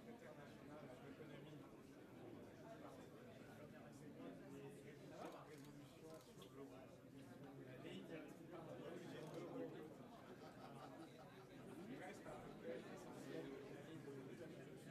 secrétaire national à l'économie la résolution sur l'euro. Il reste à peu près l'essentiel de la sélection.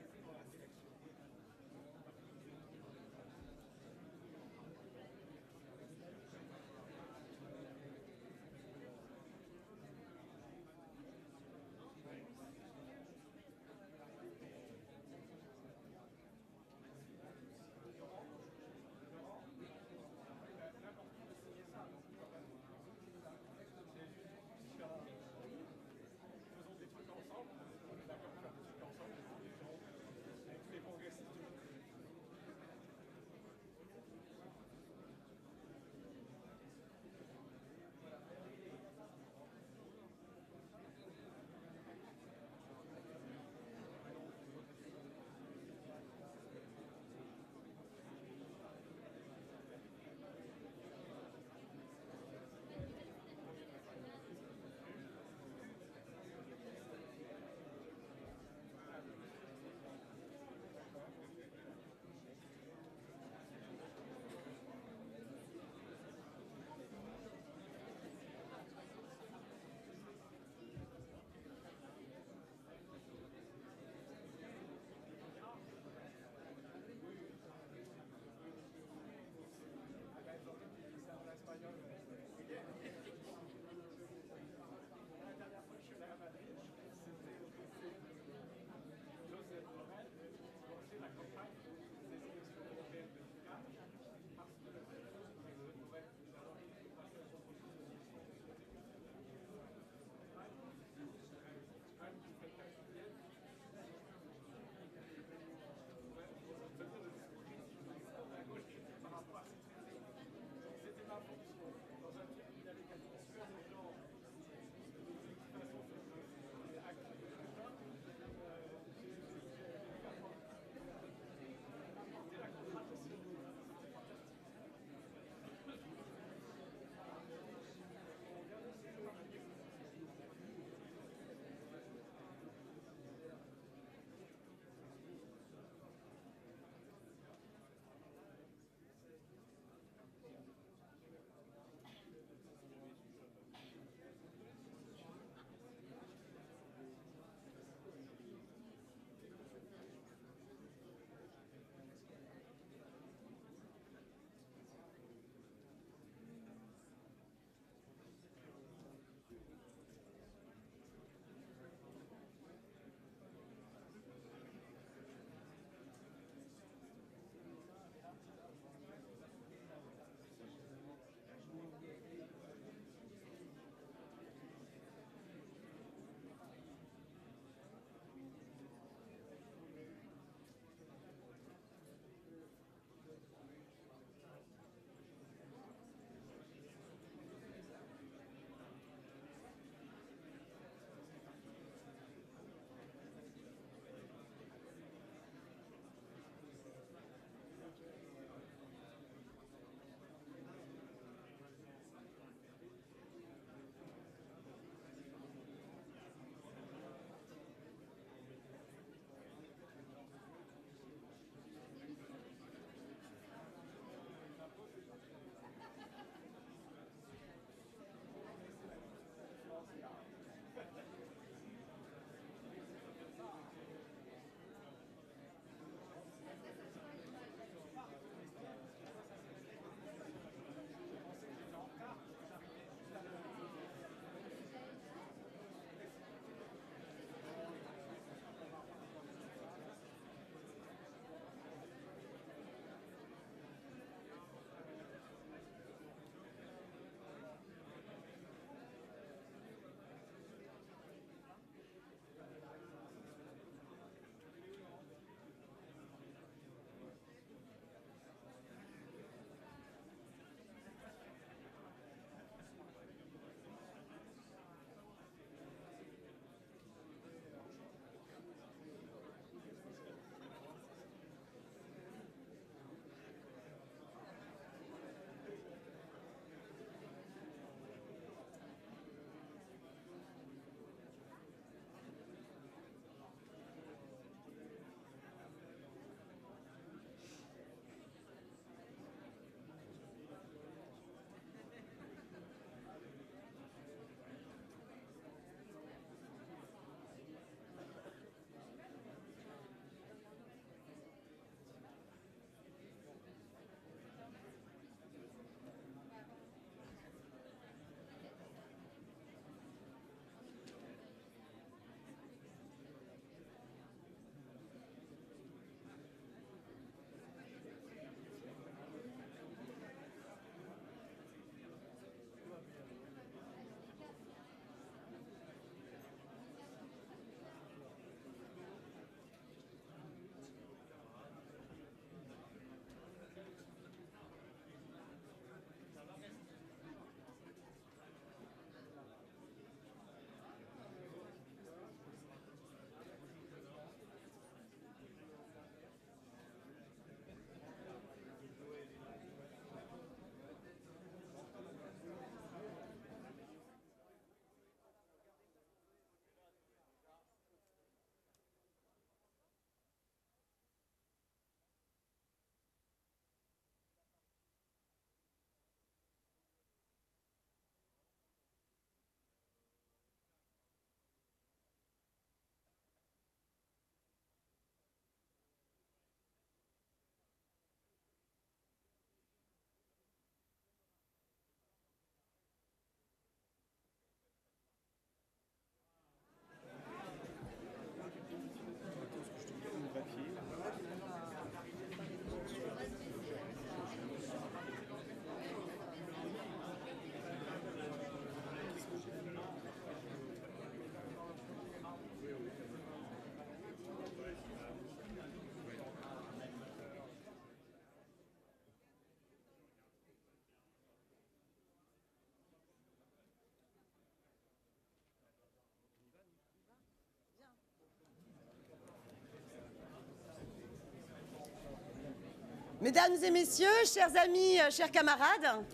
Mesdames et messieurs, chers amis, chers camarades,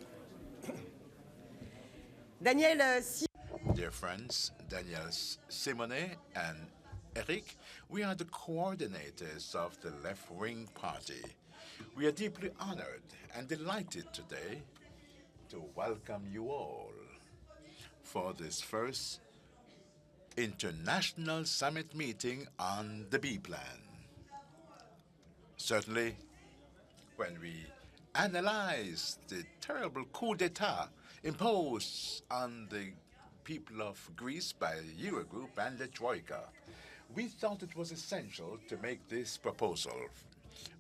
Daniel Dear friends, Daniel Simonet and Eric, we are the coordinators of the left-wing party. We are deeply honored and delighted today to welcome you all for this first international summit meeting on the B plan. Certainly, when we analyze the terrible coup d'etat imposed on the people of Greece by the Eurogroup and the Troika, we thought it was essential to make this proposal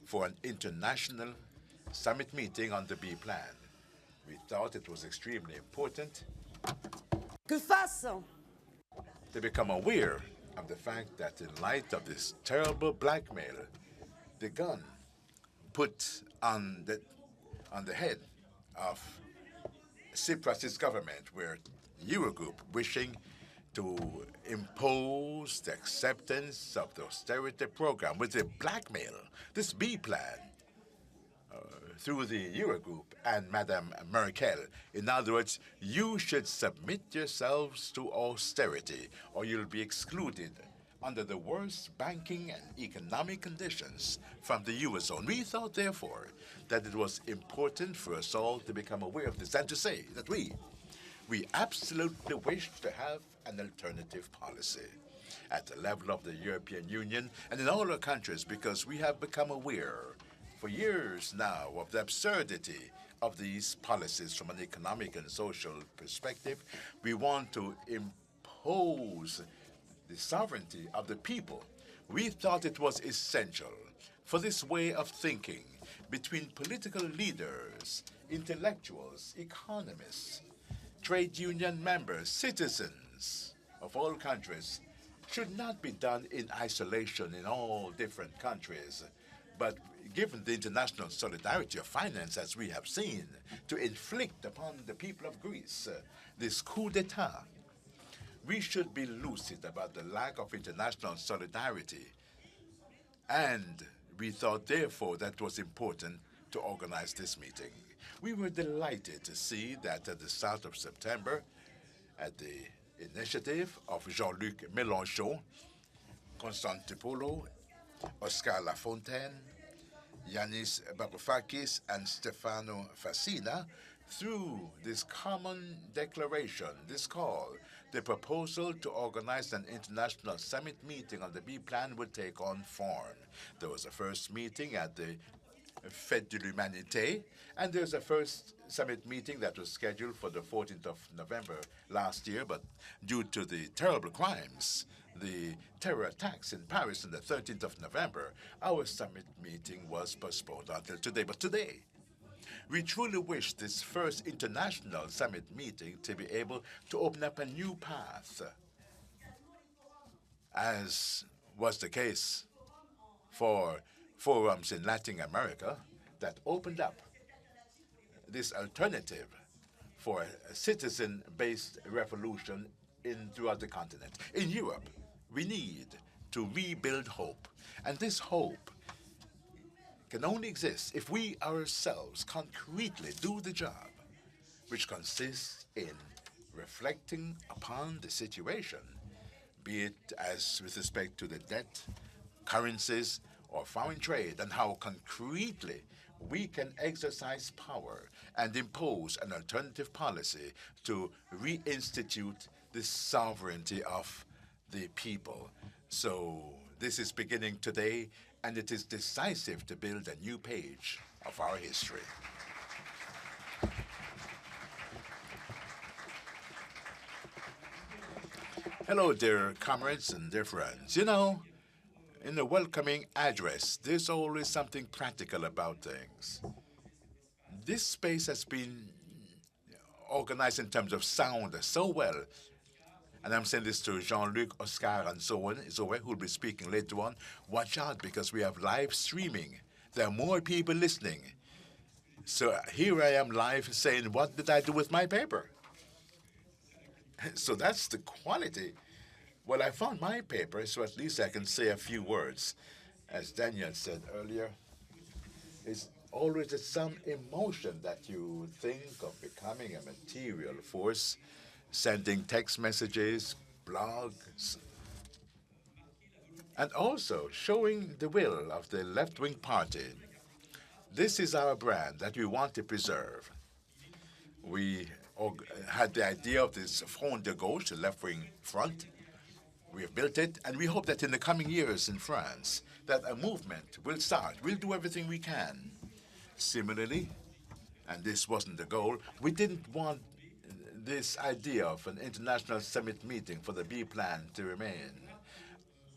for an international summit meeting on the B plan. We thought it was extremely important que face to become aware of the fact that in light of this terrible blackmail, the gun put on the head of Tsipras' government, where Eurogroup wishing to impose the acceptance of the austerity program with the blackmail, this B plan, through the Eurogroup and Madame Merkel. In other words, you should submit yourselves to austerity or you'll be excluded under the worst banking and economic conditions from the Eurozone. We thought, therefore, that it was important for us all to become aware of this and to say that we absolutely wish to have an alternative policy at the level of the European Union and in all our countries, because we have become aware for years now of the absurdity of these policies from an economic and social perspective. We want to impose the sovereignty of the people. We thought it was essential for this way of thinking between political leaders, intellectuals, economists, trade union members, citizens of all countries should not be done in isolation in all different countries, but given the international solidarity of finance, as we have seen, to inflict upon the people of Greece this coup d'etat. We should be lucid about the lack of international solidarity. And we thought, therefore, that it was important to organize this meeting. We were delighted to see that at the start of September, at the initiative of Jean-Luc Mélenchon, Constantopoulos, Oscar Lafontaine, Yanis Varoufakis, and Stefano Fassina, through this common declaration, this call, the proposal to organize an international summit meeting on the B plan would take on form. There was a first meeting at the Fête de l'Humanité, and there's a first summit meeting that was scheduled for the 14th of November last year, but due to the terrible crimes, the terror attacks in Paris on the 13th of November, our summit meeting was postponed until today. But today, we truly wish this first international summit meeting to be able to open up a new path, as was the case for forums in Latin America that opened up this alternative for a citizen-based revolution throughout the continent. In Europe, we need to rebuild hope, and this hope can only exist if we ourselves concretely do the job, which consists in reflecting upon the situation, be it as with respect to the debt, currencies, or foreign trade, and how concretely we can exercise power and impose an alternative policy to reinstitute the sovereignty of the people. So this is beginning today, and it is decisive to build a new page of our history. Hello, dear comrades and dear friends. You know, in a welcoming address, there's always something practical about things. This space has been organized in terms of sound so well. And I'm saying this to Jean-Luc, Oscar, and so on, who will be speaking later on. Watch out, because we have live streaming. There are more people listening. So here I am live saying, what did I do with my paper? So that's the quality. Well, I found my paper, so at least I can say a few words. As Daniel said earlier, it's always is some emotion that you think of becoming a material force, sending text messages, blogs, and also showing the will of the left-wing party. This is our brand that we want to preserve. We had the idea of this Front de Gauche, the left-wing front. We have built it, and we hope that in the coming years in France, that a movement will start. We'll do everything we can. Similarly, and this wasn't the goal, we didn't want this idea of an international summit meeting for the B plan to remain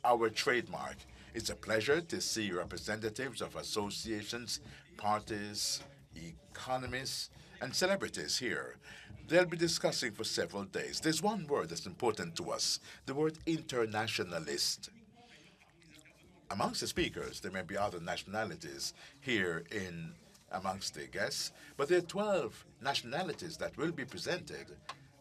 our trademark. It's a pleasure to see representatives of associations, parties, economists, and celebrities here. They'll be discussing for several days. There's one word that's important to us, the word internationalist. Amongst the speakers, there may be other nationalities here in amongst the guests, but there are 12 nationalities that will be presented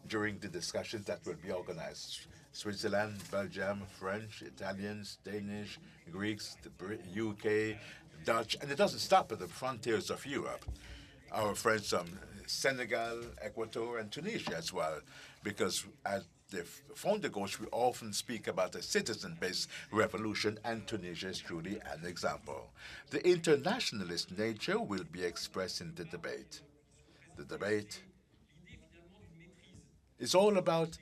during the discussions that will be organized. Switzerland, Belgium, French, Italians, Danish, Greeks, the UK, Dutch, and it doesn't stop at the frontiers of Europe. Our friends from Senegal, Ecuador, and Tunisia as well, because at the Front de Gauche, we often speak about a citizen-based revolution, and Tunisia is truly an example. The internationalist nature will be expressed in the debate. The debate is all about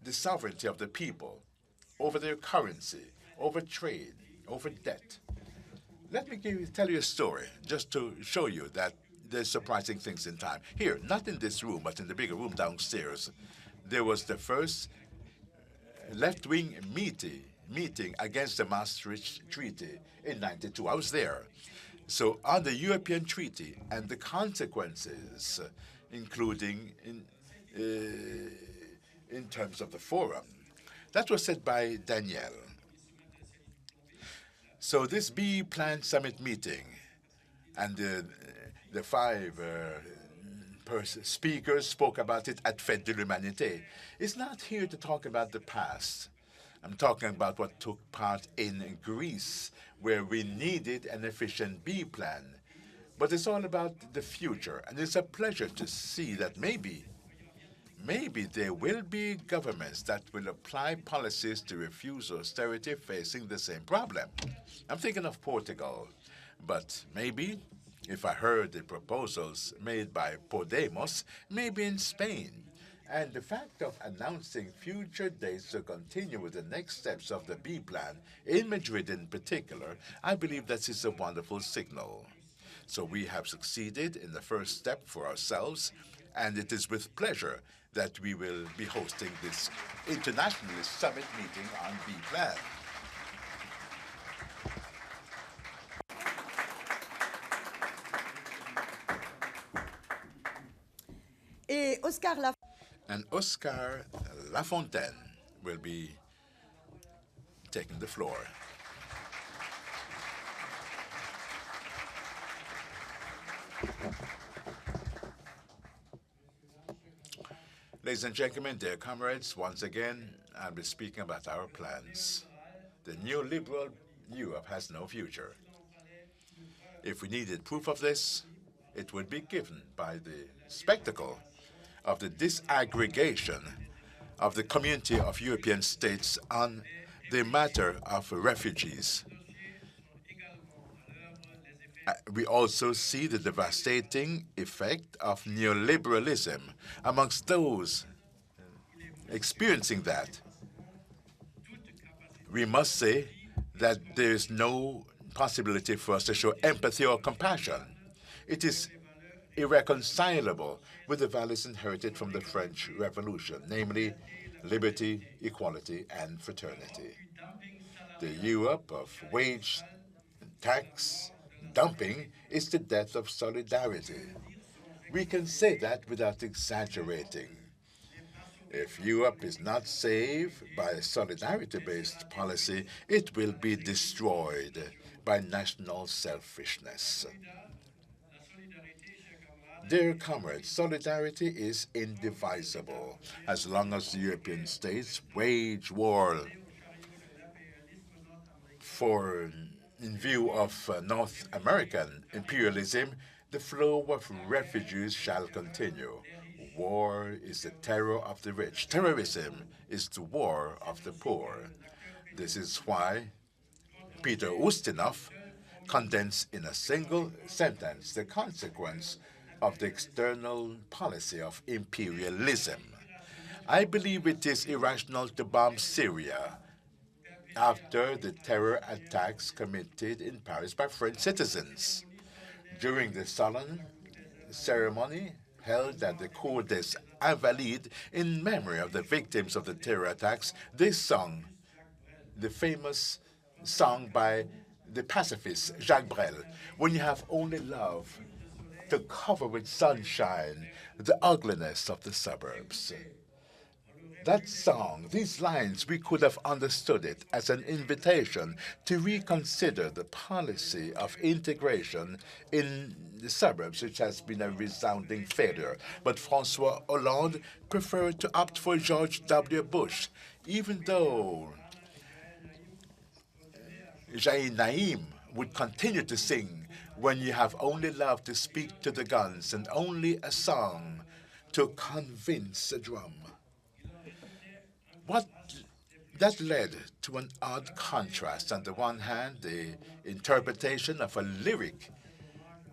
the sovereignty of the people over their currency, over trade, over debt. Let me tell you a story, just to show you that there's surprising things in time. Here, not in this room, but in the bigger room downstairs, there was the first left-wing meeting against the Maastricht Treaty in '92. I was there. So on the European Treaty and the consequences, including in terms of the forum, that was said by Danielle. So this B Plan Summit meeting and the five speakers spoke about it at Fête de l'Humanité. It's not here to talk about the past. I'm talking about what took part in Greece, where we needed an efficient B plan. But it's all about the future, and it's a pleasure to see that maybe there will be governments that will apply policies to refuse austerity facing the same problem. I'm thinking of Portugal, but maybe, if I heard the proposals made by Podemos, maybe in Spain. And the fact of announcing future dates to continue with the next steps of the B plan, in Madrid in particular, I believe that is a wonderful signal. So we have succeeded in the first step for ourselves, and it is with pleasure that we will be hosting this internationalist summit meeting on B plan. And Oscar Lafontaine will be taking the floor. Ladies and gentlemen, dear comrades, once again, I'll be speaking about our plans. The neoliberal Europe has no future. If we needed proof of this, it would be given by the spectacle of the disaggregation of the community of European states on the matter of refugees. We also see the devastating effect of neoliberalism amongst those experiencing that. We must say that there is no possibility for us to show empathy or compassion. It is irreconcilable with the values inherited from the French Revolution, namely liberty, equality, and fraternity. The Europe of wage, tax, dumping is the death of solidarity. We can say that without exaggerating. If Europe is not saved by a solidarity-based policy, it will be destroyed by national selfishness. Dear comrades, solidarity is indivisible. As long as the European states wage war for in view of North American imperialism, the flow of refugees shall continue. War is the terror of the rich. Terrorism is the war of the poor. This is why Peter Ustinov condensed in a single sentence the consequence of the external policy of imperialism. I believe it is irrational to bomb Syria after the terror attacks committed in Paris by French citizens. During the solemn ceremony held at the Cour des Invalides in memory of the victims of the terror attacks, they sung the famous song by the pacifist Jacques Brel, "When you have only love to cover with sunshine the ugliness of the suburbs." That song, these lines, we could have understood it as an invitation to reconsider the policy of integration in the suburbs, which has been a resounding failure. But François Hollande preferred to opt for George W. Bush, even though Jair Naim would continue to sing, "When you have only love to speak to the guns and only a song to convince a drum." What that led to an odd contrast. On the one hand, the interpretation of a lyric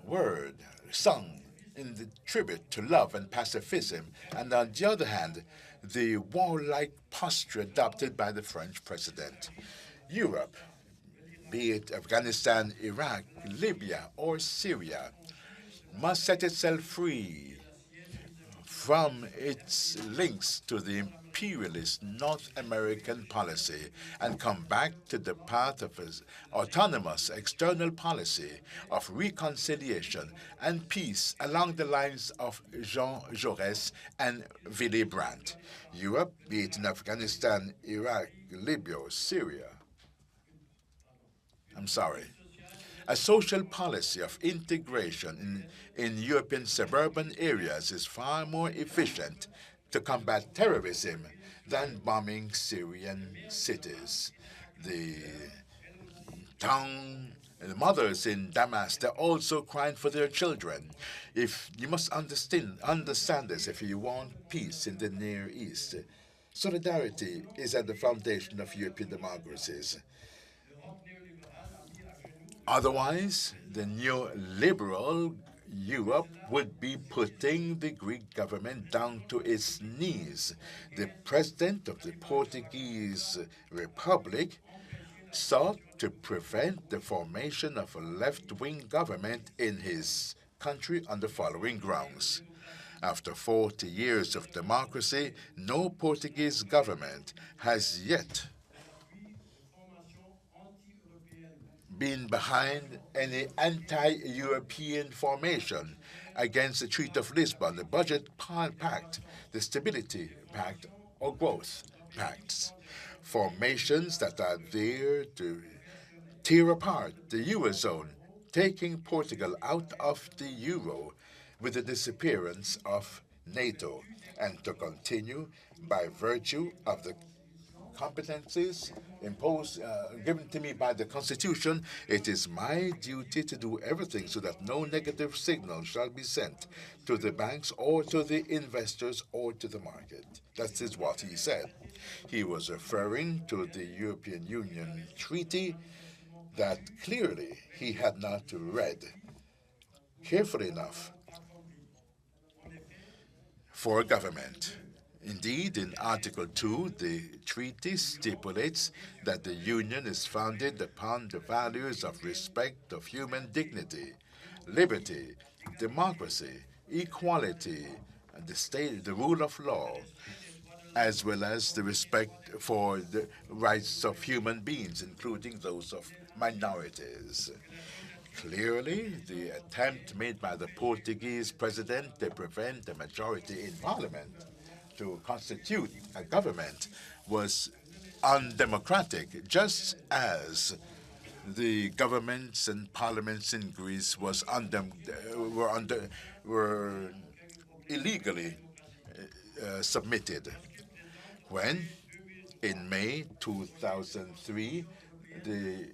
word sung in the tribute to love and pacifism, and on the other hand, the warlike posture adopted by the French president. Europe, be it Afghanistan, Iraq, Libya, or Syria, must set itself free from its links to the imperialist North American policy and come back to the path of its autonomous external policy of reconciliation and peace along the lines of Jean Jaurès and Willy Brandt. Europe, be it in Afghanistan, Iraq, Libya, or Syria, a social policy of integration in European suburban areas is far more efficient to combat terrorism than bombing Syrian cities. The mothers in Damascus, they're also crying for their children. If you must understand this, if you want peace in the Near East, solidarity is at the foundation of European democracies. Otherwise, the neoliberal Europe would be putting the Greek government down to its knees. The president of the Portuguese Republic sought to prevent the formation of a left-wing government in his country on the following grounds. After 40 years of democracy, no Portuguese government has yet been behind any anti-European formation against the Treaty of Lisbon, the Budget Pact, the Stability Pact, or Growth Pacts. Formations that are there to tear apart the Eurozone, taking Portugal out of the Euro with the disappearance of NATO, and to continue by virtue of the competencies given to me by the Constitution, it is my duty to do everything so that no negative signal shall be sent to the banks or to the investors or to the market. That is what he said. He was referring to the European Union Treaty that clearly he had not read carefully enough for a government. Indeed, in Article 2, the treaty stipulates that the Union is founded upon the values of respect of human dignity, liberty, democracy, equality, and the rule of law, as well as the respect for the rights of human beings, including those of minorities. Clearly, the attempt made by the Portuguese president to prevent a majority in parliament to constitute a government was undemocratic, just as the governments and parliaments in Greece were illegally submitted. When, in May 2003, the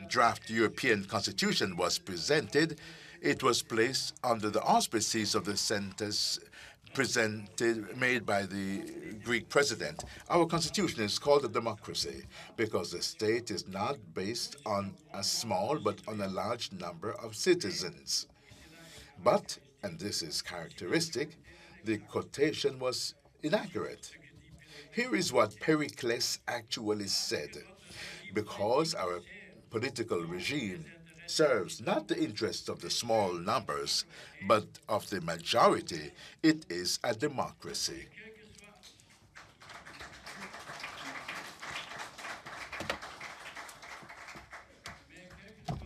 draft European constitution was presented, it was placed under the auspices of the sentence made by the Greek president. Our constitution is called a democracy because the state is not based on a small but on a large number of citizens. But, and this is characteristic, the quotation was inaccurate. Here is what Pericles actually said. Because our political regime serves not the interests of the small numbers, but of the majority, it is a democracy.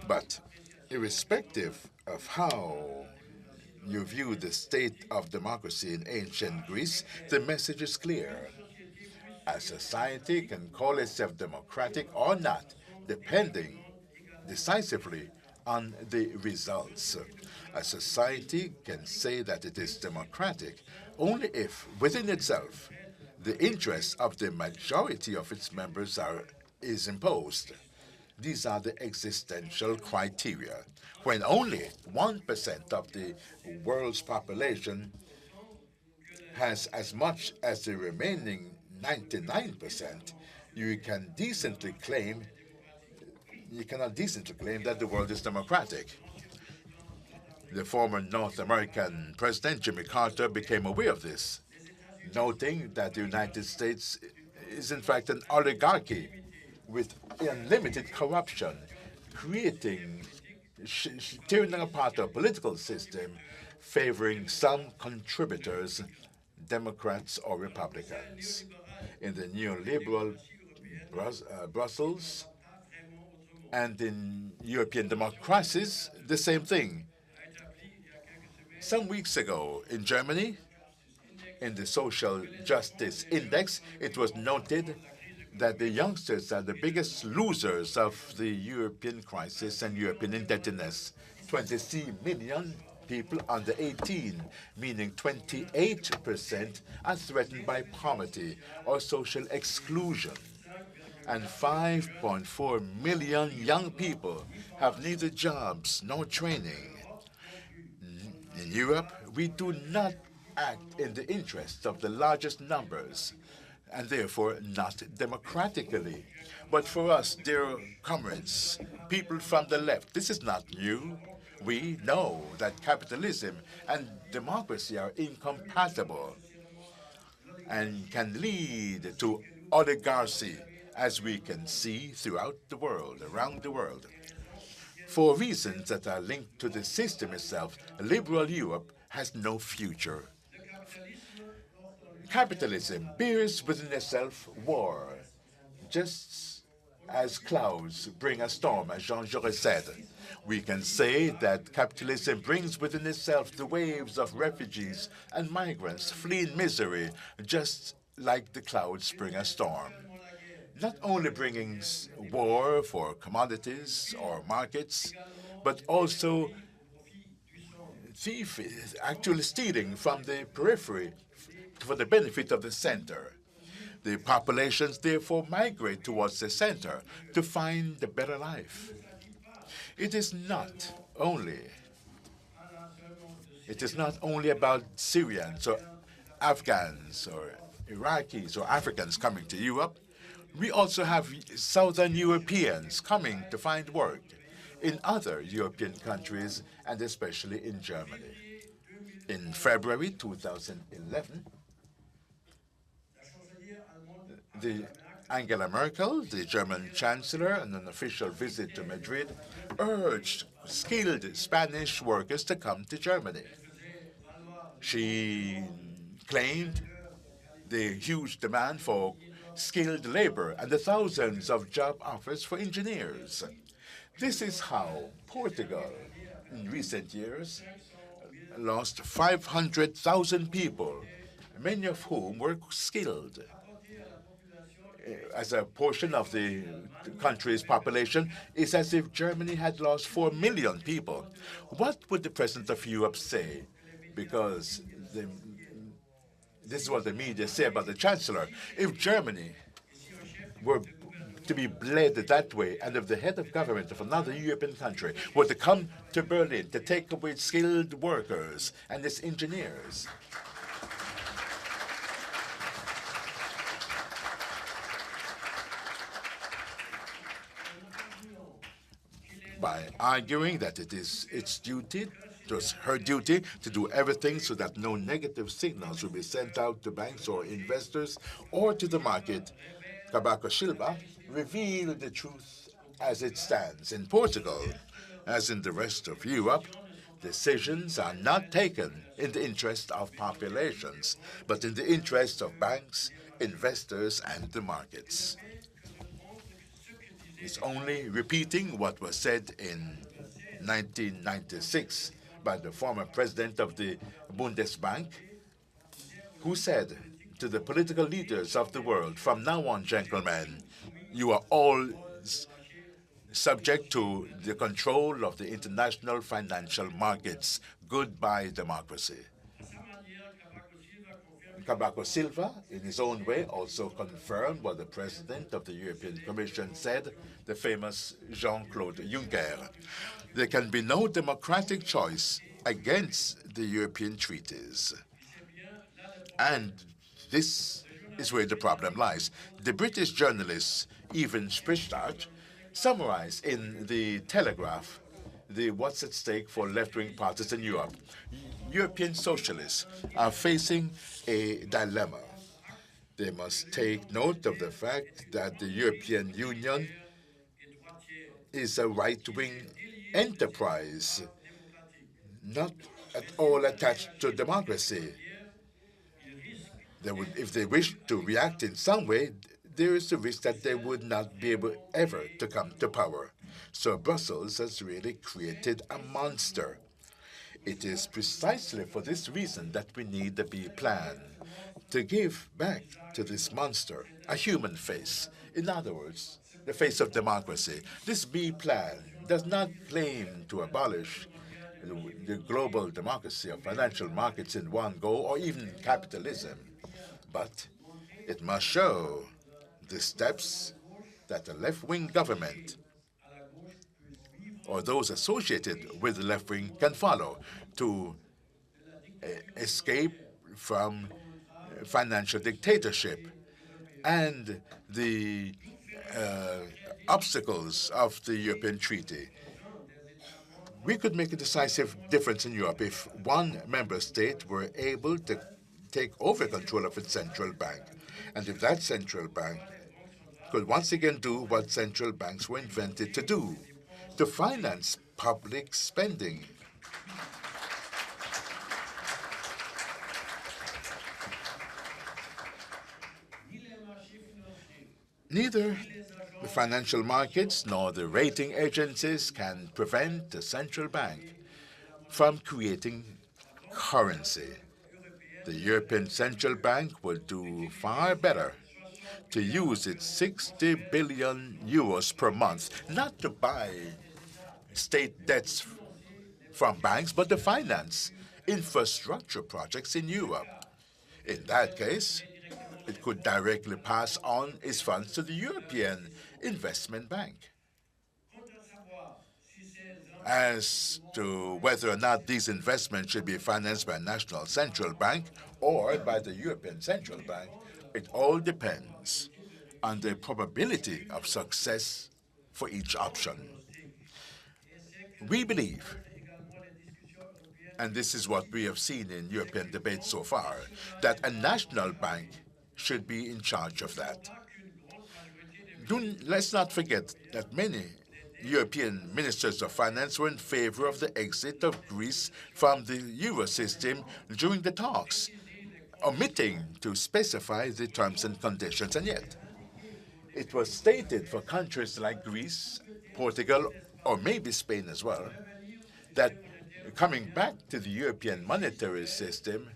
But irrespective of how you view the state of democracy in ancient Greece, the message is clear. A society can call itself democratic or not, depending decisively on the results. A society can say that it is democratic only if, within itself, the interests of the majority of its members is imposed. These are the existential criteria. When only 1% of the world's population has as much as the remaining 99%, you cannot decently claim that the world is democratic. The former North American President Jimmy Carter became aware of this, noting that the United States is in fact an oligarchy with unlimited corruption, tearing apart a political system favoring some contributors, Democrats or Republicans. In the neoliberal Brussels and in European democracies, the same thing. Some weeks ago in Germany, in the Social Justice Index, it was noted that the youngsters are the biggest losers of the European crisis and European indebtedness. 23 million people under 18, meaning 28%, are threatened by poverty or social exclusion. And 5.4 million young people have neither jobs nor training. In Europe, we do not act in the interests of the largest numbers, and therefore not democratically. But for us, dear comrades, people from the left, this is not new. We know that capitalism and democracy are incompatible and can lead to oligarchy, as we can see throughout the world, around the world. For reasons that are linked to the system itself, liberal Europe has no future. Capitalism bears within itself war, just as clouds bring a storm, as Jean Jaurès said. We can say that capitalism brings within itself the waves of refugees and migrants fleeing misery, just like the clouds bring a storm. Not only bringing war for commodities or markets, but also actually stealing from the periphery for the benefit of the center. The populations therefore migrate towards the center to find a better life. It is not only about Syrians or Afghans or Iraqis or Africans coming to Europe. We also have Southern Europeans coming to find work in other European countries, and especially in Germany. In February 2011, Angela Merkel, the German Chancellor, on an official visit to Madrid, urged skilled Spanish workers to come to Germany. She claimed the huge demand for skilled labor and the thousands of job offers for engineers. This is how Portugal, in recent years, lost 500,000 people, many of whom were skilled. As a portion of the country's population, it's as if Germany had lost 4 million people. What would the President of Europe say? Because this is what the media say about the Chancellor. If Germany were to be led that way, and if the head of government of another European country were to come to Berlin to take away skilled workers and its engineers, by arguing that it is its duty, it was her duty to do everything so that no negative signals will be sent out to banks or investors or to the market, Cavaco Silva revealed the truth as it stands. In Portugal, as in the rest of Europe, decisions are not taken in the interest of populations, but in the interest of banks, investors, and the markets. It's only repeating what was said in 1996 by the former president of the Bundesbank, who said to the political leaders of the world, "From now on, gentlemen, you are all subject to the control of the international financial markets. Goodbye, democracy." Cavaco Silva, in his own way, also confirmed what the president of the European Commission said, the famous Jean-Claude Juncker. There can be no democratic choice against the European treaties. And this is where the problem lies. The British journalist Evan Sprichard summarized in the Telegraph the what's at stake for left-wing parties in Europe. European socialists are facing a dilemma. They must take note of the fact that the European Union is a right-wing enterprise, not at all attached to democracy. If they wish to react in some way, there is a risk that they would not be able ever to come to power. So Brussels has really created a monster. It is precisely for this reason that we need the B plan, to give back to this monster a human face. In other words, the face of democracy. This B plan does not claim to abolish the global democracy of financial markets in one go, or even capitalism, but it must show the steps that a left-wing government or those associated with the left wing can follow to escape from financial dictatorship and the obstacles of the European Treaty. We could make a decisive difference in Europe if one member state were able to take over control of its central bank, and if that central bank could once again do what central banks were invented to do, to finance public spending. Neither the financial markets nor the rating agencies can prevent the central bank from creating currency. The European Central Bank will do far better to use its 60 billion euros per month, not to buy state debts from banks, but to finance infrastructure projects in Europe. In that case, it could directly pass on its funds to the European Investment Bank. As to whether or not these investments should be financed by a national central bank or by the European Central Bank, it all depends on the probability of success for each option. We believe, and this is what we have seen in European debates so far, that a national bank should be in charge of that. Let's not forget that many European ministers of finance were in favor of the exit of Greece from the euro system during the talks, omitting to specify the terms and conditions. And yet, it was stated for countries like Greece, Portugal, or maybe Spain as well, that coming back to the European monetary system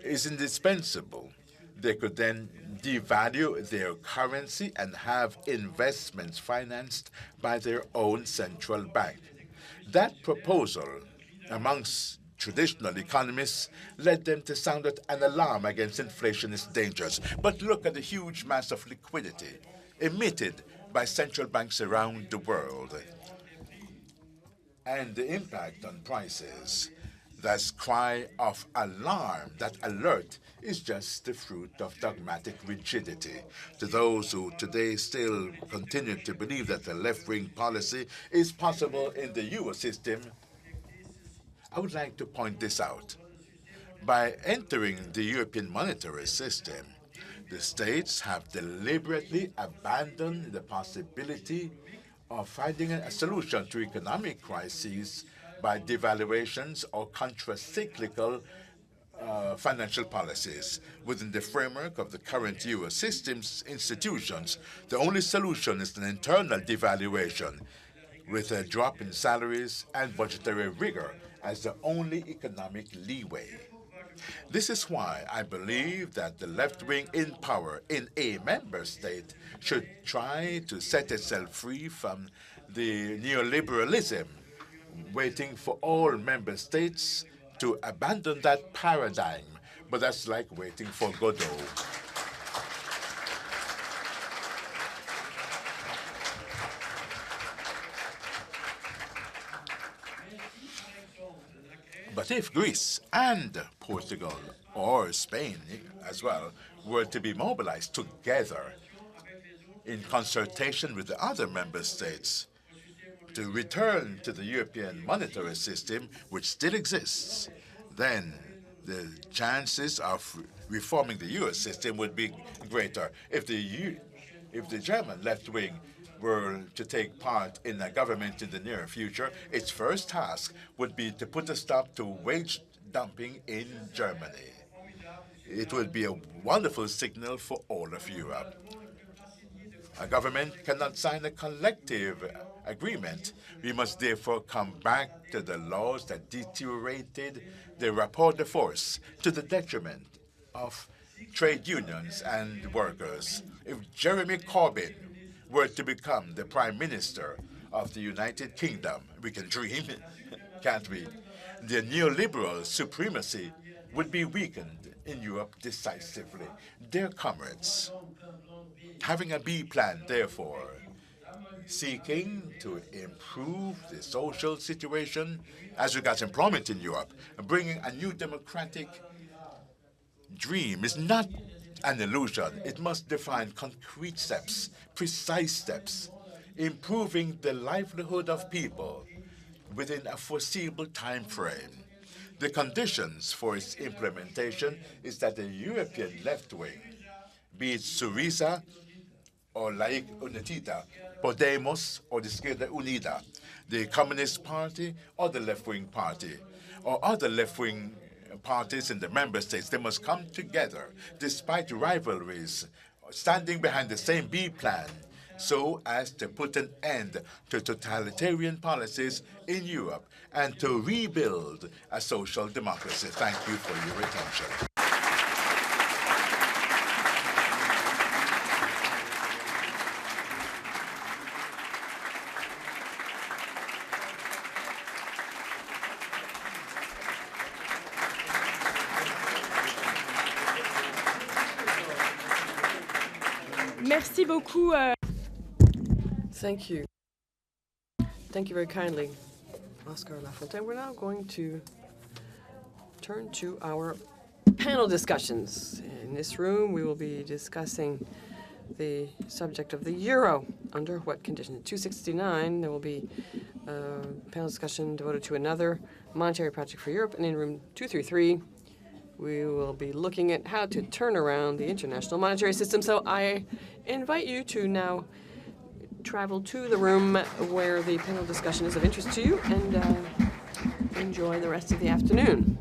is indispensable. They could then devalue their currency and have investments financed by their own central bank. That proposal, amongst traditional economists led them to sound an alarm against inflationist dangers. But look at the huge mass of liquidity emitted by central banks around the world and the impact on prices. That cry of alarm, that alert, is just the fruit of dogmatic rigidity. To those who today still continue to believe that a left-wing policy is possible in the US system, I would like to point this out. By entering the European monetary system, the states have deliberately abandoned the possibility of finding a solution to economic crises by devaluations or contracyclical financial policies. Within the framework of the current US system's institutions, the only solution is an internal devaluation, with a drop in salaries and budgetary rigor as the only economic leeway. This is why I believe that the left wing in power in a member state should try to set itself free from the neoliberalism, waiting for all member states to abandon that paradigm. But that's like waiting for Godot. But if Greece and Portugal, or Spain as well, were to be mobilized together in consultation with the other member states to return to the European monetary system, which still exists, then the chances of reforming the US system would be greater. If the German left wing were to take part in a government in the near future, its first task would be to put a stop to wage dumping in Germany. It would be a wonderful signal for all of Europe. A government cannot sign a collective agreement. We must therefore come back to the laws that deteriorated the rapport de force to the detriment of trade unions and workers. If Jeremy Corbyn were to become the Prime Minister of the United Kingdom, we can dream, can't we? The neoliberal supremacy would be weakened in Europe decisively. Dear comrades, having a B plan, therefore, seeking to improve the social situation as regards employment in Europe, bringing a new democratic dream is not an illusion. It must define concrete steps, precise steps, improving the livelihood of people within a foreseeable time frame. The conditions for its implementation is that the European left wing, be it Syriza or Laik Unitida, Podemos or the Izquierda Unida, the Communist Party or the left-wing party, or other left-wing parties in the member states, they must come together despite rivalries, standing behind the same B plan, so as to put an end to totalitarian policies in Europe and to rebuild a social democracy. Thank you for your attention. Merci beaucoup. Thank you. Thank you very kindly, Oscar Lafontaine. We're now going to turn to our panel discussions. In this room, we will be discussing the subject of the euro. Under what conditions? 269, there will be a panel discussion devoted to another monetary project for Europe. And in room 233, we will be looking at how to turn around the international monetary system. So I invite you to now travel to the room where the panel discussion is of interest to you and enjoy the rest of the afternoon.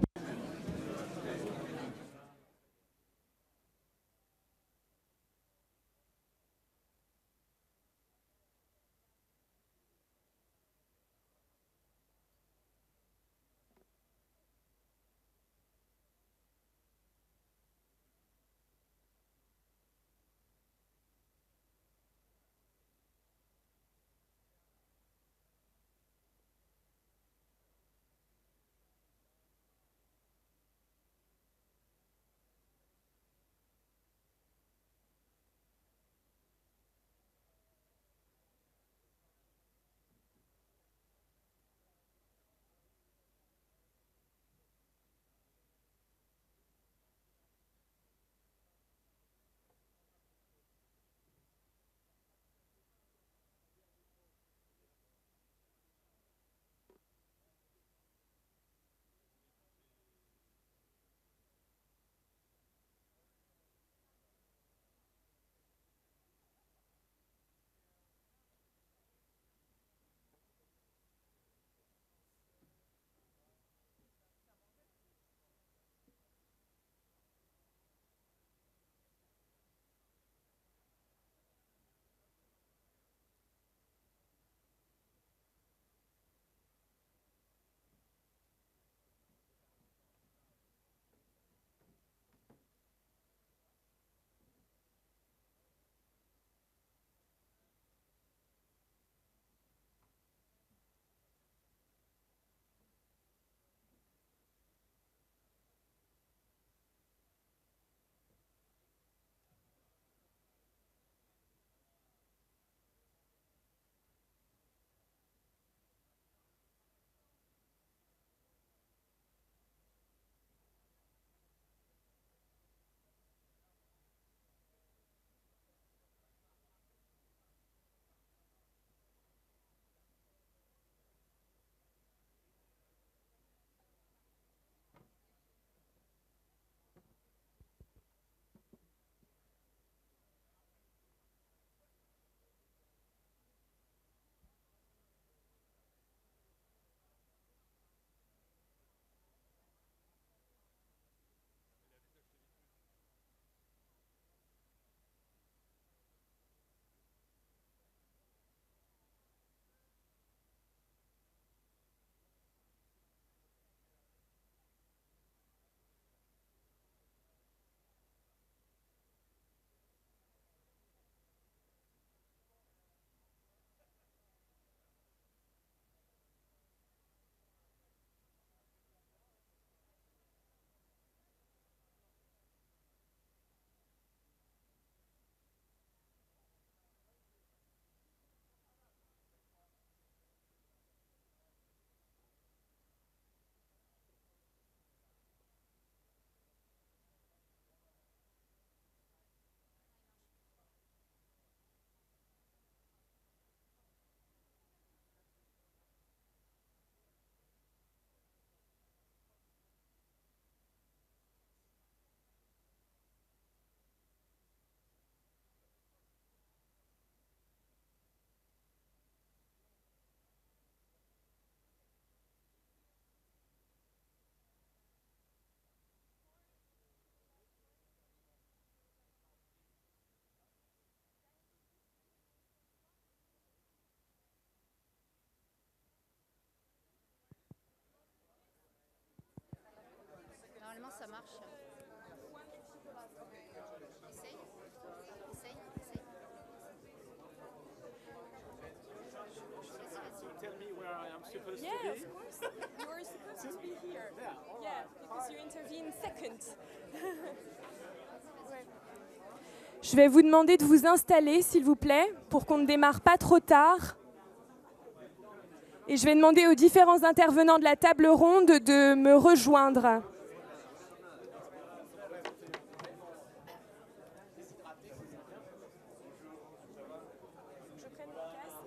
marche. Essaye. Essaye. Tell me where I am supposed Yeah, to of be. course. You are supposed to be here. Yeah, because you intervene second. Ouais. Je vais vous demander de vous installer, s'il vous plaît, pour qu'on ne démarre pas trop tard. Et je vais demander aux différents intervenants de la table ronde de me rejoindre. Je prenne mon casque.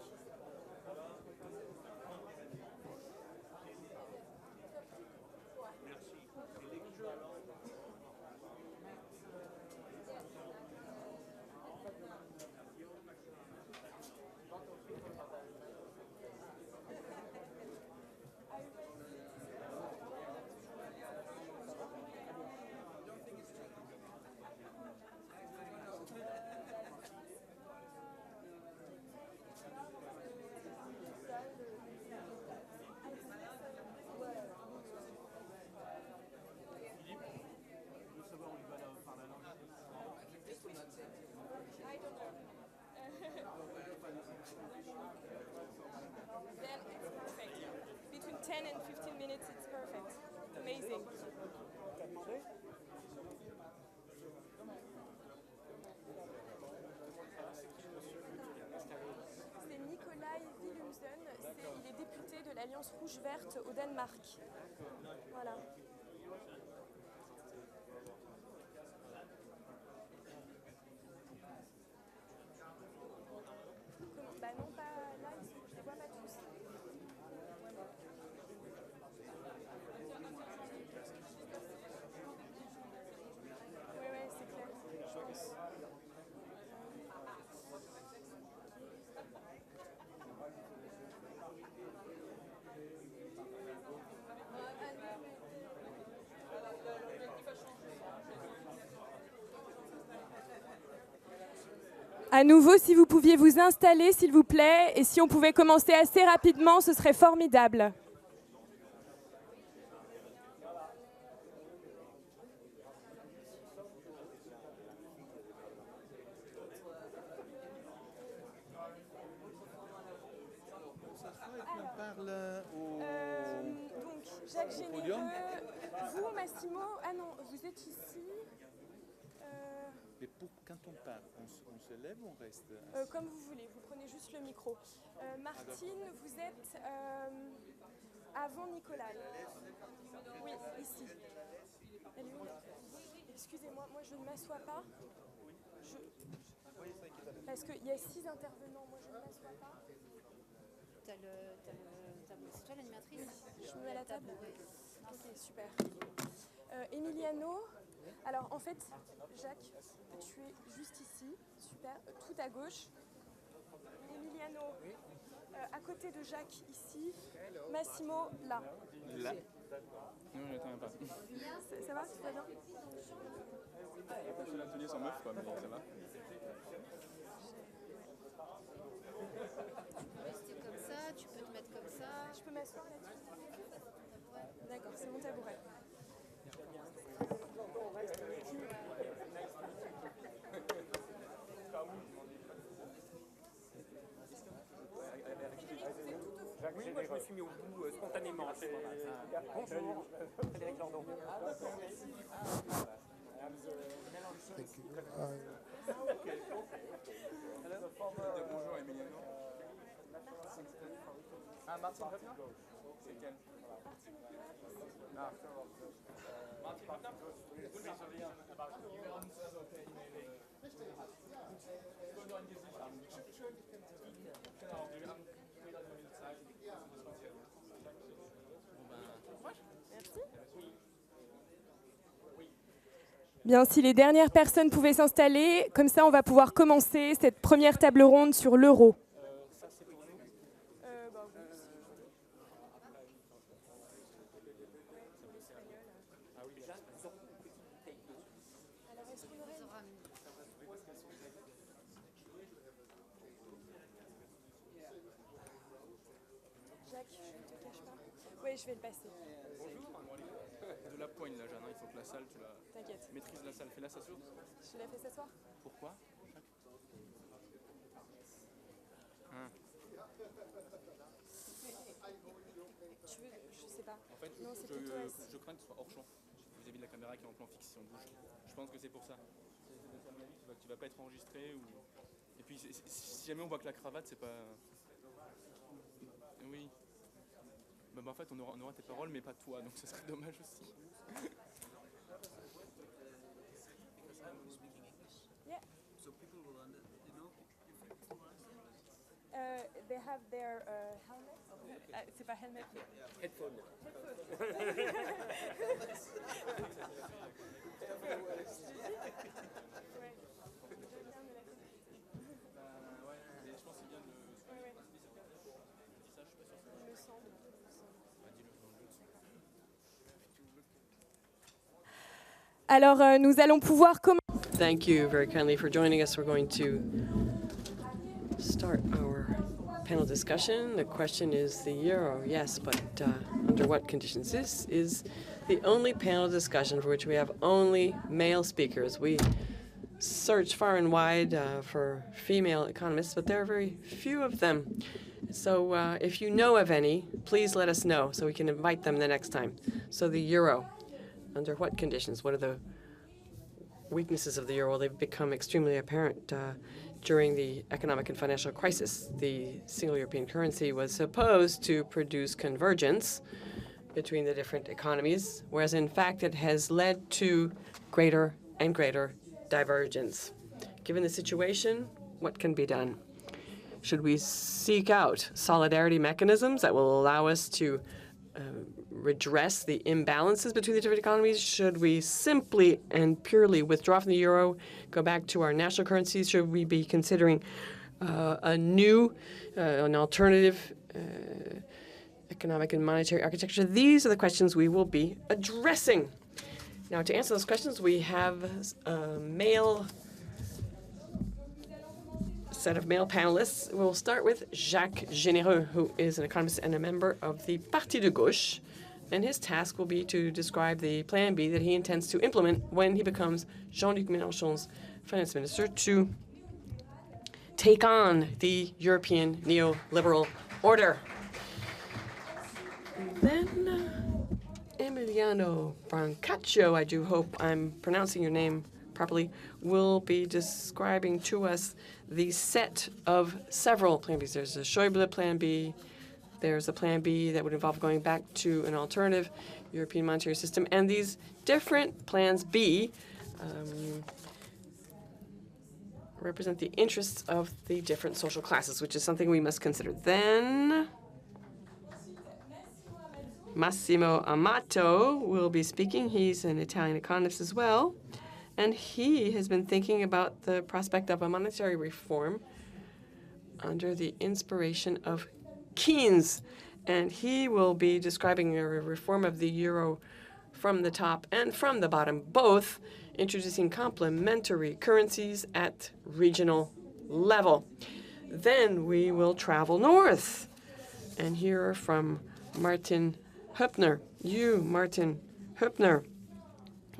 Then it's perfect. Between 10 and 15 minutes, it's perfect. Amazing. C'est Nikolai Villumsen, il est député de l'Alliance Rouge-Verte au Danemark. Voilà. Bah non, pas là, je les vois pas tous. Ouais, c'est clair, je pense. À nouveau, si vous pouviez vous installer, s'il vous plaît, et si on pouvait commencer assez rapidement, ce serait formidable. Donc, Jacques Généreux, vous, Massimo, ah non, vous êtes ici. Mais quand on parle, on se lève ou on reste Comme vous voulez, vous prenez juste le micro. Martine, vous êtes avant Nicolas. Oui, ici. Elle est où ? Excusez-moi, moi je ne m'assois pas. Parce qu'il y a 6 intervenants, moi je ne m'assois pas. C'est toi l'animatrice? Je me mets à la table. Ok, super. Emiliano, alors en fait, Jacques, tu es juste ici, super, tout à gauche. Emiliano, à côté de Jacques ici. Massimo, là. là? Non, j'attends même pas. Ça va, tout va bien? Je suis l'atelier sans meuf, quoi, mais ça va. Tu peux rester comme ça, tu peux te mettre comme ça. Je peux m'asseoir là-dessus? D'accord, c'est mon tabouret. Oui, moi je me suis mis au bout spontanément. Bonjour, Frédéric Landon. Bonjour Emiliano. Ah, Martine va bien? C'est quelle? Ah. Martine va bien? Merci. Bien, si les dernières personnes pouvaient s'installer, comme ça on va pouvoir commencer cette première table ronde sur l'euro. Jacques, je ne te cache pas. Oui, je vais le passer. de la poigne là, Jeanne. Il faut que la salle, tu la T'inquiète. maîtrises la salle. Fais-la s'asseoir. Je l'ai fait s'asseoir. Pourquoi? Hein. Tu veux, je sais pas. En fait, Non, c'est plutôt assis. je crains que tu sois hors champ vis-à- de la caméra qui est en plan fixe si on bouge. Je pense que c'est pour ça. Tu vas pas être enregistré ou... Et puis si jamais on voit que la cravate, c'est pas... Oui. Bah, en fait, on aura tes paroles, mais pas toi, donc ça serait dommage aussi. Yeah. So people will They have their helmet. C'est pas helmet. Headphone. Alors, nous allons pouvoir commencer. Thank you very kindly for joining us. We're going to start our panel discussion. The question is the euro, yes, but under what conditions? This is the only panel discussion for which we have only male speakers. We search far and wide for female economists, but there are very few of them. So if you know of any, please let us know so we can invite them the next time. So the euro, under what conditions? What are the weaknesses of the euro? They've become extremely apparent during the economic and financial crisis. The single European currency was supposed to produce convergence between the different economies, whereas in fact it has led to greater and greater divergence. Given the situation, what can be done? Should we seek out solidarity mechanisms that will allow us to redress the imbalances between the different economies? Should we simply and purely withdraw from the euro, go back to our national currencies? Should we be considering an alternative economic and monetary architecture? These are the questions we will be addressing. Now, to answer those questions, we have a set of male panelists. We'll start with Jacques Généreux, who is an economist and a member of the Parti de Gauche, and his task will be to describe the Plan B that he intends to implement when he becomes Jean-Luc Mélenchon's finance minister to take on the European neoliberal order. Then Emiliano Brancaccio, I do hope I'm pronouncing your name properly, will be describing to us the set of several Plan Bs. There's a Schäuble Plan B. There's a Plan B that would involve going back to an alternative European monetary system. And these different Plans B represent the interests of the different social classes, which is something we must consider. Then Massimo Amato will be speaking. He's an Italian economist as well. And he has been thinking about the prospect of a monetary reform under the inspiration of Keynes. And he will be describing a reform of the euro from the top and from the bottom, both introducing complementary currencies at regional level. Then we will travel north and hear from Martin Höppner. You, Martin Höppner,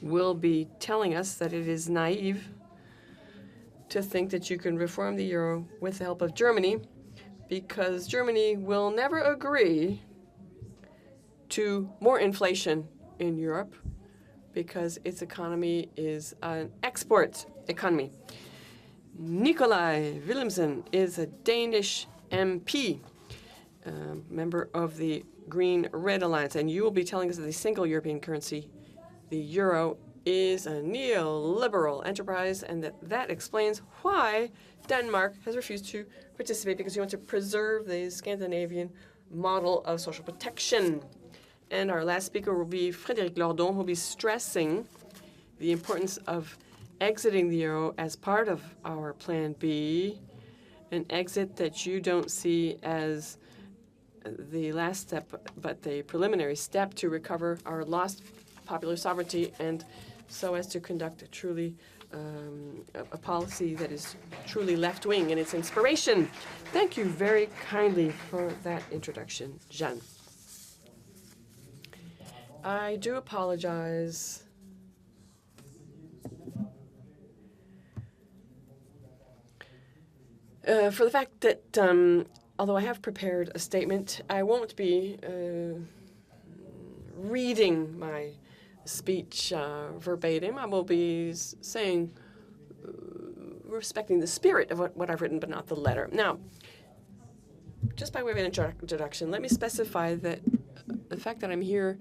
will be telling us that it is naive to think that you can reform the euro with the help of Germany, because Germany will never agree to more inflation in Europe because its economy is an export economy. Nikolai Villumsen is a Danish MP, member of the Green-Red Alliance, and you will be telling us that the single European currency, the euro, is a neoliberal enterprise, and that explains why Denmark has refused to participate, because we want to preserve the Scandinavian model of social protection. And our last speaker will be Frédéric Lordon, who will be stressing the importance of exiting the euro as part of our Plan B, an exit that you don't see as the last step, but the preliminary step to recover our lost popular sovereignty, and so as to conduct a truly a policy that is truly left-wing in its inspiration. Thank you very kindly for that introduction, Jeanne. I do apologize. For the fact that although I have prepared a statement, I won't be reading my speech verbatim. I will be saying, respecting the spirit of what I've written, but not the letter. Now, just by way of an introduction, let me specify that the fact that I'm here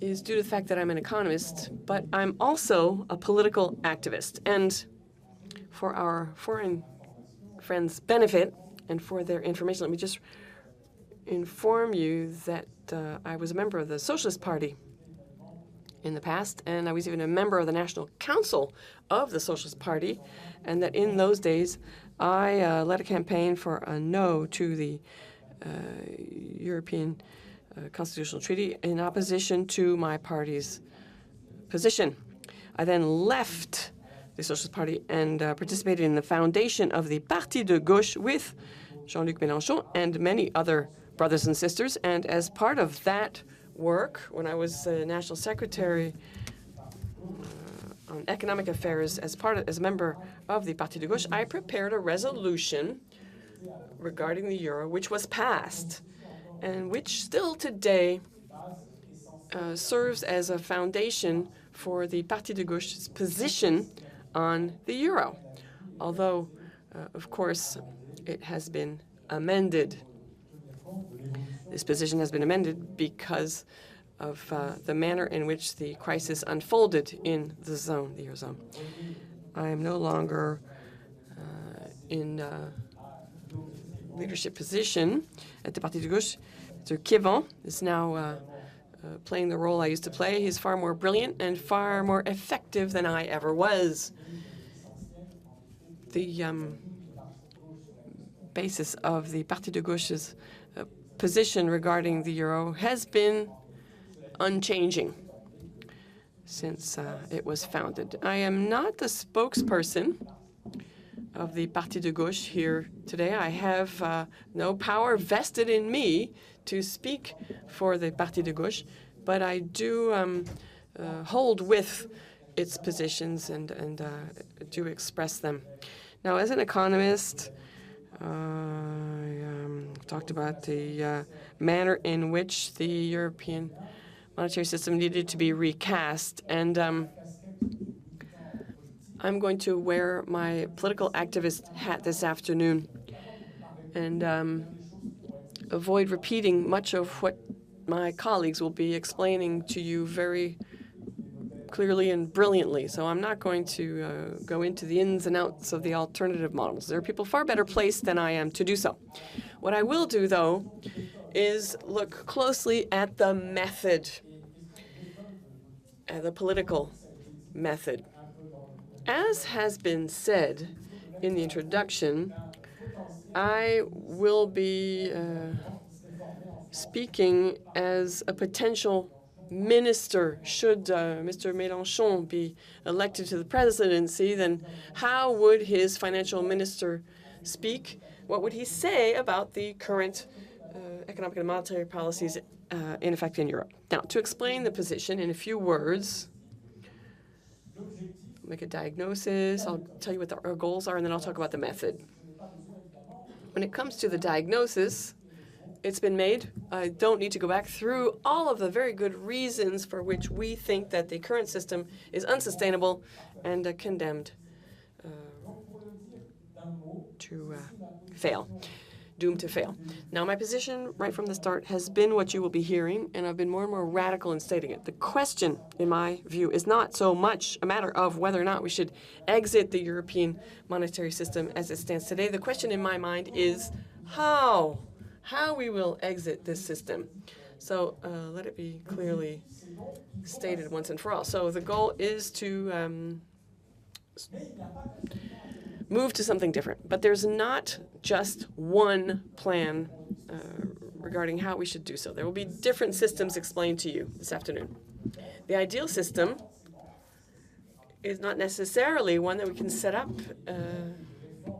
is due to the fact that I'm an economist, but I'm also a political activist. And for our foreign friends' benefit and for their information, let me just inform you that I was a member of the Socialist Party in the past, and I was even a member of the National Council of the Socialist Party, and that in those days I led a campaign for a no to the European Constitutional Treaty in opposition to my party's position. I then left the Socialist Party and participated in the foundation of the Parti de Gauche with Jean-Luc Mélenchon and many other brothers and sisters. And as part of that work, when I was National Secretary on Economic Affairs, as a member of the Parti de Gauche, I prepared a resolution regarding the euro, which was passed, and which still today serves as a foundation for the Parti de Gauche's position on the euro, although, of course, it has been amended. This position has been amended because of the manner in which the crisis unfolded in the zone, the eurozone. I am no longer in leadership position at the Parti de Gauche. Mr. Kevin is now playing the role I used to play. He's far more brilliant and far more effective than I ever was. The basis of the Parti de Gauche's position regarding the euro has been unchanging since it was founded. I am not the spokesperson of the Parti de Gauche here today. I have no power vested in me to speak for the Parti de Gauche, but I do hold with its positions and do express them. Now, as an economist, I talked about the manner in which the European monetary system needed to be recast, and I'm going to wear my political activist hat this afternoon and avoid repeating much of what my colleagues will be explaining to you very clearly and brilliantly. So I'm not going to go into the ins and outs of the alternative models. There are people far better placed than I am to do so. What I will do, though, is look closely at the method, the political method. As has been said in the introduction, I will be speaking as a potential minister. Should Mr. Mélenchon be elected to the presidency, then how would his financial minister speak? What would he say about the current economic and monetary policies in effect in Europe? Now, to explain the position in a few words, make a diagnosis, I'll tell you what our goals are, and then I'll talk about the method. When it comes to the diagnosis, it's been made. I don't need to go back through all of the very good reasons for which we think that the current system is unsustainable and condemned to fail, doomed to fail. Now, my position right from the start has been what you will be hearing, and I've been more and more radical in stating it. The question, in my view, is not so much a matter of whether or not we should exit the European monetary system as it stands today. The question in my mind is how we will exit this system. So let it be clearly stated once and for all. So the goal is to move to something different. But there's not just one plan regarding how we should do so. There will be different systems explained to you this afternoon. The ideal system is not necessarily one that we can set up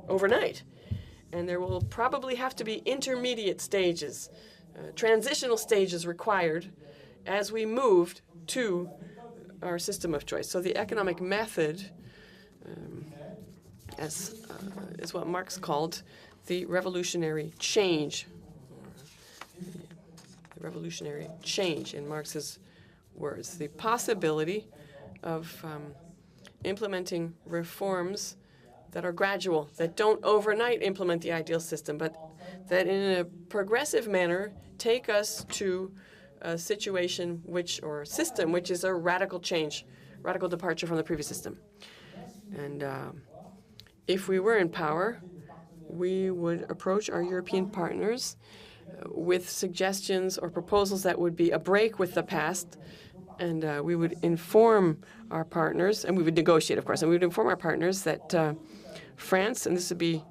overnight. And there will probably have to be intermediate stages transitional stages required as we moved to our system of choice. So the economic method is what Marx called the revolutionary change. The revolutionary change, in Marx's words. The possibility of implementing reforms that are gradual, that don't overnight implement the ideal system, but that in a progressive manner take us to a situation or a system which is a radical change, radical departure from the previous system. And if we were in power, we would approach our European partners with suggestions or proposals that would be a break with the past, and we would inform our partners, and we would negotiate, of course, and we would inform our partners that France, and this would be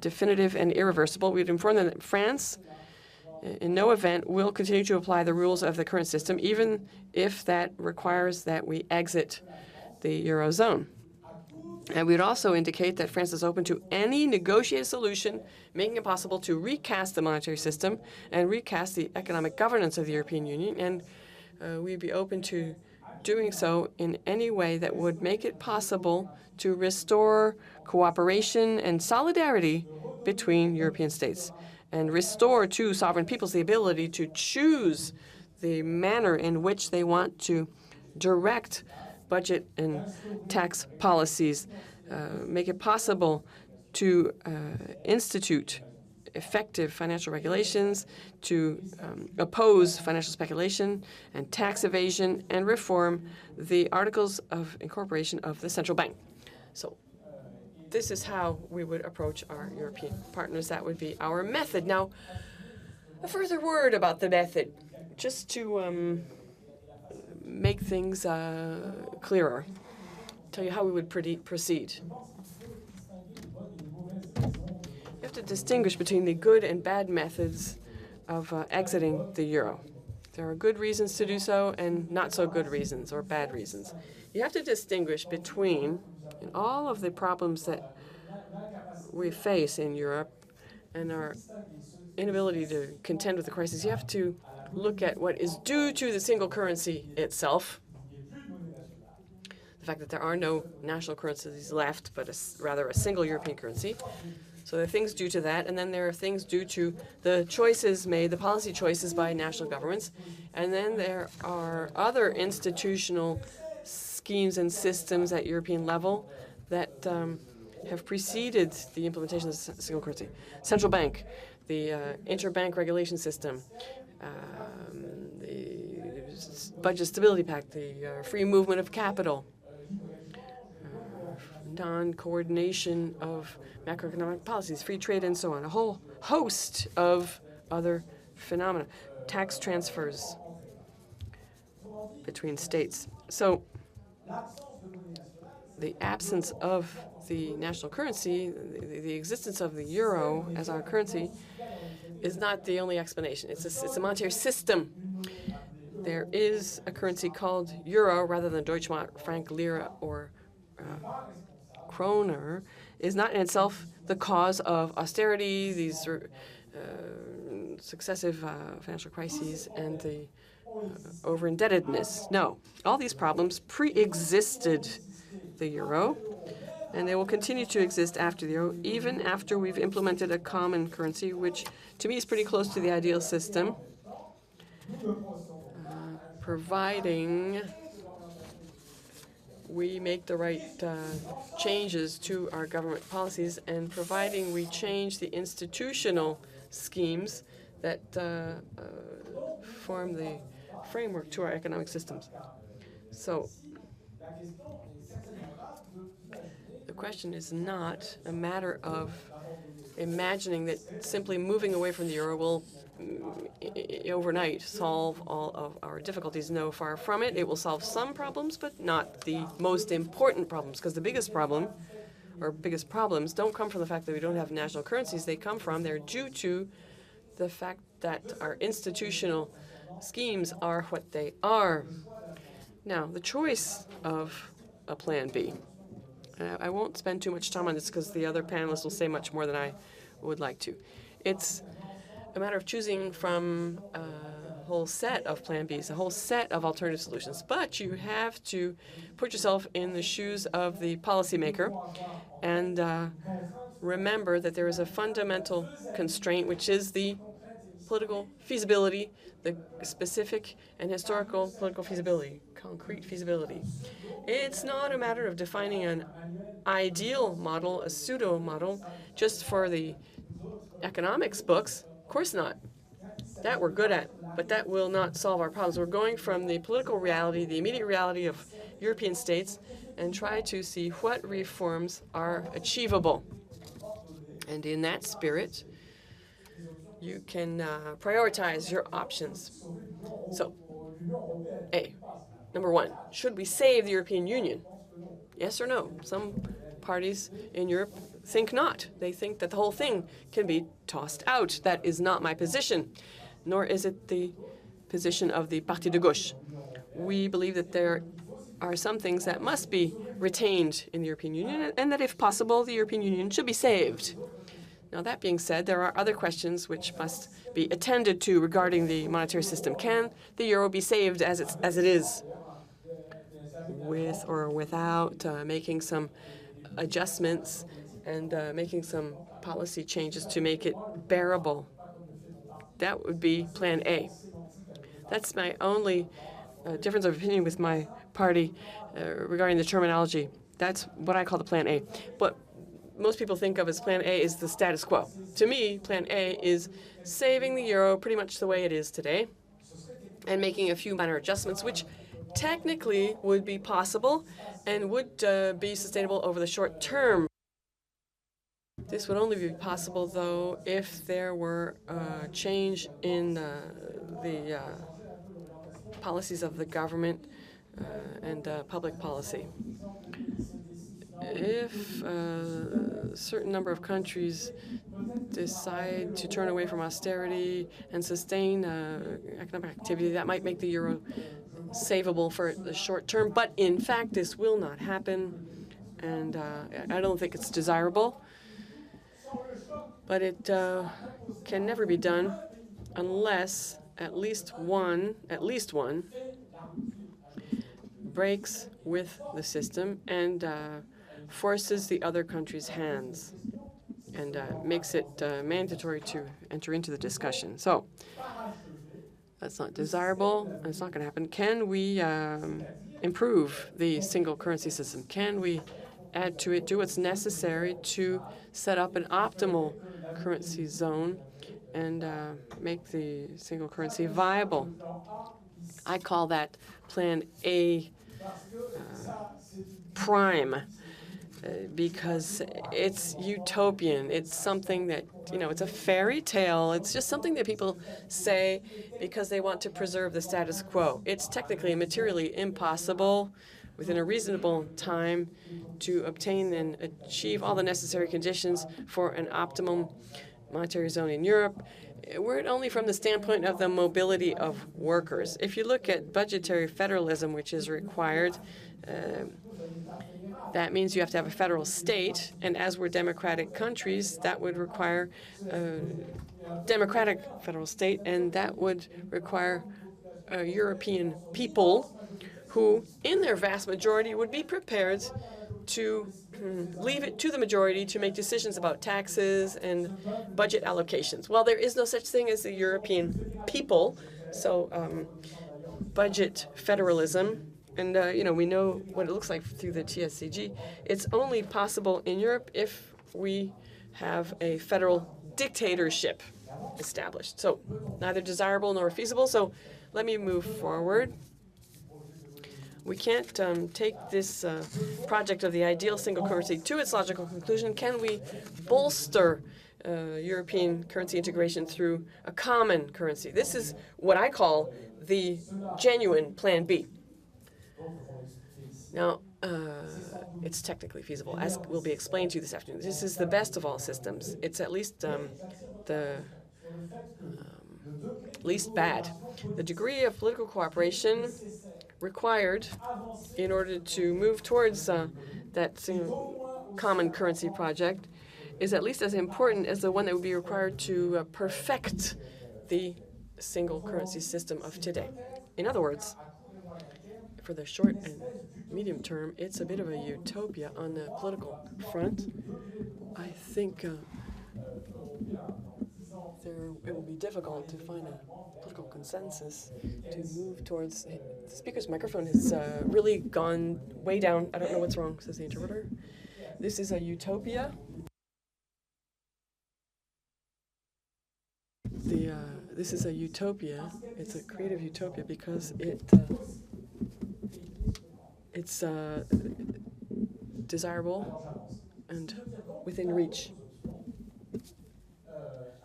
definitive and irreversible, we would inform them that France, in no event, will continue to apply the rules of the current system, even if that requires that we exit the Eurozone. And we would also indicate that France is open to any negotiated solution, making it possible to recast the monetary system and recast the economic governance of the European Union. And we'd be open to doing so in any way that would make it possible to restore cooperation and solidarity between European states and restore to sovereign peoples the ability to choose the manner in which they want to direct budget and tax policies, make it possible to institute effective financial regulations, to oppose financial speculation and tax evasion, and reform the Articles of Incorporation of the Central Bank. So this is how we would approach our European partners. That would be our method. Now, a further word about the method, just to make things clearer, tell you how we would proceed. You have to distinguish between the good and bad methods of exiting the euro. There are good reasons to do so and not so good reasons or bad reasons. You have to distinguish between, in all of the problems that we face in Europe and our inability to contend with the crisis, you have to look at what is due to the single currency itself, the fact that there are no national currencies left, but rather a single European currency. So there are things due to that, and then there are things due to the choices made, the policy choices by national governments, and then there are other institutional schemes and systems at European level that have preceded the implementation of the single currency. Central bank, the interbank regulation system, the budget stability pact, the free movement of capital, non-coordination of macroeconomic policies, free trade, and so on. A whole host of other phenomena, tax transfers between states. So the absence of the national currency, the existence of the euro as our currency, is not the only explanation. It's a monetary system. There is a currency called euro rather than Deutschmark, franc, lira, or kroner, is not in itself the cause of austerity, these successive financial crises, and the over-indebtedness. No, all these problems pre-existed the euro, and they will continue to exist after the euro, even after we've implemented a common currency, which to me is pretty close to the ideal system, providing we make the right changes to our government policies and providing we change the institutional schemes that form the framework to our economic systems. So the question is not a matter of imagining that simply moving away from the euro will overnight solve all of our difficulties. No, far from it. It will solve some problems, but not the most important problems, because the biggest problem, or biggest problems, don't come from the fact that we don't have national currencies. They're due to the fact that our institutional schemes are what they are. Now, the choice of a plan B. I won't spend too much time on this because the other panelists will say much more than I would like to. It's a matter of choosing from a whole set of Plan Bs, a whole set of alternative solutions. But you have to put yourself in the shoes of the policymaker and remember that there is a fundamental constraint, which is the political feasibility, the specific and historical political feasibility, concrete feasibility. It's not a matter of defining an ideal model, a pseudo model, just for the economics books. Of course not. That we're good at, but that will not solve our problems. We're going from the political reality, the immediate reality of European states, and try to see what reforms are achievable. And in that spirit, you can prioritize your options. So, A, number one, should we save the European Union? Yes or no? Some parties in Europe think not. They think that the whole thing can be tossed out. That is not my position, nor is it the position of the Parti de Gauche. We believe that there are some things that must be retained in the European Union, and that if possible, the European Union should be saved. Now, that being said, there are other questions which must be attended to regarding the monetary system. Can the euro be saved as it is, with or without making some adjustments and making some policy changes to make it bearable? That would be Plan A. That's my only difference of opinion with my party regarding the terminology. That's what I call the Plan A. But most people think of as Plan A is the status quo. To me, Plan A is saving the euro pretty much the way it is today and making a few minor adjustments, which technically would be possible and would be sustainable over the short term. This would only be possible, though, if there were a change in the policies of the government and public policy. If a certain number of countries decide to turn away from austerity and sustain economic activity, that might make the euro savable for the short term. But in fact, this will not happen, and I don't think it's desirable. But it can never be done unless at least one breaks with the system and forces the other country's hands and makes it mandatory to enter into the discussion. So that's not desirable, and it's not going to happen. Can we improve the single currency system? Can we add to it, do what's necessary to set up an optimal currency zone and make the single currency viable? I call that Plan A prime because it's utopian. It's something that, it's a fairy tale. It's just something that people say because they want to preserve the status quo. It's technically and materially impossible within a reasonable time to obtain and achieve all the necessary conditions for an optimum monetary zone in Europe. Were it only from the standpoint of the mobility of workers. If you look at budgetary federalism, which is required, that means you have to have a federal state, and as we're democratic countries, that would require a democratic federal state, and that would require European people who, in their vast majority, would be prepared to leave it to the majority to make decisions about taxes and budget allocations. Well, there is no such thing as the European people, so budget federalism, and we know what it looks like through the TSCG. It's only possible in Europe if we have a federal dictatorship established. So neither desirable nor feasible. So let me move forward. We can't take this project of the ideal single currency to its logical conclusion. Can we bolster European currency integration through a common currency? This is what I call the genuine Plan B. Now, it's technically feasible, as will be explained to you this afternoon. This is the best of all systems. It's at least the least bad. The degree of political cooperation required in order to move towards that common currency project is at least as important as the one that would be required to perfect the single currency system of today. In other words, for the short and medium term, it's a bit of a utopia on the political front. I think it will be difficult to find a political consensus to move towards. The speaker's microphone has really gone way down. I don't know what's wrong, says the interpreter. This is a utopia. This is a utopia. It's a creative utopia because it's desirable and within reach.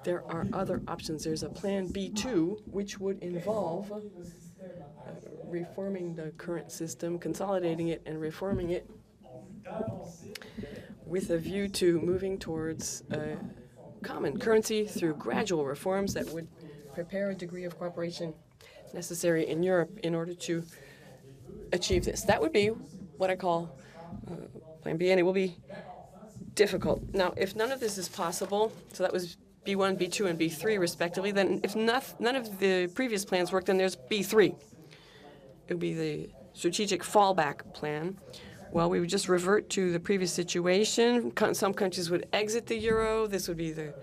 There are other options. There's a plan B2, which would involve reforming the current system, consolidating it, and reforming it with a view to moving towards a common currency through gradual reforms that would prepare a degree of cooperation necessary in Europe in order to achieve this. That would be what I call Plan B, and it will be difficult. Now, if none of this is possible, so that was B1, B2, and B3 respectively, then if none of the previous plans work, then there's B3. It would be the strategic fallback plan. Well, we would just revert to the previous situation. Some countries would exit the euro. This would be the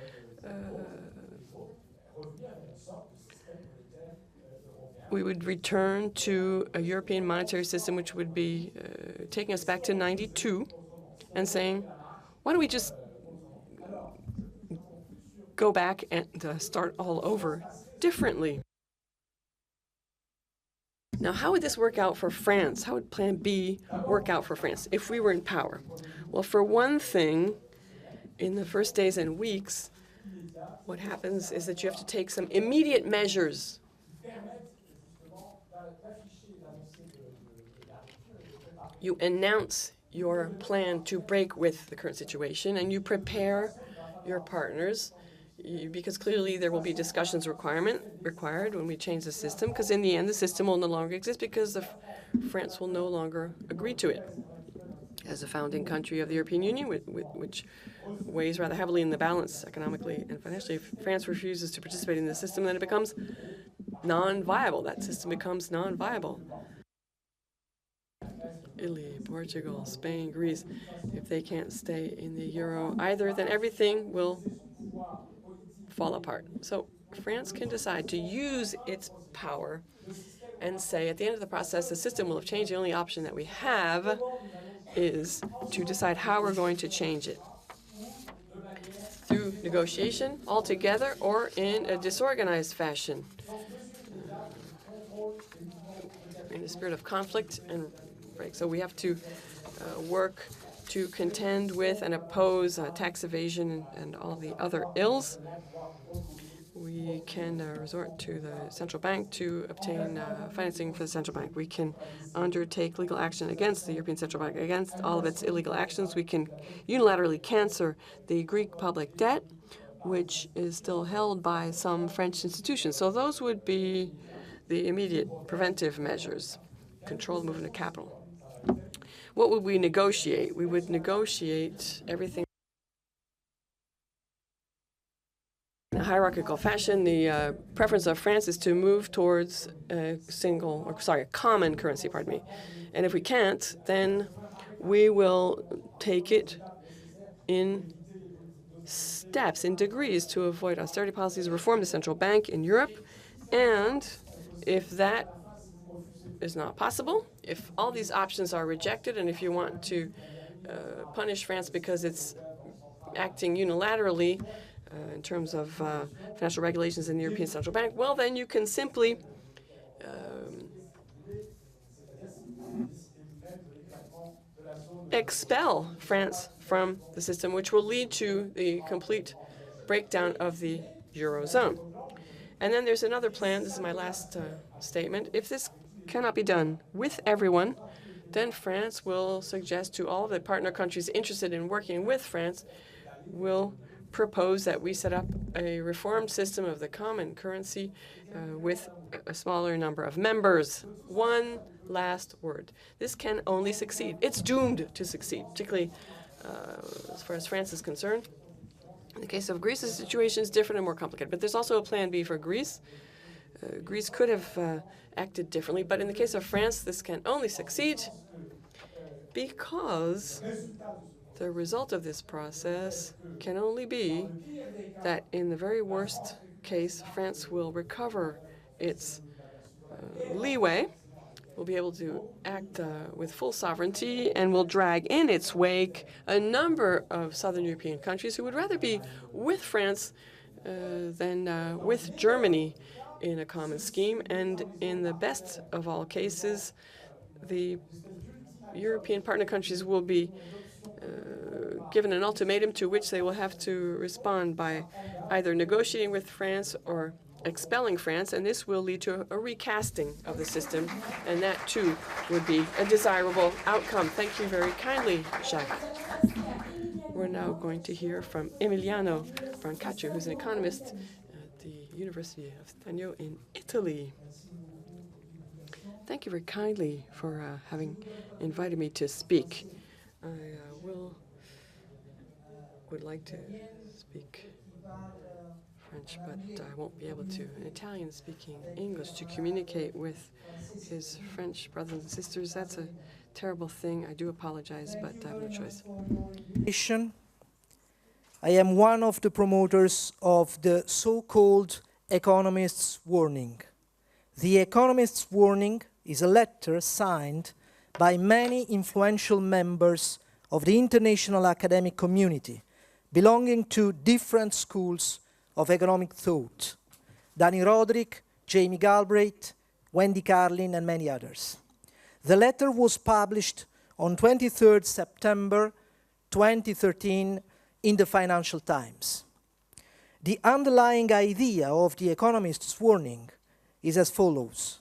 we would return to a European monetary system which would be taking us back to 92 and saying, why don't we just go back and start all over differently? Now, how would this work out for France? How would Plan B work out for France if we were in power? Well, for one thing, in the first days and weeks, what happens is that you have to take some immediate measures. You announce your plan to break with the current situation, and you prepare your partners, because clearly there will be discussions required when we change the system, because in the end the system will no longer exist because France will no longer agree to it. As a founding country of the European Union, which weighs rather heavily in the balance economically and financially, if France refuses to participate in the system, then it becomes non-viable. That system becomes non-viable. Italy, Portugal, Spain, Greece, if they can't stay in the euro either, then everything will fall apart. So France can decide to use its power and say, at the end of the process, the system will have changed. The only option that we have is to decide how we're going to change it. Through negotiation altogether or in a disorganized fashion. In a spirit of conflict and break. So we have to work to contend with and oppose tax evasion and all the other ills. We can resort to the central bank to obtain financing for the central bank. We can undertake legal action against the European Central Bank, against all of its illegal actions. We can unilaterally cancel the Greek public debt, which is still held by some French institutions. So those would be the immediate preventive measures. Control the movement of capital. What would we negotiate? We would negotiate everything in a hierarchical fashion. The preference of France is to move towards a common currency, pardon me. And if we can't, then we will take it in steps, in degrees, to avoid austerity policies, reform the central bank in Europe. And if that is not possible, if all these options are rejected, and if you want to punish France because it's acting unilaterally in terms of financial regulations in the European Central Bank, well, then you can simply expel France from the system, which will lead to the complete breakdown of the Eurozone. And then there's another plan. This is my last statement. If this cannot be done with everyone, then France will suggest to all of the partner countries interested in working with France, will propose that we set up a reformed system of the common currency with a smaller number of members. One last word. This can only succeed. It's doomed to succeed, particularly as far as France is concerned. In the case of Greece, the situation is different and more complicated. But there's also a plan B for Greece. Greece could have acted differently, but in the case of France, this can only succeed because the result of this process can only be that in the very worst case, France will recover its leeway, will be able to act with full sovereignty, and will drag in its wake a number of southern European countries who would rather be with France than with Germany in a common scheme. And in the best of all cases, the European partner countries will be given an ultimatum to which they will have to respond by either negotiating with France or expelling France, and this will lead to a recasting of the system, and that too would be a desirable outcome. Thank you very kindly, Jacques. We're now going to hear from Emiliano Brancaccio, who's an economist at the University of Stagno in Italy. Thank you very kindly for having invited me to speak. I would like to speak French, but I won't be able to. An Italian speaking English to communicate with his French brothers and sisters, that's a terrible thing. I do apologize, but I have no choice. I am one of the promoters of the so-called Economist's Warning. The Economist's Warning is a letter signed by many influential members of the international academic community belonging to different schools of economic thought: Danny Roderick, Jamie Galbraith, Wendy Carlin, and many others. The letter was published on 23rd September 2013 in the Financial Times. The underlying idea of the Economist's Warning is as follows: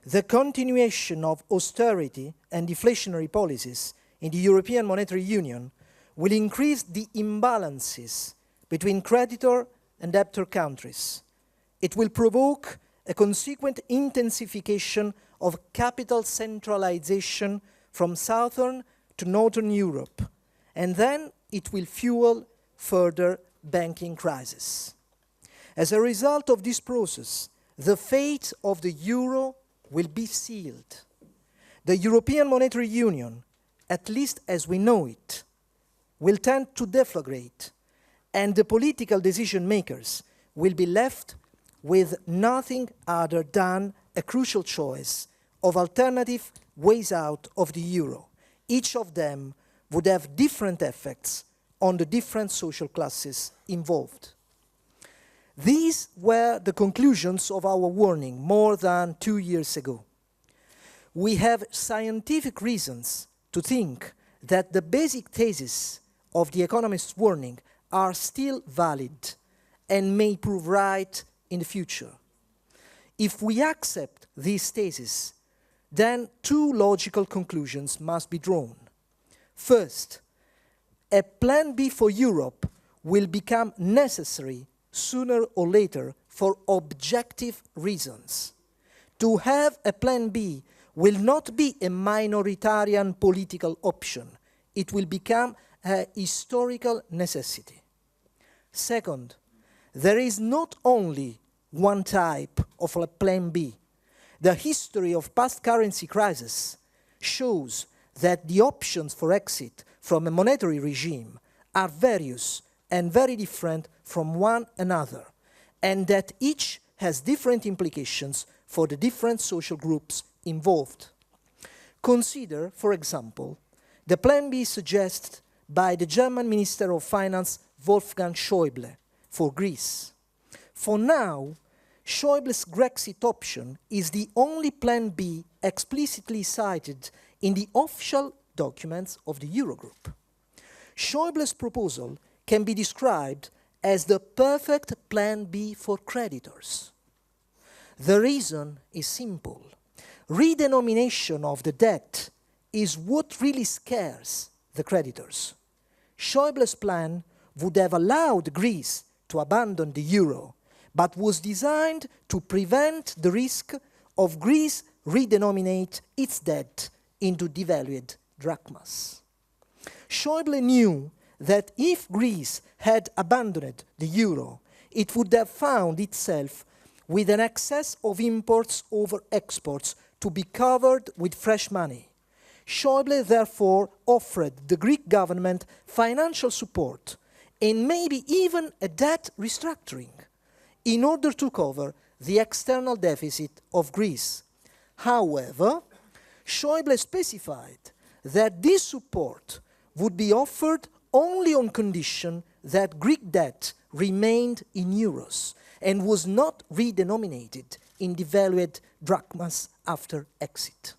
the continuation of austerity and deflationary policies in the European Monetary Union will increase the imbalances between creditor and debtor countries. It will provoke a consequent intensification of capital centralization from southern to northern Europe, and then it will fuel further banking crisis. As a result of this process, the fate of the euro will be sealed. The European Monetary Union, at least as we know it, will tend to deflagrate, and the political decision makers will be left with nothing other than a crucial choice of alternative ways out of the euro. Each of them would have different effects on the different social classes involved. These were the conclusions of our warning more than 2 years ago. We have scientific reasons to think that the basic thesis of the Economist's Warning are still valid and may prove right in the future. If we accept these theses, then two logical conclusions must be drawn. First, a plan B for Europe will become necessary sooner or later for objective reasons. To have a plan B will not be a minoritarian political option. It will become a historical necessity. Second, there is not only one type of a plan B. The history of past currency crises shows that the options for exit from a monetary regime are various and very different from one another, and that each has different implications for the different social groups involved. Consider, for example, the plan B suggested by the German Minister of Finance Wolfgang Schäuble for Greece. For now, Schäuble's Grexit option is the only plan B explicitly cited in the official documents of the Eurogroup. Schäuble's proposal can be described as the perfect plan B for creditors. The reason is simple. Redenomination of the debt is what really scares the creditors. Schäuble's plan would have allowed Greece to abandon the euro, but was designed to prevent the risk of Greece redenominate its debt into devalued drachmas. Schäuble knew that if Greece had abandoned the euro, it would have found itself with an excess of imports over exports to be covered with fresh money. Schäuble therefore offered the Greek government financial support and maybe even a debt restructuring in order to cover the external deficit of Greece. However, Schäuble specified that this support would be offered only on condition that Greek debt remained in euros and was not redenominated in devalued drachmas after exit.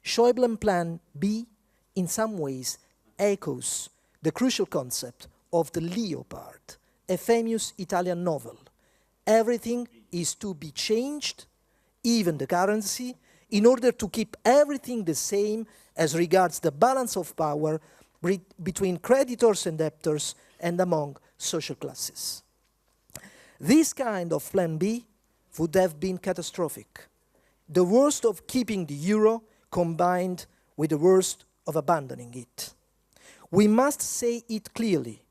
Schäuble Plan B, in some ways, echoes the crucial concept of the leopard, a famous Italian novel. Everything is to be changed, even the currency, in order to keep everything the same as regards the balance of power between creditors and debtors and among social classes. This kind of Plan B would have been catastrophic. The worst of keeping the euro combined with the worst of abandoning it. We must say it clearly.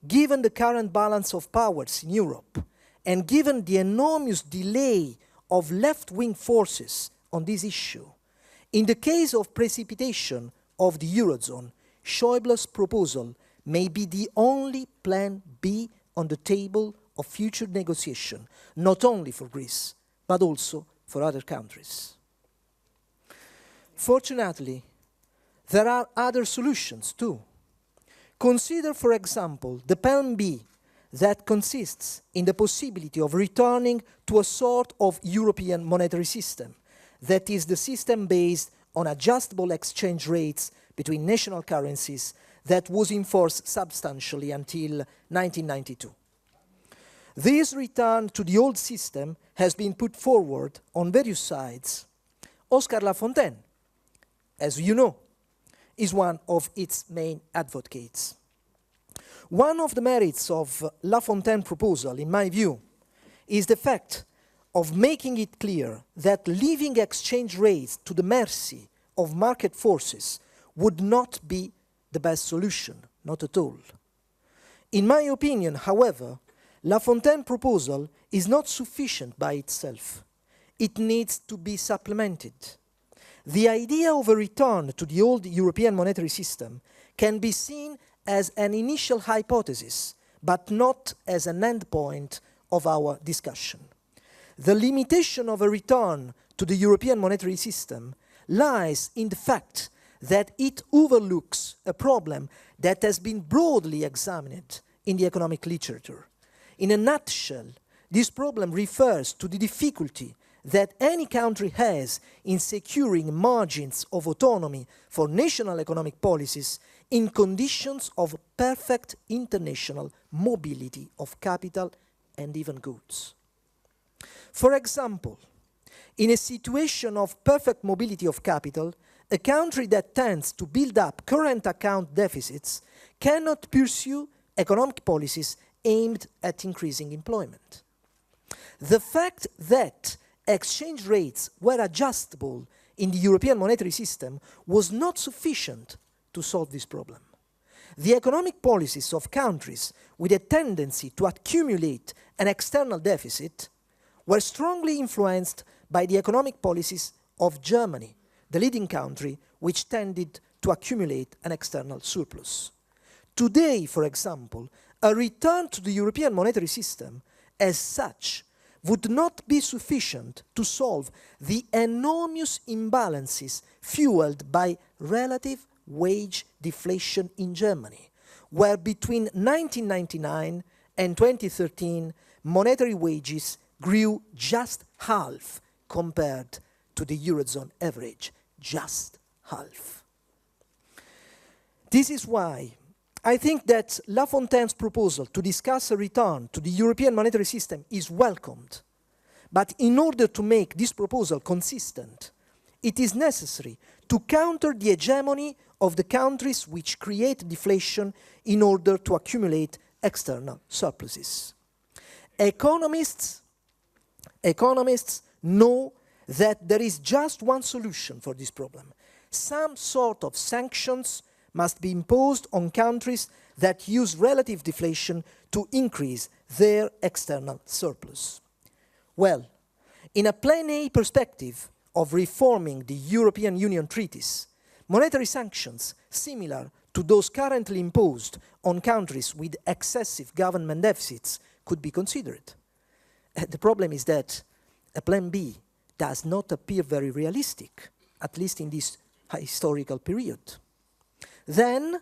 Given the current balance of powers in Europe, and given the enormous delay of left-wing forces on this issue, in the case of precipitation of the Eurozone, Schäuble's proposal may be the only Plan B on the table of future negotiation, not only for Greece, but also for other countries. Fortunately, there are other solutions too. Consider, for example, the Plan B that consists in the possibility of returning to a sort of European monetary system, that is the system based on adjustable exchange rates between national currencies that was in force substantially until 1992. This return to the old system has been put forward on various sides. Oscar Lafontaine, as you know, is one of its main advocates. One of the merits of Lafontaine's proposal, in my view, is the fact of making it clear that leaving exchange rates to the mercy of market forces would not be the best solution, not at all. In my opinion, however, Lafontaine's proposal is not sufficient by itself. It needs to be supplemented. The idea of a return to the old European monetary system can be seen as an initial hypothesis, but not as an endpoint of our discussion. The limitation of a return to the European monetary system lies in the fact that it overlooks a problem that has been broadly examined in the economic literature. In a nutshell, this problem refers to the difficulty that any country has in securing margins of autonomy for national economic policies in conditions of perfect international mobility of capital and even goods. For example, in a situation of perfect mobility of capital, a country that tends to build up current account deficits cannot pursue economic policies aimed at increasing employment. The fact that exchange rates were adjustable in the European monetary system was not sufficient to solve this problem. The economic policies of countries with a tendency to accumulate an external deficit were strongly influenced by the economic policies of Germany, the leading country which tended to accumulate an external surplus. Today, for example, a return to the European monetary system as such would not be sufficient to solve the enormous imbalances fueled by relative wage deflation in Germany, where between 1999 and 2013, monetary wages grew just half compared to the Eurozone average, just half. This is why I think that Lafontaine's proposal to discuss a return to the European monetary system is welcomed. But in order to make this proposal consistent, it is necessary to counter the hegemony of the countries which create deflation in order to accumulate external surpluses. Economists know that there is just one solution for this problem. Some sort of sanctions must be imposed on countries that use relative deflation to increase their external surplus. Well, in a Plan A perspective of reforming the European Union treaties, monetary sanctions similar to those currently imposed on countries with excessive government deficits could be considered. The problem is that a Plan B does not appear very realistic, at least in this historical period. Then,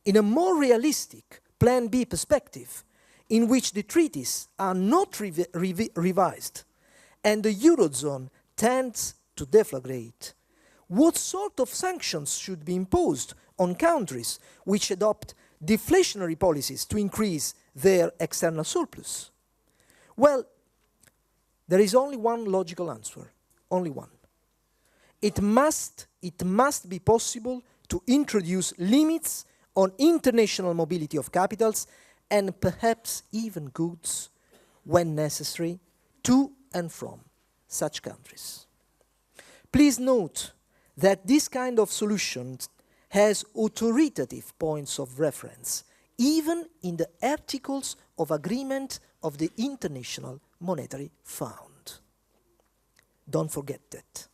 in a more realistic Plan B perspective, in which the treaties are not revised and the Eurozone tends to deflagrate, what sort of sanctions should be imposed on countries which adopt deflationary policies to increase their external surplus? Well, there is only one logical answer, only one. It must be possible to introduce limits on international mobility of capitals and perhaps even goods, when necessary, to and from such countries. Please note that this kind of solution has authoritative points of reference, even in the articles of agreement of the International Monetary Fund. Don't forget that.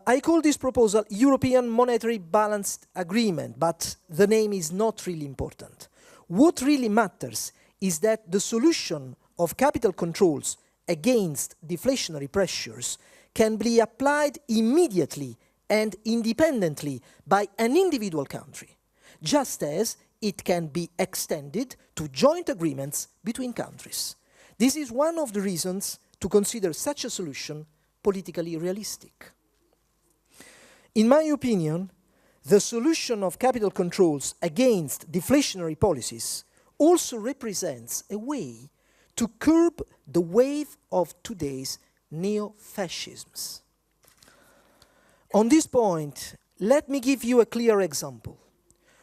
I call this proposal European Monetary Balanced Agreement, but the name is not really important. What really matters is that the solution of capital controls against deflationary pressures can be applied immediately and independently by an individual country, just as it can be extended to joint agreements between countries. This is one of the reasons to consider such a solution politically realistic. In my opinion, the solution of capital controls against deflationary policies also represents a way to curb the wave of today's neo-fascisms. On this point, let me give you a clear example.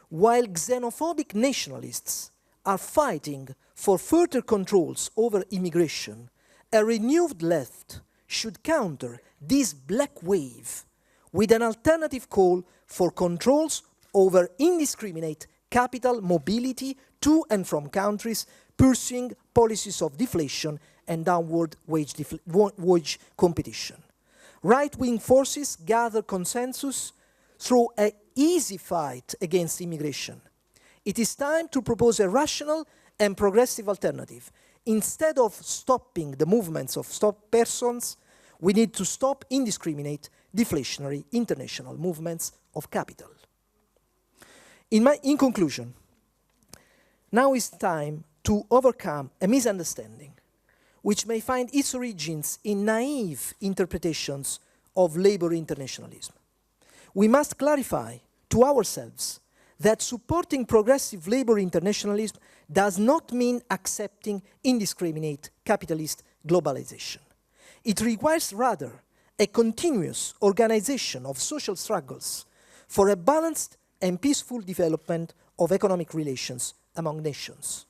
While xenophobic nationalists are fighting for further controls over immigration, a renewed left should counter this black wave with an alternative call for controls over indiscriminate capital mobility to and from countries pursuing policies of deflation and downward wage competition. Right-wing forces gather consensus through an easy fight against immigration. It is time to propose a rational and progressive alternative. Instead of stopping the movements of persons, we need to stop indiscriminate deflationary international movements of capital. In conclusion, now is time to overcome a misunderstanding which may find its origins in naive interpretations of labor internationalism. We must clarify to ourselves that supporting progressive labor internationalism does not mean accepting indiscriminate capitalist globalization. It requires rather a continuous organization of social struggles for a balanced and peaceful development of economic relations among nations.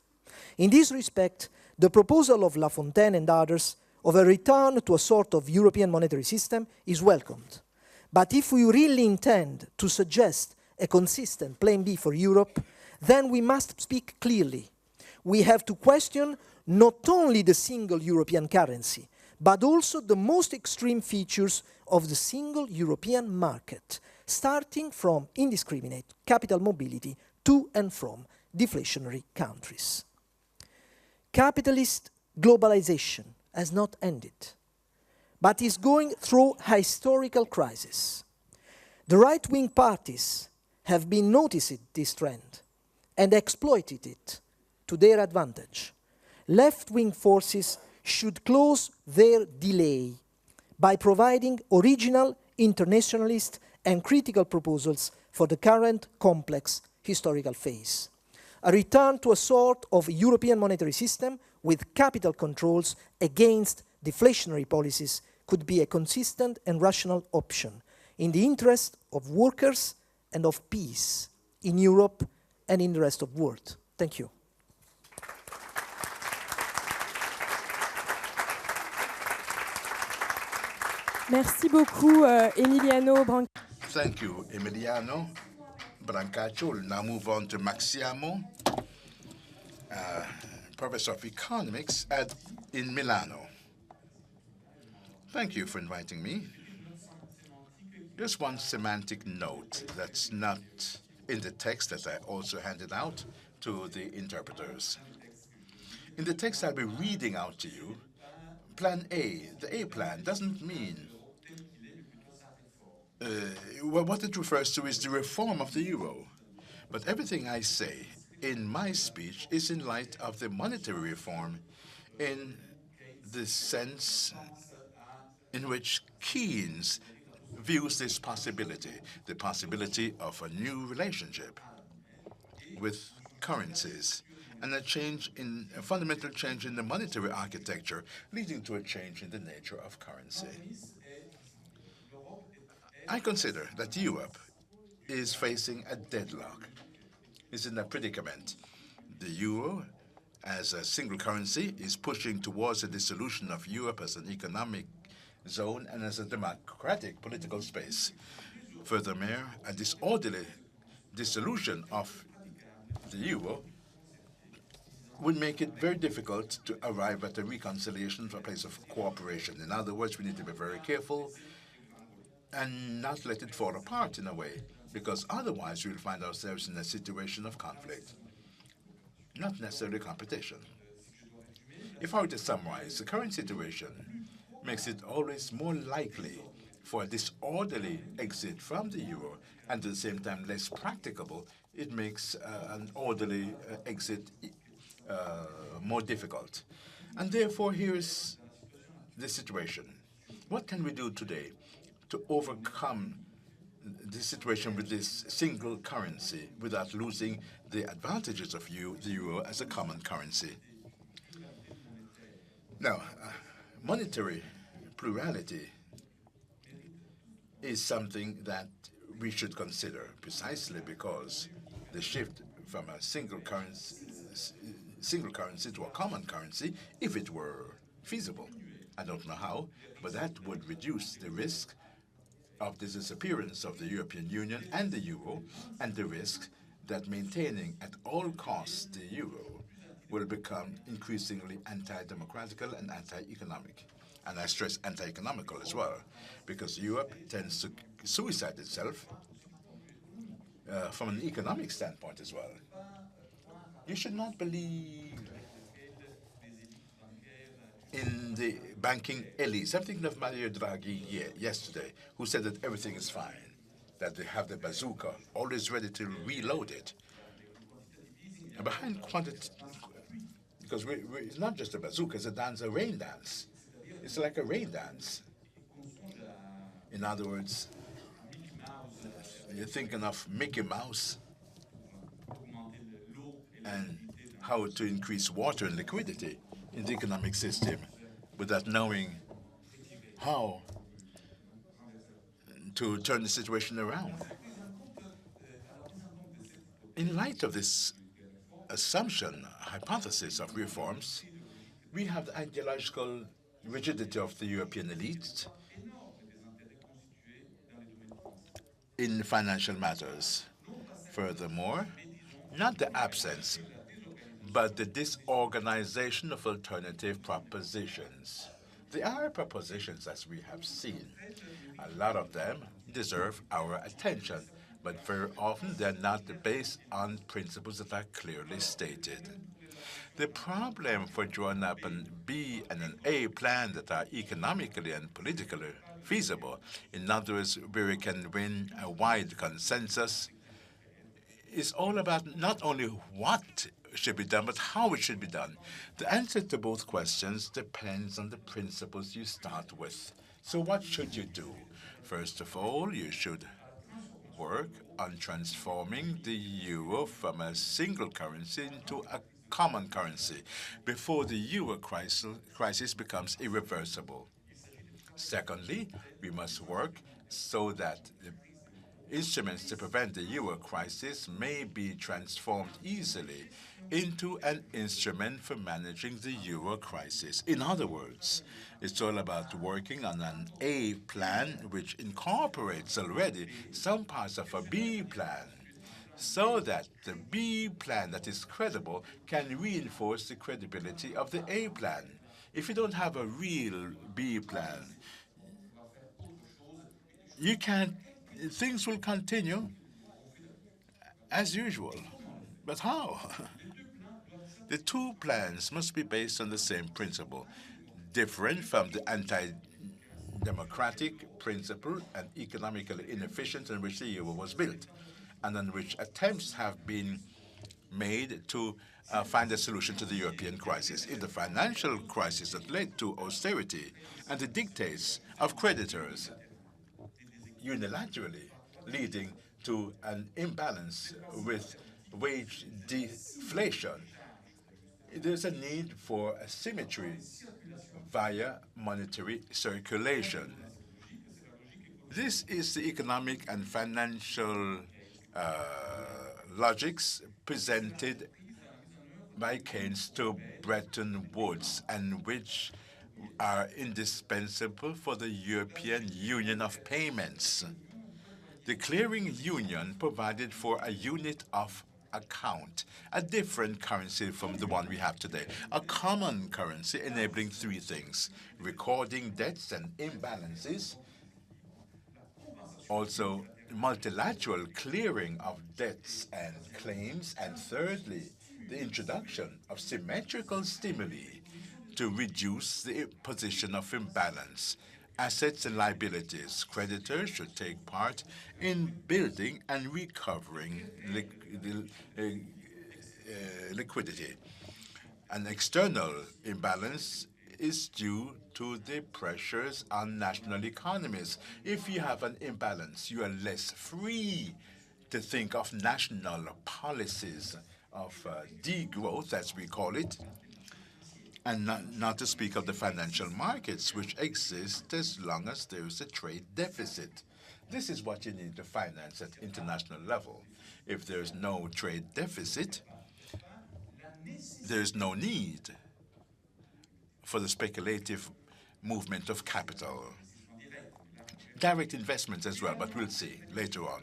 In this respect, the proposal of Lafontaine and others of a return to a sort of European monetary system is welcomed. But if we really intend to suggest a consistent Plan B for Europe, then we must speak clearly. We have to question not only the single European currency, but also the most extreme features of the single European market, starting from indiscriminate capital mobility to and from deflationary countries. Capitalist globalization has not ended, but is going through a historical crisis. The right-wing parties have been noticing this trend and exploited it to their advantage. Left-wing forces should close their delay by providing original, internationalist and critical proposals for the current complex historical phase. A return to a sort of European monetary system with capital controls against deflationary policies could be a consistent and rational option in the interest of workers and of peace in Europe and in the rest of the world. Thank you. Merci beaucoup, Emiliano Branchi. Thank you, Emiliano Brancaccio. We'll now move on to Maxiamo, Professor of Economics in Milano. Thank you for inviting me. Just one semantic note that's not in the text that I also handed out to the interpreters. In the text I'll be reading out to you, Plan A, the A plan, doesn't mean what it refers to is the reform of the euro. But everything I say in my speech is in light of the monetary reform in the sense in which Keynes views this possibility, the possibility of a new relationship with currencies and a fundamental change in the monetary architecture, leading to a change in the nature of currency. I consider that Europe is facing a deadlock, is in a predicament. The euro, as a single currency, is pushing towards a dissolution of Europe as an economic zone and as a democratic political space. Furthermore, a disorderly dissolution of the euro would make it very difficult to arrive at a reconciliation for a place of cooperation. In other words, we need to be very careful and not let it fall apart in a way, because otherwise we'll find ourselves in a situation of conflict, not necessarily competition. If I were to summarize, the current situation makes it always more likely for a disorderly exit from the euro, and at the same time less practicable. It makes an orderly exit more difficult. And therefore, here's the situation. What can we do today to overcome the situation with this single currency without losing the advantages of the euro as a common currency? Now, monetary plurality is something that we should consider precisely because the shift from a single currency to a common currency, if it were feasible, I don't know how, but that would reduce the risk of the disappearance of the European Union and the euro, and the risk that maintaining at all costs the euro will become increasingly anti-democratical and anti-economic. And I stress anti-economical as well, because Europe tends to suicide itself from an economic standpoint as well. You should not believe in the banking elite. I'm thinking of Mario Draghi yesterday, who said that everything is fine, that they have the bazooka, always ready to reload it. And behind quantity, because it's not just a bazooka, it's a rain dance. It's like a rain dance. In other words, you're thinking of Mickey Mouse and how to increase water and liquidity in the economic system without knowing how to turn the situation around. In light of this hypothesis of reforms, we have the ideological rigidity of the European elite in financial matters. Furthermore, not the absence, but the disorganization of alternative propositions. There are propositions, as we have seen. A lot of them deserve our attention, but very often they're not based on principles that are clearly stated. The problem for drawing up an B and an A plan that are economically and politically feasible, in other words, where we can win a wide consensus, is all about not only what should be done, but how it should be done. The answer to both questions depends on the principles you start with. So what should you do? First of all, you should work on transforming the euro from a single currency into a common currency before the euro crisis becomes irreversible. Secondly, we must work so that the instruments to prevent the euro crisis may be transformed easily into an instrument for managing the euro crisis. In other words, it's all about working on an A plan which incorporates already some parts of a B plan so that the B plan that is credible can reinforce the credibility of the A plan. If you don't have a real B plan, you can't, things will continue as usual. But how? The two plans must be based on the same principle, different from the anti-democratic principle and economically inefficient on which the euro was built, and on which attempts have been made to find a solution to the European crisis. In the financial crisis that led to austerity and the dictates of creditors, unilaterally leading to an imbalance with wage deflation, there's a need for a symmetry via monetary circulation. This is the economic and financial logics presented by Keynes to Bretton Woods, and which are indispensable for the European Union of Payments. The clearing union provided for a unit of account, a different currency from the one we have today, a common currency enabling three things: recording debts and imbalances, also multilateral clearing of debts and claims, and thirdly, the introduction of symmetrical stimuli to reduce the position of imbalance. Assets and liabilities. Creditors should take part in building and recovering liquidity. An external imbalance is due to the pressures on national economies. If you have an imbalance, you are less free to think of national policies of degrowth, as we call it, and not to speak of the financial markets, which exist as long as there is a trade deficit. This is what you need to finance at international level. If there's no trade deficit, there's no need for the speculative movement of capital. Direct investments as well, but we'll see later on.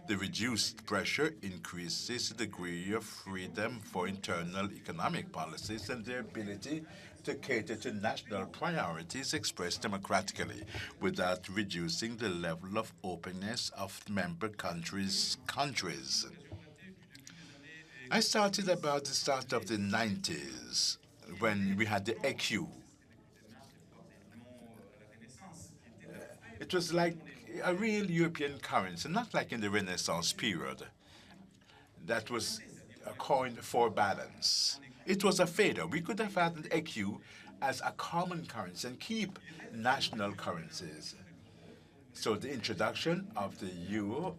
The reduced pressure increases the degree of freedom for internal economic policies and their ability to cater to national priorities expressed democratically without reducing the level of openness of member countries. I started about the start of the 90s when we had the ECU. It was like a real European currency, not like in the Renaissance period. That was a coin for balance. It was a fader. We could have had an ECU as a common currency and keep national currencies. So the introduction of the euro,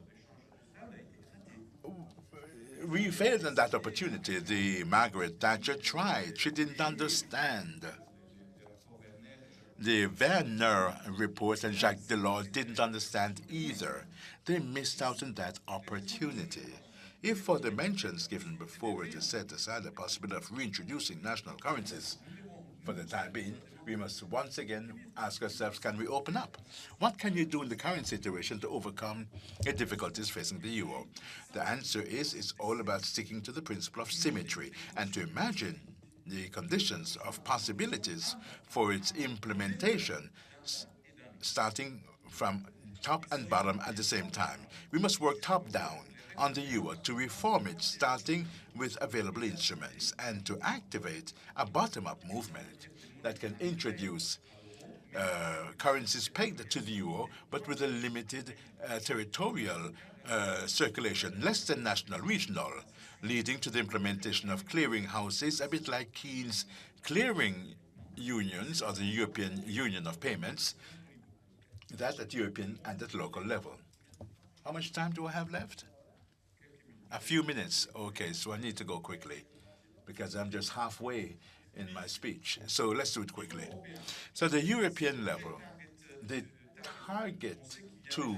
we failed in that opportunity. The Margaret Thatcher tried. She didn't understand. The Werner report and Jacques Delors didn't understand either. They missed out on that opportunity. If for the mentions given before it is set aside the possibility of reintroducing national currencies, for the time being, we must once again ask ourselves, can we open up? What can you do in the current situation to overcome the difficulties facing the euro? The answer is it's all about sticking to the principle of symmetry and to imagine the conditions of possibilities for its implementation, starting from top and bottom at the same time. We must work top-down on the euro to reform it, starting with available instruments, and to activate a bottom-up movement that can introduce currencies pegged to the euro, but with a limited territorial circulation, less than national, regional, leading to the implementation of clearing houses, a bit like Keynes' clearing unions, or the European Union of Payments, that at European and at local level. How much time do I have left? A few minutes. Okay, so I need to go quickly because I'm just halfway in my speech. So let's do it quickly. So the European level, the Target 2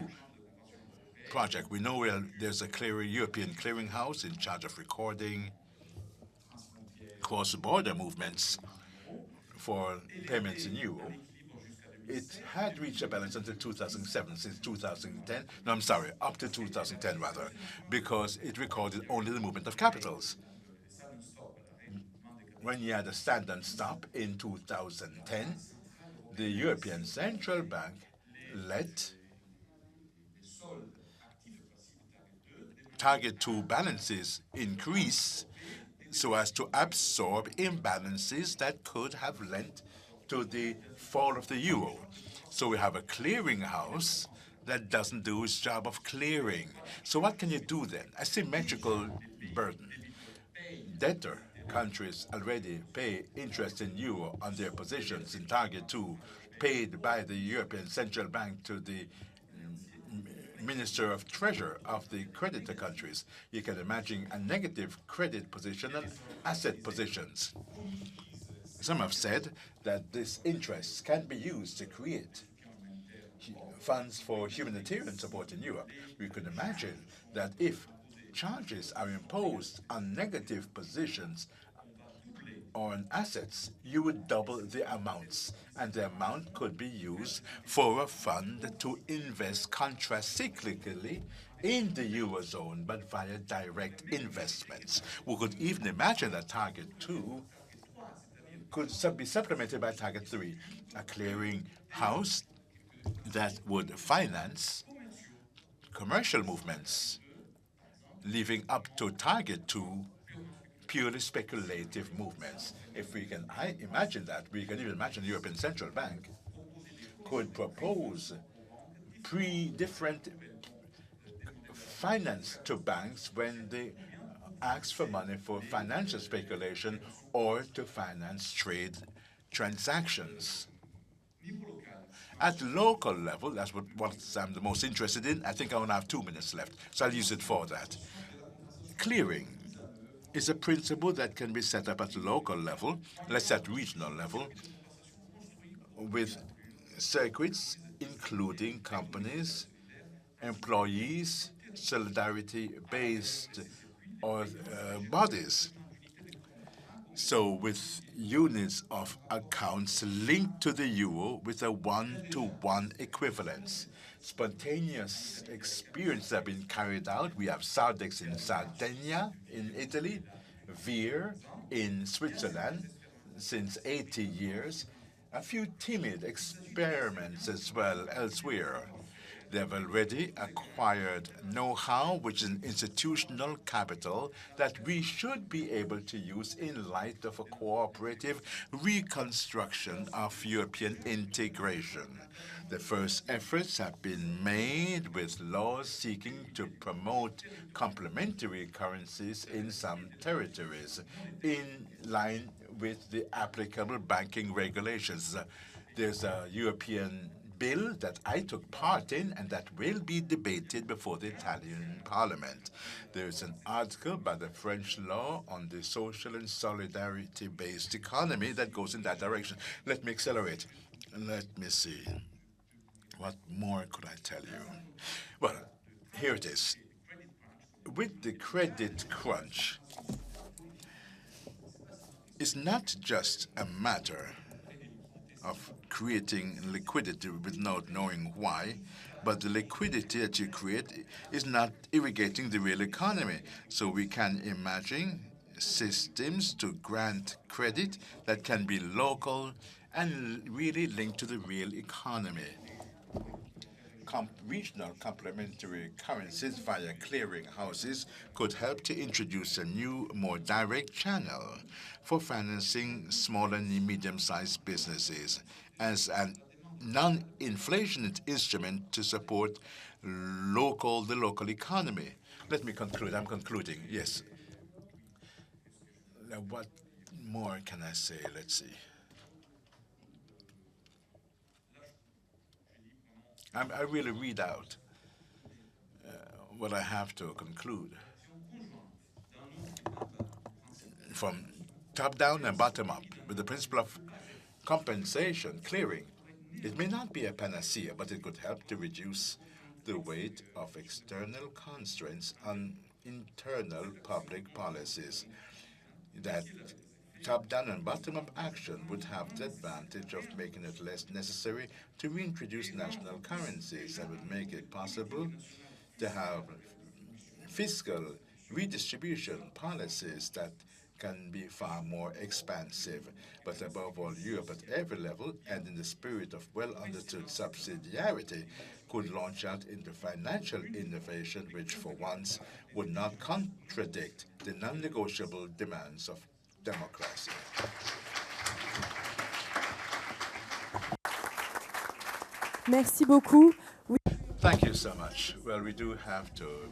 project, we know there's a European clearinghouse in charge of recording cross-border movements for payments in euro. it had reached a balance until 2007, since 2010. No, I'm sorry, up to 2010 rather, because it recorded only the movement of capitals. When you had a stand-and stop in 2010, the European Central Bank let Target 2 balances increase so as to absorb imbalances that could have led to the fall of the euro. So we have a clearinghouse that doesn't do its job of clearing. So what can you do then? A symmetrical burden. Debtor countries already pay interest in euro on their positions in Target 2, paid by the European Central Bank to the Minister of Treasure of the creditor countries. You can imagine a negative credit position and asset positions. Some have said that this interest can be used to create funds for humanitarian support in Europe. We could imagine that if charges are imposed on negative positions or on assets, you would double the amounts, and the amount could be used for a fund to invest contracyclically in the Eurozone, but via direct investments. We could even imagine that Target 2 could be supplemented by Target 3, a clearing house that would finance commercial movements, leaving up to Target 2 purely speculative movements. If we can imagine that, we can even imagine the European Central Bank could propose different finance to banks when they ask for money for financial speculation or to finance trade transactions. At local level, that's what I'm the most interested in. I think I only have 2 minutes left, so I'll use it for that. Clearing is a principle that can be set up at local level, let's say at regional level, with circuits including companies, employees, solidarity-based or bodies. So with units of accounts linked to the euro with a one-to-one equivalence. Spontaneous experiences have been carried out. We have Sardex in Sardinia in Italy, Veer in Switzerland since 80 years. A few timid experiments as well elsewhere. They have already acquired know-how, which is an institutional capital that we should be able to use in light of a cooperative reconstruction of European integration. The first efforts have been made with laws seeking to promote complementary currencies in some territories, in line with the applicable banking regulations. There's a European bill that I took part in and that will be debated before the Italian Parliament. There's an article by the French law on the social and solidarity-based economy that goes in that direction. Let me accelerate. Let me see. What more could I tell you? Well, here it is. With the credit crunch, it's not just a matter of creating liquidity without knowing why, but the liquidity that you create is not irrigating the real economy. So we can imagine systems to grant credit that can be local and really linked to the real economy. Regional complementary currencies via clearing houses could help to introduce a new, more direct channel for financing small and medium-sized businesses as a non-inflation instrument to support the local economy. Let me conclude. I'm concluding. Yes. Now, what more can I say? Let's see. I really read out what I have to conclude. From top down and bottom up, with the principle of compensation, clearing. It may not be a panacea, but it could help to reduce the weight of external constraints on internal public policies that top-down and bottom-up action would have the advantage of making it less necessary to reintroduce national currencies and would make it possible to have fiscal redistribution policies that can be far more expansive. But above all, Europe at every level and in the spirit of well-understood subsidiarity could launch out into financial innovation which for once would not contradict the non-negotiable demands of democracy. Merci beaucoup. Thank you so much. Well, we do have to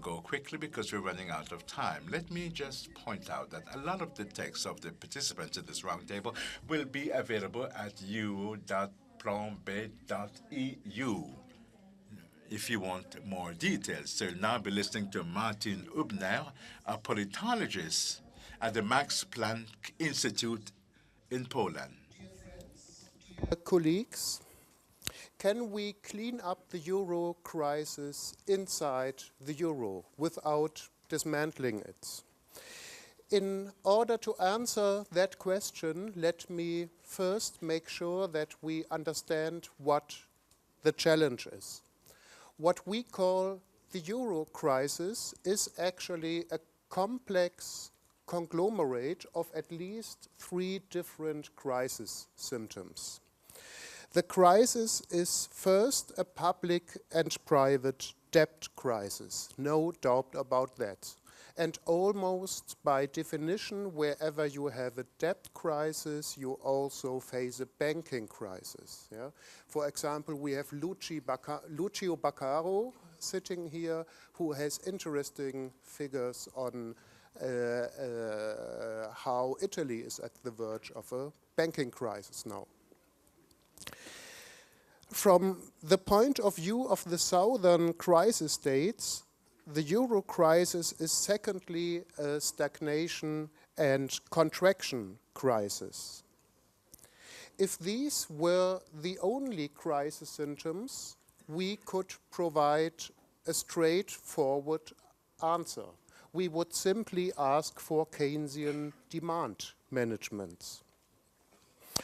go quickly because we're running out of time. Let me just point out that a lot of the text of the participants in this roundtable will be available at u.plombe.eu if you want more details. So you'll now be listening to Martin Hubner, a politologist at the Max Planck Institute in Poland. Colleagues, can we clean up the euro crisis inside the euro without dismantling it? In order to answer that question, let me first make sure that we understand what the challenge is. What we call the euro crisis is actually a complex conglomerate of at least 3 different crisis symptoms. The crisis is first a public and private debt crisis, no doubt about that. And almost by definition, wherever you have a debt crisis, you also face a banking crisis. Yeah? For example, we have Lucio Baccaro sitting here, who has interesting figures on how Italy is at the verge of a banking crisis now. From the point of view of the southern crisis states, the euro crisis is secondly a stagnation and contraction crisis. If these were the only crisis symptoms, we could provide a straightforward answer. We would simply ask for Keynesian demand management.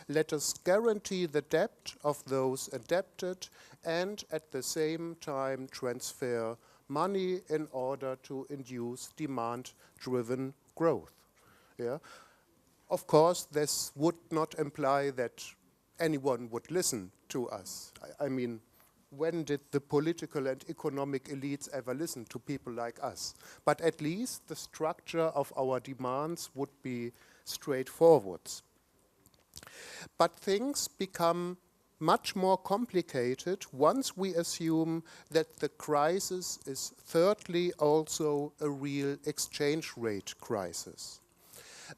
Let us guarantee the debt of those indebted and at the same time transfer money in order to induce demand-driven growth. Yeah? Of course, this would not imply that anyone would listen to us. I mean, when did the political and economic elites ever listen to people like us? But at least the structure of our demands would be straightforward. But things become much more complicated once we assume that the crisis is thirdly also a real exchange rate crisis.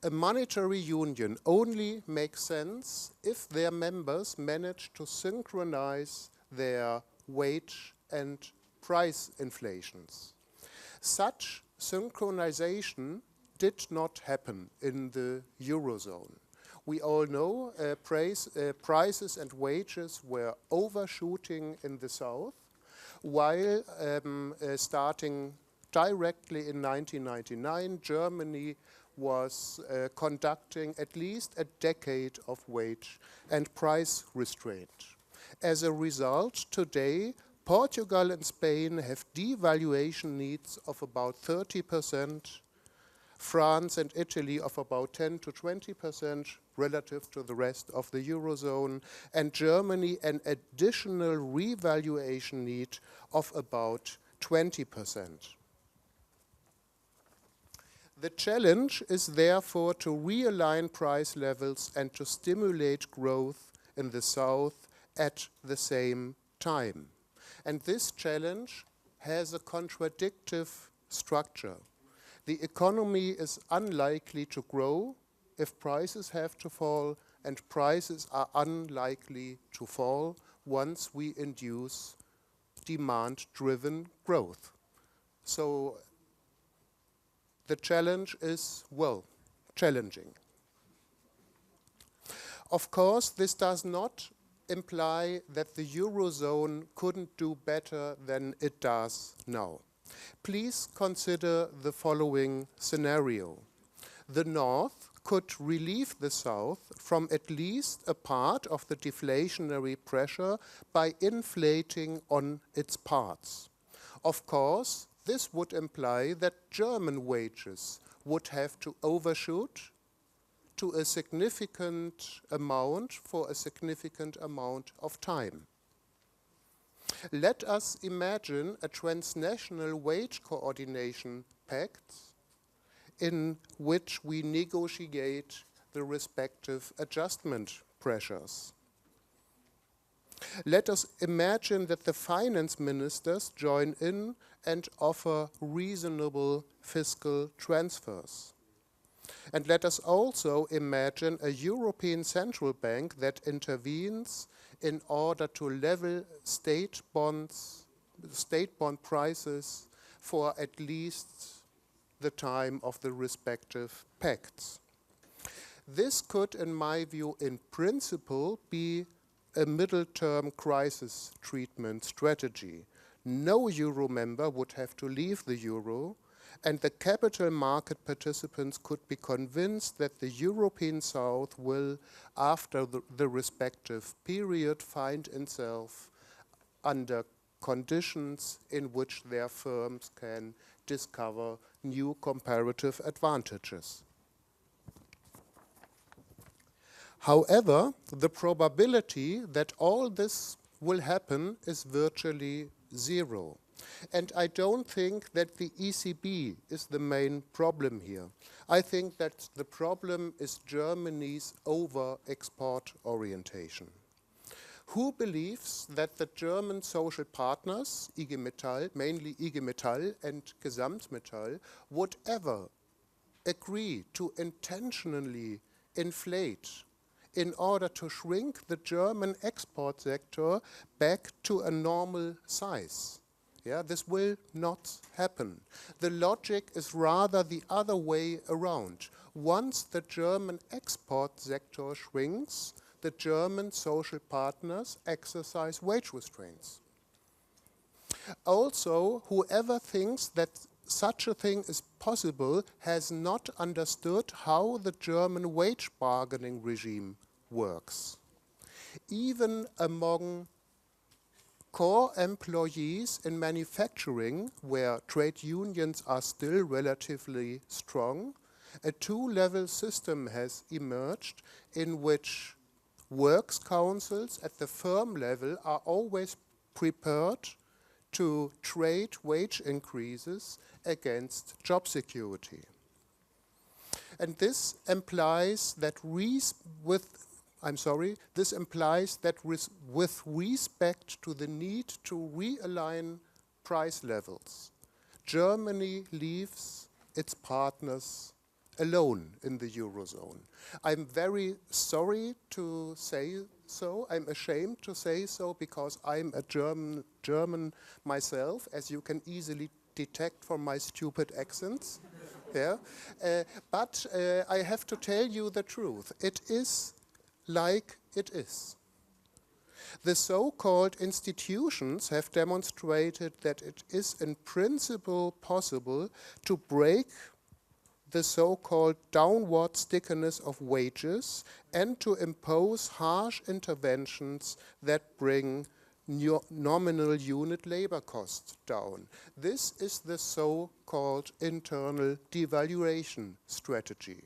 A monetary union only makes sense if their members manage to synchronize their wage and price inflations. Such synchronization did not happen in the Eurozone. We all know prices and wages were overshooting in the south, while starting directly in 1999, Germany was conducting at least a decade of wage and price restraint. As a result, today, Portugal and Spain have devaluation needs of about 30%, France and Italy of about 10 to 20% relative to the rest of the Eurozone, and Germany an additional revaluation need of about 20%. The challenge is therefore to realign price levels and to stimulate growth in the South at the same time. And this challenge has a contradictive structure. The economy is unlikely to grow if prices have to fall, and prices are unlikely to fall once we induce demand-driven growth. So the challenge is, well, challenging. Of course, this does not imply that the Eurozone couldn't do better than it does now. Please consider the following scenario. The North could relieve the South from at least a part of the deflationary pressure by inflating on its parts. Of course, this would imply that German wages would have to overshoot to a significant amount for a significant amount of time. Let us imagine a transnational wage coordination pact in which we negotiate the respective adjustment pressures. Let us imagine that the finance ministers join in and offer reasonable fiscal transfers. And let us also imagine a European Central Bank that intervenes in order to level state bond prices for at least the time of the respective pacts. This could, in my view, in principle, be a middle-term crisis treatment strategy. No euro member would have to leave the euro, and the capital market participants could be convinced that the European South will, after the respective period, find itself under conditions in which their firms can discover new comparative advantages. However, the probability that all this will happen is virtually zero. And I don't think that the ECB is the main problem here. I think that the problem is Germany's over-export orientation. Who believes that the German social partners, IG Metall, mainly IG Metall and Gesamtmetall, would ever agree to intentionally inflate in order to shrink the German export sector back to a normal size? Yeah, this will not happen. The logic is rather the other way around. Once the German export sector shrinks, the German social partners exercise wage restraints. Also, whoever thinks that such a thing is possible has not understood how the German wage bargaining regime works. Even among core employees in manufacturing, where trade unions are still relatively strong, a two-level system has emerged in which works councils at the firm level are always prepared to trade wage increases against job security. And this implies that with respect to the need to realign price levels, Germany leaves its partners alone in the Eurozone. I'm very sorry to say so. I'm ashamed to say so because I'm a German myself, as you can easily detect from my stupid accents. Yeah. But I have to tell you the truth. It is like it is. The so-called institutions have demonstrated that it is in principle possible to break the so-called downward stickiness of wages and to impose harsh interventions that bring nominal unit labor costs down. This is the so-called internal devaluation strategy.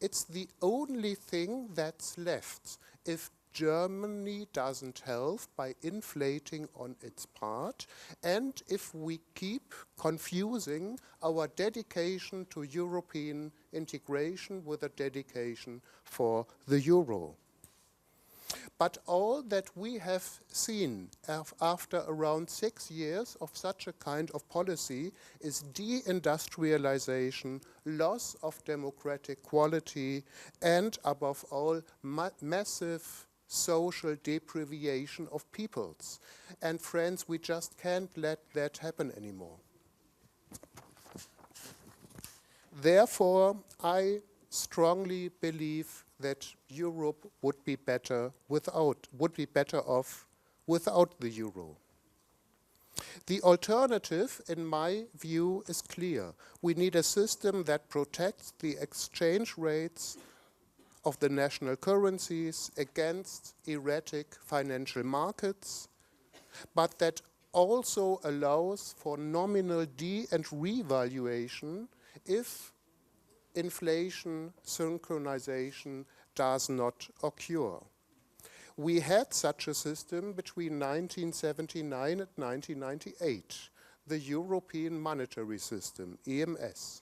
It's the only thing that's left if Germany doesn't help by inflating on its part, and if we keep confusing our dedication to European integration with a dedication for the euro. But all that we have seen after around 6 years of such a kind of policy is deindustrialization, loss of democratic quality, and above all, massive social deprivation of peoples. And friends, we just can't let that happen anymore. Therefore, I strongly believe that Europe would be better off without the euro. The alternative, in my view, is clear. We need a system that protects the exchange rates of the national currencies against erratic financial markets, but that also allows for nominal de- and revaluation if inflation synchronization does not occur. We had such a system between 1979 and 1998, the European Monetary System, EMS.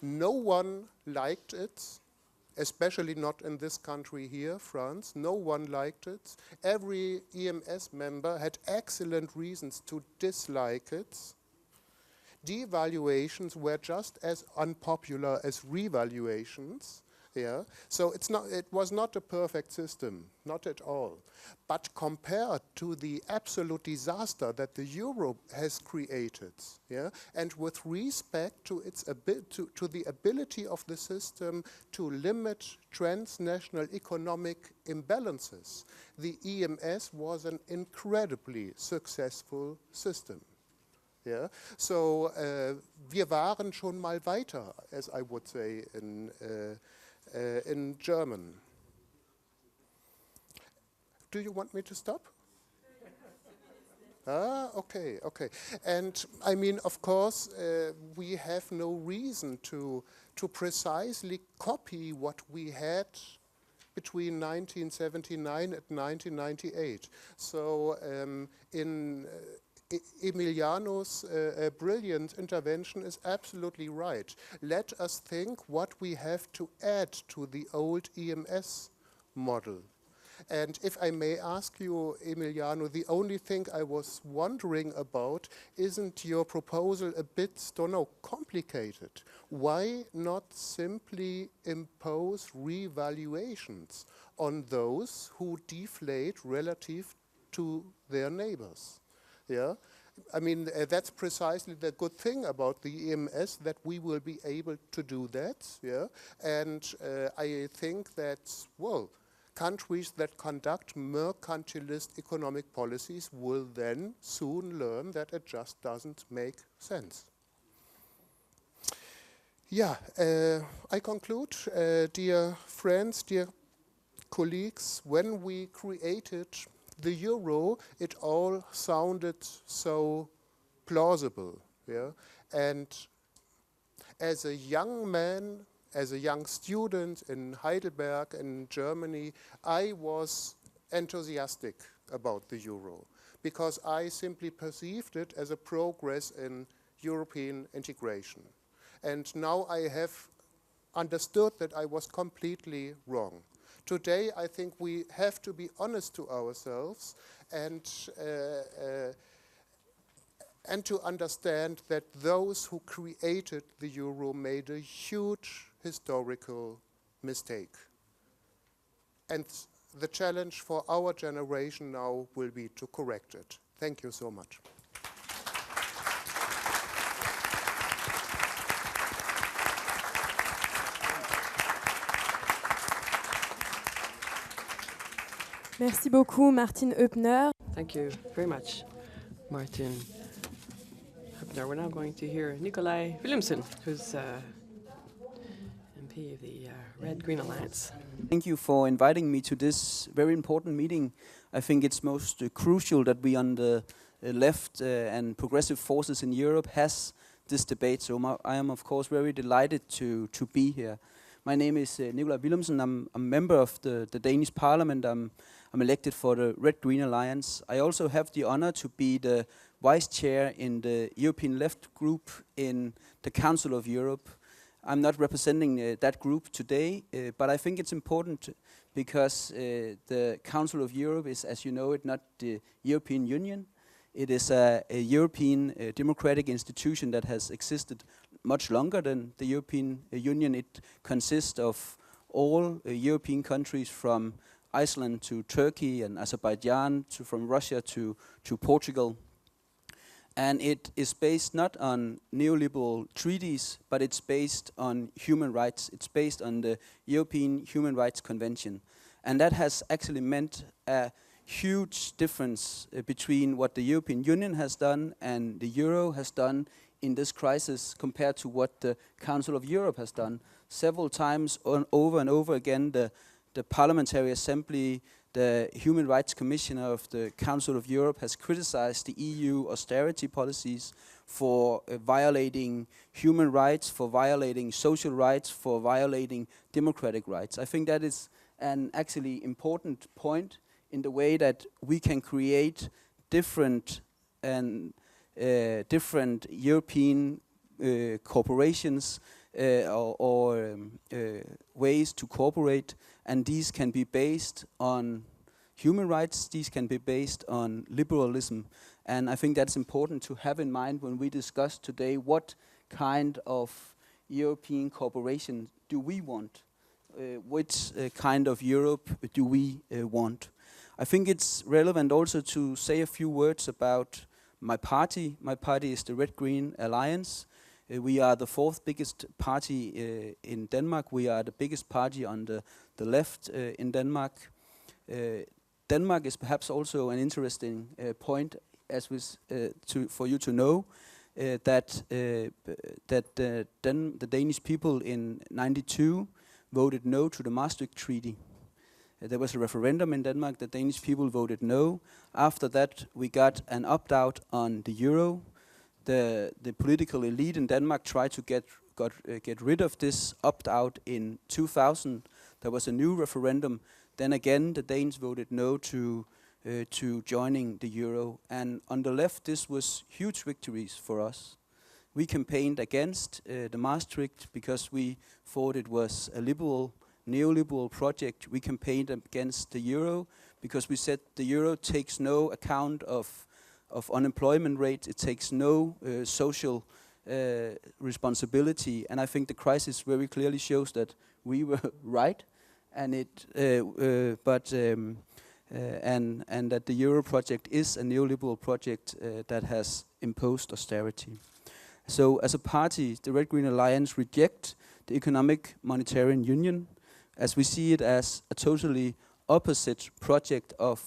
No one liked it, especially not in this country here, France. No one liked it. Every EMS member had excellent reasons to dislike it. Devaluations were just as unpopular as revaluations. Yeah, so it was not a perfect system, not at all. But compared to the absolute disaster that the euro has created, yeah, and with respect to its to the ability of the system to limit transnational economic imbalances, the EMS was an incredibly successful system. Yeah, so wir waren schon mal weiter, as I would say in German. Do you want me to stop? Okay, okay. And I mean, of course, we have no reason to precisely copy what we had between 1979 and 1998. So Emiliano's brilliant intervention is absolutely right. Let us think what we have to add to the old EMS model. And if I may ask you, Emiliano, the only thing I was wondering about, isn't your proposal a bit, don't know, complicated? Why not simply impose revaluations on those who deflate relative to their neighbors? Yeah, I mean, that's precisely the good thing about the EMS, that we will be able to do that. Yeah, and I think that, well, countries that conduct mercantilist economic policies will then soon learn that it just doesn't make sense. Yeah, I conclude, dear friends, dear colleagues, when we created the euro, it all sounded so plausible, yeah? And as a young man, as a young student in Heidelberg in Germany, I was enthusiastic about the euro because I simply perceived it as a progress in European integration. And now I have understood that I was completely wrong. Today, I think we have to be honest to ourselves and to understand that those who created the euro made a huge historical mistake. And the challenge for our generation now will be to correct it. Thank you so much. Merci beaucoup, Martin Höppner. Thank you very much, Martin Höppner. We're now going to hear Nikolai Willumsen, who's MP of the Red-Green Alliance. Thank you for inviting me to this very important meeting. I think it's most crucial that we on the left and progressive forces in Europe has this debate. So I am, of course, very delighted to be here. My name is Nikolai Willumsen. I'm a member of the Danish Parliament. I'm elected for the Red-Green Alliance. I also have the honor to be the vice chair in the European Left Group in the Council of Europe. I'm not representing that group today, but I think it's important because the Council of Europe is, as you know it, not the European Union. It is a European democratic institution that has existed much longer than the European Union. It consists of all European countries from Iceland to Turkey and Azerbaijan, from Russia to Portugal. And it is based not on neoliberal treaties, but it's based on human rights. It's based on the European Human Rights Convention. And that has actually meant a huge difference between what the European Union has done and the euro has done in this crisis compared to what the Council of Europe has done. Several times over and over again, the Parliamentary Assembly, the Human Rights Commissioner of the Council of Europe has criticized the EU austerity policies for violating human rights, for violating social rights, for violating democratic rights. I think that is an actually important point in the way that we can create different different European corporations or ways to cooperate, and these can be based on human rights, these can be based on liberalism, and I think that's important to have in mind when we discuss today what kind of European cooperation do we want, which kind of Europe do we want. I think it's relevant also to say a few words about my party. My party is the Red-Green Alliance. We are the fourth biggest party in Denmark. We are the biggest party on the left in Denmark. Denmark is perhaps also an interesting point, as for you to know, that the Danish people in '92 voted no to the Maastricht Treaty. There was a referendum in Denmark. The Danish people voted no. After that, we got an opt-out on the euro. The political elite in Denmark tried to get rid of this opt-out in 2000. There was a new referendum. Then again, the Danes voted no to joining the euro. And on the left, this was huge victories for us. We campaigned against the Maastricht because we thought it was a neoliberal project. We campaigned against the euro because we said the euro takes no account of unemployment rate. It takes no social responsibility. And I think the crisis very clearly shows that we were right, and that the euro project is a neoliberal project that has imposed austerity. So as a party, the Red-Green Alliance reject the economic monetary union, as we see it as a totally opposite project of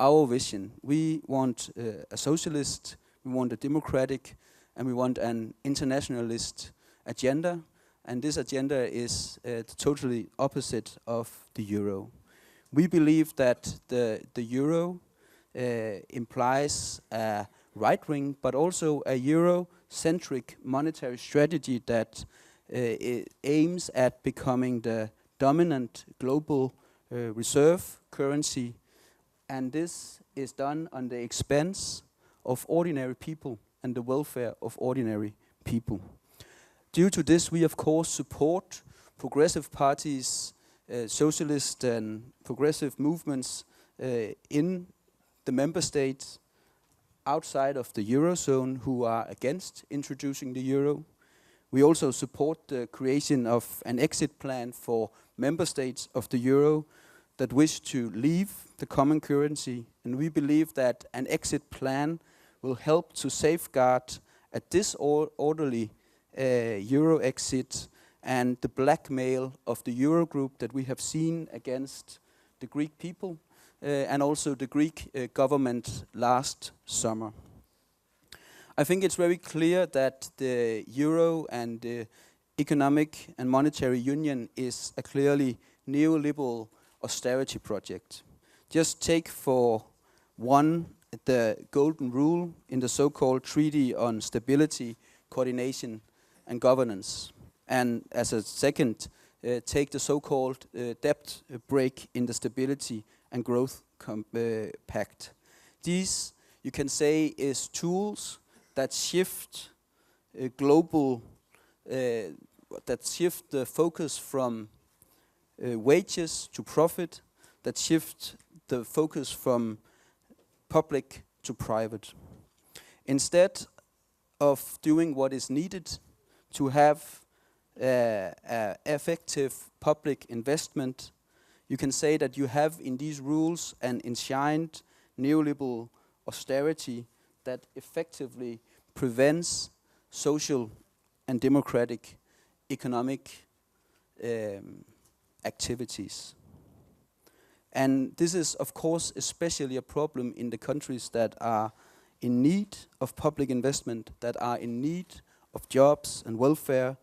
our vision. We want a socialist, we want a democratic, and we want an internationalist agenda, and this agenda is totally opposite of the euro. We believe that the euro implies a right wing, but also a euro-centric monetary strategy that aims at becoming the dominant global reserve currency, and this is done on the expense of ordinary people and the welfare of ordinary people. Due to this, we of course support progressive parties, socialist and progressive movements in the member states outside of the Eurozone who are against introducing the euro. We also support the creation of an exit plan for member states of the euro that wish to leave the common currency, and we believe that an exit plan will help to safeguard a disorderly euro exit and the blackmail of the Eurogroup that we have seen against the Greek people and also the Greek government last summer. I think it's very clear that the euro and the economic and monetary union is a clearly neoliberal austerity project. Just take for one the golden rule in the so-called Treaty on Stability, Coordination and Governance. And as a second, take the so-called debt break in the Stability and Growth Pact. These, you can say, is tools that shift that shift the focus from wages to profit, that shift the focus from public to private. Instead of doing what is needed to have effective public investment, you can say that you have in these rules an enshrined neoliberal austerity that effectively prevents social and democratic economic activities. And this is, of course, especially a problem in the countries that are in need of public investment, that are in need of jobs and welfare,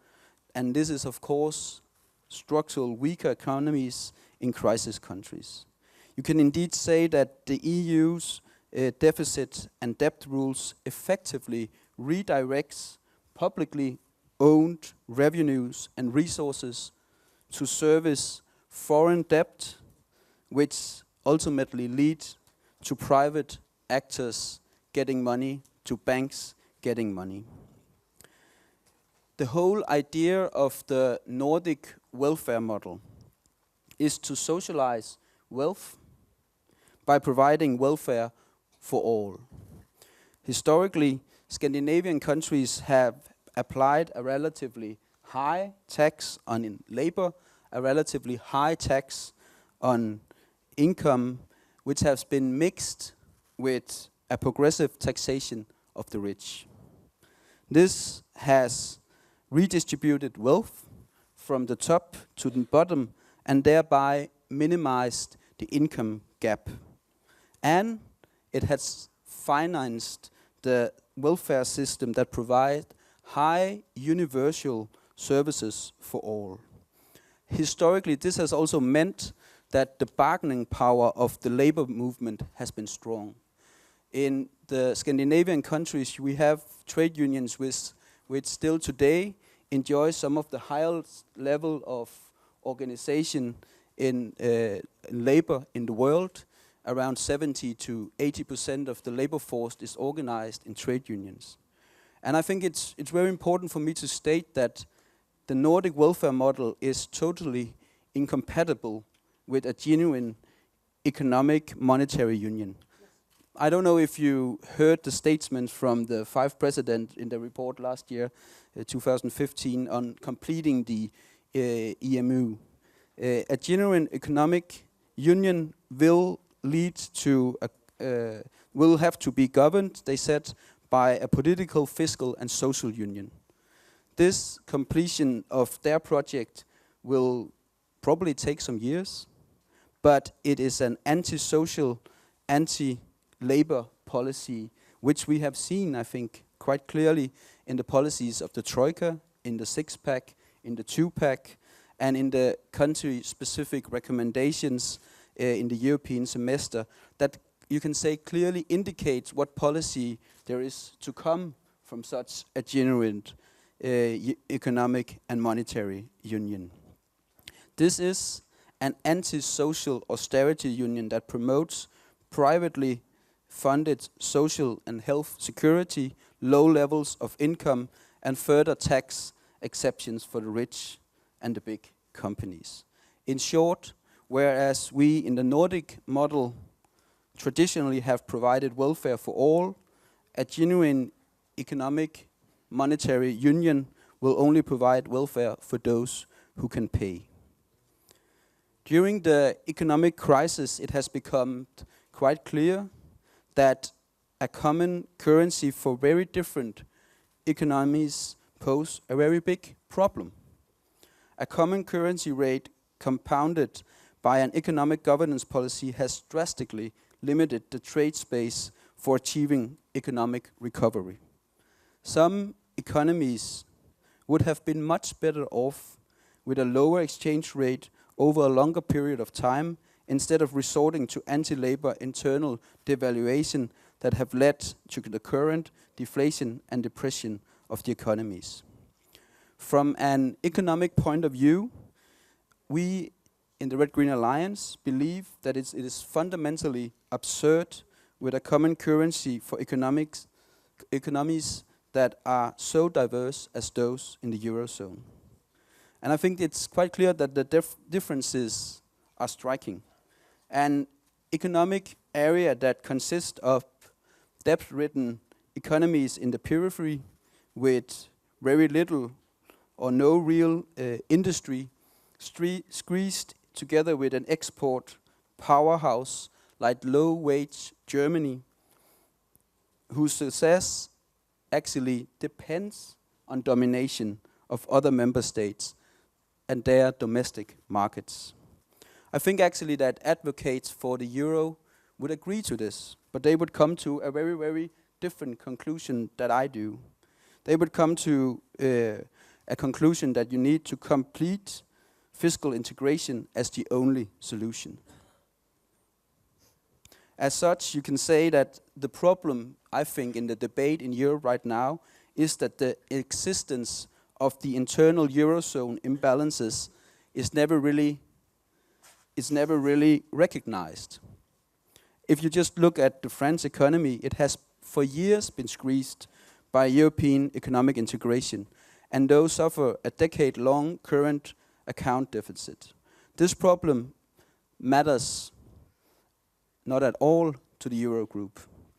and this is of course structural weaker economies in crisis countries. You can indeed say that the EU's deficit and debt rules effectively redirects publicly owned revenues and resources to service foreign debt, which ultimately leads to private actors getting money, to banks getting money. The whole idea of the Nordic welfare model is to socialize wealth by providing welfare for all. Historically, Scandinavian countries have applied a relatively high tax on labor, a relatively high tax on income, which has been mixed with a progressive taxation of the rich. This has redistributed wealth from the top to the bottom and thereby minimized the income gap. And it has financed the welfare system that provides high universal services for all. Historically, this has also meant that the bargaining power of the labor movement has been strong. In the Scandinavian countries, we have trade unions which still today enjoy some of the highest level of organization in labor in the world. Around 70 to 80% of the labor force is organized in trade unions. And I think it's very important for me to state that the Nordic welfare model is totally incompatible with a genuine economic monetary union. I don't know if you heard the statements from the 5 presidents in the report last year, 2015, on completing the EMU. A genuine economic union will have to be governed, they said, by a political, fiscal and social union. This completion of their project will probably take some years, but it is an anti-social, anti-labor policy, which we have seen, I think, quite clearly in the policies of the Troika, in the six-pack, in the two-pack, and in the country-specific recommendations in the European semester, that you can say clearly indicates what policy there is to come from such a genuine economic and monetary union. This is an anti-social austerity union that promotes privately funded social and health security, low levels of income, and further tax exceptions for the rich and the big companies. In short, whereas we in the Nordic model traditionally have provided welfare for all, a genuine economic monetary union will only provide welfare for those who can pay. During the economic crisis, it has become quite clear that a common currency for very different economies pose a very big problem. A common currency rate compounded by an economic governance policy has drastically limited the trade space for achieving economic recovery. Some economies would have been much better off with a lower exchange rate over a longer period of time instead of resorting to anti-labor internal devaluation that have led to the current deflation and depression of the economies. From an economic point of view, we in the Red Green Alliance believe that it is fundamentally absurd with a common currency for economies that are so diverse as those in the Eurozone. And I think it's quite clear that the differences are striking. An economic area that consists of debt-ridden economies in the periphery with very little or no real industry squeezed together with an export powerhouse like low-wage Germany, whose success actually depends on domination of other member states and their domestic markets. I think actually that advocates for the euro would agree to this, but they would come to a very, very different conclusion that I do. they would come to a conclusion that you need to complete fiscal integration as the only solution. As such, you can say that the problem, I think, in the debate in Europe right now is that the existence of the internal Eurozone imbalances is never really recognized. If you just look at the French economy, it has for years been squeezed by European economic integration, and those suffer a decade-long current account deficit. This problem matters not at all to the Eurogroup.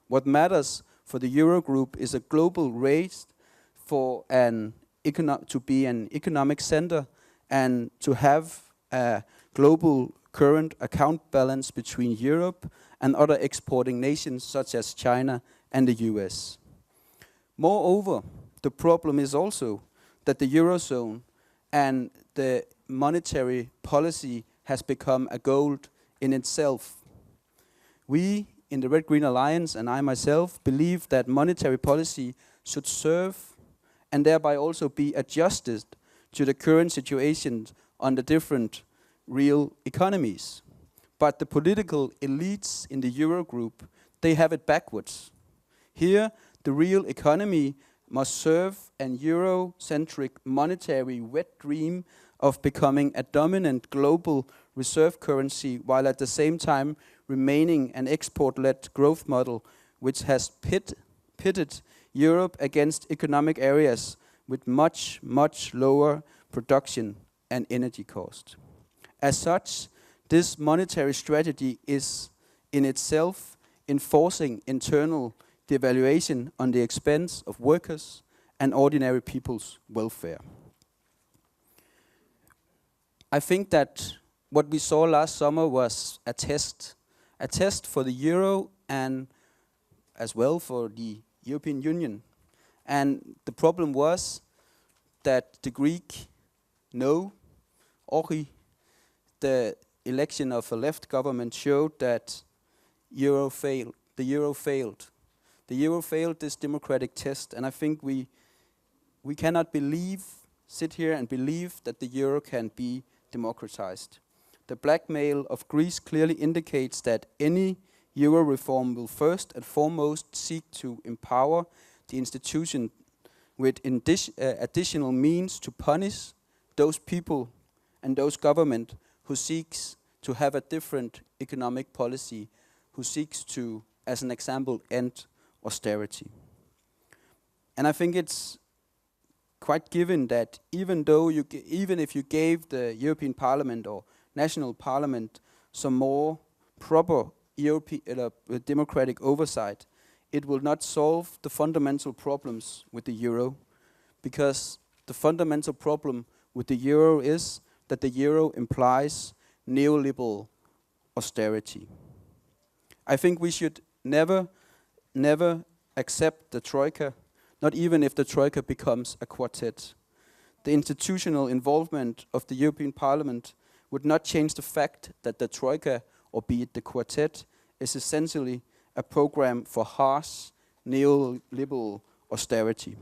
What matters for the Eurogroup is a global race for to be an economic center and to have a global current account balance between Europe and other exporting nations such as China and the US. Moreover, the problem is also that the Eurozone and the monetary policy has become a goal in itself. We in the Red Green Alliance and I myself believe that monetary policy should serve and thereby also be adjusted to the current situation on the different real economies. But the political elites in the Eurogroup, they have it backwards. Here, the real economy must serve an Euro-centric monetary wet dream of becoming a dominant global reserve currency, while at the same time remaining an export-led growth model which has pitted Europe against economic areas with much, much lower production and energy cost. As such, this monetary strategy is in itself enforcing internal devaluation on the expense of workers and ordinary people's welfare. I think that what we saw last summer was a test for the euro and as well for the European Union. And the problem was that the Greek no, Ori, the election of a left government showed that the euro failed. The euro failed this democratic test, and I think we cannot sit here and believe that the euro can be democratized. The blackmail of Greece clearly indicates that any euro reform will first and foremost seek to empower the institution with additional means to punish those people and those government who seeks to have a different economic policy, who seeks to, as an example, end austerity. And I think it's quite given that even if you gave the European Parliament or national parliament some more proper democratic oversight, it will not solve the fundamental problems with the euro, because the fundamental problem with the euro is that the euro implies neoliberal austerity. I think we should never accept the troika, not even if the troika becomes a quartet. The institutional involvement of the European Parliament would not change the fact that the troika, or be it the quartet, is essentially a program for harsh neoliberal austerity.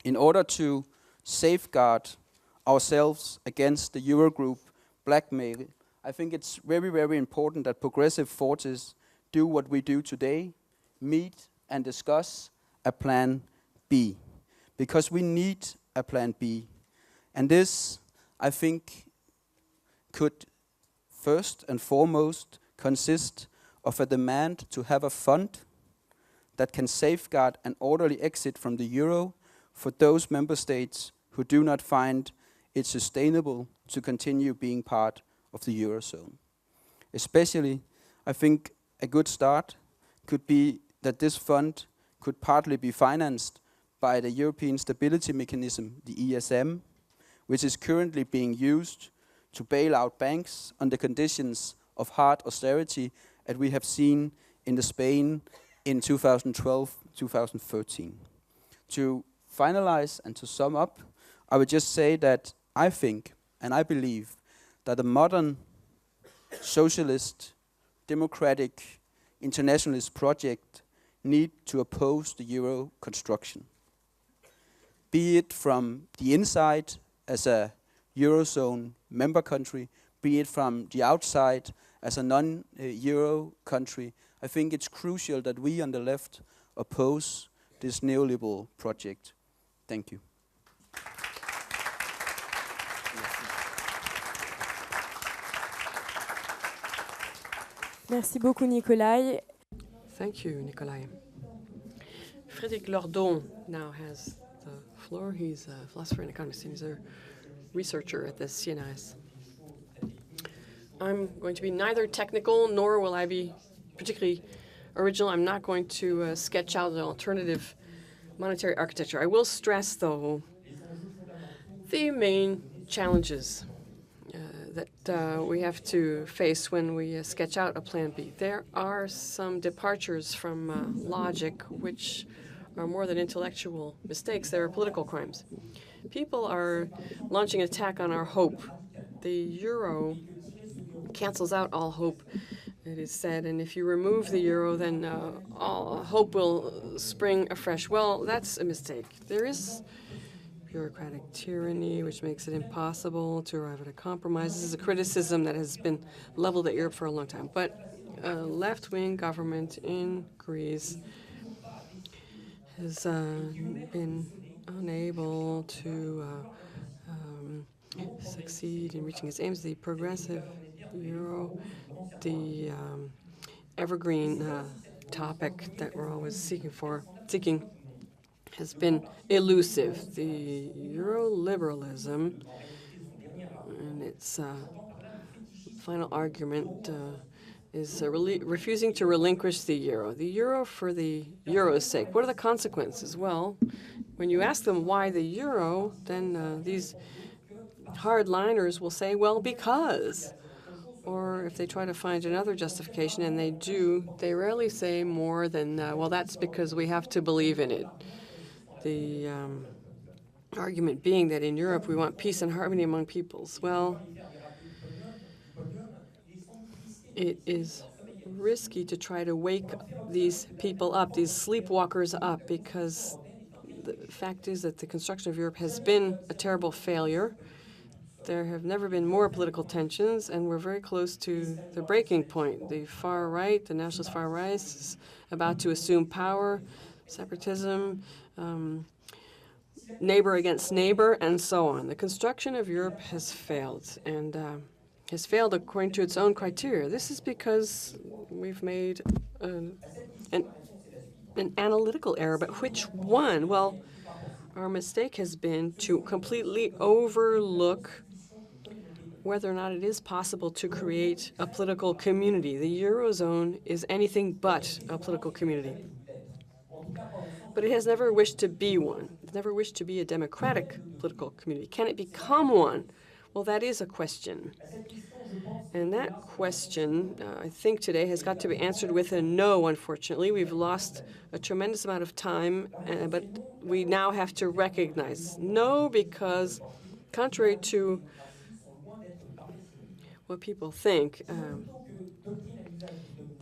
In order to safeguard ourselves against the Eurogroup blackmail, I think it's very, very important that progressive forces do what we do today, meet and discuss a plan B, because we need a plan B. And this, I think, could first and foremost consist of a demand to have a fund that can safeguard an orderly exit from the euro for those member states who do not find it sustainable to continue being part of the eurozone. Especially, I think a good start could be that this fund could partly be financed by the European Stability Mechanism, the ESM, which is currently being used to bail out banks on the conditions of hard austerity that we have seen in Spain in 2012-2013. To finalize and to sum up, I would just say that I think and I believe that a modern socialist, democratic, internationalist project need to oppose the euro construction. be it from the inside as a Eurozone member country, be it from the outside as a non-Euro country. I think it's crucial that we on the left oppose this neoliberal project. Thank you. Merci beaucoup, Nikolai. Thank you, Nikolai. Frédéric Lordon now has the floor. He's a philosopher and economist, and he's a researcher at the CNRS. I'm going to be neither technical nor will I be particularly original. I'm not going to sketch out an alternative monetary architecture. I will stress, though, the main challenges that we have to face when we sketch out a plan B. There are some departures from logic which are more than intellectual mistakes. They are political crimes. People are launching an attack on our hope. The euro cancels out all hope, it is said, and if you remove the euro, then all hope will spring afresh. Well, that's a mistake. There is bureaucratic tyranny, which makes it impossible to arrive at a compromise. This is a criticism that has been leveled at Europe for a long time. But a left-wing government in Greece has been unable to succeed in reaching its aims. The progressive euro, the evergreen topic that we're always seeking, has been elusive. The Euro-liberalism and its final argument is refusing to relinquish the euro. The euro for the euro's sake. What are the consequences? Well, when you ask them why the euro, then these hardliners will say, well, because. Or if they try to find another justification, and they do, they rarely say more than, well, that's because we have to believe in it. The argument being that in Europe we want peace and harmony among peoples. Well, it is risky to try to wake these people up, these sleepwalkers up, because the fact is that the construction of Europe has been a terrible failure. There have never been more political tensions, and we're very close to the breaking point. The far right, the nationalist far right, is about to assume power, separatism, neighbor against neighbor, and so on. The construction of Europe has failed, and has failed according to its own criteria. This is because we've made an analytical error, but which one? Well, our mistake has been to completely overlook whether or not it is possible to create a political community. The Eurozone is anything but a political community. But it has never wished to be one. It's never wished to be a democratic political community. Can it become one? Well, that is a question. And that question, I think today, has got to be answered with a no, unfortunately. We've lost a tremendous amount of time, but we now have to recognize no, because contrary to what people think,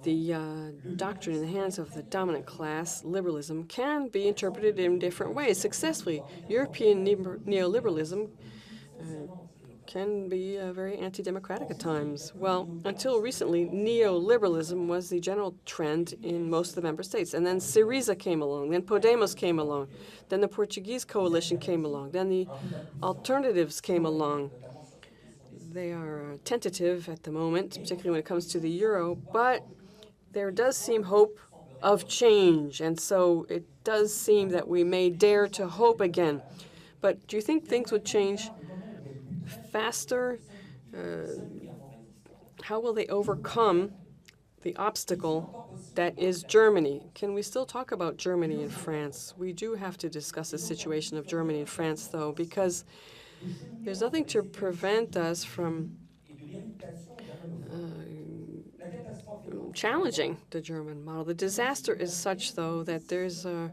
the doctrine in the hands of the dominant class, liberalism, can be interpreted in different ways successfully. European neoliberalism can be very anti-democratic at times. Well, until recently, neoliberalism was the general trend in most of the member states. And then Syriza came along, then Podemos came along, then the Portuguese coalition came along, then the alternatives came along. They are tentative at the moment, particularly when it comes to the euro, but there does seem hope of change, and so it does seem that we may dare to hope again. But do you think things would change faster? How will they overcome the obstacle that is Germany? Can we still talk about Germany and France? We do have to discuss the situation of Germany and France, though, because there's nothing to prevent us from challenging the German model. The disaster is such, though, that there's a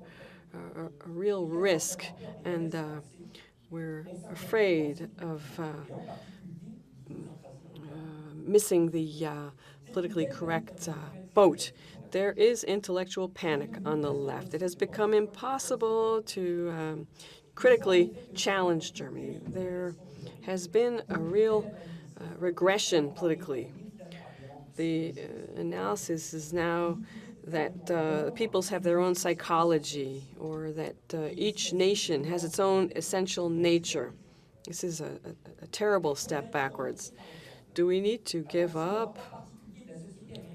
real risk, and we're afraid of missing the politically correct boat. There is intellectual panic on the left. It has become impossible to critically challenge Germany. There has been a real regression politically. The analysis is now that peoples have their own psychology, or that each nation has its own essential nature. This is a terrible step backwards. Do we need to give up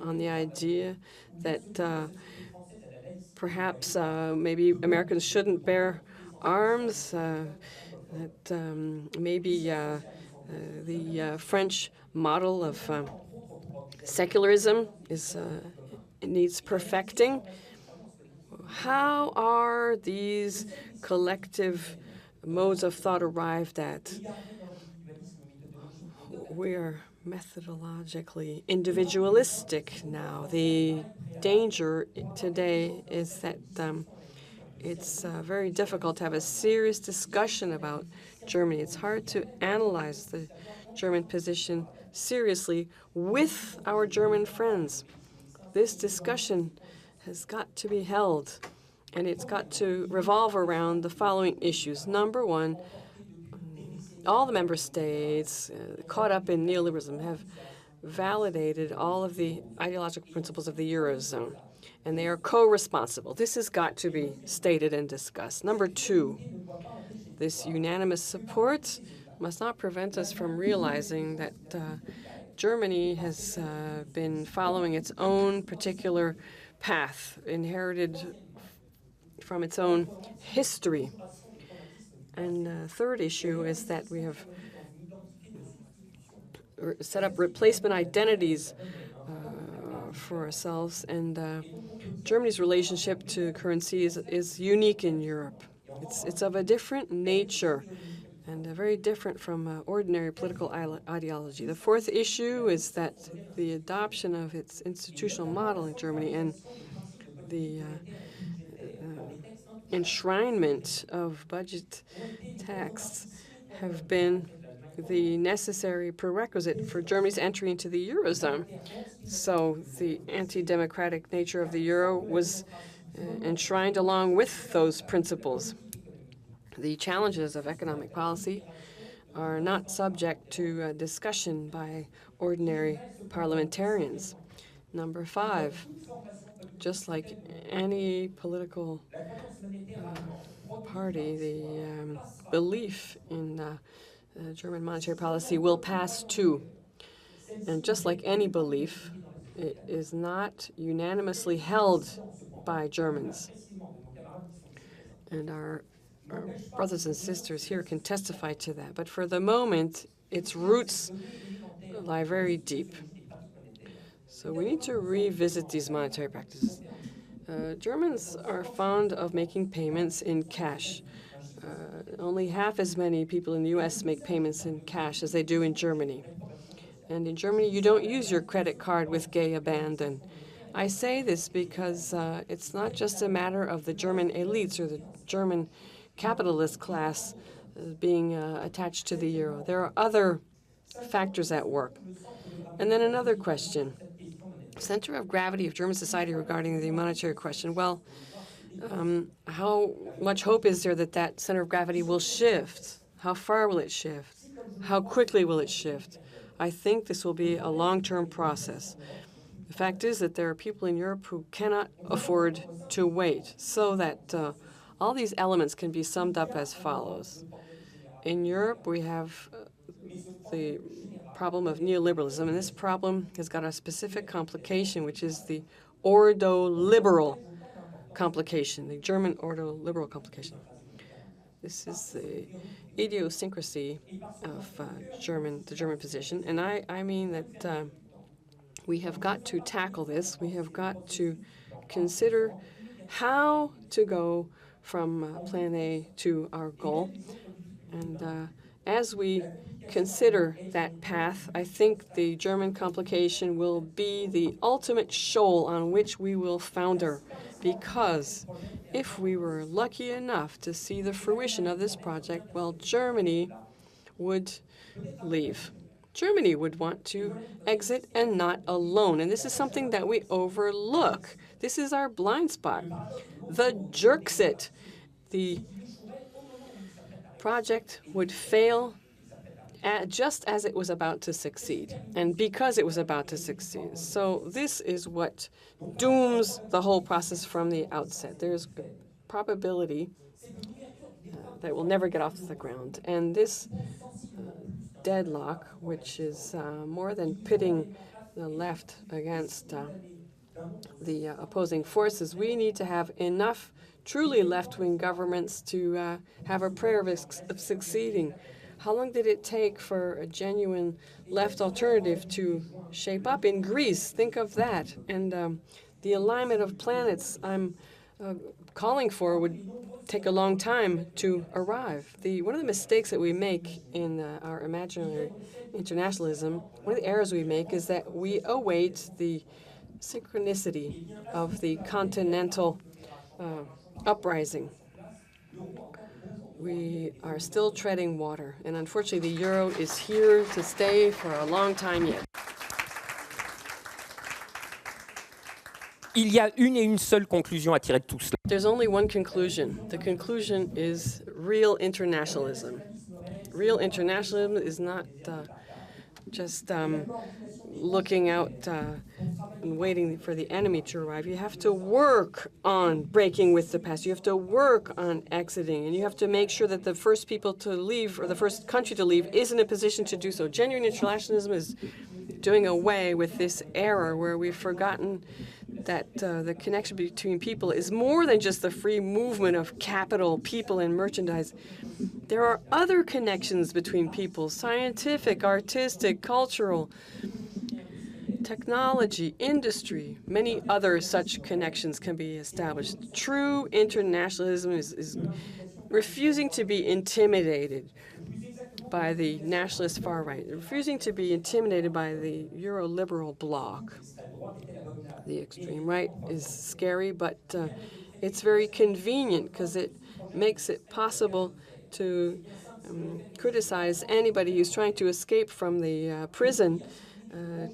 on the idea that perhaps maybe Americans shouldn't bear arms, that maybe the French model of secularism it needs perfecting? How are these collective modes of thought arrived at? We are methodologically individualistic now. The danger today is that it's very difficult to have a serious discussion about Germany. It's hard to analyze the German position seriously with our German friends. This discussion has got to be held, and it's got to revolve around the following issues. Number one, all the member states caught up in neoliberalism have validated all of the ideological principles of the Eurozone, and they are co-responsible. This has got to be stated and discussed. Number two, this unanimous support must not prevent us from realizing that Germany has been following its own particular path, inherited from its own history. And the third issue is that we have set up replacement identities for ourselves, and Germany's relationship to currency is unique in Europe. It's of a different nature and very different from ordinary political ideology. The fourth issue is that the adoption of its institutional model in Germany and the enshrinement of budget tax have been the necessary prerequisite for Germany's entry into the Eurozone. So the anti-democratic nature of the euro was enshrined along with those principles. The challenges of economic policy are not subject to discussion by ordinary parliamentarians. Number five, just like any political party, the belief in German monetary policy will pass too. And just like any belief, it is not unanimously held by Germans. And our brothers and sisters here can testify to that. But for the moment, its roots lie very deep. So we need to revisit these monetary practices. Germans are fond of making payments in cash. Only half as many people in the U.S. make payments in cash as they do in Germany. And in Germany, you don't use your credit card with gay abandon. I say this because it's not just a matter of the German elites or the German capitalist class being attached to the euro. There are other factors at work. And then another question. Center of gravity of German society regarding the monetary question. Well, how much hope is there that that center of gravity will shift? How far will it shift? How quickly will it shift? I think this will be a long-term process. The fact is that there are people in Europe who cannot afford to wait, so that all these elements can be summed up as follows. In Europe, we have the problem of neoliberalism, and this problem has got a specific complication, which is the ordo-liberal complication, the German ordo-liberal complication. This is the idiosyncrasy of the German position, and I mean that we have got to tackle this. We have got to consider how to go from plan A to our goal. And as we consider that path, I think the German complication will be the ultimate shoal on which we will founder, because if we were lucky enough to see the fruition of this project, well, Germany would leave. Germany would want to exit, and not alone. And this is something that we overlook. This is our blind spot. The Jerksit, the project would fail just as it was about to succeed, and because it was about to succeed. So this is what dooms the whole process from the outset. There's a probability that it will never get off the ground. And this deadlock, which is more than pitting the left against the opposing forces, we need to have enough truly left-wing governments to have a prayer of succeeding. How long did it take for a genuine left alternative to shape up in Greece? Think of that. And the alignment of planets I'm calling for would take a long time to arrive. One of the mistakes that we make in our imaginary internationalism, one of the errors we make is that we await the synchronicity of the continental uprising. We are still treading water, and unfortunately the euro is here to stay for a long time yet. Il y a une et une seule conclusion à tirer de tout cela. There's only one conclusion. The conclusion is real internationalism. Real internationalism is not just looking out and waiting for the enemy to arrive. You have to work on breaking with the past. You have to work on exiting, and you have to make sure that the first people to leave, or the first country to leave, is in a position to do so. Genuine internationalism is doing away with this error where we've forgotten that the connection between people is more than just the free movement of capital, people, and merchandise. There are other connections between people: scientific, artistic, cultural, technology, industry. Many other such connections can be established. True internationalism is refusing to be intimidated by the nationalist far right, refusing to be intimidated by the Euroliberal bloc. The extreme right is scary, but it's very convenient because it makes it possible to criticize anybody who's trying to escape from the prison,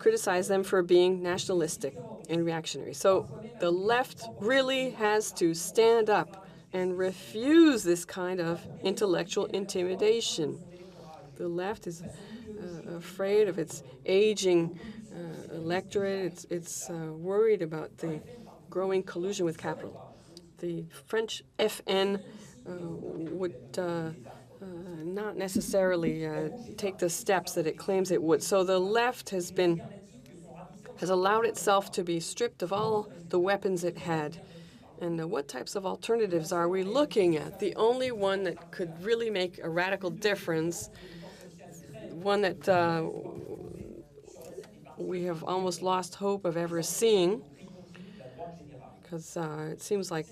criticize them for being nationalistic and reactionary. So the left really has to stand up and refuse this kind of intellectual intimidation. The left is afraid of its aging electorate. It's worried about the growing collusion with capital. The French FN would not necessarily take the steps that it claims it would. So the left has allowed itself to be stripped of all the weapons it had. And what types of alternatives are we looking at? The only one that could really make a radical difference, one that we have almost lost hope of ever seeing, because it seems like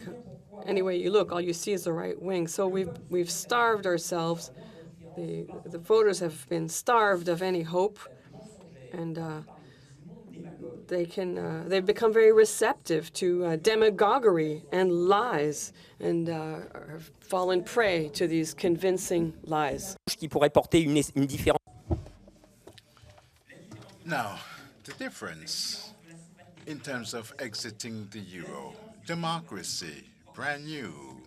any way you look, all you see is the right wing. So we've starved ourselves. The voters have been starved of any hope, and they've become very receptive to demagoguery and lies, and have fallen prey to these convincing lies. Qui pourrait porter une différence. Now, the difference in terms of exiting the euro, democracy, brand new.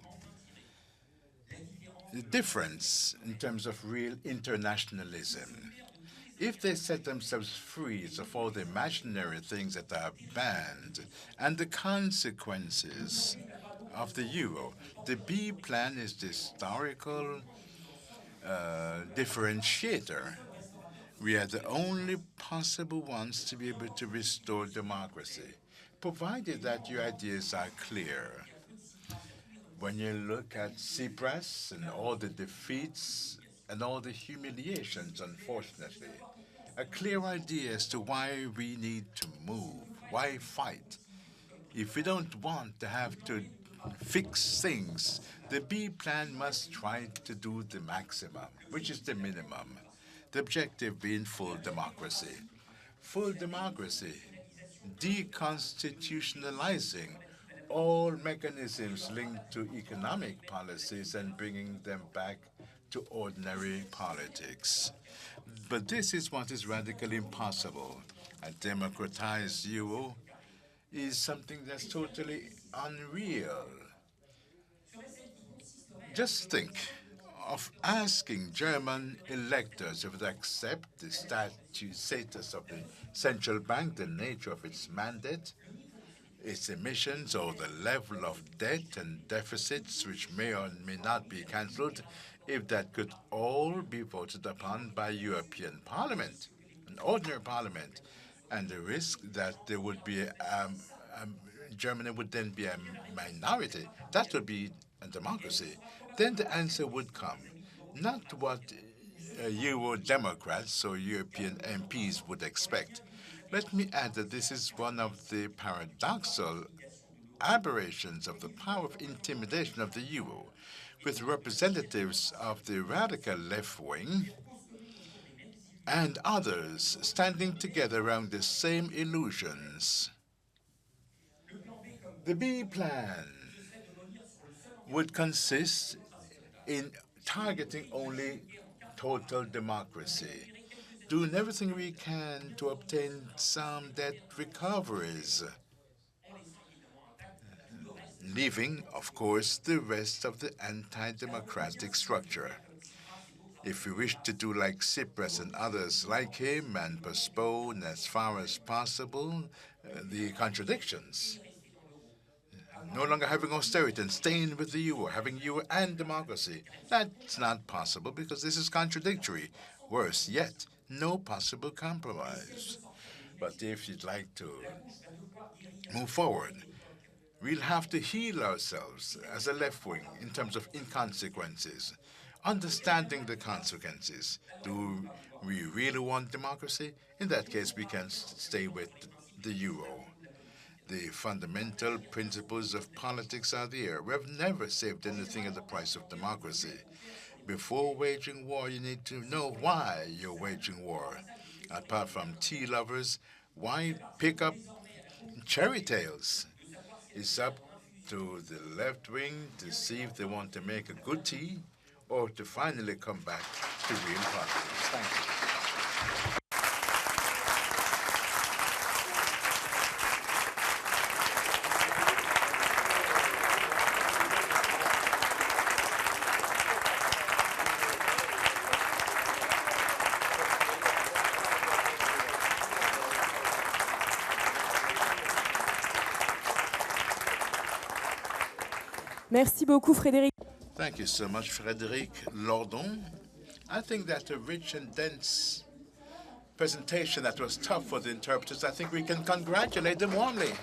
The difference in terms of real internationalism. If they set themselves free of all the imaginary things that are banned and the consequences of the euro, the B plan is the historical differentiator. We are the only possible ones to be able to restore democracy, provided that your ideas are clear. When you look at Tsipras and all the defeats and all the humiliations, unfortunately, a clear idea as to why we need to move, why fight. If we don't want to have to fix things, the B plan must try to do the maximum, which is the minimum. The objective being full democracy. Full democracy, deconstitutionalizing all mechanisms linked to economic policies and bringing them back to ordinary politics. But this is what is radically impossible. A democratized euro is something that's totally unreal. Just think of asking German electors if they accept the status of the central bank, the nature of its mandate, its emissions, or the level of debt and deficits which may or may not be cancelled, if that could all be voted upon by European Parliament, an ordinary Parliament, and the risk that there would be Germany would then be a minority. That would be a democracy. Then the answer would come, not what Euro Democrats or European MPs would expect. Let me add that this is one of the paradoxal aberrations of the power of intimidation of the euro, with representatives of the radical left wing and others standing together around the same illusions. The B plan would consist in targeting only total democracy, doing everything we can to obtain some debt recoveries, leaving, of course, the rest of the anti-democratic structure. If we wish to do like Tsipras and others like him and postpone as far as possible the contradictions, no longer having austerity and staying with the euro, having euro and democracy, that's not possible because this is contradictory. Worse yet, no possible compromise. But if you'd like to move forward, we'll have to heal ourselves as a left wing in terms of inconsequences, understanding the consequences. Do we really want democracy? In that case, we can stay with the euro. The fundamental principles of politics are there. We have never saved anything at the price of democracy. Before waging war, you need to know why you're waging war. Apart from tea lovers, why pick up cherry tales? It's up to the left wing to see if they want to make a good tea or to finally come back to real politics. Thank you. Merci beaucoup, Frédéric. Thank you so much, Frédéric Lordon. I think that a rich and dense presentation that was tough for the interpreters. I think we can congratulate them warmly.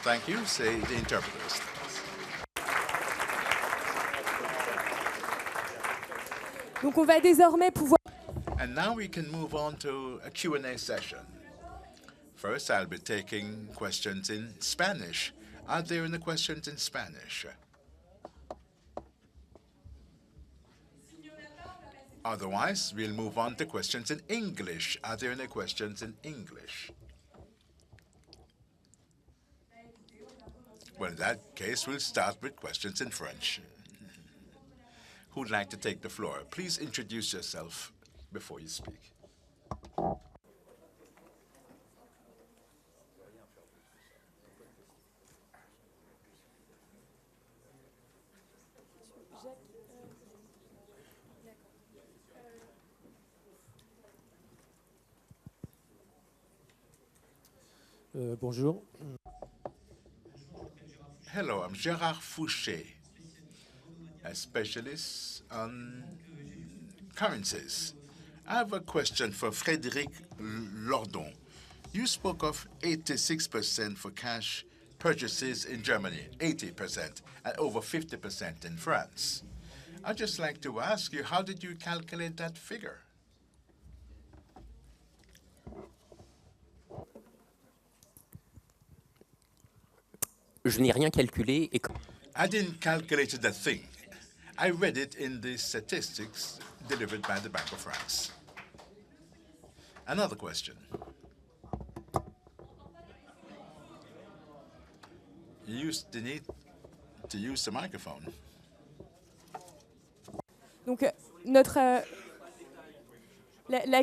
Thank you, say the interpreters. Donc on va désormais pouvoir... And now we can move on to a Q&A session. First, I'll be taking questions in Spanish. Are there any questions in Spanish? Otherwise, we'll move on to questions in English. Are there any questions in English? Well, in that case, we'll start with questions in French. Who'd like to take the floor? Please introduce yourself before you speak. Bonjour. Hello, I'm Gérard Fouché, a specialist on currencies. I have a question for Frédéric Lordon. You spoke of 86% for cash purchases in Germany, 80%, and over 50% in France. I'd just like to ask you, how did you calculate that figure? Je n'ai rien calculé. I didn't calculate the thing. I read it in the statistics delivered by the Bank of France. Another question. You need to use the microphone. Donc la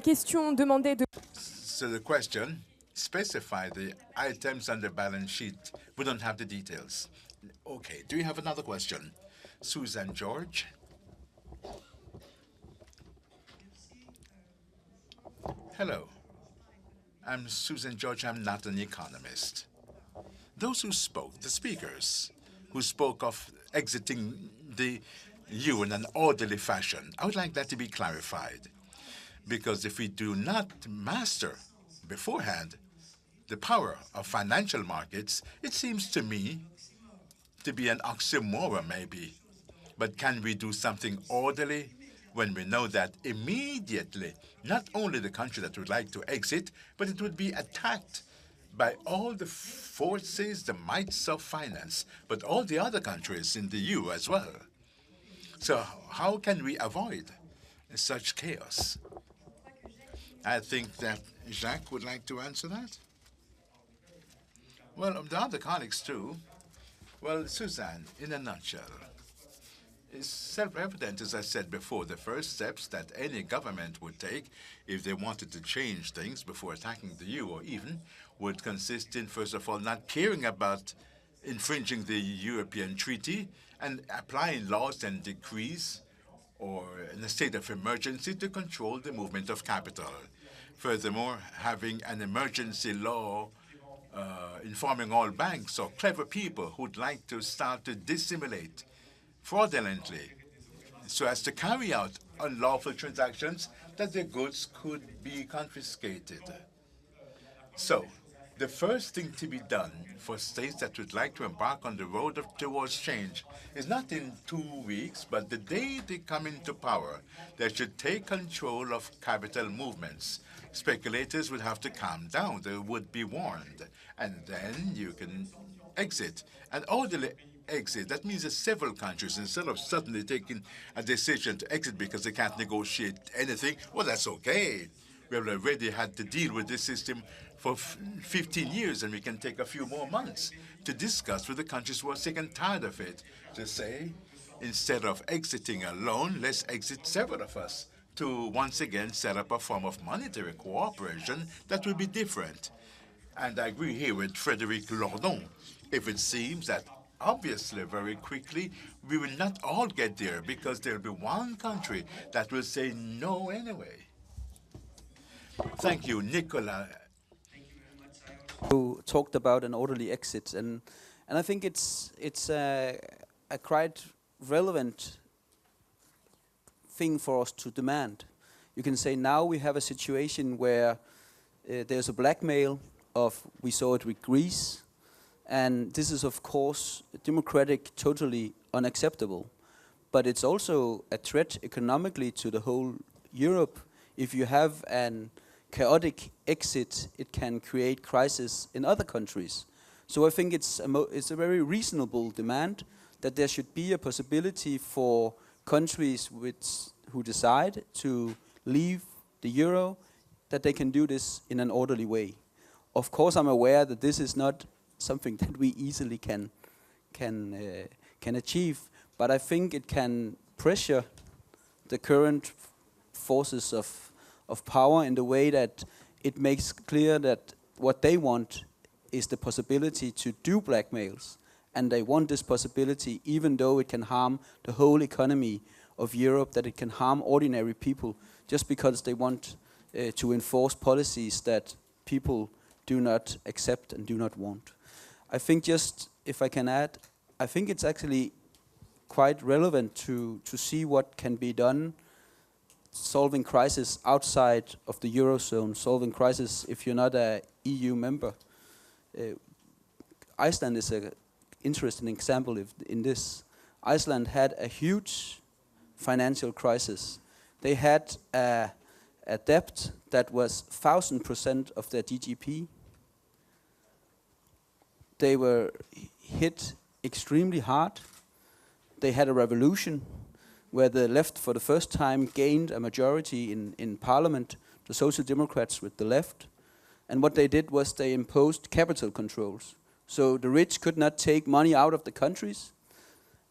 question demandait de... So the question, specify the items on the balance sheet. We don't have the details. Okay, do you have another question? Susan George. Hello. I'm Susan George. I'm not an economist. Those who spoke, the speakers, who spoke of exiting the EU in an orderly fashion, I would like that to be clarified. Because if we do not master beforehand the power of financial markets, it seems to me to be an oxymoron maybe. But can we do something orderly when we know that immediately, not only the country that would like to exit, but it would be attacked by all the forces, the mights of finance, but all the other countries in the EU as well. So how can we avoid such chaos? I think that Jacques would like to answer that. Well, the other colleagues too. Well, Suzanne, in a nutshell, it's self-evident, as I said before, the first steps that any government would take if they wanted to change things before attacking the EU or even would consist in, first of all, not caring about infringing the European Treaty and applying laws and decrees or in a state of emergency to control the movement of capital. Furthermore, having an emergency law informing all banks or clever people who'd like to start to dissimulate fraudulently so as to carry out unlawful transactions, that their goods could be confiscated. So, the first thing to be done for states that would like to embark on the road towards change is not in 2 weeks, but the day they come into power, they should take control of capital movements. Speculators would have to calm down. They would be warned. And then you can exit. An orderly exit, that means that several countries, instead of suddenly taking a decision to exit because they can't negotiate anything, well, that's okay. We have already had to deal with this system for 15 years, and we can take a few more months to discuss with the countries who are sick and tired of it, to say, instead of exiting alone, let's exit several of us to once again set up a form of monetary cooperation that will be different. And I agree here with Frédéric Lordon. If it seems that obviously very quickly we will not all get there because there will be one country that will say no anyway. Thank you, Nicola. Who talked about an orderly exit, and I think it's a quite relevant thing for us to demand. You can say now we have a situation where there's a blackmail of, we saw it with Greece, and this is of course democratic, totally unacceptable. But it's also a threat economically to the whole Europe. If you have an chaotic exit, it can create crisis in other countries. So I think it's a very reasonable demand that there should be a possibility for countries who decide to leave the euro, that they can do this in an orderly way. Of course, I'm aware that this is not something that we easily can achieve, but I think it can pressure the current forces of power in the way that it makes clear that what they want is the possibility to do blackmails, and they want this possibility even though it can harm the whole economy of Europe, that it can harm ordinary people just because they want to enforce policies that people do not accept and do not want. I think, just if I can add, I think it's actually quite relevant to see what can be done solving crisis outside of the Eurozone, solving crisis if you're not an EU member. Iceland is an interesting example in this. Iceland had a huge financial crisis. They had a debt that was 1,000% of their GDP. They were hit extremely hard. They had a revolution where the left for the first time gained a majority in parliament, the Social Democrats with the left. And what they did was they imposed capital controls. So the rich could not take money out of the countries.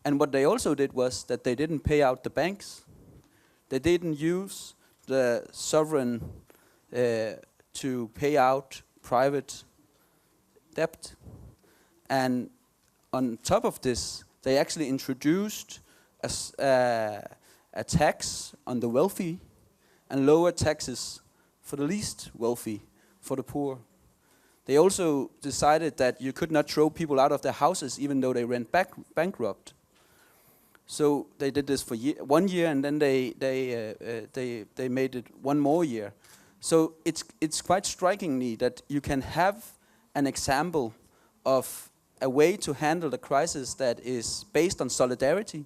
And what they also did was that they didn't pay out the banks. They didn't use the sovereign to pay out private debt. And on top of this, they actually introduced a tax on the wealthy and lower taxes for the least wealthy, for the poor. They also decided that you could not throw people out of their houses even though they went bankrupt. So they did this for 1 year, and then they made it 1 more year. So it's quite strikingly that you can have an example of a way to handle the crisis that is based on solidarity,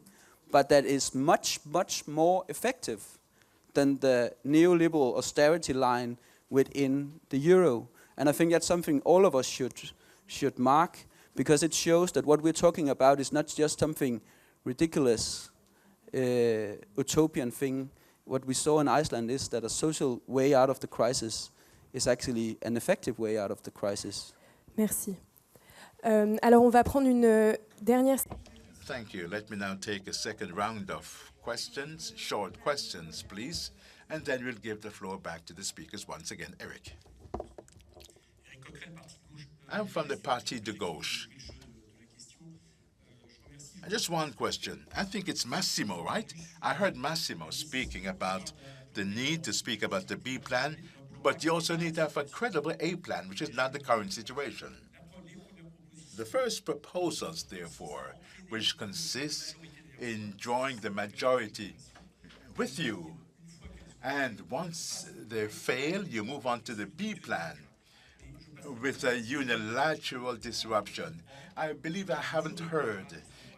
but that is much, much more effective than the neoliberal austerity line within the euro. And I think that's something all of us should mark, because it shows that what we're talking about is not just something ridiculous, utopian thing. What we saw in Iceland is that a social way out of the crisis is actually an effective way out of the crisis. Merci. Alors, on va prendre une dernière. Thank you. Let me now take a second round of questions, short questions, please, and then we'll give the floor back to the speakers once again. Eric. I'm from the Parti de Gauche. Just one question. I think it's Massimo, right? I heard Massimo speaking about the need to speak about the B plan, but you also need to have a credible A plan, which is not the current situation. The first proposals, therefore, which consist in drawing the majority with you, and once they fail, you move on to the B plan with a unilateral disruption. I believe I haven't heard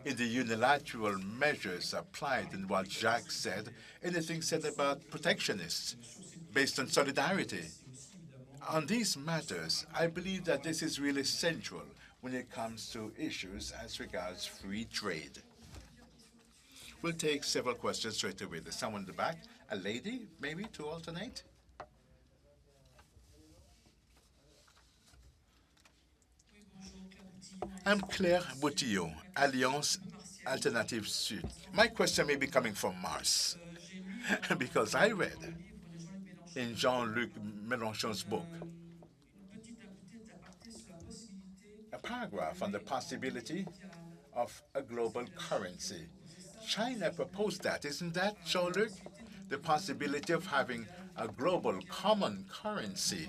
in the unilateral measures applied in what Jacques said, anything said about protectionists based on solidarity. On these matters, I believe that this is really central when it comes to issues as regards free trade. We'll take several questions straight away. There's someone in the back, a lady, maybe, to alternate? I'm Claire Boutillon, Alliance Alternative Sud. My question may be coming from Mars, because I read in Jean-Luc Mélenchon's book a paragraph on the possibility of a global currency. China proposed that, isn't that, Jean-Luc? The possibility of having a global common currency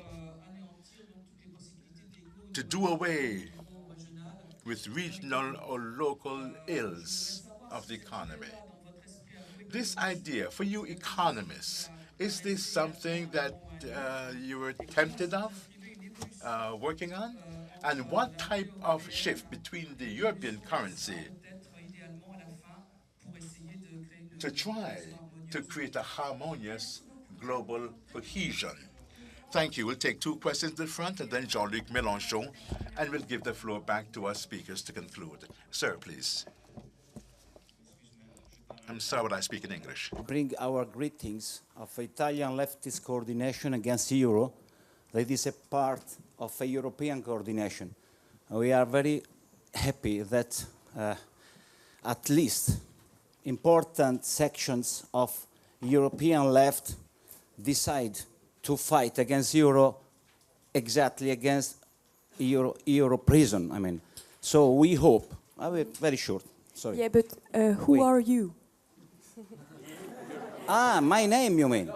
to do away with regional or local ills of the economy. This idea, for you economists, is this something that you were tempted of working on? And what type of shift between the European currency to try to create a harmonious global cohesion? Thank you. We'll take 2 questions in the front, and then Jean-Luc Mélenchon, and we'll give the floor back to our speakers to conclude. Sir, please. I'm sorry, but I speak in English. Bring our greetings of Italian leftist coordination against Euro. That is a part of a European coordination. We are very happy that at least important sections of European left decide to fight against Euro, exactly against Euro prison, I mean. So we hope, I'll be very short, sorry. Yeah, but who are you? Ah, my name, you mean?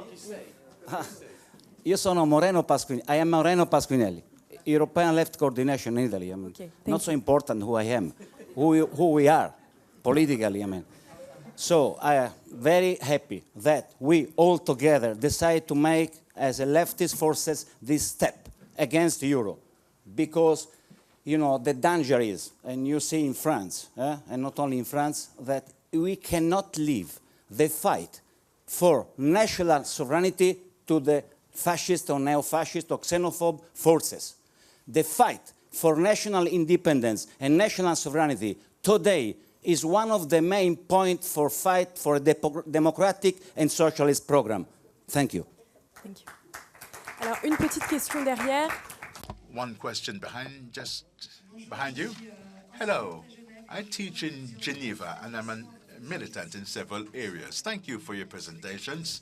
Io sono Moreno Pasquinelli. I am Moreno Pasquinelli, European Left Coordination in Italy. I mean, okay, not so important who I am, who we are, politically, I mean. So I am very happy that we all together decide to make, as a leftist forces, this step against Euro. Because, you know, the danger is, and you see in France, and not only in France, that we cannot leave the fight for national sovereignty to the fascist or neo-fascist or xenophobe forces. The fight for national independence and national sovereignty today is one of the main points for fight for a democratic and socialist program. Thank you. Thank you. Alors, une petite question derrière. One question behind, just behind you. Hello. I teach in Geneva, and I'm a militant in several areas. Thank you for your presentations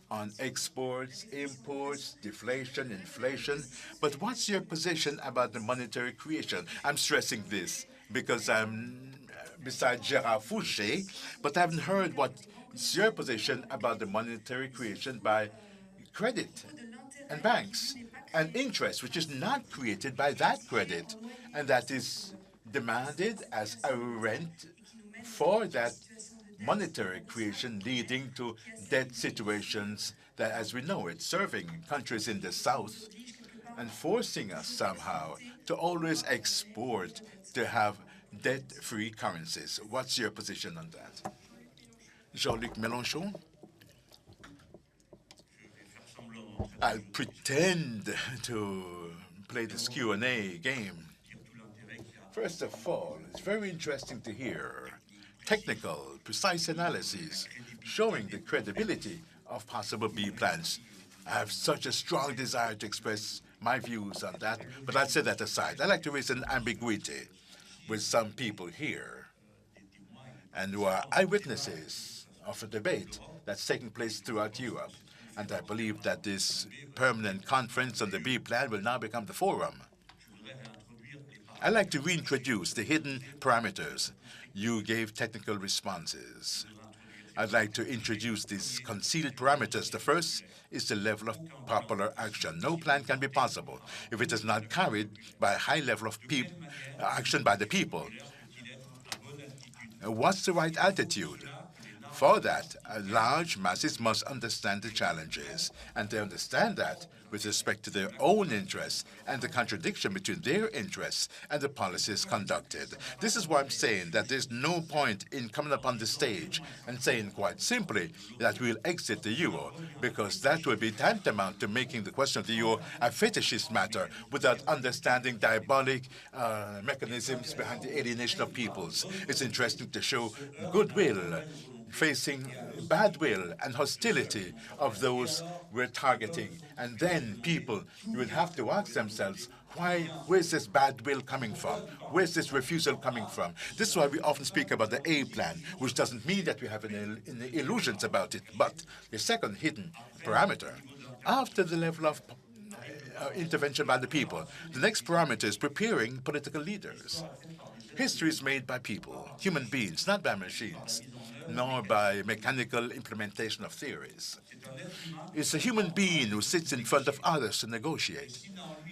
on exports, imports, deflation, inflation. But what's your position about the monetary creation? I'm stressing this because I'm beside Gérard Fouché, but I haven't heard what's your position about the monetary creation by credit and banks, and interest which is not created by that credit, and that is demanded as a rent for that monetary creation, leading to debt situations that, as we know it, serving countries in the South and forcing us somehow to always export to have debt-free currencies. What's your position on that? Jean-Luc Mélenchon? I'll pretend to play this Q&A game. First of all, it's very interesting to hear technical, precise analyses showing the credibility of possible B plans. I have such a strong desire to express my views on that, but I'll set that aside. I'd like to raise an ambiguity with some people here and who are eyewitnesses of a debate that's taking place throughout Europe. And I believe that this permanent conference on the B plan will now become the forum. I'd like to reintroduce the hidden parameters. You gave technical responses. I'd like to introduce these concealed parameters. The first is the level of popular action. No plan can be possible if it is not carried by a high level of action by the people. What's the right attitude? For that, large masses must understand the challenges, and they understand that with respect to their own interests and the contradiction between their interests and the policies conducted. This is why I'm saying that there's no point in coming up on the stage and saying quite simply that we'll exit the euro, because that would be tantamount to making the question of the euro a fetishist matter without understanding diabolic mechanisms behind the alienation of peoples. It's interesting to show goodwill facing bad will and hostility of those we're targeting. And then people would have to ask themselves, where's this bad will coming from? Where's this refusal coming from? This is why we often speak about the A plan, which doesn't mean that we have any illusions about it. But the second hidden parameter, after the level of intervention by the people, the next parameter is preparing political leaders. History is made by people, human beings, not by machines, nor by mechanical implementation of theories. It's a human being who sits in front of others to negotiate.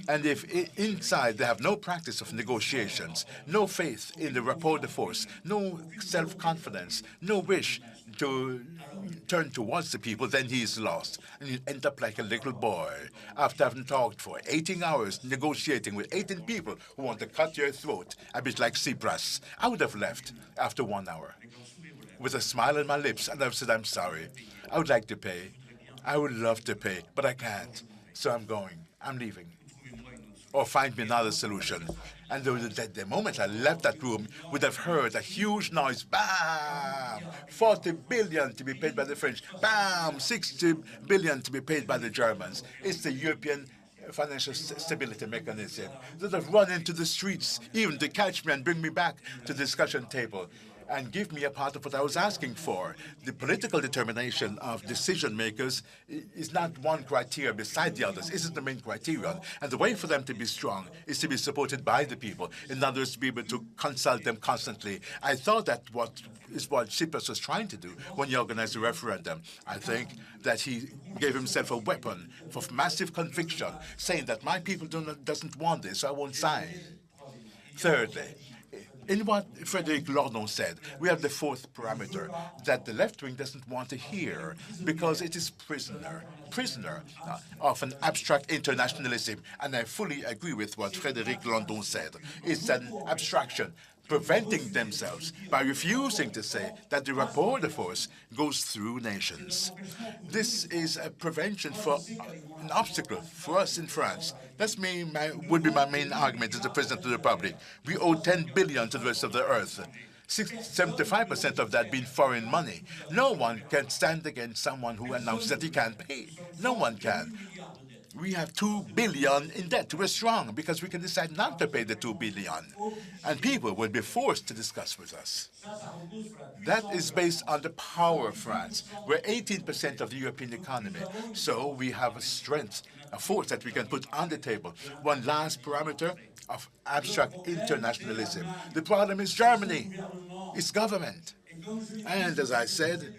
And if inside they have no practice of negotiations, no faith in the rapport de force, no self-confidence, no wish to turn towards the people, then he is lost. And you end up like a little boy after having talked for 18 hours negotiating with 18 people who want to cut your throat, a bit like Tsipras. I would have left after 1 hour with a smile on my lips, and I've said, I'm sorry. I would like to pay. I would love to pay, but I can't. So I'm going. I'm leaving. Or find me another solution. And the moment I left that room, would have heard a huge noise. Bam! 40 billion to be paid by the French. Bam! 60 billion to be paid by the Germans. It's the European financial stability mechanism. They would have run into the streets, even to catch me and bring me back to the discussion table and give me a part of what I was asking for. The political determination of decision makers is not one criteria beside the others. This is the main criterion. And the way for them to be strong is to be supported by the people. In other words, to be able to consult them constantly. I thought that what Tsipras was trying to do when he organized the referendum. I think that he gave himself a weapon for massive conviction, saying that my people doesn't want this, so I won't sign. Thirdly, in what Frédéric Lordon said, we have the fourth parameter that the left wing doesn't want to hear because it is prisoner of an abstract internationalism. And I fully agree with what Frédéric Lordon said. It's an abstraction, preventing themselves by refusing to say that the rapport de force goes through nations. This is a prevention for an obstacle for us in France. That's would be my main argument as the President of the Republic. We owe 10 billion to the rest of the earth. 75% of that being foreign money. No one can stand against someone who announces that he can't pay. No one can. We have 2 billion in debt. We're strong because we can decide not to pay the 2 billion. And people will be forced to discuss with us. That is based on the power of France. We're 18% of the European economy. So we have a strength, a force that we can put on the table. One last parameter of abstract internationalism. The problem is Germany, its government. And as I said,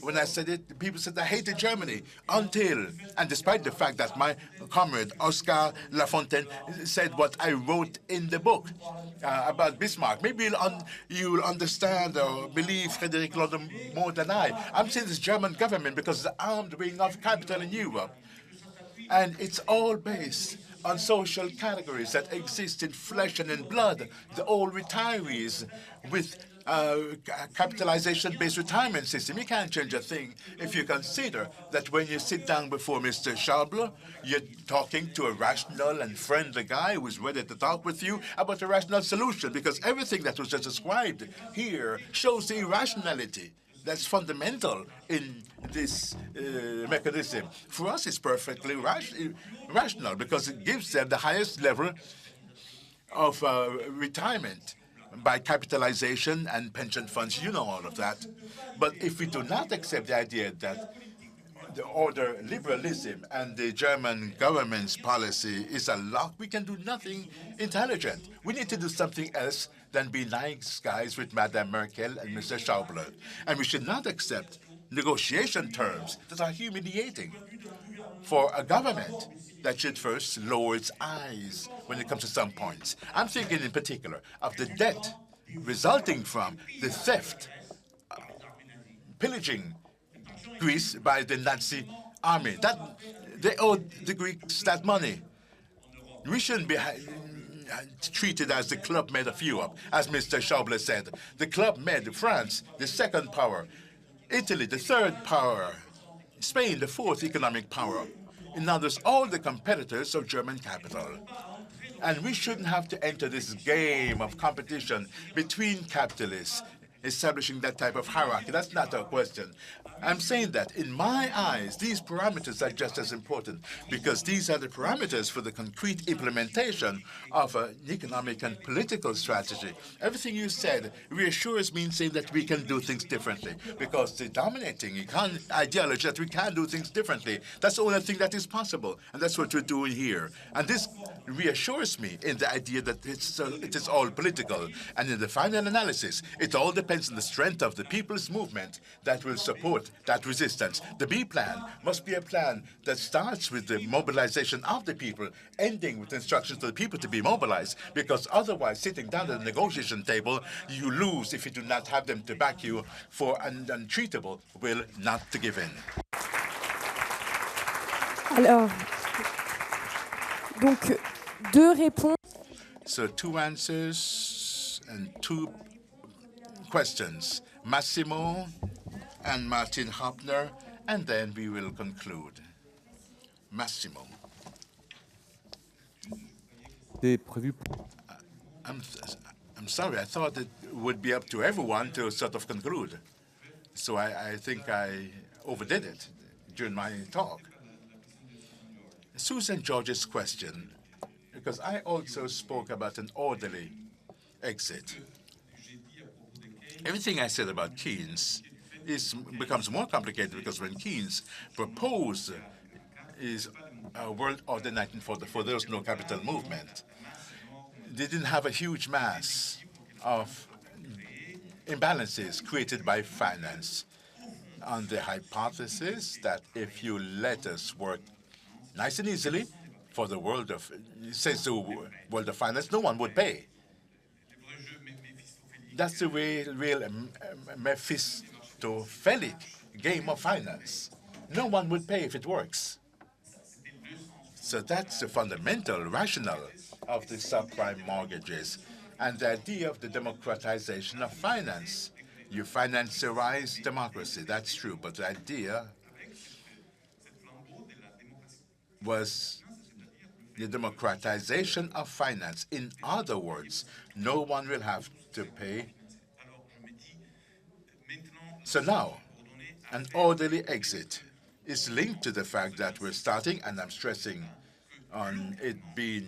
When I said it, people said I hated Germany until, and despite the fact that my comrade Oscar Lafontaine said what I wrote in the book about Bismarck. Maybe you'll understand or believe Frederick Lodom more than I. I'm saying this German government because it's the armed wing of capital in Europe. And it's all based on social categories that exist in flesh and in blood. The old retirees with capitalization-based retirement system. You can't change a thing if you consider that when you sit down before Mr. Schauble, you're talking to a rational and friendly guy who's ready to talk with you about a rational solution, because everything that was just described here shows the irrationality that's fundamental in this mechanism. For us, it's perfectly rational because it gives them the highest level of retirement by capitalization and pension funds. You know all of that. But if we do not accept the idea that the order liberalism and the German government's policy is a lock, we can do nothing intelligent. We need to do something else than be nice guys with Madame Merkel and Mr. Schauble. And we should not accept negotiation terms that are humiliating for a government that should first lower its eyes when it comes to some points. I'm thinking in particular of the debt resulting from the theft, pillaging Greece by the Nazi army. That they owed the Greeks that money. We shouldn't be treated as the Club Med of Europe, as Mr. Schauble said. The Club Med, France, the second power, Italy, the third power, Spain, the fourth economic power. In other words, all the competitors of German capital. And we shouldn't have to enter this game of competition between capitalists, establishing that type of hierarchy. That's not our question. I'm saying that, in my eyes, these parameters are just as important because these are the parameters for the concrete implementation of an economic and political strategy. Everything you said reassures me in saying that we can do things differently because the dominating ideology that we can do things differently, that's the only thing that is possible, and that's what we're doing here. And this reassures me in the idea that it is all political. And in the final analysis, it all depends on the strength of the people's movement that will support that resistance. The B plan must be a plan that starts with the mobilization of the people, ending with instructions to the people to be mobilized, because otherwise, sitting down at the negotiation table, you lose if you do not have them to back you for an untreatable will not to give in. Alors, donc, deux réponses. So 2 answers and 2 questions. Massimo and Martin Hoppner, and then we will conclude. Massimo. I'm sorry, I thought it would be up to everyone to sort of conclude. So I think I overdid it during my talk. Susan George's question, because I also spoke about an orderly exit. Everything I said about Keynes becomes more complicated because when Keynes proposed his World Order 1944, there was no capital movement. They didn't have a huge mass of imbalances created by finance on the hypothesis that if you let us work nice and easily for the world of, says the world of finance, no one would pay. That's the real Mephistophelic game of finance. No one would pay if it works. So that's the fundamental rationale of the subprime mortgages and the idea of the democratization of finance. You financiarize democracy, that's true, but the idea was the democratization of finance. In other words, no one will have to pay. So now, an orderly exit is linked to the fact that we're starting, and I'm stressing on it being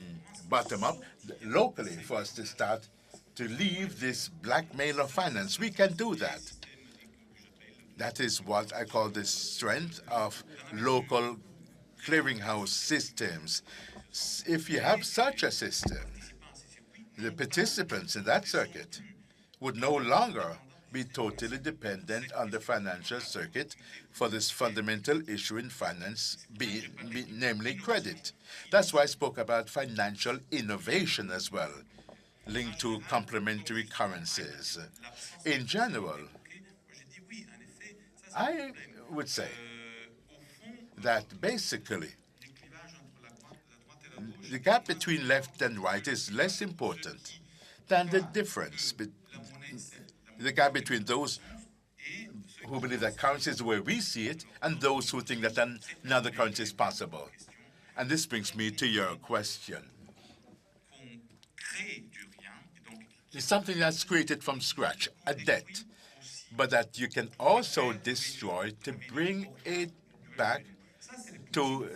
bottom-up, locally for us to start to leave this blackmail of finance. We can do that. That is what I call the strength of local clearinghouse systems. If you have such a system, the participants in that circuit would no longer be totally dependent on the financial circuit for this fundamental issue in finance, namely credit. That's why I spoke about financial innovation as well, linked to complementary currencies. In general, I would say that basically the gap between left and right is less important than the difference, the gap between those who believe that currency is the way we see it and those who think that another currency is possible. And this brings me to your question. It's something that's created from scratch, a debt, but that you can also destroy to bring it back to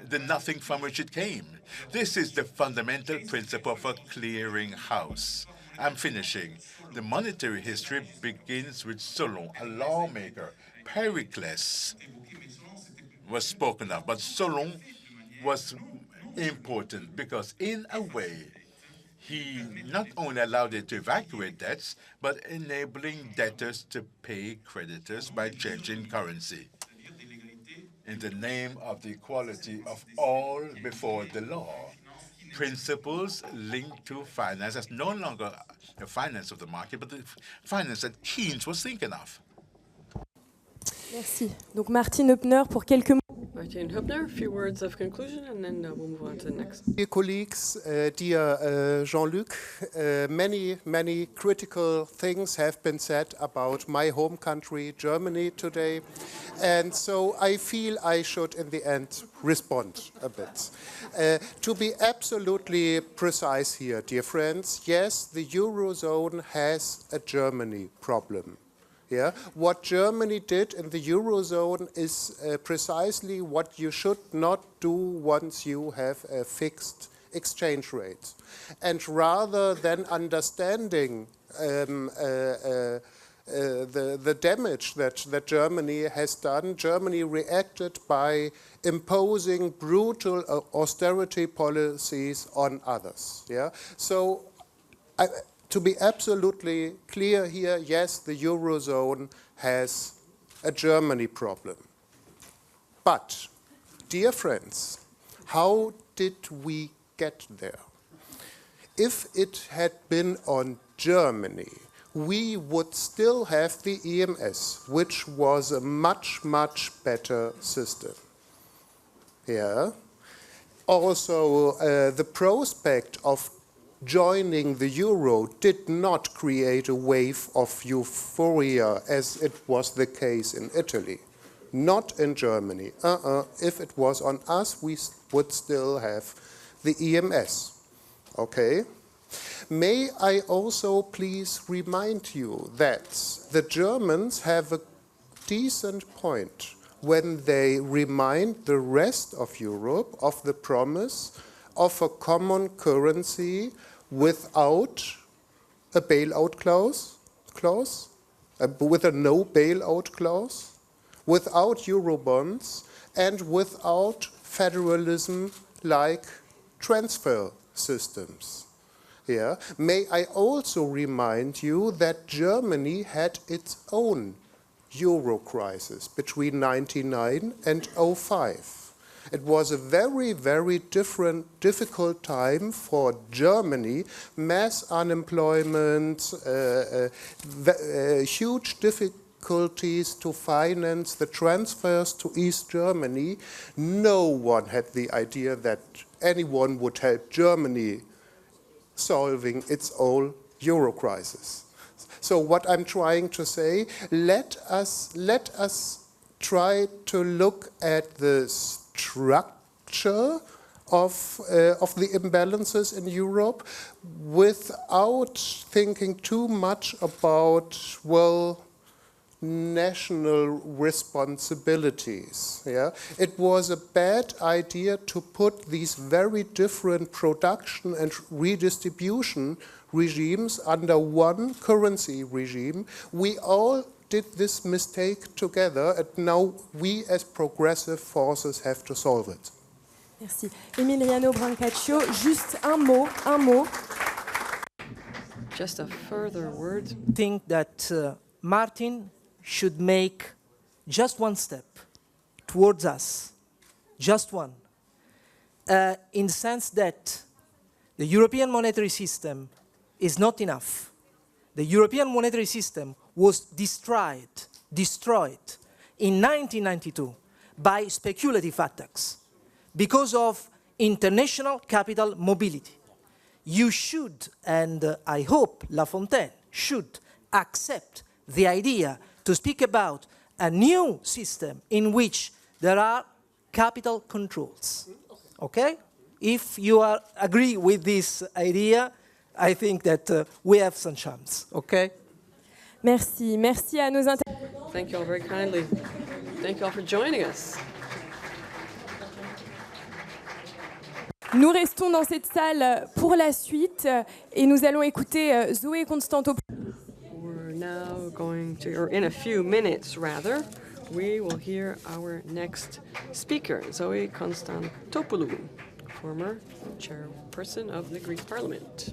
the nothing from which it came. This is the fundamental principle of a clearing house. I'm finishing. The monetary history begins with Solon, a lawmaker. Pericles was spoken of, but Solon was important because, in a way, he not only allowed it to evacuate debts, but enabling debtors to pay creditors by changing currency. In the name of the equality of all before the law, principles linked to finance as no longer the finance of the market, but the finance that Keynes was thinking of. Merci. Donc Martin Hübner pour quelques mots. Martin Hübner, a few words of conclusion, and then we'll move on to the next. Dear colleagues, dear Jean-Luc, many critical things have been said about my home country, Germany, today. And so I feel I should, in the end, respond a bit. To be absolutely precise here, dear friends, yes, the Eurozone has a Germany problem. Yeah. What Germany did in the Eurozone is precisely what you should not do once you have a fixed exchange rate. And rather than understanding the damage that Germany has done, Germany reacted by imposing brutal austerity policies on others. Yeah? So, to be absolutely clear here, yes, the Eurozone has a Germany problem. But, dear friends, how did we get there? If it had been on Germany, we would still have the EMS, which was a much, much better system. Yeah. Also, the prospect of joining the euro did not create a wave of euphoria as it was the case in Italy. Not in Germany. If it was on us, we would still have the EMS. Okay? May I also please remind you that the Germans have a decent point when they remind the rest of Europe of the promise of a common currency without a bailout clause, with a no bailout clause, without Eurobonds, and without federalism like transfer systems. Yeah. May I also remind you that Germany had its own euro crisis between 1999 and 2005. It was a very, very difficult time for Germany, mass unemployment, huge difficulties to finance the transfers to East Germany. No one had the idea that anyone would help Germany solving its own euro crisis. So what I'm trying to say, let us try to look at the structure of the imbalances in Europe without thinking too much about, well, national responsibilities. Yeah? It was a bad idea to put these very different production and redistribution regimes under one currency regime. We all did this mistake together, and now we as progressive forces have to solve it. Merci. Emiliano Brancaccio, juste un mot. Just a further word. I think that Martin should make just one step towards us, just one, in the sense that the European monetary system is not enough. The European monetary system was destroyed in 1992 by speculative attacks because of international capital mobility. You should, and I hope La Fontaine should, accept the idea to speak about a new system in which there are capital controls. Okay? If you agree with this idea, I think that we have some chance. Okay? Merci. Merci à nos intervenants. Thank you all very kindly. Thank you all for joining us. Nous restons dans cette salle pour la suite et nous allons écouter Zoé Constantopoulos. We're now going to, or in a few minutes rather, we will hear our next speaker, Zoe Constantopoulou, former chairperson of the Greek Parliament.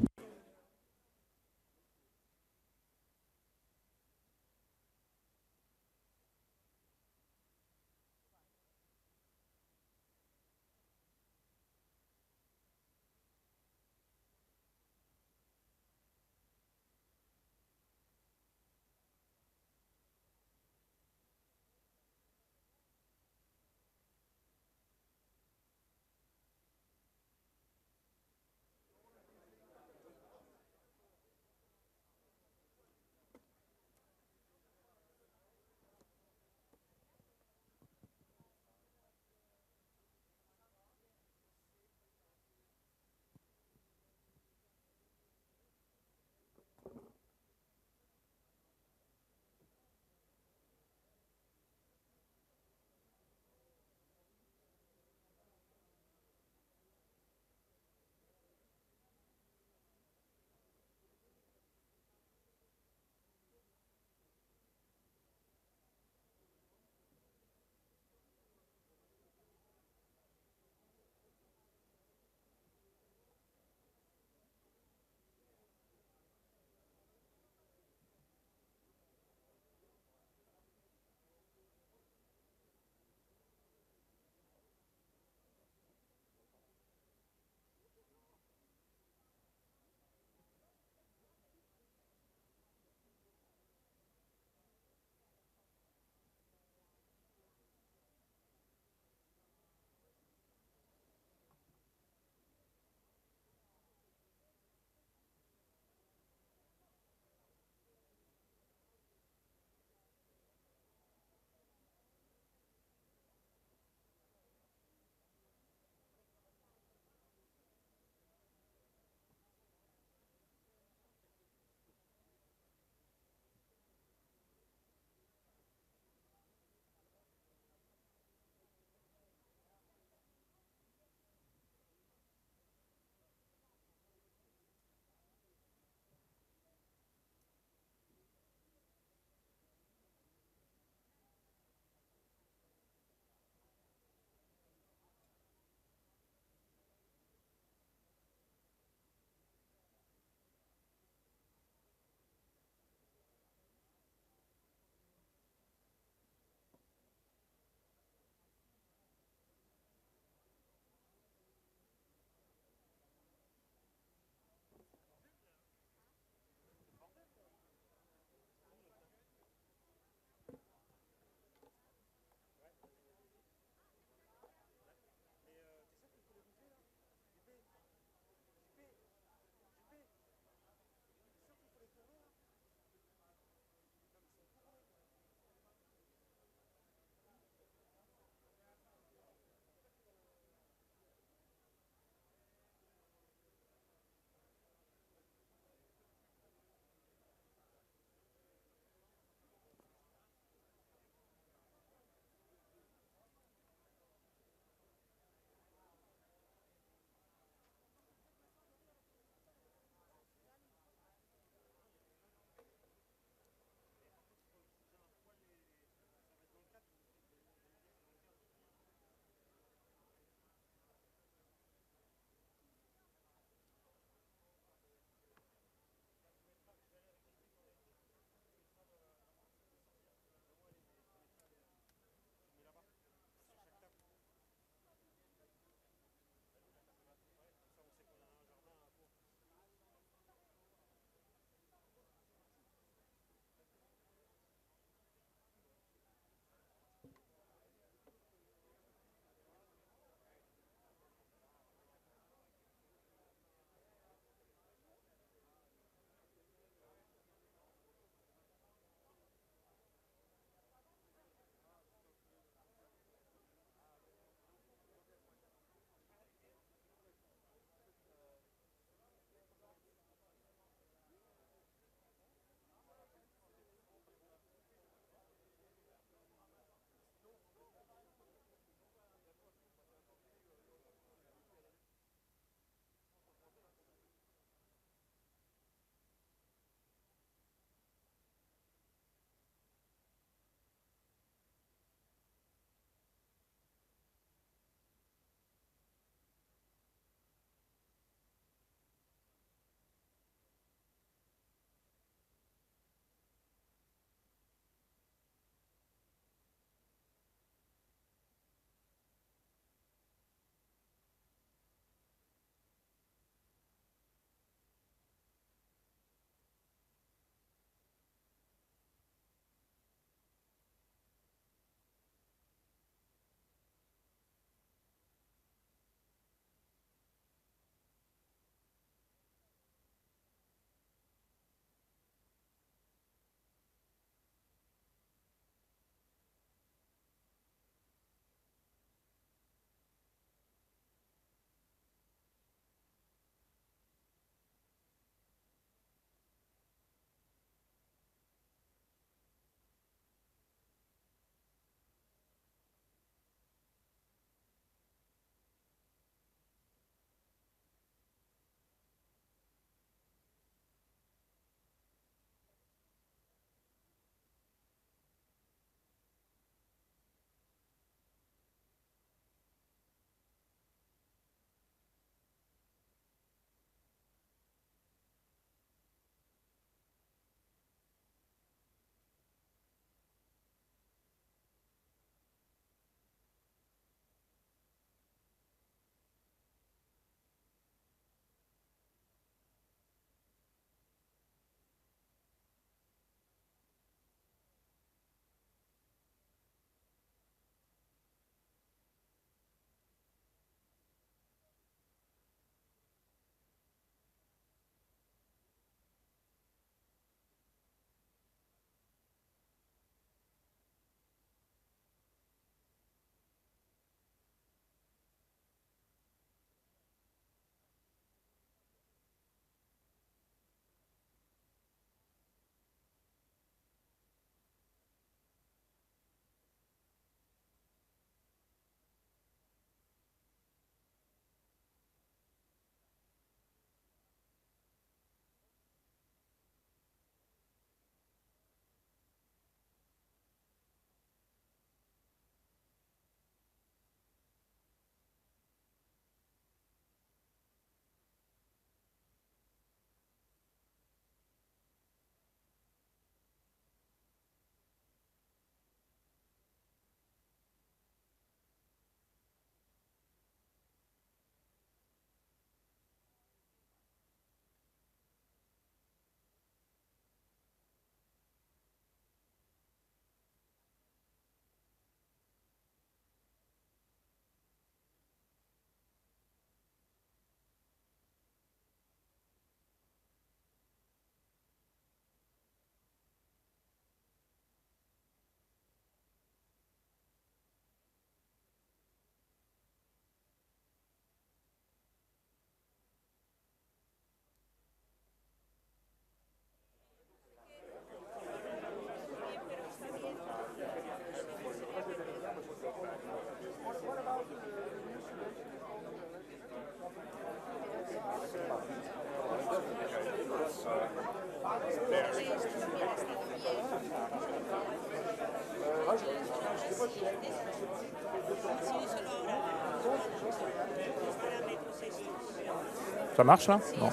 Ça marche là? Non.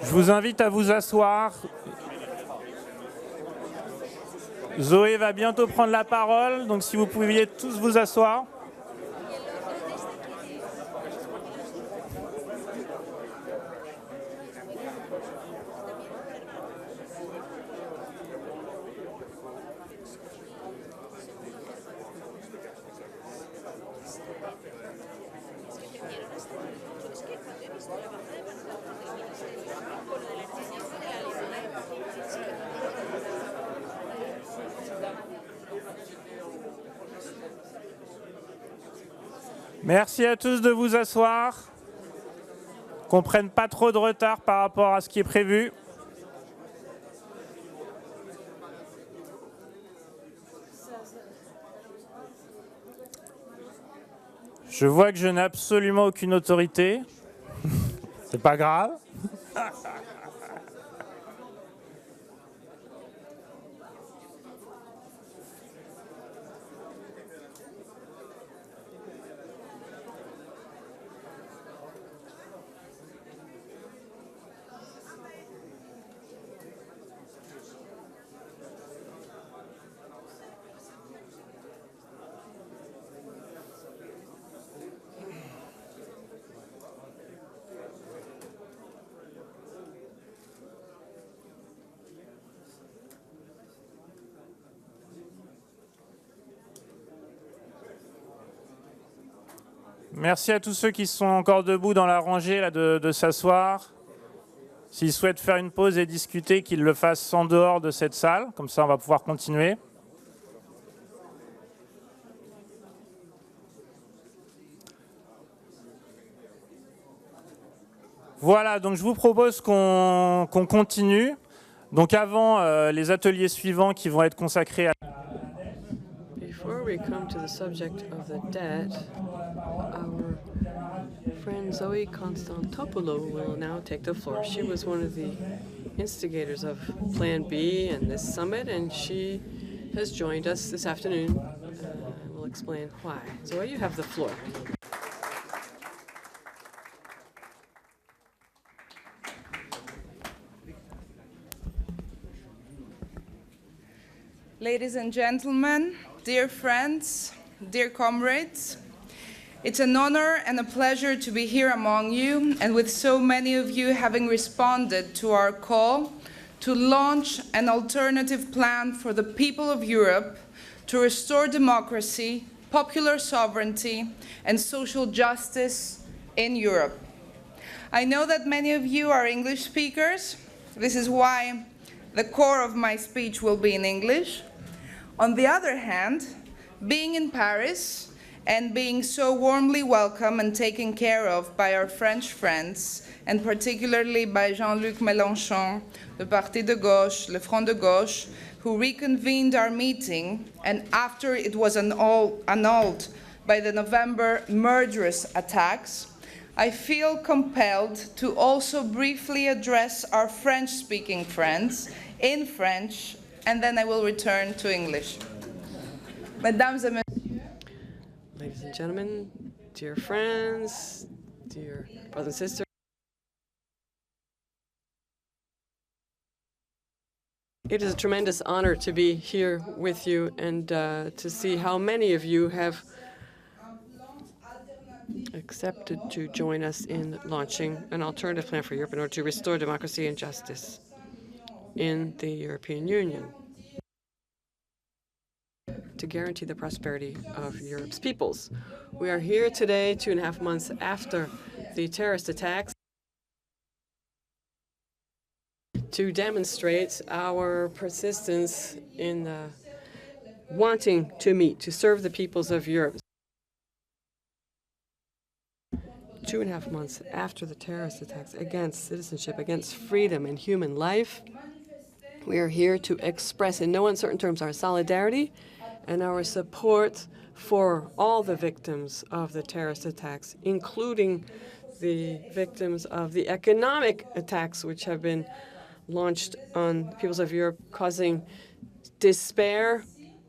Je vous invite à vous asseoir. Zoé va bientôt prendre la parole, donc si vous pouviez tous vous asseoir. Merci à tous de vous asseoir. Qu'on ne prenne pas trop de retard par rapport à ce qui est prévu. Je vois que je n'ai absolument aucune autorité. C'est pas grave. Merci à tous ceux qui sont encore debout dans la rangée là, de s'asseoir. S'ils souhaitent faire une pause et discuter, qu'ils le fassent en dehors de cette salle. Comme ça, on va pouvoir continuer. Voilà, donc je vous propose qu'on continue. Donc avant les ateliers suivants qui vont être consacrés à... Before we come to the subject of the debt, our friend Zoe Constantopoulou will now take the floor. She was one of the instigators of Plan B and this summit, and she has joined us this afternoon. We'll explain why. Zoe, you have the floor. Ladies and gentlemen, dear friends, dear comrades, it's an honor and a pleasure to be here among you, and with so many of you having responded to our call to launch an alternative plan for the people of Europe to restore democracy, popular sovereignty, and social justice in Europe. I know that many of you are English speakers. This is why the core of my speech will be in English. On the other hand, being in Paris and being so warmly welcomed and taken care of by our French friends, and particularly by Jean-Luc Mélenchon, the Parti de Gauche, Le Front de Gauche, who reconvened our meeting, and after it was annulled by the November murderous attacks, I feel compelled to also briefly address our French-speaking friends in French, and then I will return to English. Mesdames et messieurs, Ladies and gentlemen, dear friends, dear brothers and sisters, it is a tremendous honor to be here with you and to see how many of you have accepted to join us in launching an alternative plan for Europe in order to restore democracy and justice in the European Union, to guarantee the prosperity of Europe's peoples. We are here today, 2.5 months after the terrorist attacks, to demonstrate our persistence in wanting to meet, to serve the peoples of Europe. 2.5 months after the terrorist attacks against citizenship, against freedom and human life, we are here to express in no uncertain terms our solidarity and our support for all the victims of the terrorist attacks, including the victims of the economic attacks which have been launched on the peoples of Europe, causing despair,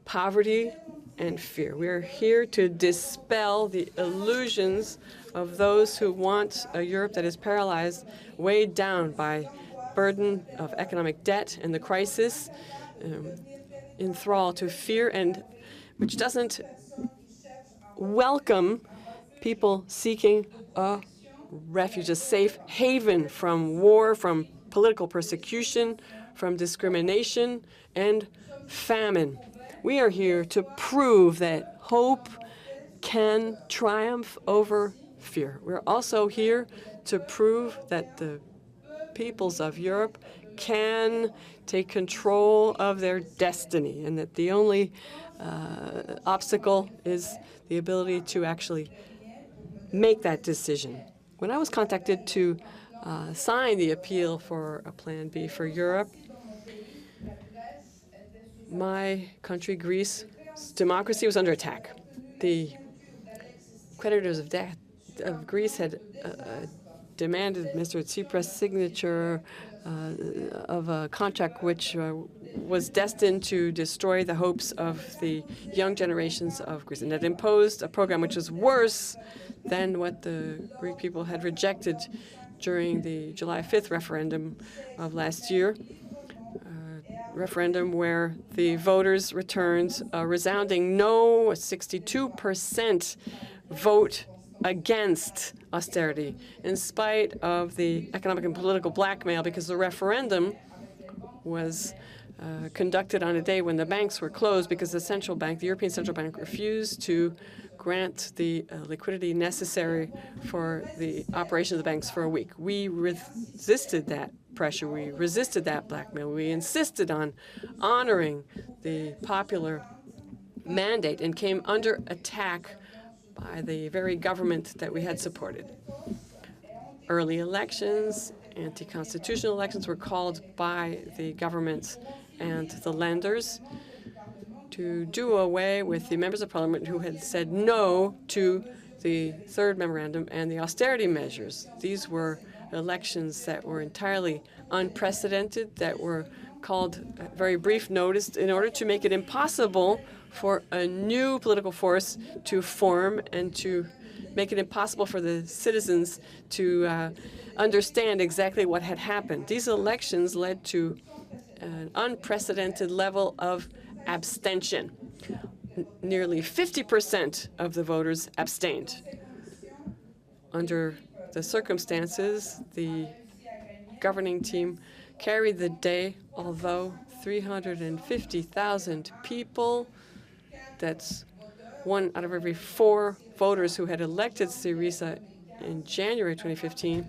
poverty, and fear. We are here to dispel the illusions of those who want a Europe that is paralyzed, weighed down by burden of economic debt and the crisis, in thrall to fear, and which doesn't welcome people seeking a refuge, a safe haven from war, from political persecution, from discrimination, and famine. We are here to prove that hope can triumph over fear. We're also here to prove that the peoples of Europe can take control of their destiny, and that the only obstacle is the ability to actually make that decision. When I was contacted to sign the appeal for a Plan B for Europe, my country, Greece's democracy was under attack. The creditors of Greece had demanded Mr. Tsipras' signature of a contract which was destined to destroy the hopes of the young generations of Greece, and had imposed a program which was worse than what the Greek people had rejected during the July 5th referendum of last year. Referendum where the voters returned a resounding no, a 62% vote against austerity, in spite of the economic and political blackmail, because the referendum was conducted on a day when the banks were closed because the central bank, the European Central Bank, refused to grant the liquidity necessary for the operation of the banks for a week. We resisted that pressure. We resisted that blackmail. We insisted on honoring the popular mandate and came under attack by the very government that we had supported. Early elections, anti-constitutional elections were called by the government and the lenders to do away with the members of parliament who had said no to the third memorandum and the austerity measures. These were elections that were entirely unprecedented, that were called at very brief notice in order to make it impossible for a new political force to form and to make it impossible for the citizens to understand exactly what had happened. These elections led to an unprecedented level of abstention. Nearly 50% of the voters abstained. Under the circumstances, the governing team carried the day, although 350,000 people, that's 1 out of every 4 voters who had elected Syriza in January 2015,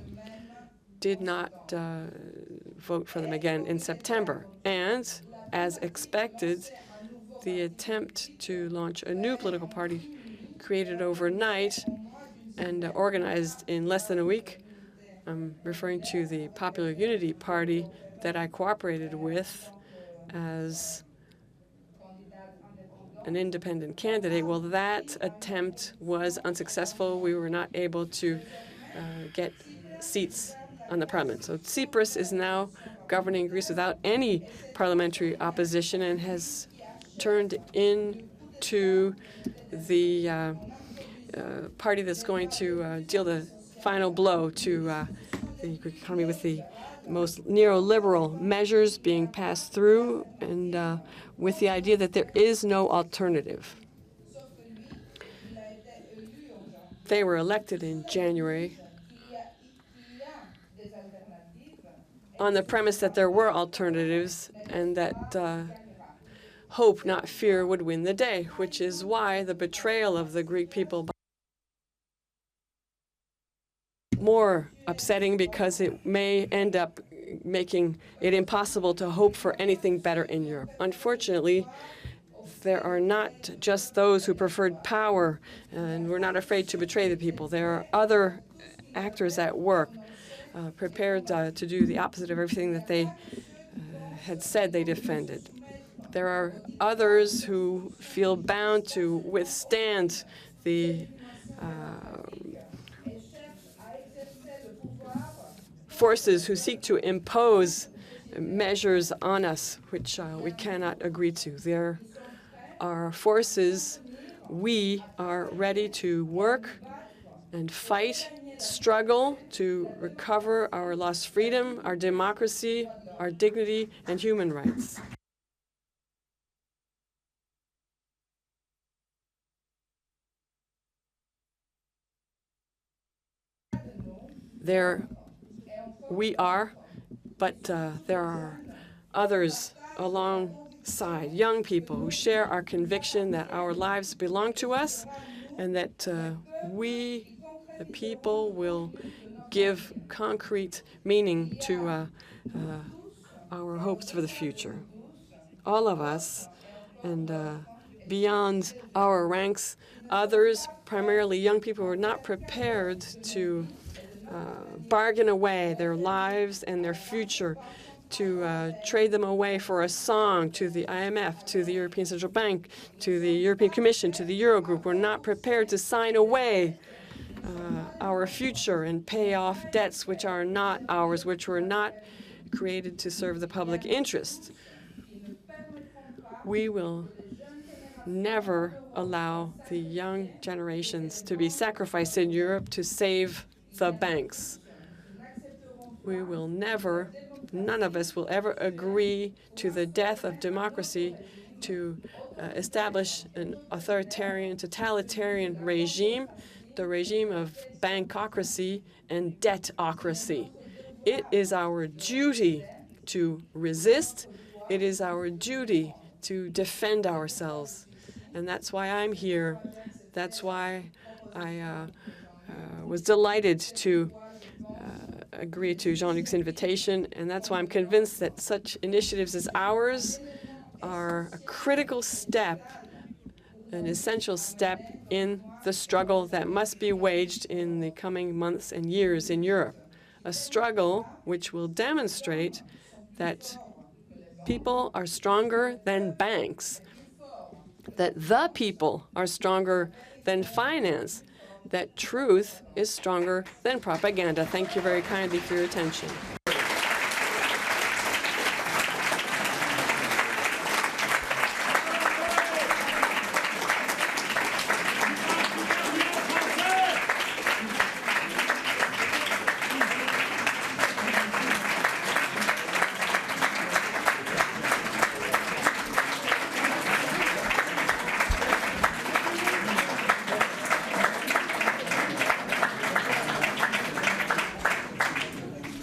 did not vote for them again in September. And, as expected, the attempt to launch a new political party created overnight and organized in less than a week, I'm referring to the Popular Unity Party that I cooperated with as an independent candidate. Well, that attempt was unsuccessful. We were not able to get seats on the parliament. So Tsipras is now governing Greece without any parliamentary opposition and has turned into the party that's going to deal the final blow to the Greek economy, with the most neoliberal measures being passed through, and with the idea that there is no alternative. They were elected in January on the premise that there were alternatives and that hope, not fear, would win the day, which is why the betrayal of the Greek people more upsetting, because it may end up making it impossible to hope for anything better in Europe. Unfortunately, there are not just those who preferred power and were not afraid to betray the people. There are other actors at work prepared to do the opposite of everything that they had said they defended. There are others who feel bound to withstand the forces who seek to impose measures on us which we cannot agree to. There are forces we are ready to work and fight, struggle to recover our lost freedom, our democracy, our dignity, and human rights. There we are, but there are others alongside, young people who share our conviction that our lives belong to us and that we, the people, will give concrete meaning to our hopes for the future. All of us, and beyond our ranks, others, primarily young people, who are not prepared to bargain away their lives and their future, to trade them away for a song to the IMF, to the European Central Bank, to the European Commission, to the Eurogroup. We're not prepared to sign away our future and pay off debts which are not ours, which were not created to serve the public interest. We will never allow the young generations to be sacrificed in Europe to save the banks. We will never, none of us will ever agree to the death of democracy, to establish an authoritarian, totalitarian regime, the regime of bankocracy and debtocracy. It is our duty to resist. It is our duty to defend ourselves. And that's why I'm here. That's why I was delighted to agree to Jean-Luc's invitation, and that's why I'm convinced that such initiatives as ours are a critical step, an essential step in the struggle that must be waged in the coming months and years in Europe. A struggle which will demonstrate that people are stronger than banks, that the people are stronger than finance, that truth is stronger than propaganda. Thank you very kindly for your attention.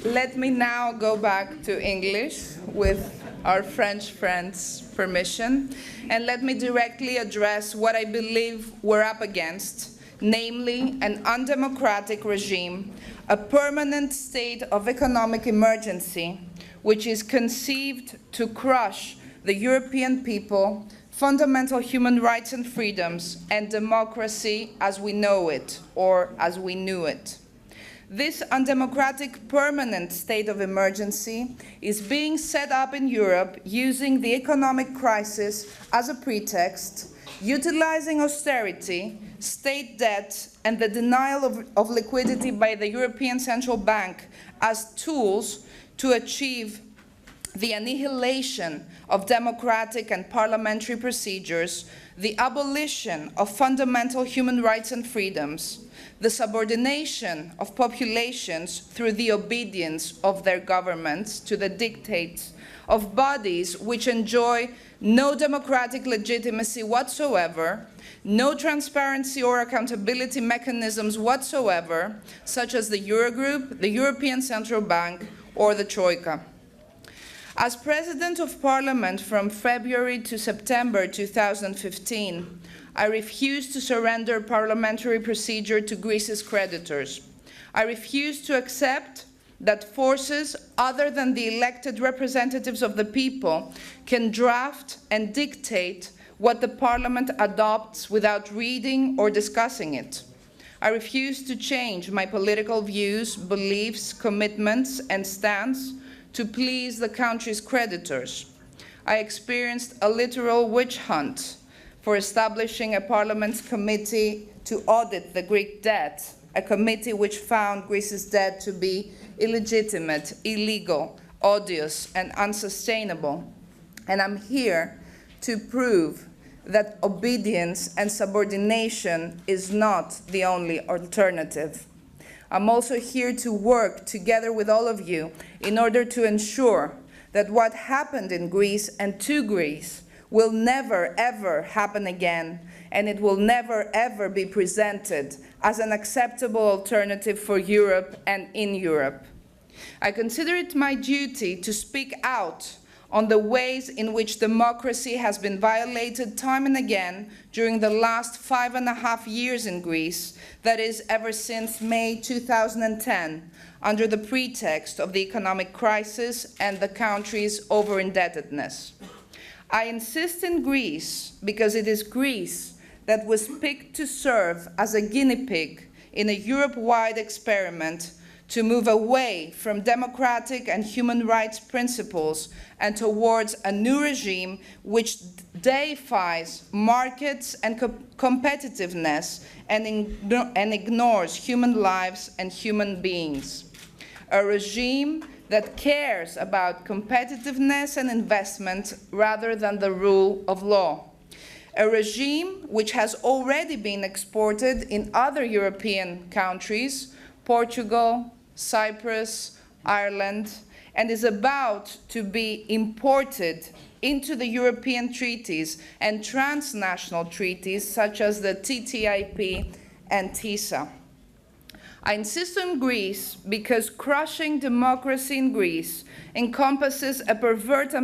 Let me now go back to English with our French friends' permission, and let me directly address what I believe we're up against, namely an undemocratic regime, a permanent state of economic emergency, which is conceived to crush the European people, fundamental human rights and freedoms, and democracy as we know it, or as we knew it. This undemocratic permanent state of emergency is being set up in Europe using the economic crisis as a pretext, utilizing austerity, state debt, and the denial of liquidity by the European Central Bank as tools to achieve the annihilation of democratic and parliamentary procedures, the abolition of fundamental human rights and freedoms, the subordination of populations through the obedience of their governments to the dictates of bodies which enjoy no democratic legitimacy whatsoever, no transparency or accountability mechanisms whatsoever, such as the Eurogroup, the European Central Bank, or the Troika. As President of Parliament from February to September 2015, I refuse to surrender parliamentary procedure to Greece's creditors. I refuse to accept that forces other than the elected representatives of the people can draft and dictate what the Parliament adopts without reading or discussing it. I refuse to change my political views, beliefs, commitments, and stance to please the country's creditors. I experienced a literal witch hunt for establishing a Parliament's committee to audit the Greek debt, a committee which found Greece's debt to be illegitimate, illegal, odious, and unsustainable. And I'm here to prove that obedience and subordination is not the only alternative. I'm also here to work together with all of you in order to ensure that what happened in Greece and to Greece will never, ever happen again, and it will never, ever be presented as an acceptable alternative for Europe and in Europe. I consider it my duty to speak out on the ways in which democracy has been violated time and again during the last 5.5 years in Greece, that is, ever since May 2010, under the pretext of the economic crisis and the country's over-indebtedness. I insist in Greece because it is Greece that was picked to serve as a guinea pig in a Europe-wide experiment to move away from democratic and human rights principles and towards a new regime which deifies markets and competitiveness and ignores human lives and human beings. A regime that cares about competitiveness and investment rather than the rule of law. A regime which has already been exported in other European countries, Portugal, Cyprus, Ireland, and is about to be imported into the European treaties and transnational treaties such as the TTIP and TISA. I insist on Greece because crushing democracy in Greece encompasses a perverse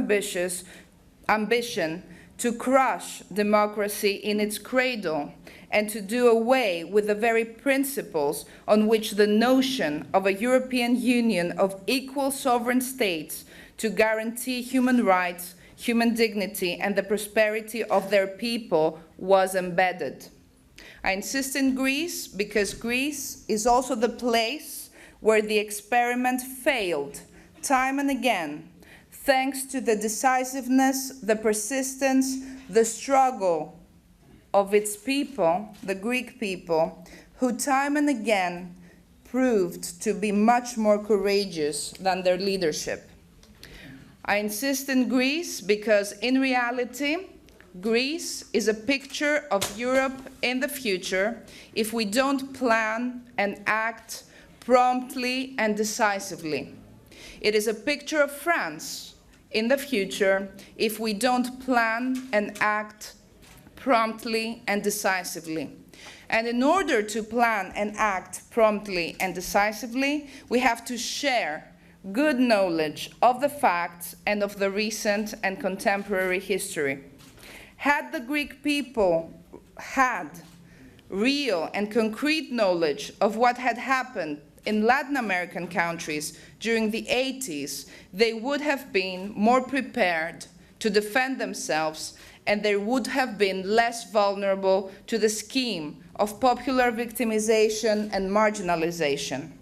ambition to crush democracy in its cradle and to do away with the very principles on which the notion of a European Union of equal sovereign states to guarantee human rights, human dignity, and the prosperity of their people was embedded. I insist in Greece because Greece is also the place where the experiment failed time and again, thanks to the decisiveness, the persistence, the struggle of its people, the Greek people, who time and again proved to be much more courageous than their leadership. I insist in Greece because in reality, Greece is a picture of Europe in the future if we don't plan and act promptly and decisively. It is a picture of France in the future if we don't plan and act promptly and decisively. And in order to plan and act promptly and decisively, we have to share good knowledge of the facts and of the recent and contemporary history. Had the Greek people had real and concrete knowledge of what had happened in Latin American countries during the 80s, they would have been more prepared to defend themselves, and they would have been less vulnerable to the scheme of popular victimization and marginalization.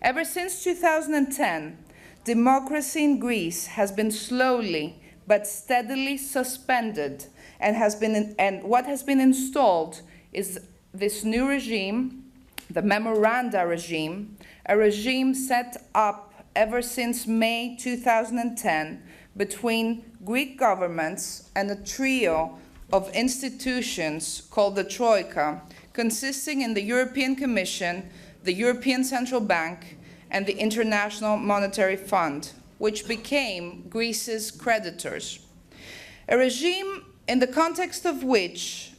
Ever since 2010, democracy in Greece has been slowly but steadily suspended, and what has been installed is this new regime, the memoranda regime, a regime set up ever since May 2010 between Greek governments and a trio of institutions called the Troika, consisting in the European Commission, the European Central Bank, and the International Monetary Fund, which became Greece's creditors. A regime in the context of which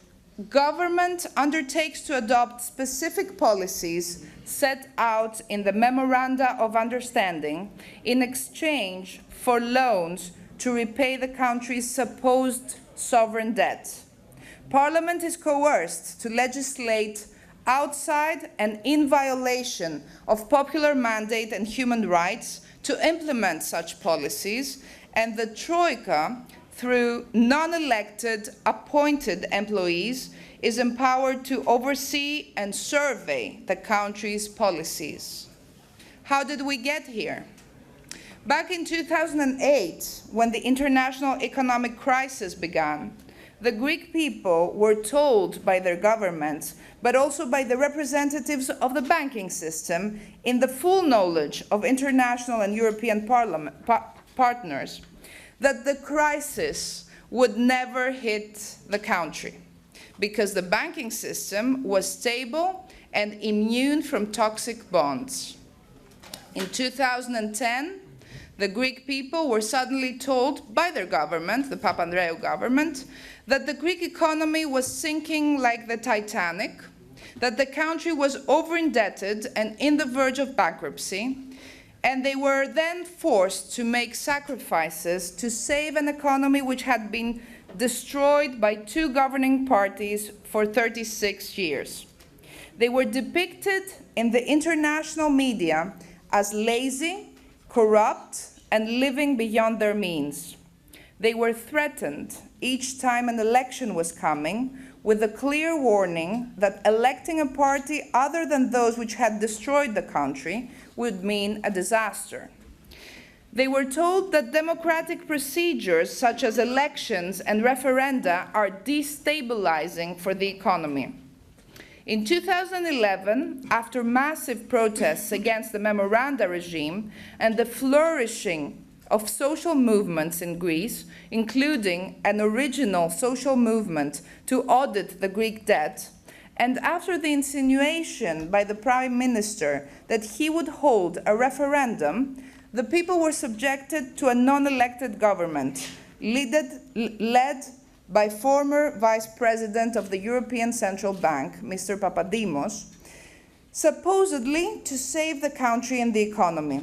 government undertakes to adopt specific policies set out in the Memoranda of Understanding in exchange for loans to repay the country's supposed sovereign debt. Parliament is coerced to legislate outside and in violation of popular mandate and human rights to implement such policies, and the Troika, through non-elected, appointed employees, is empowered to oversee and survey the country's policies. How did we get here? Back in 2008, when the international economic crisis began, the Greek people were told by their governments, but also by the representatives of the banking system, in the full knowledge of international and European partners, that the crisis would never hit the country, because the banking system was stable and immune from toxic bonds. In 2010, the Greek people were suddenly told by their government, the Papandreou government, that the Greek economy was sinking like the Titanic, that the country was over-indebted and in the verge of bankruptcy, and they were then forced to make sacrifices to save an economy which had been destroyed by two governing parties for 36 years. They were depicted in the international media as lazy, corrupt, and living beyond their means. They were threatened each time an election was coming with a clear warning that electing a party other than those which had destroyed the country would mean a disaster. They were told that democratic procedures such as elections and referenda are destabilizing for the economy. In 2011, after massive protests against the memoranda regime and the flourishing of social movements in Greece, including an original social movement to audit the Greek debt, and after the insinuation by the Prime Minister that he would hold a referendum, the people were subjected to a non-elected government, led by former Vice President of the European Central Bank, Mr. Papadimos, supposedly to save the country and the economy.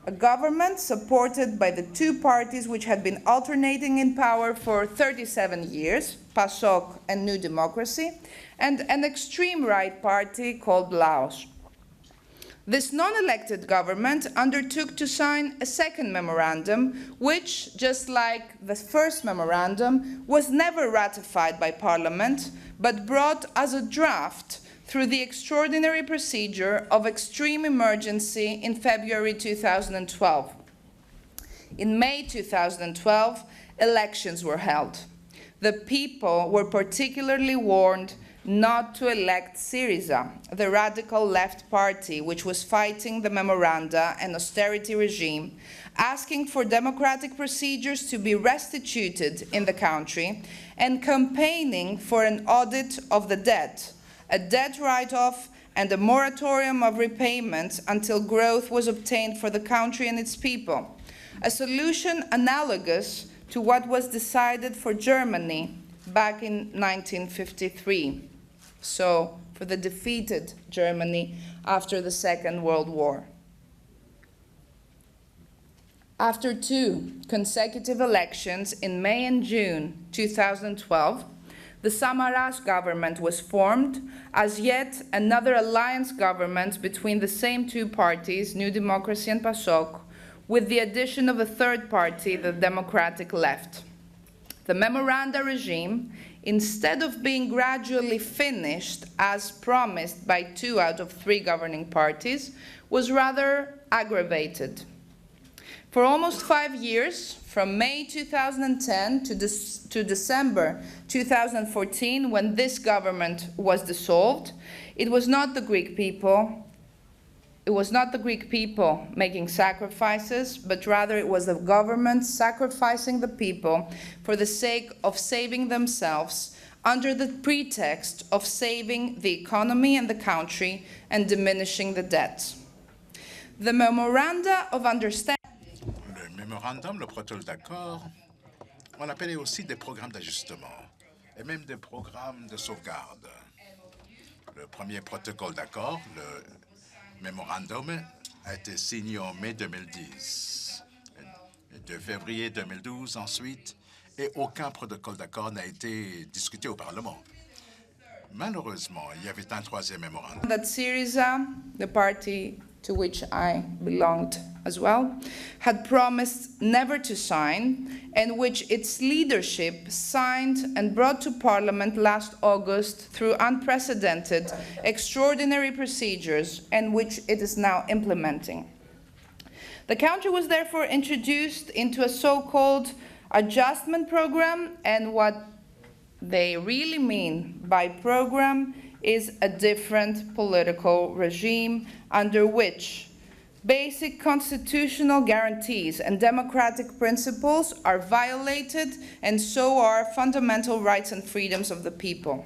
A government supported by the two parties which had been alternating in power for 37 years, PASOK and New Democracy, and an extreme right party called Laos. This non-elected government undertook to sign a second memorandum, which, just like the first memorandum, was never ratified by Parliament, but brought as a draft through the extraordinary procedure of extreme emergency in February 2012. In May 2012, elections were held. The people were particularly warned not to elect Syriza, the radical left party which was fighting the memoranda and austerity regime, asking for democratic procedures to be restituted in the country, and campaigning for an audit of the debt, a debt write-off, and a moratorium of repayments until growth was obtained for the country and its people, a solution analogous to what was decided for Germany back in 1953. So, for the defeated Germany after the Second World War. After two consecutive elections in May and June 2012, the Samaras government was formed as yet another alliance government between the same two parties, New Democracy and PASOK, with the addition of a third party, the Democratic Left. The memoranda regime, instead of being gradually finished as promised by 2 out of 3 governing parties, was rather aggravated. For almost 5 years, from May 2010 to December 2014, when this government was dissolved, it was not the Greek people making sacrifices, but rather it was the government sacrificing the people for the sake of saving themselves under the pretext of saving the economy and the country and diminishing the debt. The memoranda of understanding. Le mémorandum, le protocole d'accord, on appelait aussi des programmes d'ajustement et même des programmes de sauvegarde. Le premier protocole d'accord, le mémorandum, a été signé en mai 2010, le 2 février 2012 ensuite, et aucun protocole d'accord n'a été discuté au Parlement. Malheureusement, il y avait un troisième mémorandum. That Syriza, the party to which I belonged as well, had promised never to sign, and which its leadership signed and brought to Parliament last August through unprecedented, extraordinary procedures, and which it is now implementing. The country was therefore introduced into a so-called adjustment program, and what they really mean by program is a different political regime under which basic constitutional guarantees and democratic principles are violated, and so are fundamental rights and freedoms of the people.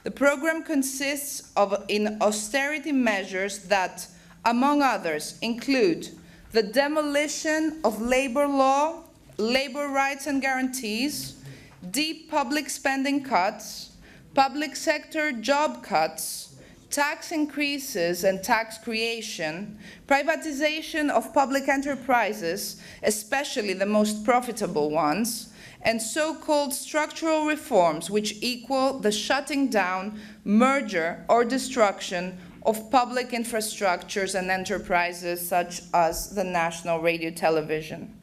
The program consists of austerity measures that, among others, include the demolition of labor law, labor rights and guarantees, deep public spending cuts, public sector job cuts, tax increases and tax creation, privatization of public enterprises, especially the most profitable ones, and so-called structural reforms which equal the shutting down, merger, or destruction of public infrastructures and enterprises such as the national radio television.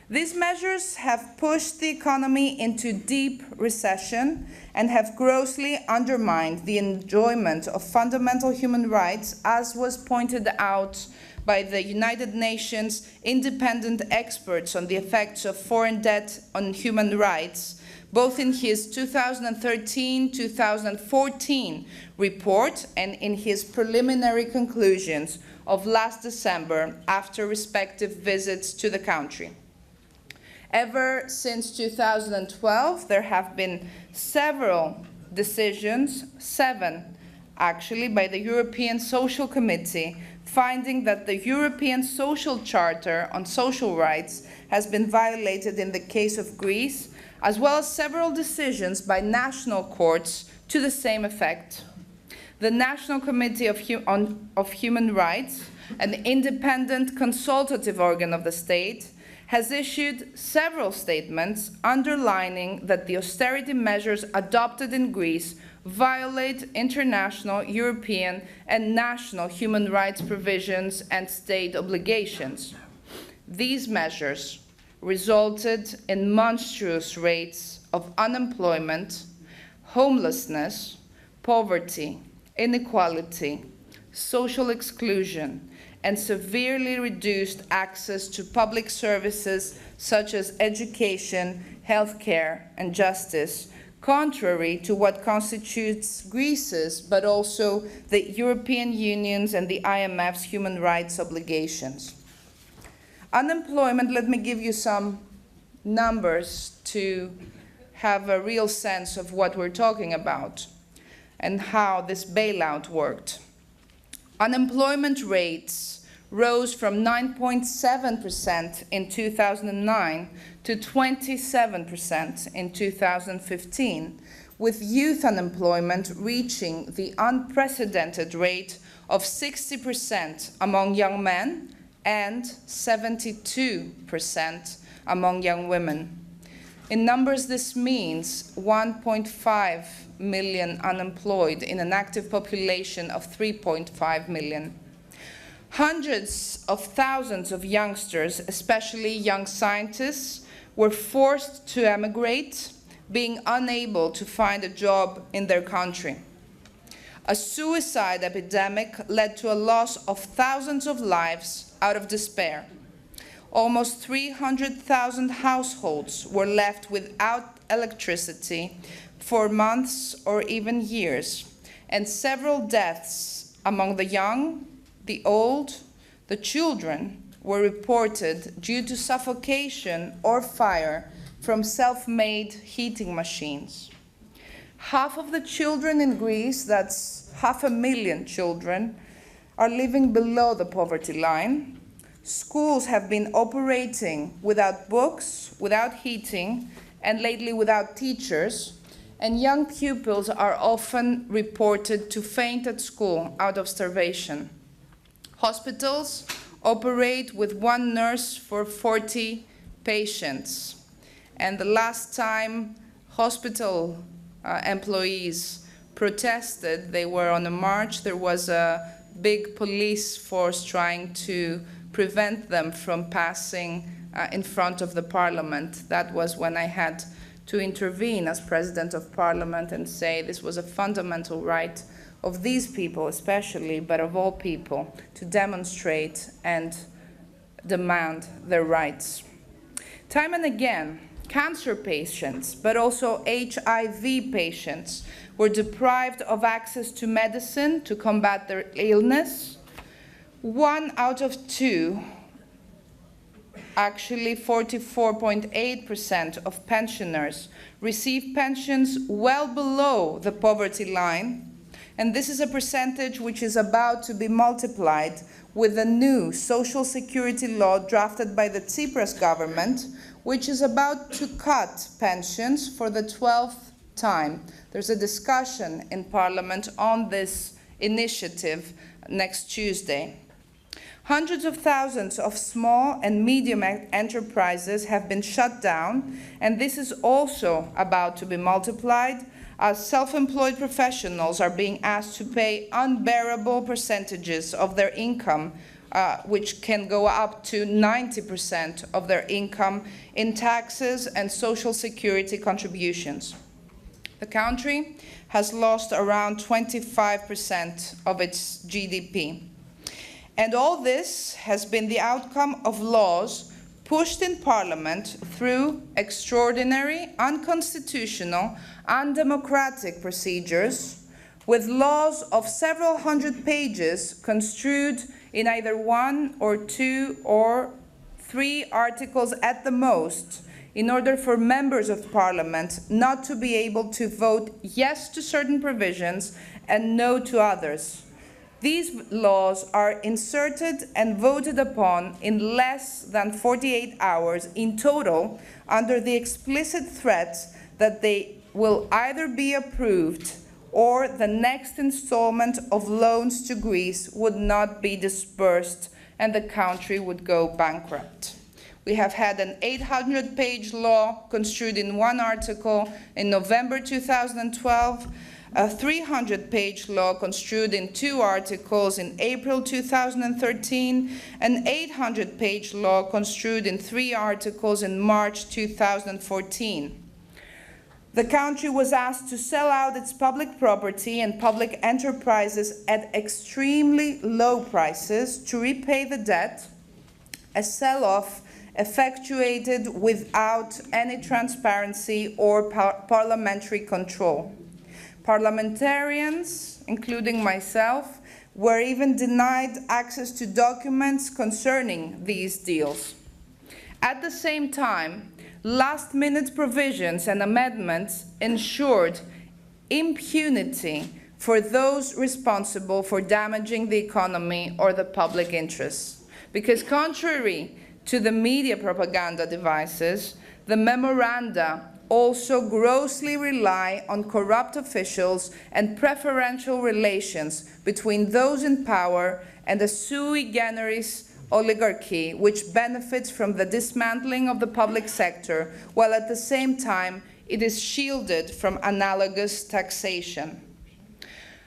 These measures have pushed the economy into deep recession and have grossly undermined the enjoyment of fundamental human rights, as was pointed out by the United Nations independent experts on the effects of foreign debt on human rights, both in his 2013-2014 report and in his preliminary conclusions of last December after respective visits to the country. Ever since 2012, there have been several decisions, 7 actually, by the European Social Committee, finding that the European Social Charter on Social Rights has been violated in the case of Greece, as well as several decisions by national courts to the same effect. The National Committee of Human Rights, an independent consultative organ of the state, has issued several statements underlining that the austerity measures adopted in Greece violate international, European, and national human rights provisions and state obligations. These measures resulted in monstrous rates of unemployment, homelessness, poverty, inequality, social exclusion, and severely reduced access to public services such as education, healthcare, and justice, contrary to what constitutes Greece's, but also the European Union's and the IMF's human rights obligations. Unemployment, let me give you some numbers to have a real sense of what we're talking about and how this bailout worked. Unemployment rates rose from 9.7% in 2009 to 27% in 2015, with youth unemployment reaching the unprecedented rate of 60% among young men and 72% among young women. In numbers, this means 1.5 million unemployed in an active population of 3.5 million. Hundreds of thousands of youngsters, especially young scientists, were forced to emigrate, being unable to find a job in their country. A suicide epidemic led to a loss of thousands of lives out of despair. Almost 300,000 households were left without electricity for months or even years, and several deaths among the young, the old, the children were reported due to suffocation or fire from self-made heating machines. Half of the children in Greece, that's 500,000 children, are living below the poverty line. Schools have been operating without books, without heating, and lately without teachers, and young pupils are often reported to faint at school out of starvation. Hospitals operate with 1 nurse for 40 patients. And the last time hospital employees protested, they were on a march, there was a big police force trying to prevent them from passing in front of the parliament. That was when I had to intervene as president of parliament and say this was a fundamental right of these people especially, but of all people, to demonstrate and demand their rights. Time and again, cancer patients, but also HIV patients were deprived of access to medicine to combat their illness. 1 out of 2, actually 44.8% of pensioners receive pensions well below the poverty line, and this is a percentage which is about to be multiplied with a new social security law drafted by the Tsipras government, which is about to cut pensions for the 12th time. There's a discussion in Parliament on this initiative next Tuesday. Hundreds of thousands of small and medium enterprises have been shut down, and this is also about to be multiplied as self-employed professionals are being asked to pay unbearable percentages of their income, which can go up to 90% of their income in taxes and social security contributions. The country has lost around 25% of its GDP. And all this has been the outcome of laws pushed in Parliament through extraordinary, unconstitutional, undemocratic procedures, with laws of several hundred pages construed in either 1 or 2 or 3 articles at the most, in order for members of Parliament not to be able to vote yes to certain provisions and no to others. These laws are inserted and voted upon in less than 48 hours in total, under the explicit threat that they will either be approved or the next installment of loans to Greece would not be disbursed and the country would go bankrupt. We have had an 800-page law construed in 1 article in November 2012, a 300-page law construed in 2 articles in April 2013, an 800-page law construed in 3 articles in March 2014. The country was asked to sell out its public property and public enterprises at extremely low prices to repay the debt, a sell-off effectuated without any transparency or parliamentary control. Parliamentarians, including myself, were even denied access to documents concerning these deals. At the same time, last-minute provisions and amendments ensured impunity for those responsible for damaging the economy or the public interests. Because contrary to the media propaganda devices, the memoranda also grossly rely on corrupt officials and preferential relations between those in power and a sui generis oligarchy, which benefits from the dismantling of the public sector, while at the same time it is shielded from analogous taxation.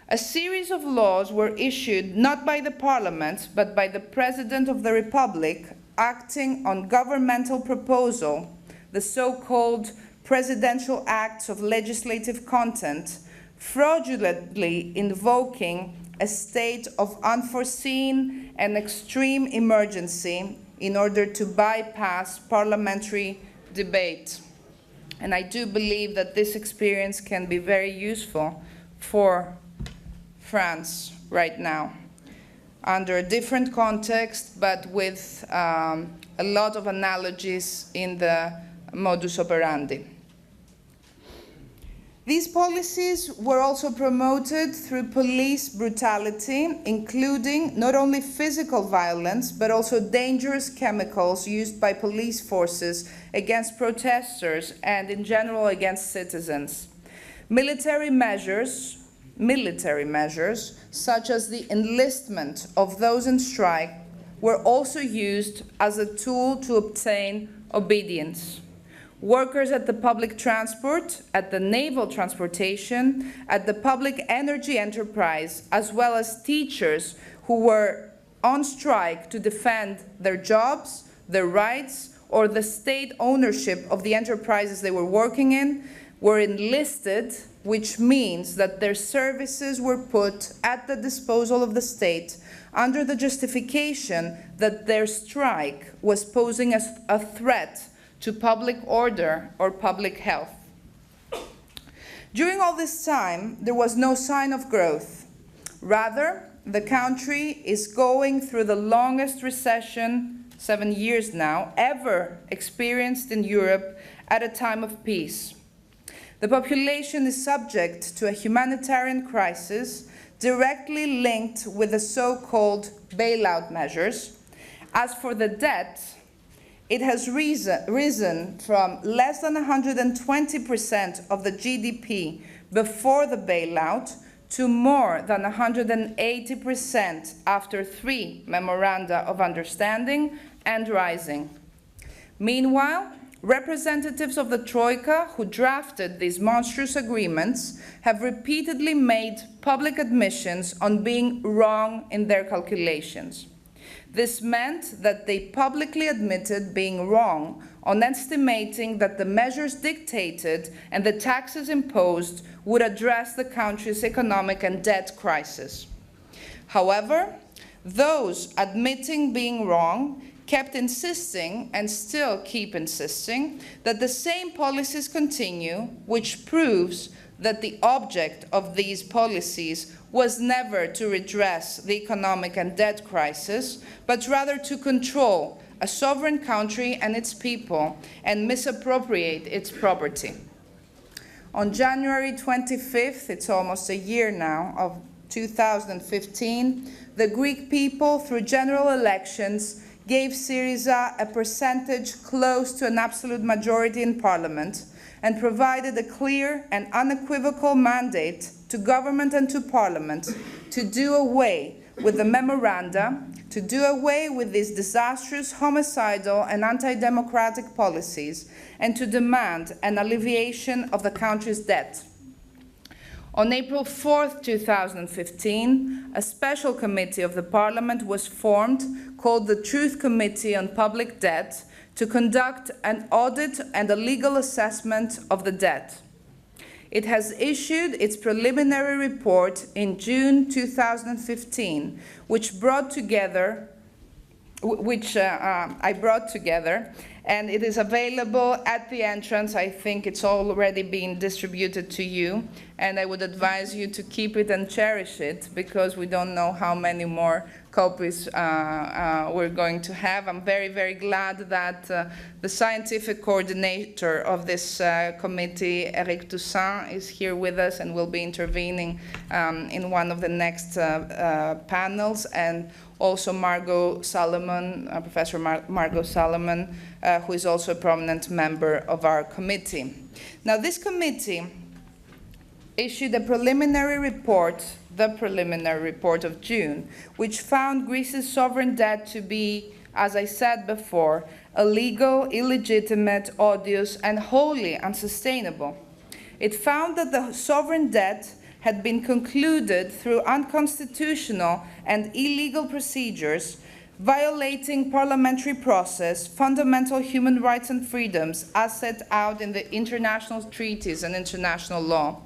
A series of laws were issued not by the Parliament, but by the President of the Republic, acting on governmental proposal, the so-called Presidential Acts of Legislative Content, fraudulently invoking a state of unforeseen and extreme emergency in order to bypass parliamentary debate. And I do believe that this experience can be very useful for France right now, under a different context, but with a lot of analogies in the modus operandi. These policies were also promoted through police brutality, including not only physical violence, but also dangerous chemicals used by police forces against protesters and in general against citizens. Military measures such as the enlistment of those in strike were also used as a tool to obtain obedience. Workers at the public transport, at the naval transportation, at the public energy enterprise, as well as teachers who were on strike to defend their jobs, their rights, or the state ownership of the enterprises they were working in, were enlisted, which means that their services were put at the disposal of the state under the justification that their strike was posing a threat to public order or public health. During all this time, there was no sign of growth. Rather, the country is going through the longest recession, 7 years now, ever experienced in Europe at a time of peace. The population is subject to a humanitarian crisis directly linked with the so-called bailout measures. As for the debt, it has risen from less than 120% of the GDP before the bailout to more than 180% after 3 memoranda of understanding and rising. Meanwhile, representatives of the Troika who drafted these monstrous agreements have repeatedly made public admissions on being wrong in their calculations. This meant that they publicly admitted being wrong on estimating that the measures dictated and the taxes imposed would address the country's economic and debt crisis. However, those admitting being wrong kept insisting, and still keep insisting, that the same policies continue, which proves that the object of these policies was never to redress the economic and debt crisis, but rather to control a sovereign country and its people and misappropriate its property. On January 25th, it's almost a year now, of 2015, the Greek people, through general elections, gave Syriza a percentage close to an absolute majority in parliament and provided a clear and unequivocal mandate to government and to parliament to do away with the memoranda, to do away with these disastrous, homicidal and anti-democratic policies, and to demand an alleviation of the country's debt. On April 4th, 2015, a special committee of the Parliament was formed called the Truth Committee on Public Debt to conduct an audit and a legal assessment of the debt. It has issued its preliminary report in June 2015, which I brought together, and it is available at the entrance. I think it's already been distributed to you, and I would advise you to keep it and cherish it, because we don't know how many more copies we're going to have. I'm very, very glad that the scientific coordinator of this committee, Eric Toussaint, is here with us and will be intervening in one of the next panels, and also Margot Salomon, Professor Margot Salomon, who is also a prominent member of our committee. Now, this committee issued a preliminary report, the preliminary report of June, which found Greece's sovereign debt to be, as I said before, illegal, illegitimate, odious, and wholly unsustainable. It found that the sovereign debt had been concluded through unconstitutional and illegal procedures, violating parliamentary process, fundamental human rights and freedoms as set out in the international treaties and international law.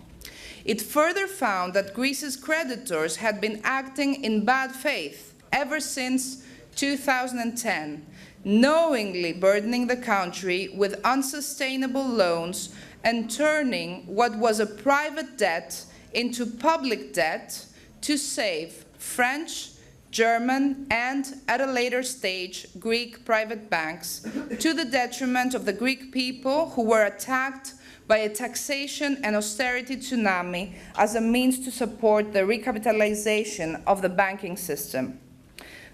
It further found that Greece's creditors had been acting in bad faith ever since 2010, knowingly burdening the country with unsustainable loans and turning what was a private debt into public debt to save French, German, and, at a later stage, Greek private banks, to the detriment of the Greek people who were attacked by a taxation and austerity tsunami as a means to support the recapitalization of the banking system.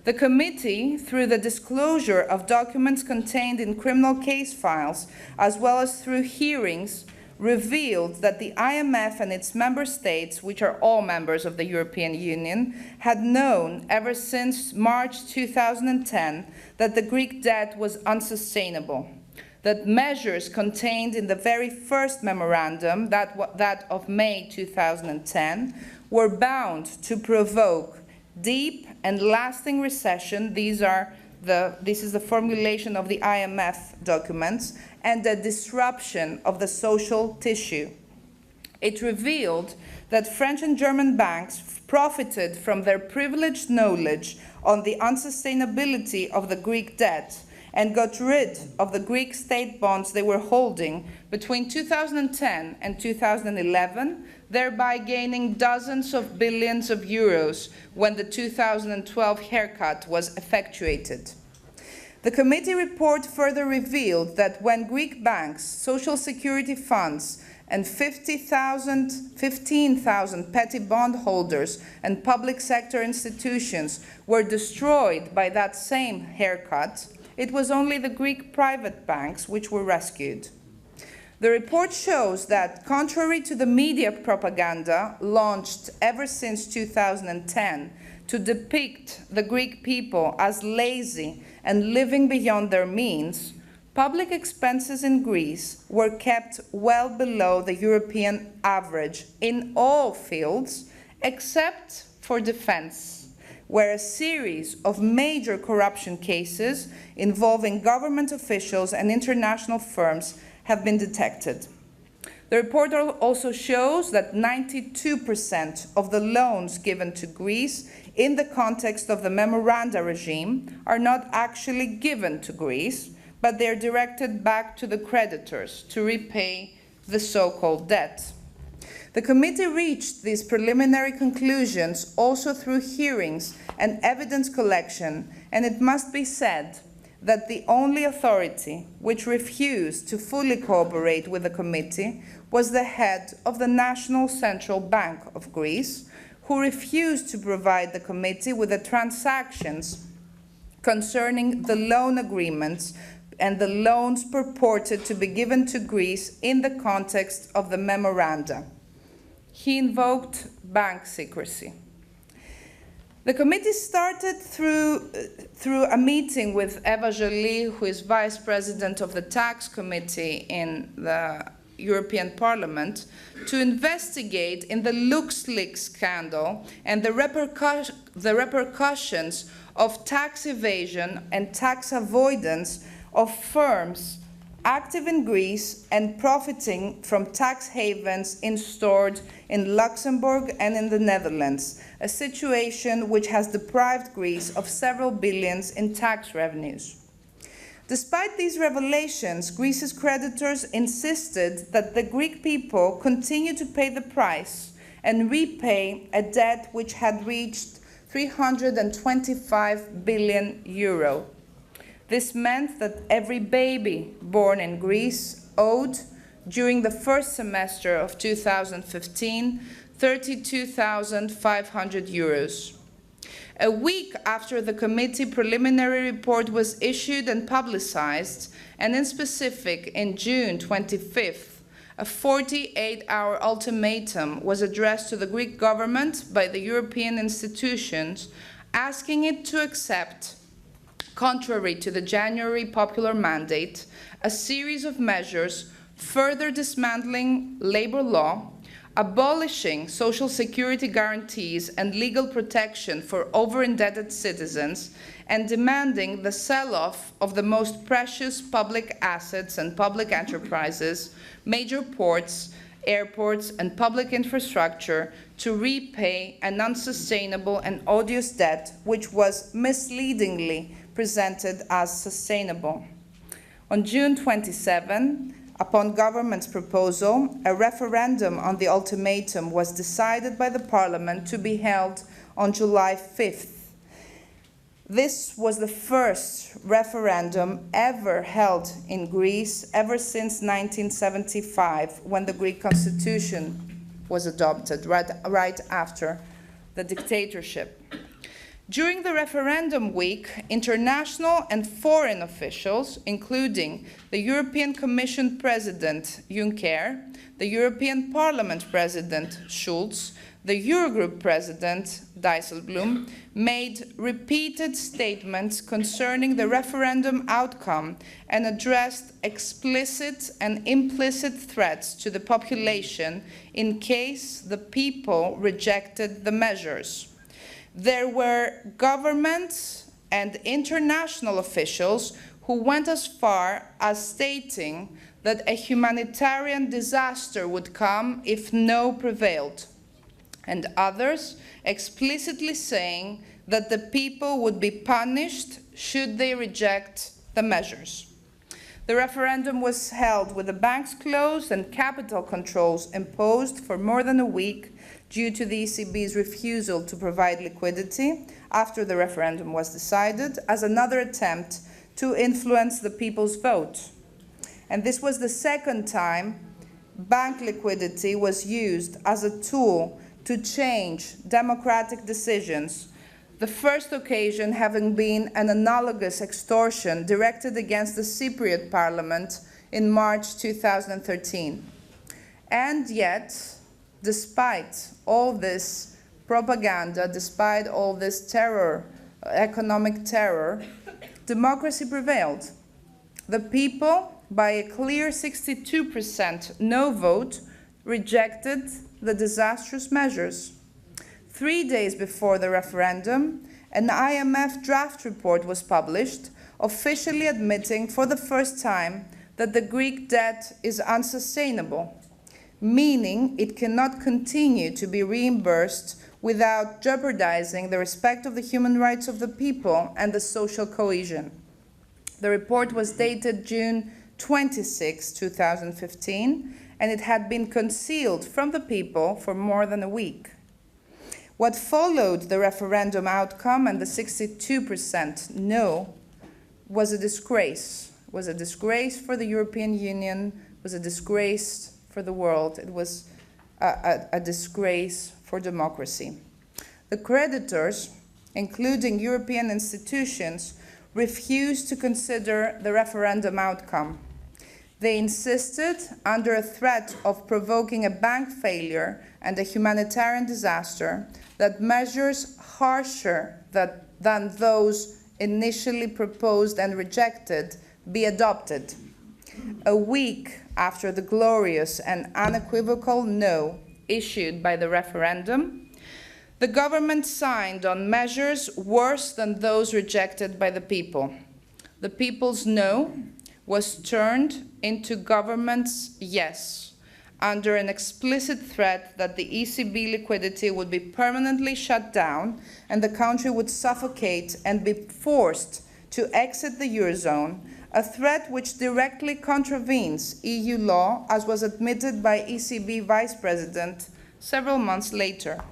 The committee, through the disclosure of documents contained in criminal case files, as well as through hearings, revealed that the IMF and its member states, which are all members of the European Union, had known ever since March 2010 that the Greek debt was unsustainable, that measures contained in the very first memorandum, that of May 2010, were bound to provoke deep and lasting recession. This is the formulation of the IMF documents, and the disruption of the social tissue. It revealed that French and German banks profited from their privileged knowledge on the unsustainability of the Greek debt and got rid of the Greek state bonds they were holding between 2010 and 2011, thereby gaining dozens of billions of euros when the 2012 haircut was effectuated. The committee report further revealed that when Greek banks, social security funds, and 15,000 petty bondholders and public sector institutions were destroyed by that same haircut, it was only the Greek private banks which were rescued. The report shows that, contrary to the media propaganda launched ever since 2010 to depict the Greek people as lazy and living beyond their means, public expenses in Greece were kept well below the European average in all fields except for defense, where a series of major corruption cases involving government officials and international firms have been detected. The report also shows that 92% of the loans given to Greece in the context of the memoranda regime are not actually given to Greece, but they are directed back to the creditors to repay the so-called debt. The committee reached these preliminary conclusions also through hearings and evidence collection, and it must be said that the only authority which refused to fully cooperate with the committee was the head of the National Central Bank of Greece, who refused to provide the committee with the transactions concerning the loan agreements and the loans purported to be given to Greece in the context of the memoranda. He invoked bank secrecy. The committee started through a meeting with Eva Joly, who is vice president of the tax committee in the European Parliament, to investigate in the LuxLeaks scandal and the repercussions of tax evasion and tax avoidance of firms active in Greece and profiting from tax havens installed in Luxembourg and in the Netherlands, a situation which has deprived Greece of several billions in tax revenues. Despite these revelations, Greece's creditors insisted that the Greek people continue to pay the price and repay a debt which had reached 325 billion euro. This meant that every baby born in Greece owed, during the first semester of 2015, 32,500 euros. A week after the committee preliminary report was issued and publicized, and in specific in June 25th, a 48-hour ultimatum was addressed to the Greek government by the European institutions, asking it to accept, contrary to the January popular mandate, a series of measures further dismantling labor law, abolishing social security guarantees and legal protection for over-indebted citizens, and demanding the sell-off of the most precious public assets and public enterprises, major ports, airports, and public infrastructure to repay an unsustainable and odious debt which was misleadingly presented as sustainable. On June 27, upon government's proposal, a referendum on the ultimatum was decided by the Parliament to be held on July 5th. This was the first referendum ever held in Greece ever since 1975, when the Greek constitution was adopted, right after the dictatorship. During the referendum week, international and foreign officials, including the European Commission President Juncker, the European Parliament President Schulz, the Eurogroup President Dijsselbloem, made repeated statements concerning the referendum outcome and addressed explicit and implicit threats to the population in case the people rejected the measures. There were governments and international officials who went as far as stating that a humanitarian disaster would come if no prevailed, and others explicitly saying that the people would be punished should they reject the measures. The referendum was held with the banks closed and capital controls imposed for more than a week due to the ECB's refusal to provide liquidity after the referendum was decided, as another attempt to influence the people's vote. And this was the second time bank liquidity was used as a tool to change democratic decisions, the first occasion having been an analogous extortion directed against the Cypriot parliament in March 2013. And yet, despite all this propaganda, despite all this terror, economic terror, democracy prevailed. The people, by a clear 62% no vote, rejected the disastrous measures. 3 days before the referendum, an IMF draft report was published, officially admitting for the first time that the Greek debt is unsustainable, meaning it cannot continue to be reimbursed without jeopardizing the respect of the human rights of the people and the social cohesion. The report was dated June 26, 2015, and it had been concealed from the people for more than a week. What followed the referendum outcome and the 62% no was a disgrace. It was a disgrace for the European Union, it was a disgrace for the world, it was a disgrace for democracy. The creditors, including European institutions, refused to consider the referendum outcome. They insisted, under a threat of provoking a bank failure and a humanitarian disaster, that measures harsher than those initially proposed and rejected be adopted. A week after the glorious and unequivocal no issued by the referendum, the government signed on measures worse than those rejected by the people. The people's no was turned into government's yes, under an explicit threat that the ECB liquidity would be permanently shut down and the country would suffocate and be forced to exit the Eurozone, a threat which directly contravenes EU law, as was admitted by ECB Vice President several months later.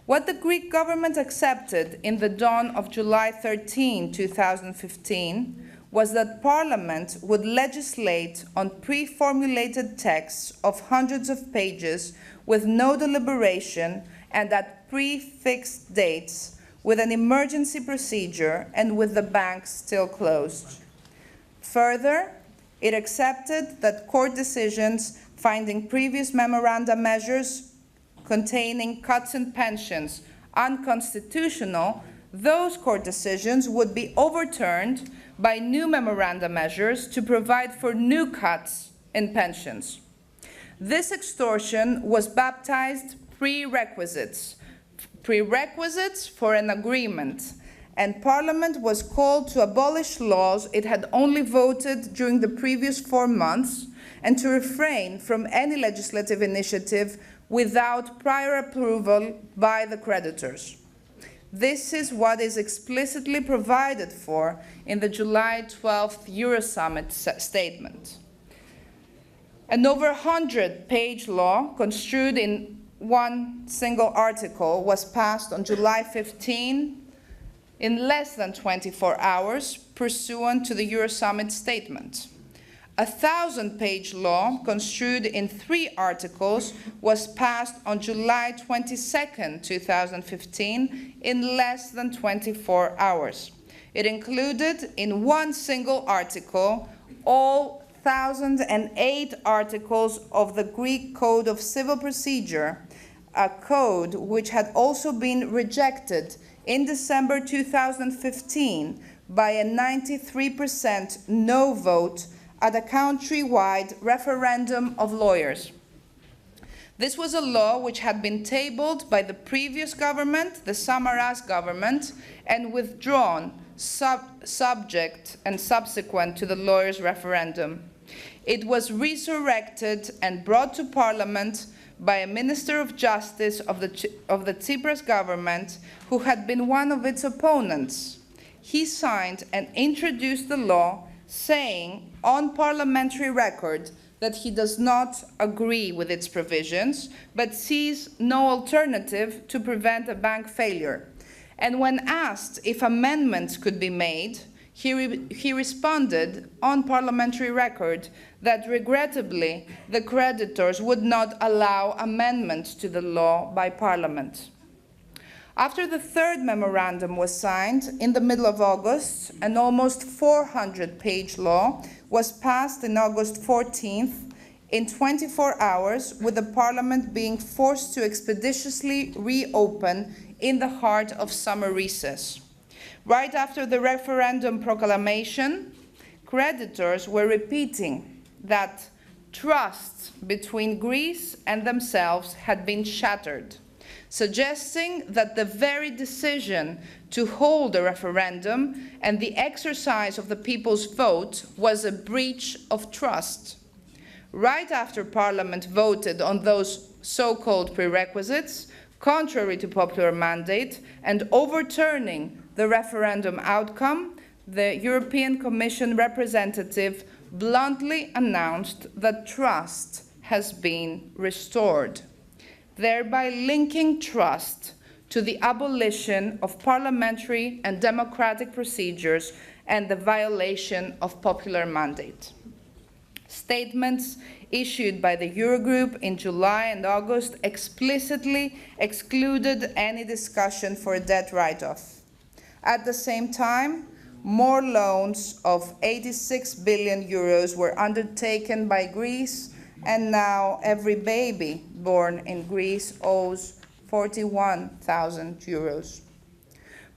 What the Greek government accepted in the dawn of July 13, 2015, was that Parliament would legislate on pre-formulated texts of hundreds of pages with no deliberation and at pre-fixed dates, with an emergency procedure and with the banks still closed. Further, it accepted that court decisions finding previous memoranda measures containing cuts in pensions unconstitutional, those court decisions would be overturned by new memoranda measures to provide for new cuts in pensions. This extortion was baptized prerequisites for an agreement, and Parliament was called to abolish laws it had only voted during the previous 4 months and to refrain from any legislative initiative without prior approval by the creditors. This is what is explicitly provided for in the July 12th Eurosummit statement. An over 100-page law construed in one single article was passed on July 15 in less than 24 hours pursuant to the Eurosummit statement. A 1,000-page law construed in 3 articles was passed on July 22, 2015, in less than 24 hours. It included in one single article all 1,008 articles of the Greek Code of Civil Procedure, a code which had also been rejected in December 2015 by a 93% no vote at a country-wide referendum of lawyers. This was a law which had been tabled by the previous government, the Samaras government, and withdrawn subject and subsequent to the lawyers' referendum. It was resurrected and brought to Parliament by a Minister of Justice of the Tsipras government who had been one of its opponents. he signed and introduced the law saying on parliamentary record that he does not agree with its provisions, but sees no alternative to prevent a bank failure. And when asked if amendments could be made, he responded on parliamentary record that regrettably the creditors would not allow amendments to the law by Parliament. After the third memorandum was signed in the middle of August, an almost 400-page law was passed on August 14th in 24 hours, with the Parliament being forced to expeditiously reopen in the heart of summer recess. Right after the referendum proclamation, creditors were repeating that trust between Greece and themselves had been shattered, suggesting that the very decision to hold a referendum and the exercise of the people's vote was a breach of trust. Right after Parliament voted on those so-called prerequisites, contrary to popular mandate, and overturning the referendum outcome, the European Commission representative bluntly announced that trust has been restored, thereby linking trust to the abolition of parliamentary and democratic procedures and the violation of popular mandate. Statements issued by the Eurogroup in July and August explicitly excluded any discussion for a debt write-off. At the same time, more loans of 86 billion euros were undertaken by Greece, and now every baby born in Greece owes 41,000 euros.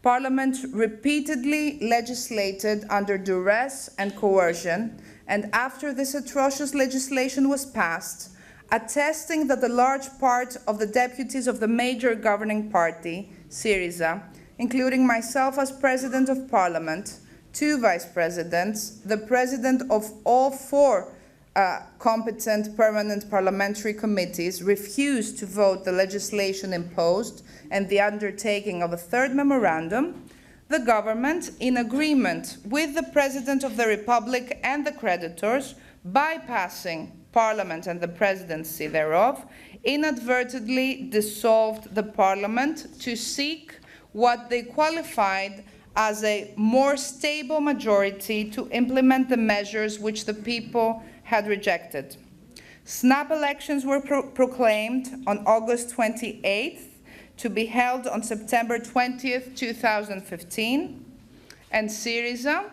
Parliament repeatedly legislated under duress and coercion, and after this atrocious legislation was passed, attesting that a large part of the deputies of the major governing party, Syriza, including myself as President of Parliament, 2 vice presidents, the president of all 4 competent permanent parliamentary committees, refused to vote the legislation imposed and the undertaking of a third memorandum, the government, in agreement with the President of the Republic and the creditors, bypassing Parliament and the presidency thereof, inadvertently dissolved the Parliament to seek what they qualified as a more stable majority to implement the measures which the people had rejected. Snap elections were proclaimed on August 28th, to be held on September 20th, 2015, and Syriza,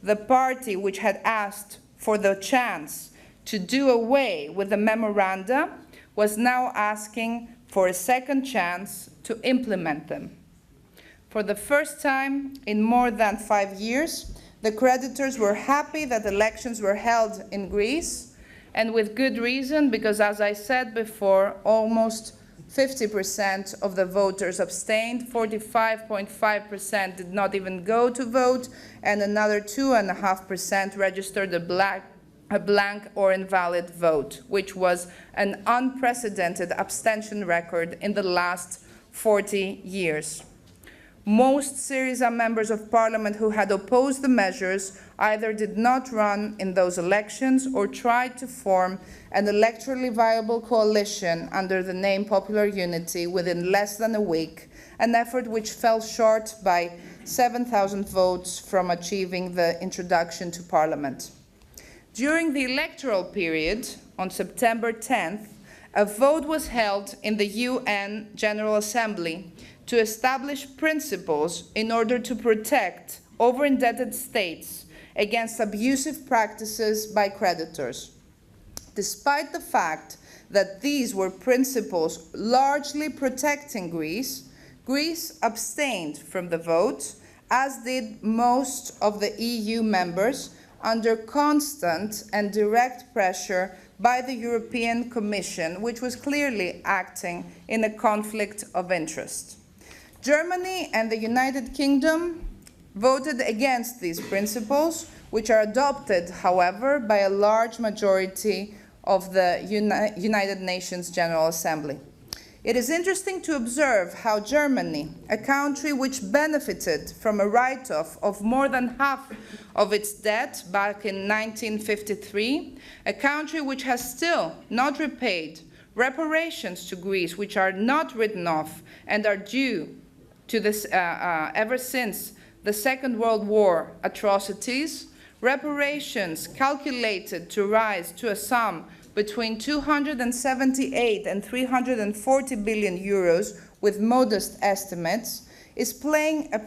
the party which had asked for the chance to do away with the memoranda, was now asking for a second chance to implement them. For the first time in more than 5 years, the creditors were happy that elections were held in Greece, and with good reason, because as I said before, almost 50% of the voters abstained, 45.5% did not even go to vote, and another 2.5% registered a blank or invalid vote, which was an unprecedented abstention record in the last 40 years. Most Syriza members of parliament who had opposed the measures either did not run in those elections or tried to form an electorally viable coalition under the name Popular Unity within less than a week, an effort which fell short by 7,000 votes from achieving the introduction to parliament. During the electoral period, on September 10th, a vote was held in the UN General Assembly to establish principles in order to protect over-indebted states against abusive practices by creditors. Despite the fact that these were principles largely protecting Greece, Greece abstained from the vote, as did most of the EU members, under constant and direct pressure by the European Commission, which was clearly acting in a conflict of interest. Germany and the United Kingdom voted against these principles, which are adopted, however, by a large majority of the United Nations General Assembly. It is interesting to observe how Germany, a country which benefited from a write-off of more than half of its debt back in 1953, a country which has still not repaid reparations to Greece, which are not written off and are due to this ever since the Second World War atrocities, reparations calculated to rise to a sum between 278 and 340 billion euros, with modest estimates, is playing a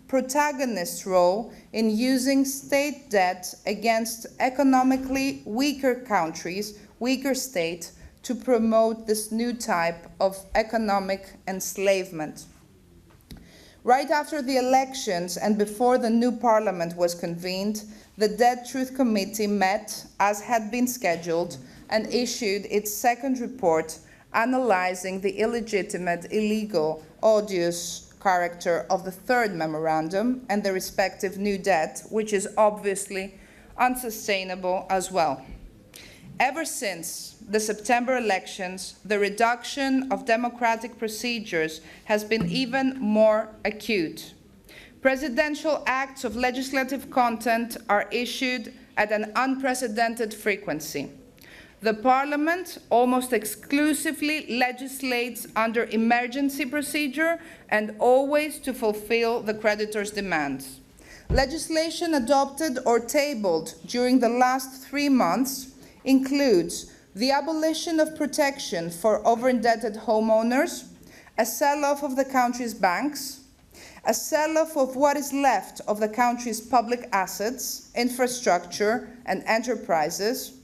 protagonist role in using state debt against economically weaker countries, weaker states, to promote this new type of economic enslavement. Right after the elections and before the new parliament was convened, the Debt Truth Committee met, as had been scheduled, and issued its second report analyzing the illegitimate, illegal, odious character of the third memorandum and the respective new debt, which is obviously unsustainable as well. Ever since the September elections, the reduction of democratic procedures has been even more acute. Presidential acts of legislative content are issued at an unprecedented frequency. The Parliament almost exclusively legislates under emergency procedure and always to fulfill the creditor's demands. Legislation adopted or tabled during the last 3 months includes the abolition of protection for over-indebted homeowners, a sell-off of the country's banks, a sell-off of what is left of the country's public assets, infrastructure, and enterprises,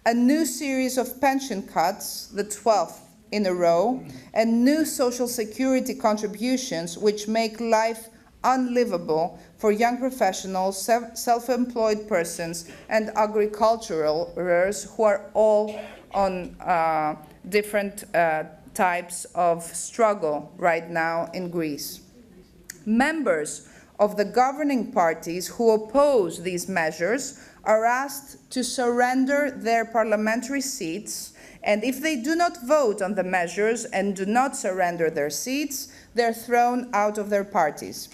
a new series of pension cuts, the 12th in a row, and new social security contributions which make life unlivable for young professionals, self-employed persons, and agriculturers who are all on different types of struggle right now in Greece. Members of the governing parties who oppose these measures are asked to surrender their parliamentary seats, and if they do not vote on the measures and do not surrender their seats, they're thrown out of their parties.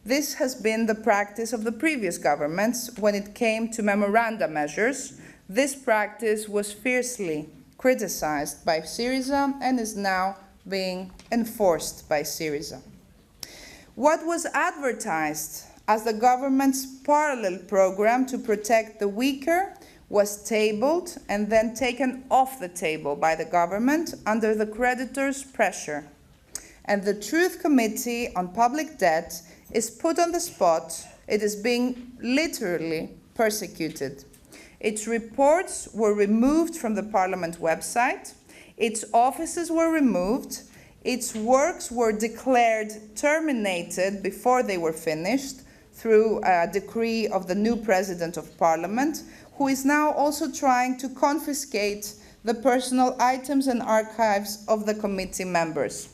This has been the practice of the previous governments when it came to memoranda measures. This practice was fiercely criticized by Syriza and is now being enforced by Syriza. What was advertised as the government's parallel program to protect the weaker was tabled and then taken off the table by the government under the creditors' pressure. And the Truth Committee on Public Debt is put on the spot. It is being literally persecuted. Its reports were removed from the Parliament website. Its offices were removed. Its works were declared terminated before they were finished through a decree of the new President of Parliament, who is now also trying to confiscate the personal items and archives of the committee members.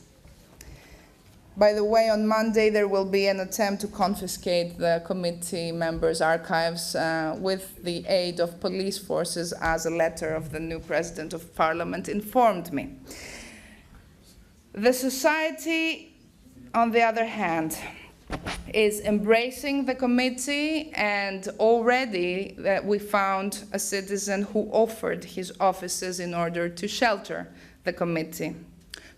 By the way, on Monday there will be an attempt to confiscate the committee members' archives with the aid of police forces, as a letter of the new President of Parliament informed me. The society, on the other hand, is embracing the committee, and already we found a citizen who offered his offices in order to shelter the committee.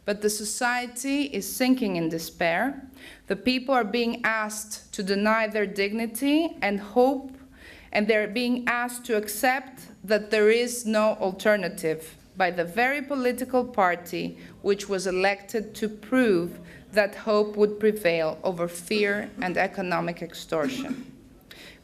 But the society is sinking in despair. The people are being asked to deny their dignity and hope, and they're being asked to accept that there is no alternative by the very political party which was elected to prove that hope would prevail over fear and economic extortion.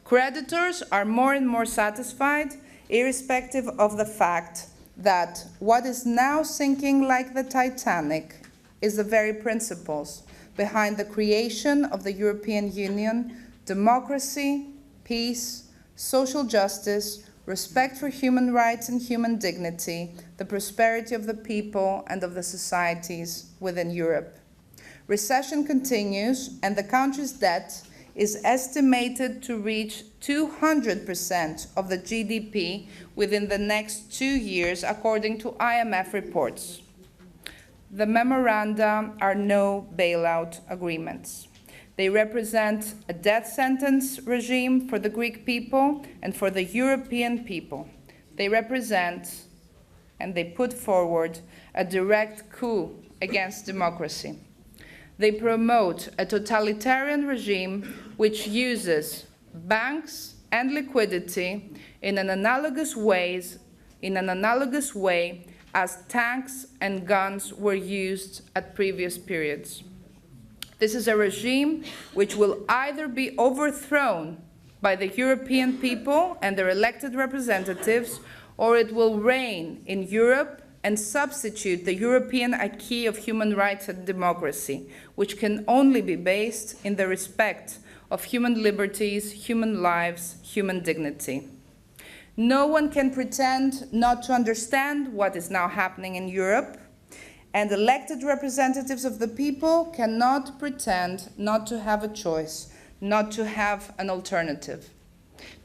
Creditors are more and more satisfied, irrespective of the fact that what is now sinking like the Titanic is the very principles behind the creation of the European Union: democracy, peace, social justice, respect for human rights and human dignity, the prosperity of the people and of the societies within Europe. Recession continues, and the country's debt is estimated to reach 200% of the GDP within the next 2 years, according to IMF reports. the memoranda are no bailout agreements. They represent a death sentence regime for the Greek people and for the European people. They represent and they put forward a direct coup against democracy. They promote a totalitarian regime which uses banks and liquidity in an analogous way as tanks and guns were used at previous periods. This is a regime which will either be overthrown by the European people and their elected representatives, or it will reign in Europe and substitute the European acquis of human rights and democracy, which can only be based in the respect of human liberties, human lives, human dignity. No one can pretend not to understand what is now happening in Europe, and elected representatives of the people cannot pretend not to have a choice, not to have an alternative.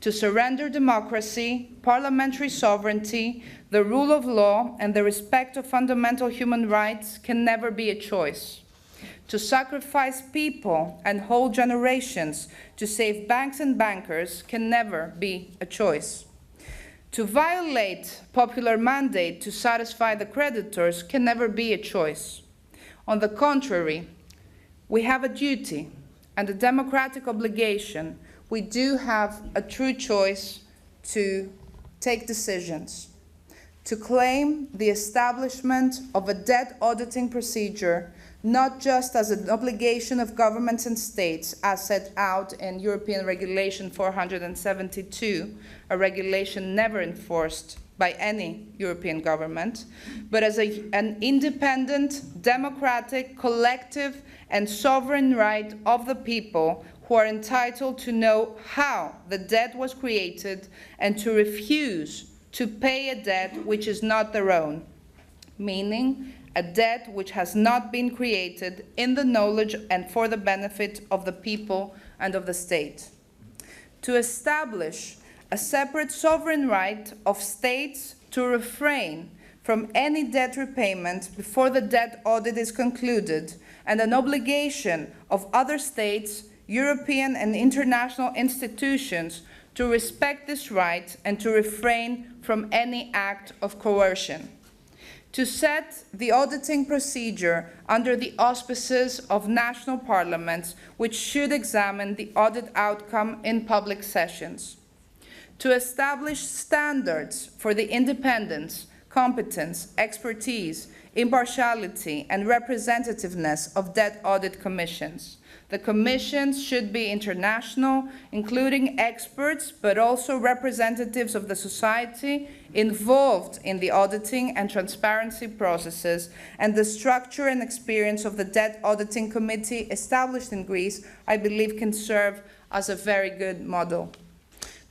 To surrender democracy, parliamentary sovereignty, the rule of law, and the respect of fundamental human rights can never be a choice. To sacrifice people and whole generations to save banks and bankers can never be a choice. To violate popular mandate to satisfy the creditors can never be a choice. On the contrary, we have a duty and a democratic obligation. We do have a true choice to take decisions, to claim the establishment of a debt auditing procedure, not just as an obligation of governments and states, as set out in European Regulation 472, a regulation never enforced by any European government, but as an independent, democratic, collective, and sovereign right of the people who are entitled to know how the debt was created and to refuse to pay a debt which is not their own, meaning a debt which has not been created in the knowledge and for the benefit of the people and of the state. To establish a separate sovereign right of states to refrain from any debt repayment before the debt audit is concluded, and an obligation of other states, European and international institutions to respect this right and to refrain from any act of coercion. To set the auditing procedure under the auspices of national parliaments, which should examine the audit outcome in public sessions. To establish standards for the independence, competence, expertise, impartiality, and representativeness of debt audit commissions. The commissions should be international, including experts, but also representatives of the society involved in the auditing and transparency processes, and the structure and experience of the Debt Auditing Committee established in Greece, I believe, can serve as a very good model.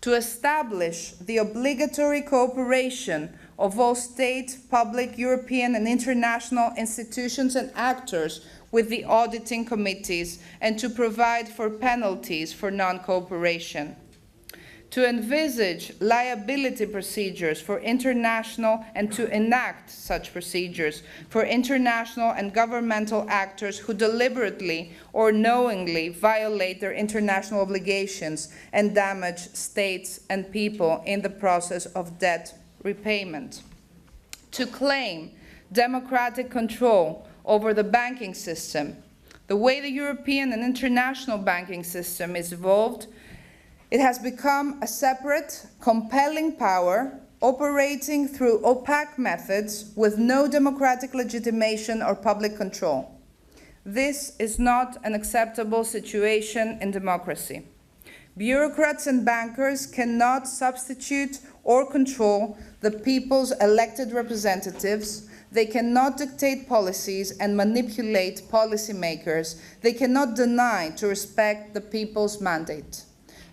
To establish the obligatory cooperation of all state, public, European, and international institutions and actors with the auditing committees, and to provide for penalties for non-cooperation. To envisage liability procedures for international and to enact such procedures for international and governmental actors who deliberately or knowingly violate their international obligations and damage states and people in the process of debt repayment. To claim democratic control over the banking system. The way the European and international banking system is evolved, it has become a separate, compelling power operating through opaque methods with no democratic legitimation or public control. This is not an acceptable situation in democracy. Bureaucrats and bankers cannot substitute or control the people's elected representatives. They cannot dictate policies and manipulate policymakers. They cannot deny to respect the people's mandate.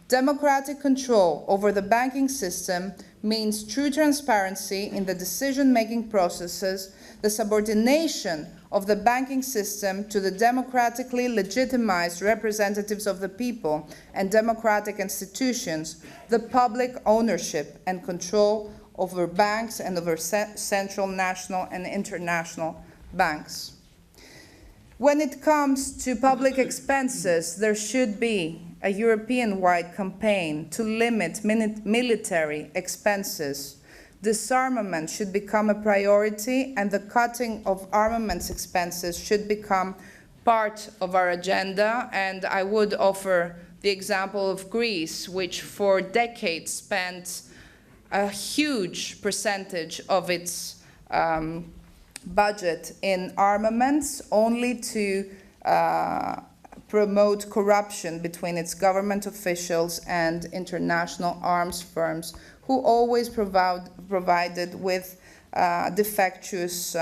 Democratic control over the banking system means true transparency in the decision-making processes, the subordination of the banking system to the democratically legitimized representatives of the people and democratic institutions, the public ownership and control over banks and over central, national, and international banks. When it comes to public expenses, there should be a European-wide campaign to limit military expenses. Disarmament should become a priority, and the cutting of armaments expenses should become part of our agenda. And I would offer the example of Greece, which for decades spent a huge percentage of its budget in armaments, only to promote corruption between its government officials and international arms firms, who always provided with defectuous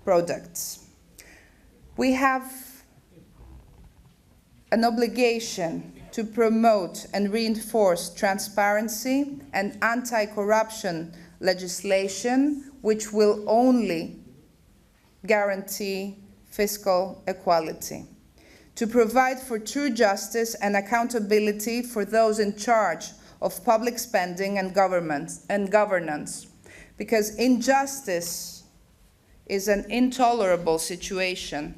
products. We have an obligation to promote and reinforce transparency and anti-corruption legislation, which will only guarantee fiscal equality, to provide for true justice and accountability for those in charge of public spending and governance, because injustice is an intolerable situation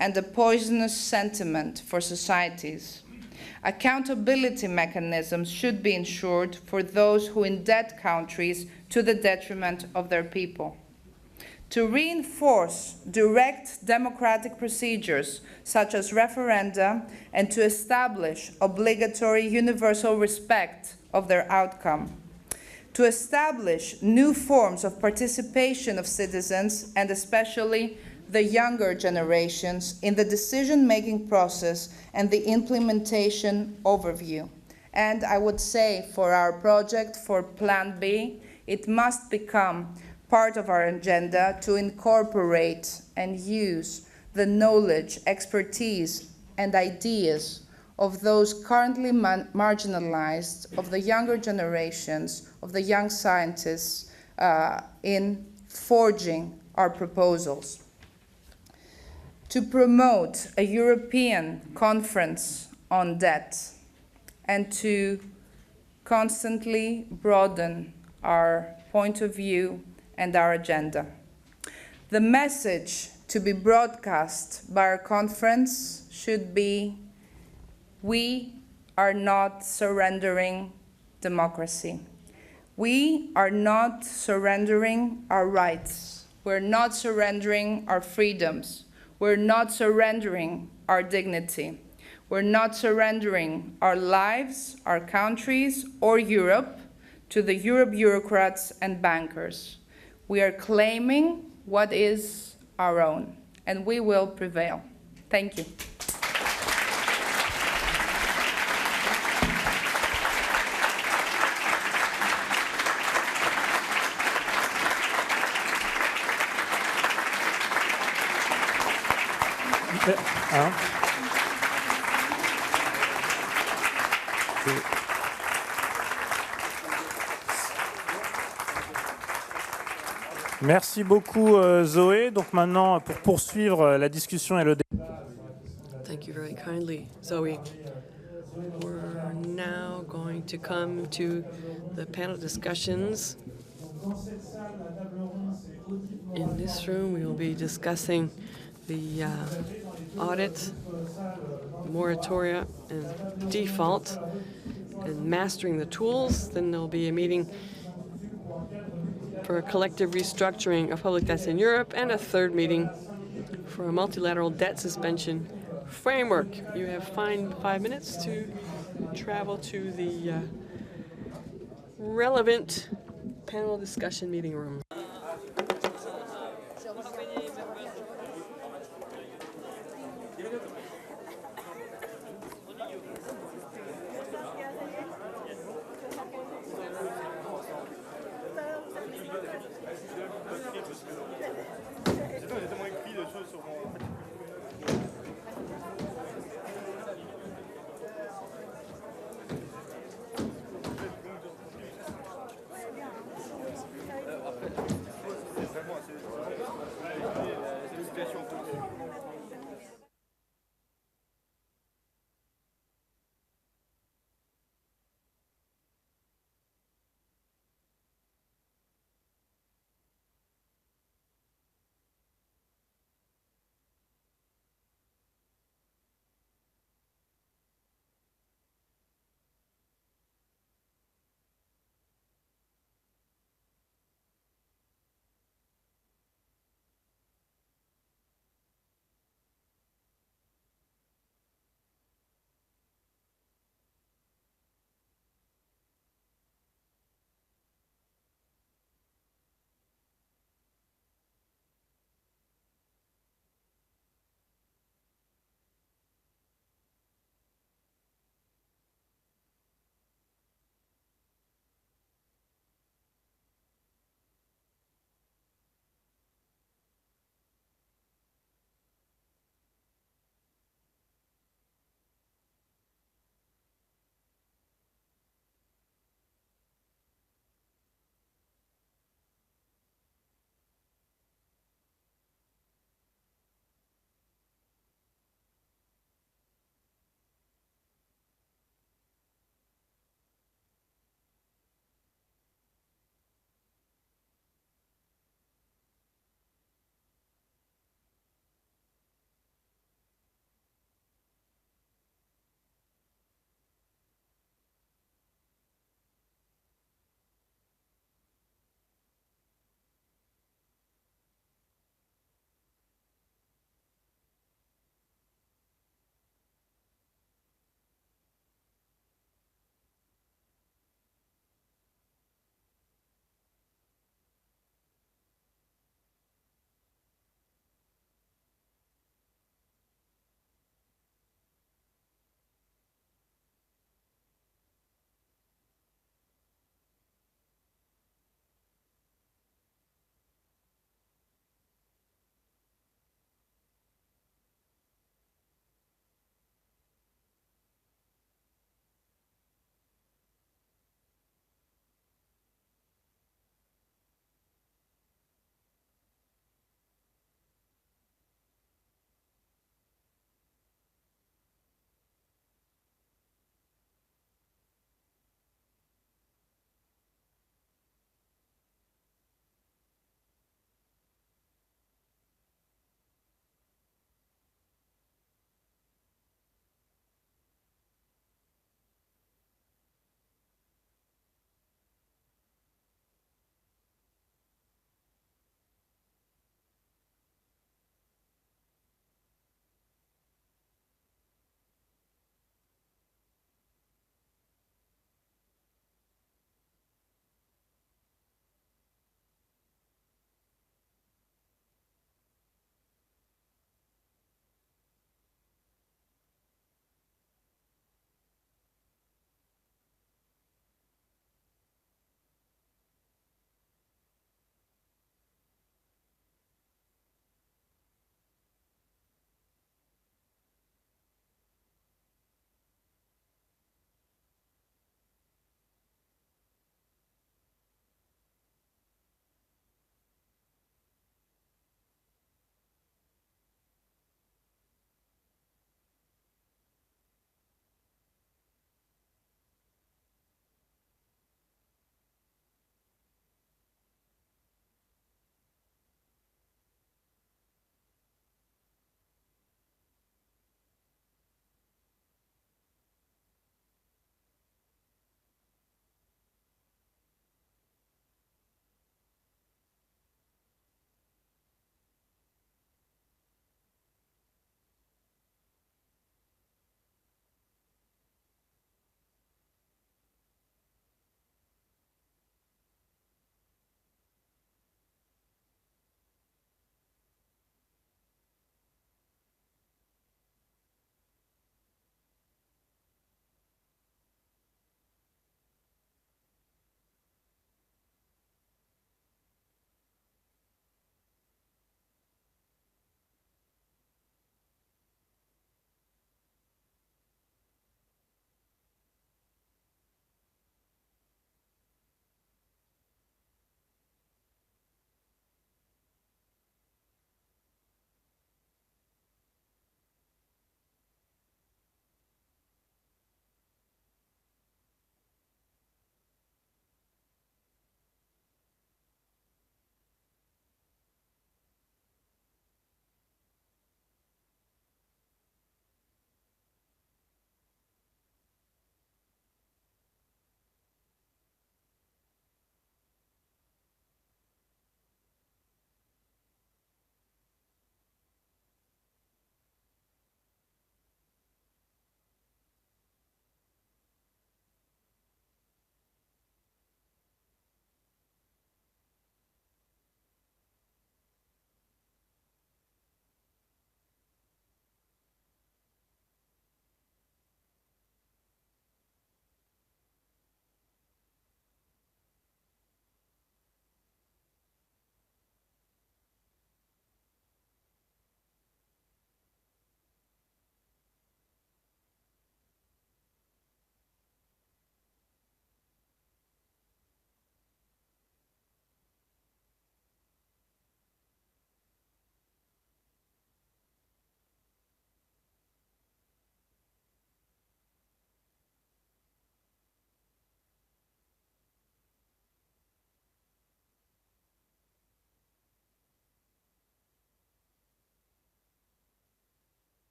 and a poisonous sentiment for societies. Accountability mechanisms should be ensured for those who indebt countries to the detriment of their people. To reinforce direct democratic procedures, such as referenda, and to establish obligatory universal respect of their outcome. To establish new forms of participation of citizens, and especially the younger generations, in the decision-making process and the implementation overview. And I would say for our project, for Plan B, it must become part of our agenda to incorporate and use the knowledge, expertise, and ideas of those currently marginalized, of the younger generations, of the young scientists, in forging our proposals. To promote a European conference on debt and to constantly broaden our point of view and our agenda. The message to be broadcast by our conference should be: we are not surrendering democracy. We are not surrendering our rights. We're not surrendering our freedoms. We're not surrendering our dignity. We're not surrendering our lives, our countries, or Europe to the Euro bureaucrats and bankers. We are claiming what is our own, and we will prevail. Thank you. Merci beaucoup Zoé. Donc maintenant, pour poursuivre la discussion et le débat. Thank you very kindly, Zoe. We're now going to come to the panel discussions. In this room, we will be discussing the audit, moratoria, and default, and mastering the tools. Then there'll be a meeting for a collective restructuring of public debts in Europe, and a third meeting for a multilateral debt suspension framework. You have 5 minutes to travel to the relevant panel discussion meeting room.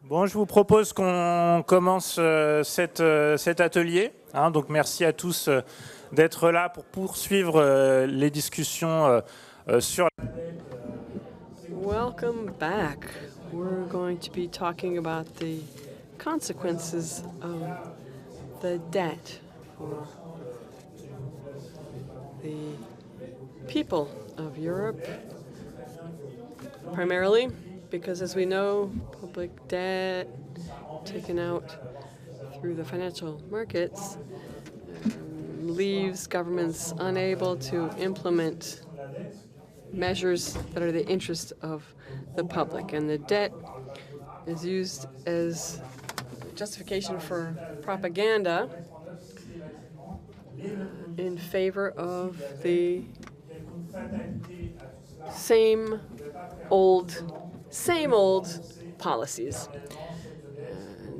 Bon, je vous propose qu'on commence cet atelier. Donc merci à tous d'être là pour poursuivre les discussions sur la dette. Welcome back. We're going to be talking about the consequences of the debt for the people of Europe, primarily because, as we know, public debt taken out through the financial markets leaves governments unable to implement measures that are the interest of the public. And the debt is used as justification for propaganda in favor of the same old policies.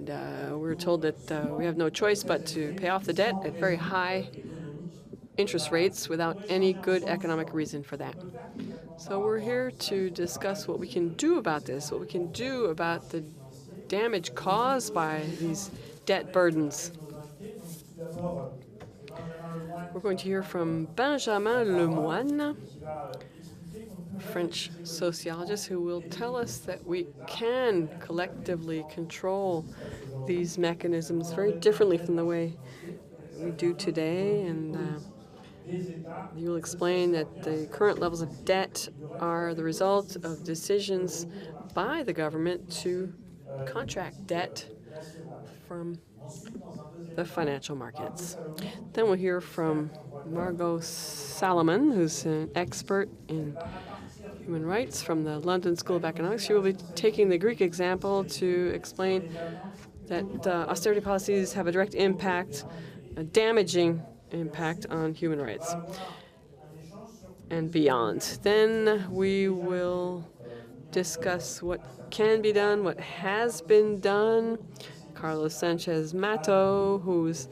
And we're told that we have no choice but to pay off the debt at very high interest rates without any good economic reason for that. So we're here to discuss what we can do about this, what we can do about the damage caused by these debt burdens. We're going to hear from Benjamin Lemoine, French sociologist, who will tell us that we can collectively control these mechanisms very differently from the way we do today. And you will explain that the current levels of debt are the result of decisions by the government to contract debt from the financial markets. Then we'll hear from Margot Salomon, who's an expert in human rights from the London School of Economics. She will be taking the Greek example to explain that austerity policies have a direct impact, a damaging impact on human rights and beyond. Then we will discuss what can be done, what has been done. Carlos Sanchez Mato, who's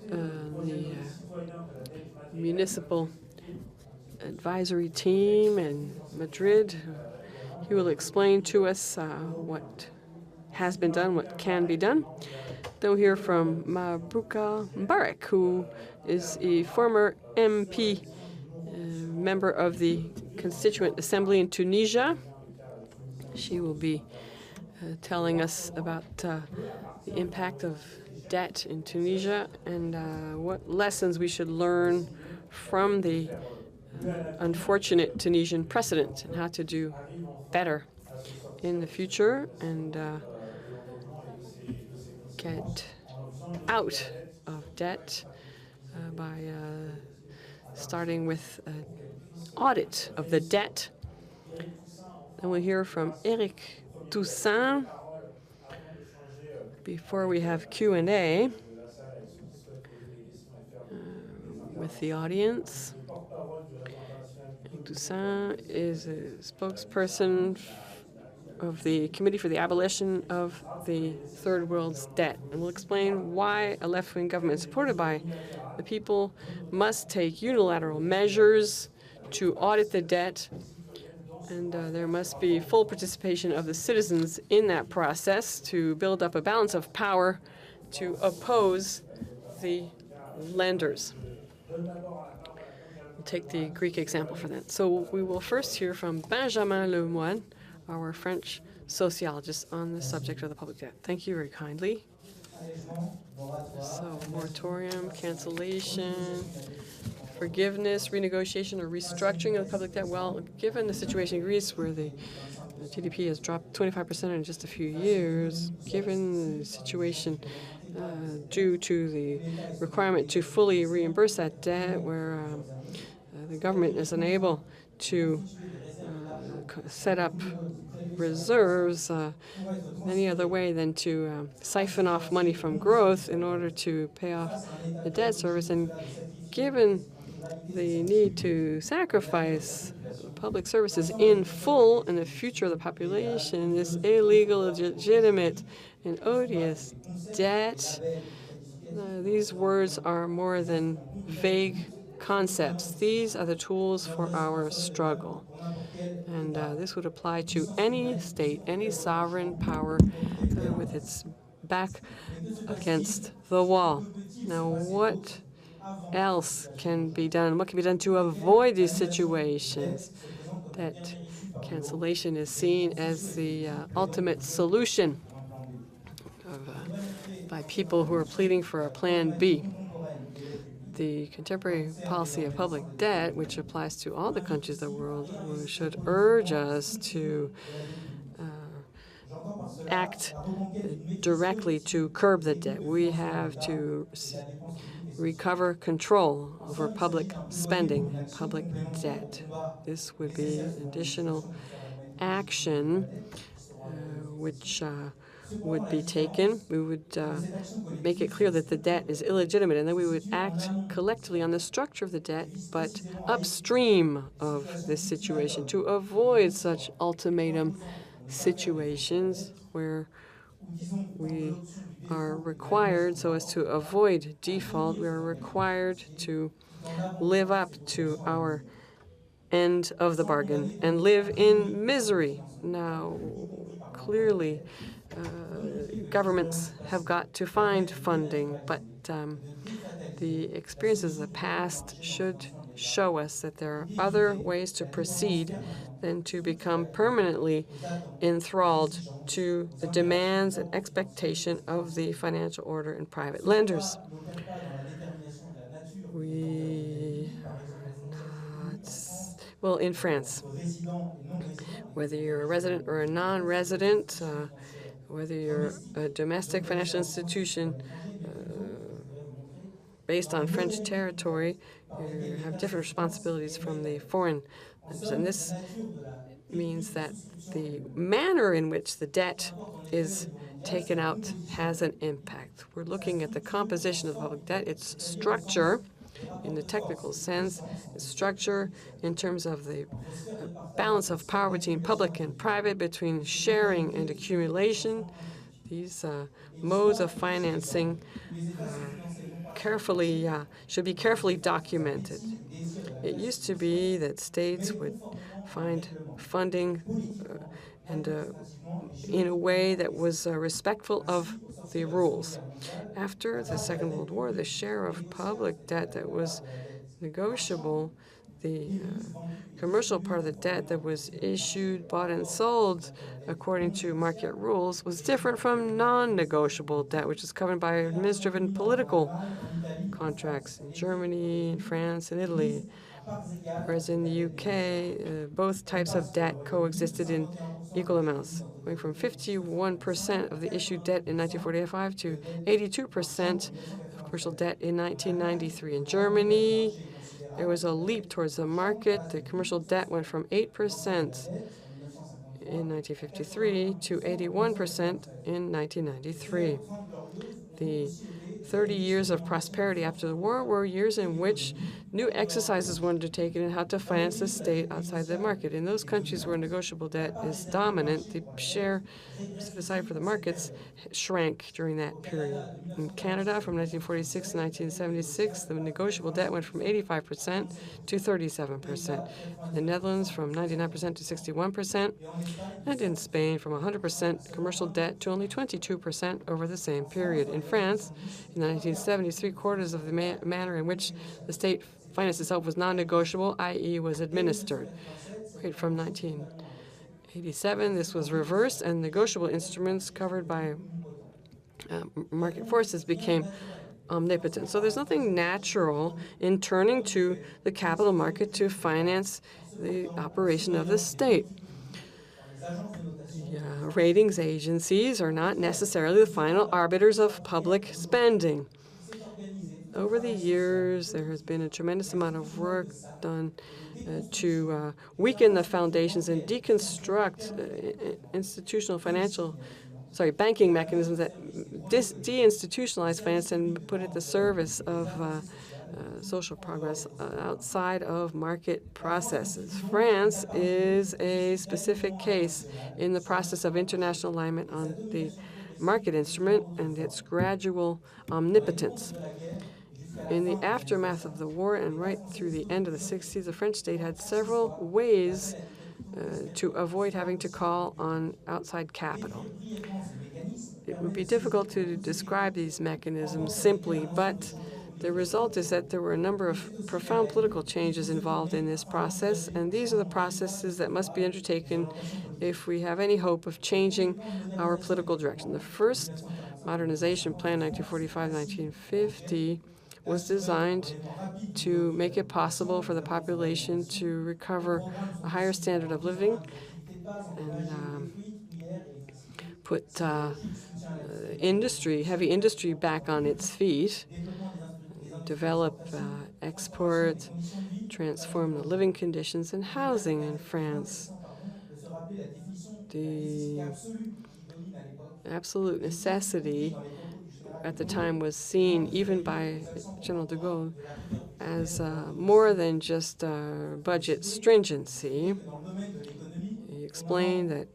the municipal advisory team in Madrid. He will explain to us what has been done, what can be done. Then we'll hear from Mabrouka Mbarek, who is a former MP, member of the Constituent Assembly in Tunisia. She will be telling us about the impact of debt in Tunisia and what lessons we should learn from the unfortunate Tunisian precedent and how to do better in the future and get out of debt by starting with an audit of the debt. Then we'll hear from Eric Toussaint before we have Q&A with the audience. Toussaint is a spokesperson of the Committee for the Abolition of the Third World's Debt, and will explain why a left-wing government supported by the people must take unilateral measures to audit the debt, and there must be full participation of the citizens in that process to build up a balance of power to oppose the lenders. We'll take the Greek example for that. So we will first hear from Benjamin Lemoine, our French sociologist, on the subject of the public debt. Thank you very kindly. So moratorium, cancellation, forgiveness, renegotiation, or restructuring of the public debt. Well, given the situation in Greece where the GDP has dropped 25% in just a few years, given the situation due to the requirement to fully reimburse that debt, where the government is unable to set up reserves any other way than to siphon off money from growth in order to pay off the debt service, and given the need to sacrifice public services in full and the future of the population, this illegal, illegitimate, and odious debt, these words are more than vague concepts. These are the tools for our struggle. And this would apply to any state, any sovereign power with its back against the wall. Now, what else can be done? What can be done to avoid these situations? That cancellation is seen as the ultimate solution by people who are pleading for a plan B. The contemporary policy of public debt, which applies to all the countries of the world, should urge us to act directly to curb the debt. We have to recover control over public spending, public debt. This would be an additional action which would be taken. We would make it clear that the debt is illegitimate, and then we would act collectively on the structure of the debt, but upstream of this situation to avoid such ultimatum situations where we are required, so as to avoid default, we are required to live up to our end of the bargain and live in misery. Now, clearly, governments have got to find funding, but the experiences of the past should show us that there are other ways to proceed than to become permanently enthralled to the demands and expectation of the financial order and private lenders. We are not, well, in France, whether you're a resident or a non-resident, whether you're a domestic financial institution based on French territory, you have different responsibilities from the foreign lenders. And this means that the manner in which the debt is taken out has an impact. We're looking at the composition of the public debt, its structure in the technical sense, its structure in terms of the balance of power between public and private, between sharing and accumulation. These modes of financing should be carefully documented. It used to be that states would find funding in a way that was respectful of the rules. After the Second World War, the share of public debt that was negotiable, the commercial part of the debt that was issued, bought, and sold according to market rules was different from non-negotiable debt, which is covered by administrative and political contracts in Germany, in France, and Italy. Whereas in the UK, both types of debt coexisted in equal amounts, going from 51% of the issued debt in 1945 to 82% of commercial debt in 1993. In Germany, there was a leap towards the market. The commercial debt went from 8% in 1953 to 81% in 1993. The 30 years of prosperity after the war were years in which new exercises were undertaken in how to finance the state outside the market. In those countries where negotiable debt is dominant, the share set aside for the markets shrank during that period. In Canada, from 1946 to 1976, the negotiable debt went from 85% to 37%. In the Netherlands, from 99% to 61%, and in Spain, from 100% commercial debt to only 22% over the same period. In France, in the 1970s, three-quarters of the manner in which the state financed itself was non-negotiable, i.e. was administered. Right from 1987, this was reversed, and negotiable instruments covered by market forces became omnipotent. So there's nothing natural in turning to the capital market to finance the operation of the state. The ratings agencies are not necessarily the final arbiters of public spending. Over the years, there has been a tremendous amount of work done to weaken the foundations and deconstruct banking mechanisms that deinstitutionalize finance and put it at the service of social progress outside of market processes. France is a specific case in the process of international alignment on the market instrument and its gradual omnipotence. In the aftermath of the war and right through the end of the 60s, the French state had several ways to avoid having to call on outside capital. It would be difficult to describe these mechanisms simply, but the result is that there were a number of profound political changes involved in this process, and these are the processes that must be undertaken if we have any hope of changing our political direction. The first modernization plan, 1945-1950, was designed to make it possible for the population to recover a higher standard of living and put heavy industry back on its feet, develop export, transform the living conditions and housing in France. The absolute necessity at the time was seen, even by General de Gaulle, as more than just budget stringency. He explained that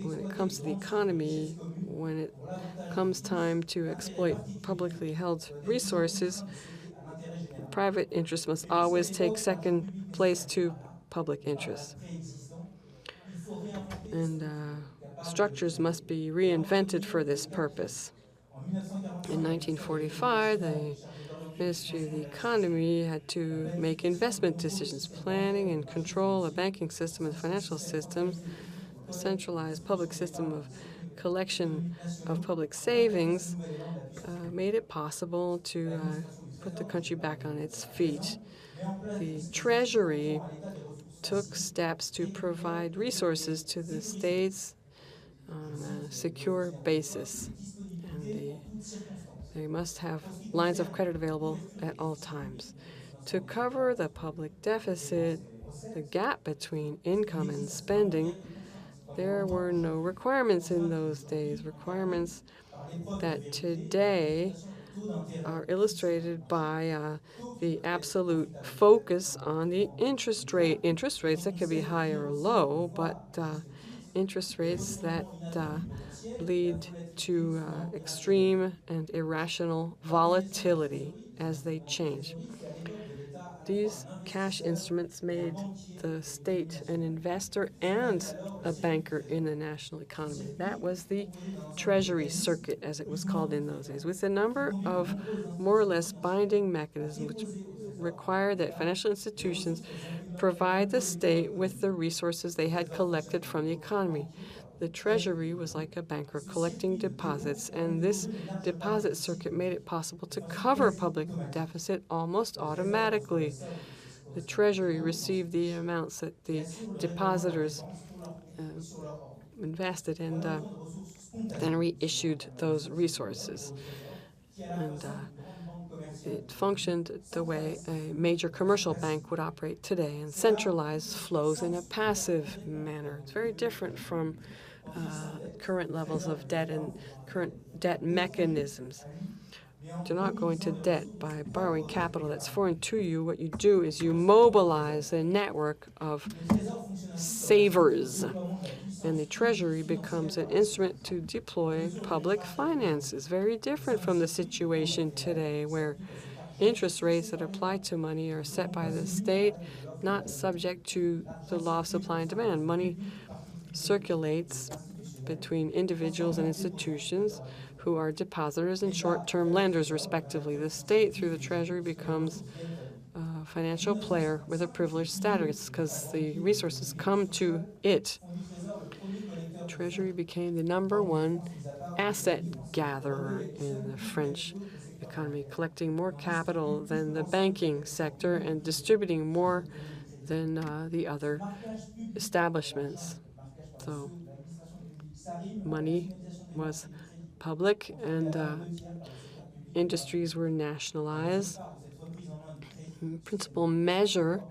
when it comes to the economy, when it comes time to exploit publicly held resources, private interests must always take second place to public interests. And structures must be reinvented for this purpose. In 1945, the Ministry of the Economy had to make investment decisions, planning and control a banking system and financial systems, a centralized public system of collection of public savings made it possible to put the country back on its feet. The Treasury took steps to provide resources to the states on a secure basis, and they must have lines of credit available at all times. To cover the public deficit, the gap between income and spending, there were no requirements in those days, requirements that today are illustrated by the absolute focus on the interest rates that can be high or low, but interest rates that lead to extreme and irrational volatility as they change. These cash instruments made the state an investor and a banker in the national economy. That was the Treasury circuit, as it was called in those days, with a number of more or less binding mechanisms which required that financial institutions provide the state with the resources they had collected from the economy. The Treasury was like a banker collecting deposits, and this deposit circuit made it possible to cover public deficit almost automatically. The Treasury received the amounts that the depositors invested and then reissued those resources. And it functioned the way a major commercial bank would operate today and centralize flows in a passive manner. It's very different from current levels of debt and current debt mechanisms. Do not go into debt by borrowing capital that's foreign to you. What you do is you mobilize a network of savers, and the Treasury becomes an instrument to deploy public finances. Very different from the situation today, where interest rates that apply to money are set by the state, not subject to the law of supply and demand. Money circulates between individuals and institutions who are depositors and short-term lenders, respectively. The state, through the Treasury, becomes a financial player with a privileged status because the resources come to it. Treasury became the #1 asset gatherer in the French economy, collecting more capital than the banking sector and distributing more than the other establishments. So money was public and industries were nationalized. The principal measure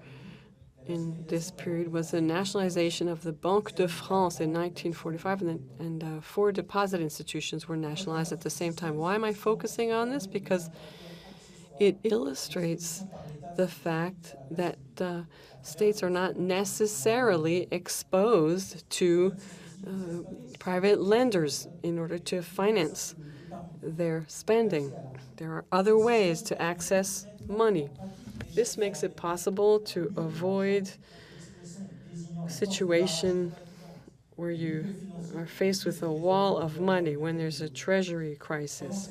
in this period was the nationalization of the Banque de France in 1945, and 4 deposit institutions were nationalized at the same time. Why am I focusing on this? Because it illustrates the fact that states are not necessarily exposed to private lenders in order to finance their spending. There are other ways to access money. This makes it possible to avoid a situation where you are faced with a wall of money when there's a treasury crisis.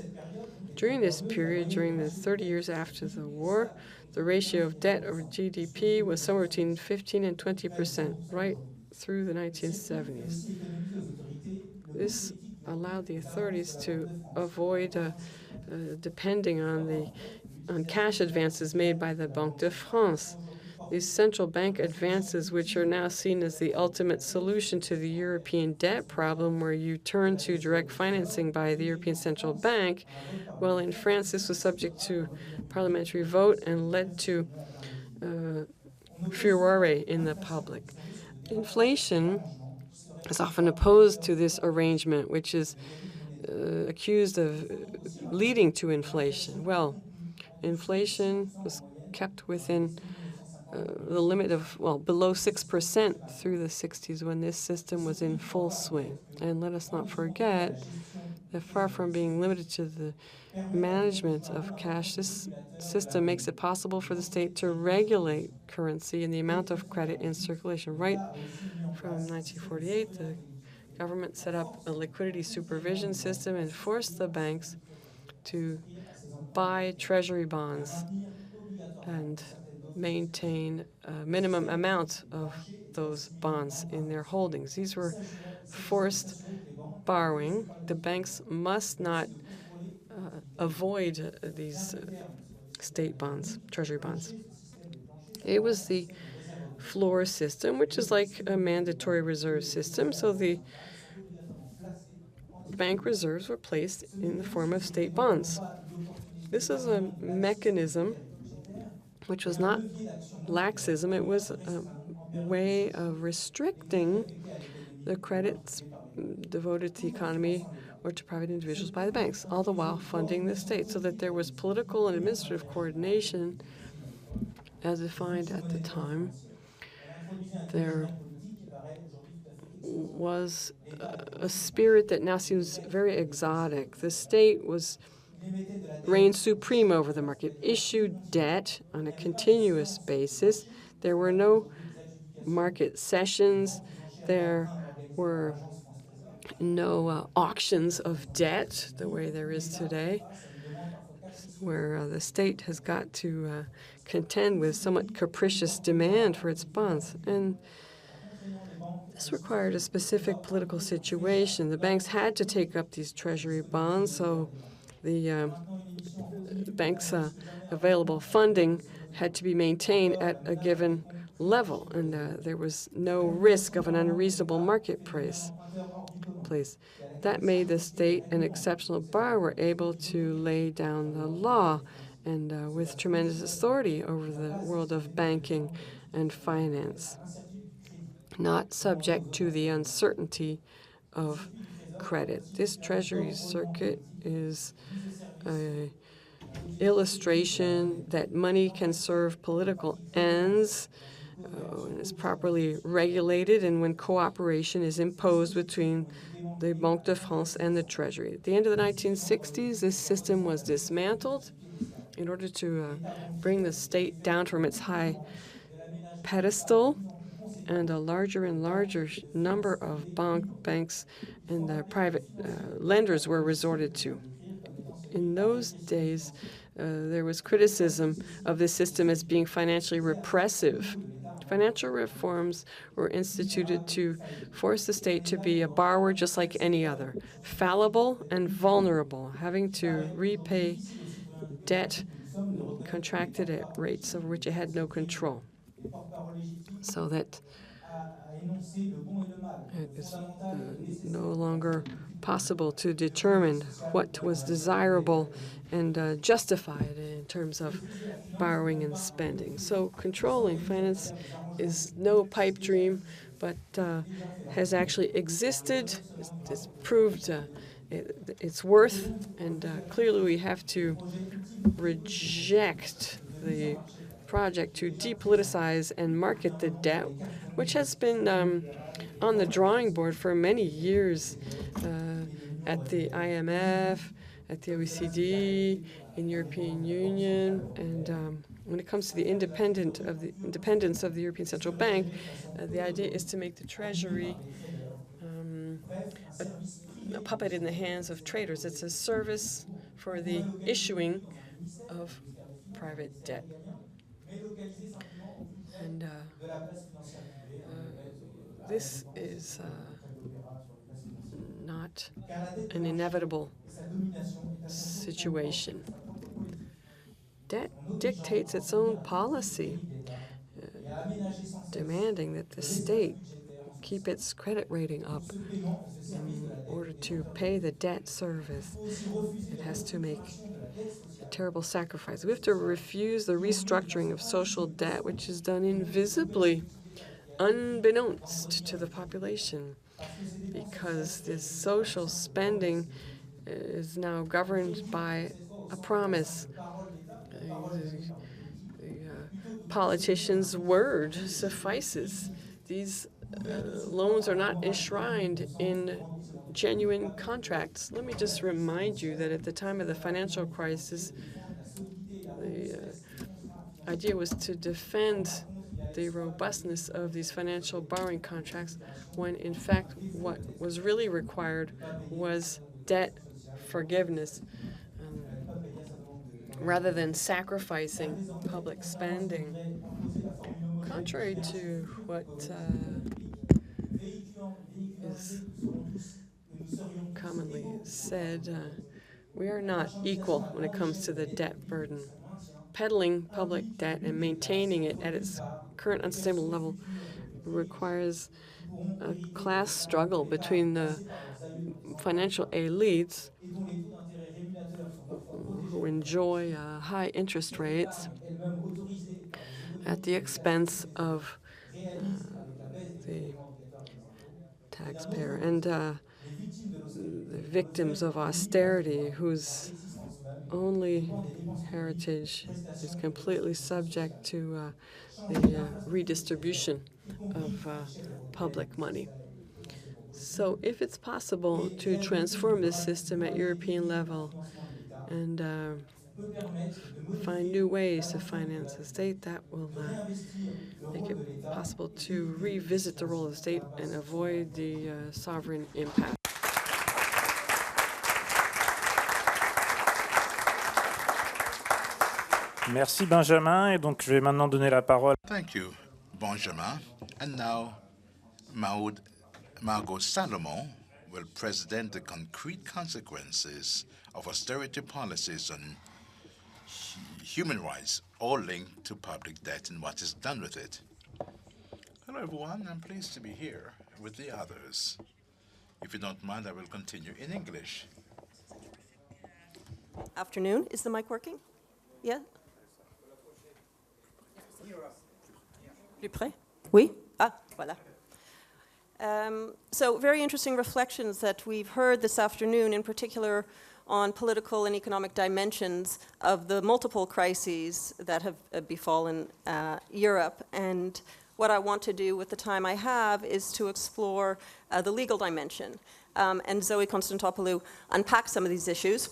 During this period, during the 30 years after the war, the ratio of debt over GDP was somewhere between 15 and 20%, right through the 1970s. This allowed the authorities to avoid depending on cash advances made by the Banque de France. These central bank advances, which are now seen as the ultimate solution to the European debt problem, where you turn to direct financing by the European Central Bank, well, in France, this was subject to parliamentary vote and led to furore in the public. Inflation is often opposed to this arrangement, which is accused of leading to inflation. Well, inflation was kept within the limit of, well, below 6% through the 60s when this system was in full swing. And let us not forget that far from being limited to the management of cash, this system makes it possible for the state to regulate currency and the amount of credit in circulation. Right from 1948, the government set up a liquidity supervision system and forced the banks to buy treasury bonds and maintain a minimum amount of those bonds in their holdings. These were forced borrowing. The banks must not avoid these state bonds, treasury bonds. It was the floor system, which is like a mandatory reserve system. So the bank reserves were placed in the form of state bonds. This is a mechanism which was not laxism. It was a way of restricting the credits devoted to the economy or to private individuals by the banks, all the while funding the state, so that there was political and administrative coordination as defined at the time. There was a spirit that now seems very exotic. The state reigned supreme over the market, issued debt on a continuous basis. There were no market sessions. There were no auctions of debt the way there is today, where the state has got to contend with somewhat capricious demand for its bonds. And this required a specific political situation. The banks had to take up these treasury bonds, so the bank's available funding had to be maintained at a given level, and there was no risk of an unreasonable market price. That made the state an exceptional borrower, able to lay down the law and with tremendous authority over the world of banking and finance, not subject to the uncertainty of credit. This treasury circuit is an illustration that money can serve political ends when it's properly regulated and when cooperation is imposed between the Banque de France and the Treasury. At the end of the 1960s, this system was dismantled in order to bring the state down from its high pedestal, and a larger and larger number of banks and private lenders were resorted to. In those days, there was criticism of this system as being financially repressive. Financial reforms were instituted to force the state to be a borrower just like any other, fallible and vulnerable, having to repay debt contracted at rates over which it had no control, so that it is no longer possible to determine what was desirable and justified in terms of borrowing and spending. So controlling finance is no pipe dream, but has actually existed. It's proved its worth, and clearly we have to reject the project to depoliticize and market the debt, which has been on the drawing board for many years at the IMF, at the OECD, in European Union, and when it comes to the independence of the European Central Bank, the idea is to make the Treasury a puppet in the hands of traders. It's a service for the issuing of private debt. And this is not an inevitable situation. Debt dictates its own policy, demanding that the state keep its credit rating up in order to pay the debt service. It has to make a terrible sacrifice. We have to refuse the restructuring of social debt, which is done invisibly, unbeknownst to the population, because this social spending is now governed by a promise. The politician's word suffices. These loans are not enshrined in genuine contracts. Let me just remind you that at the time of the financial crisis, the idea was to defend the robustness of these financial borrowing contracts, when in fact what was really required was debt forgiveness, rather than sacrificing public spending. Contrary to what is commonly said, we are not equal when it comes to the debt burden. Peddling public debt and maintaining it at its current unstable level requires a class struggle between the financial elites who enjoy high interest rates at the expense of the taxpayer, and the victims of austerity whose only heritage is completely subject to the redistribution of public money. So if it's possible to transform this system at European level and find new ways to finance the state, that will make it possible to revisit the role of the state and avoid the sovereign impact. Merci Benjamin, et donc je vais maintenant donner la parole. Thank you, Benjamin. And now, Margot Salomon will present the concrete consequences of austerity policies on human rights, all linked to public debt and what is done with it. Hello, everyone. I'm pleased to be here with the others. If you don't mind, I will continue in English. Afternoon. Is the mic working? Yeah? Plus près? Oui? Ah, voilà. So very interesting reflections that we've heard this afternoon, in particular on political and economic dimensions of the multiple crises that have befallen Europe. And what I want to do with the time I have is to explore the legal dimension. And Zoe Konstantopoulou unpacked some of these issues.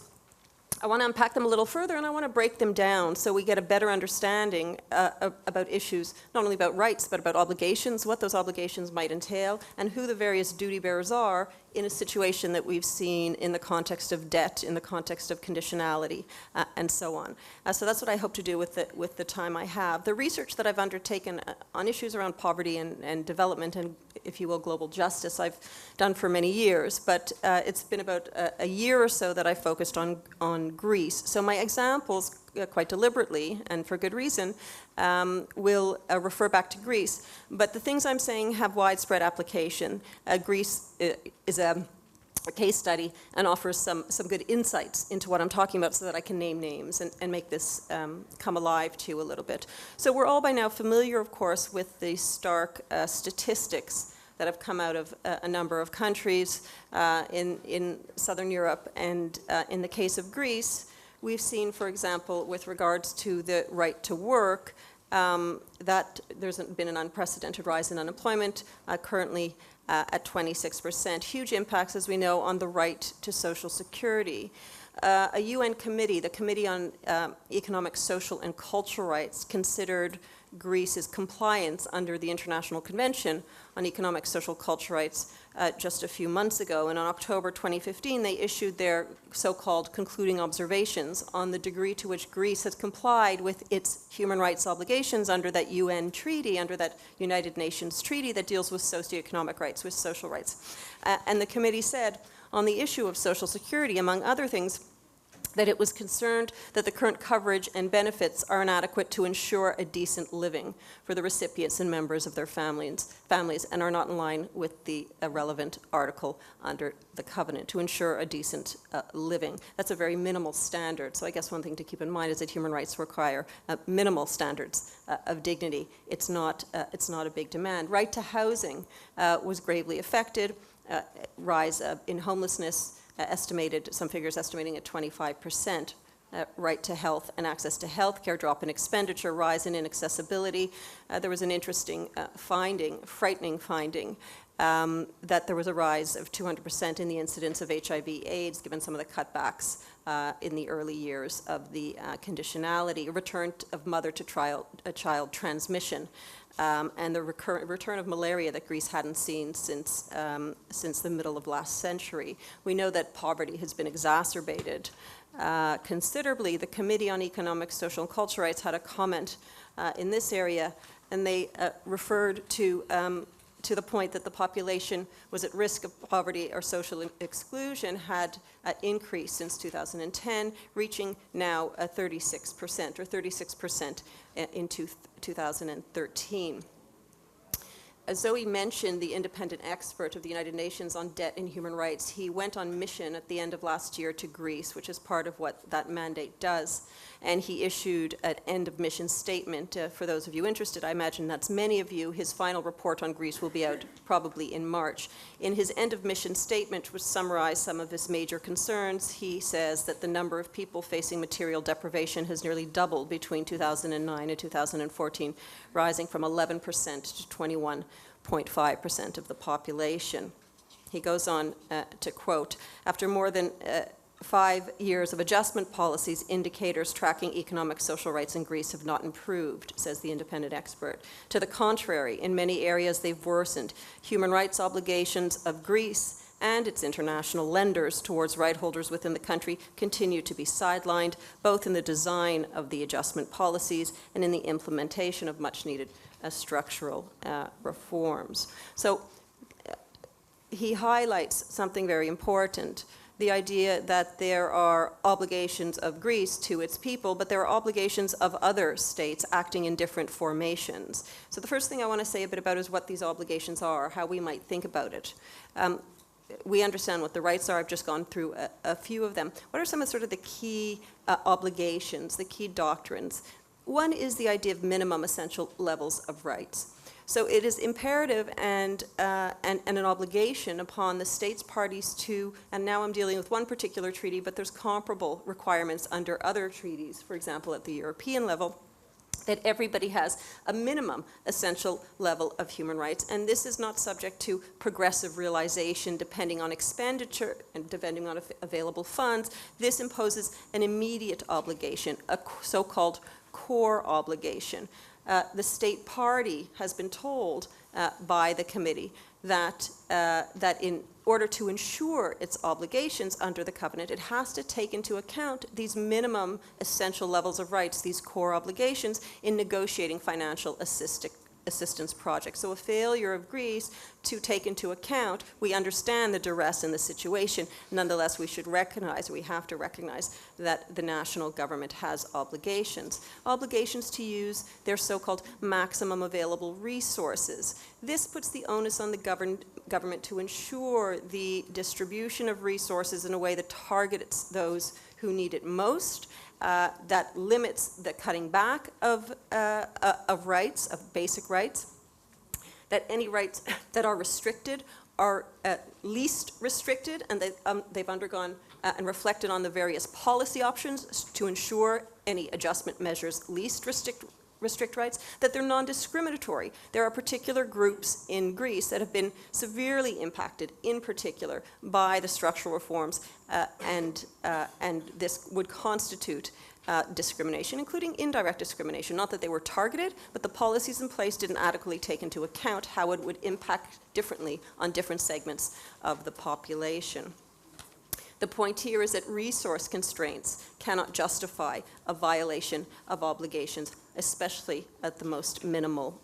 I want to unpack them a little further, and I want to break them down so we get a better understanding about issues, not only about rights, but about obligations, what those obligations might entail, and who the various duty bearers are in a situation that we've seen in the context of debt, in the context of conditionality, and so on. So that's what I hope to do with the time I have. The research that I've undertaken on issues around poverty and development and, if you will, global justice, I've done for many years, but it's been about a year or so that I focused on Greece. So my examples, quite deliberately and for good reason, will refer back to Greece. But the things I'm saying have widespread application. Greece is a case study and offers some good insights into what I'm talking about so that I can name names and make this come alive to you a little bit. So we're all by now familiar, of course, with the stark statistics that have come out of a number of countries in Southern Europe. And in the case of Greece, we've seen, for example, with regards to the right to work, that there's been an unprecedented rise in unemployment. Currently, at 26%. Huge impacts, as we know, on the right to social security. A UN committee, the Committee on Economic, Social and Cultural Rights, considered Greece's compliance under the International Convention on Economic, Social, Cultural Rights just a few months ago. And on October 2015, they issued their so-called concluding observations on the degree to which Greece has complied with its human rights obligations under that UN treaty, under that United Nations treaty that deals with socioeconomic rights, with social rights. And the committee said, on the issue of social security, among other things, that it was concerned that the current coverage and benefits are inadequate to ensure a decent living for the recipients and members of their families and are not in line with the relevant article under the covenant to ensure a decent living. That's a very minimal standard. So I guess one thing to keep in mind is that human rights require minimal standards of dignity. It's not a big demand. Right to housing was gravely affected. Rise in homelessness, some figures estimating at 25%. Right to health and access to health care, drop in expenditure, rise in inaccessibility. There was an interesting frightening finding, that there was a rise of 200% in the incidence of HIV/AIDS, given some of the cutbacks in the early years of the conditionality, a return of mother to child transmission, and the return of malaria that Greece hadn't seen since the middle of last century. We know that poverty has been exacerbated considerably. The Committee on Economic, Social and Cultural Rights had a comment in this area, and they referred to the point that the population was at risk of poverty or social exclusion had increased since 2010, reaching now 36%, or 36% in 2013. As Zoe mentioned, the independent expert of the United Nations on debt and human rights, he went on mission at the end of last year to Greece, which is part of what that mandate does. And he issued an end-of-mission statement. For those of you interested, I imagine that's many of you. His final report on Greece will be out probably in March. In his end-of-mission statement, which summarized some of his major concerns, he says that the number of people facing material deprivation has nearly doubled between 2009 and 2014, rising from 11% to 21.5% of the population. He goes on to quote, after more than 5 years of adjustment policies, indicators tracking economic social rights in Greece have not improved, says the independent expert. To the contrary, in many areas they've worsened. Human rights obligations of Greece and its international lenders towards right holders within the country continue to be sidelined, both in the design of the adjustment policies and in the implementation of much needed structural reforms. So he highlights something very important, the idea that there are obligations of Greece to its people, but there are obligations of other states acting in different formations. So the first thing I want to say a bit about is what these obligations are, how we might think about it. We understand what the rights are. I've just gone through a few of them. What are some of sort of the key obligations, the key doctrines? One is the idea of minimum essential levels of rights. So it is imperative and an obligation upon the states parties to, and now I'm dealing with one particular treaty, but there's comparable requirements under other treaties, for example, at the European level, that everybody has a minimum essential level of human rights. And this is not subject to progressive realization depending on expenditure and depending on available funds. This imposes an immediate obligation, a so-called core obligation. The state party has been told by the committee that in order to ensure its obligations under the covenant, it has to take into account these minimum essential levels of rights, these core obligations, in negotiating financial assistance projects. So a failure of Greece to take into account, we understand the duress in the situation. Nonetheless, we should recognize, we have to recognize that the national government has obligations. Obligations to use their so-called maximum available resources. This puts the onus on the government to ensure the distribution of resources in a way that targets those who need it most, that limits the cutting back of rights, of basic rights, that any rights that are restricted are least restricted, and they've undergone and reflected on the various policy options to ensure any adjustment measures least restrict restrict rights, that they're non-discriminatory. There are particular groups in Greece that have been severely impacted, in particular, by the structural reforms, and this would constitute discrimination, including indirect discrimination. Not that they were targeted, but the policies in place didn't adequately take into account how it would impact differently on different segments of the population. The point here is that resource constraints cannot justify a violation of obligations, especially at the most minimal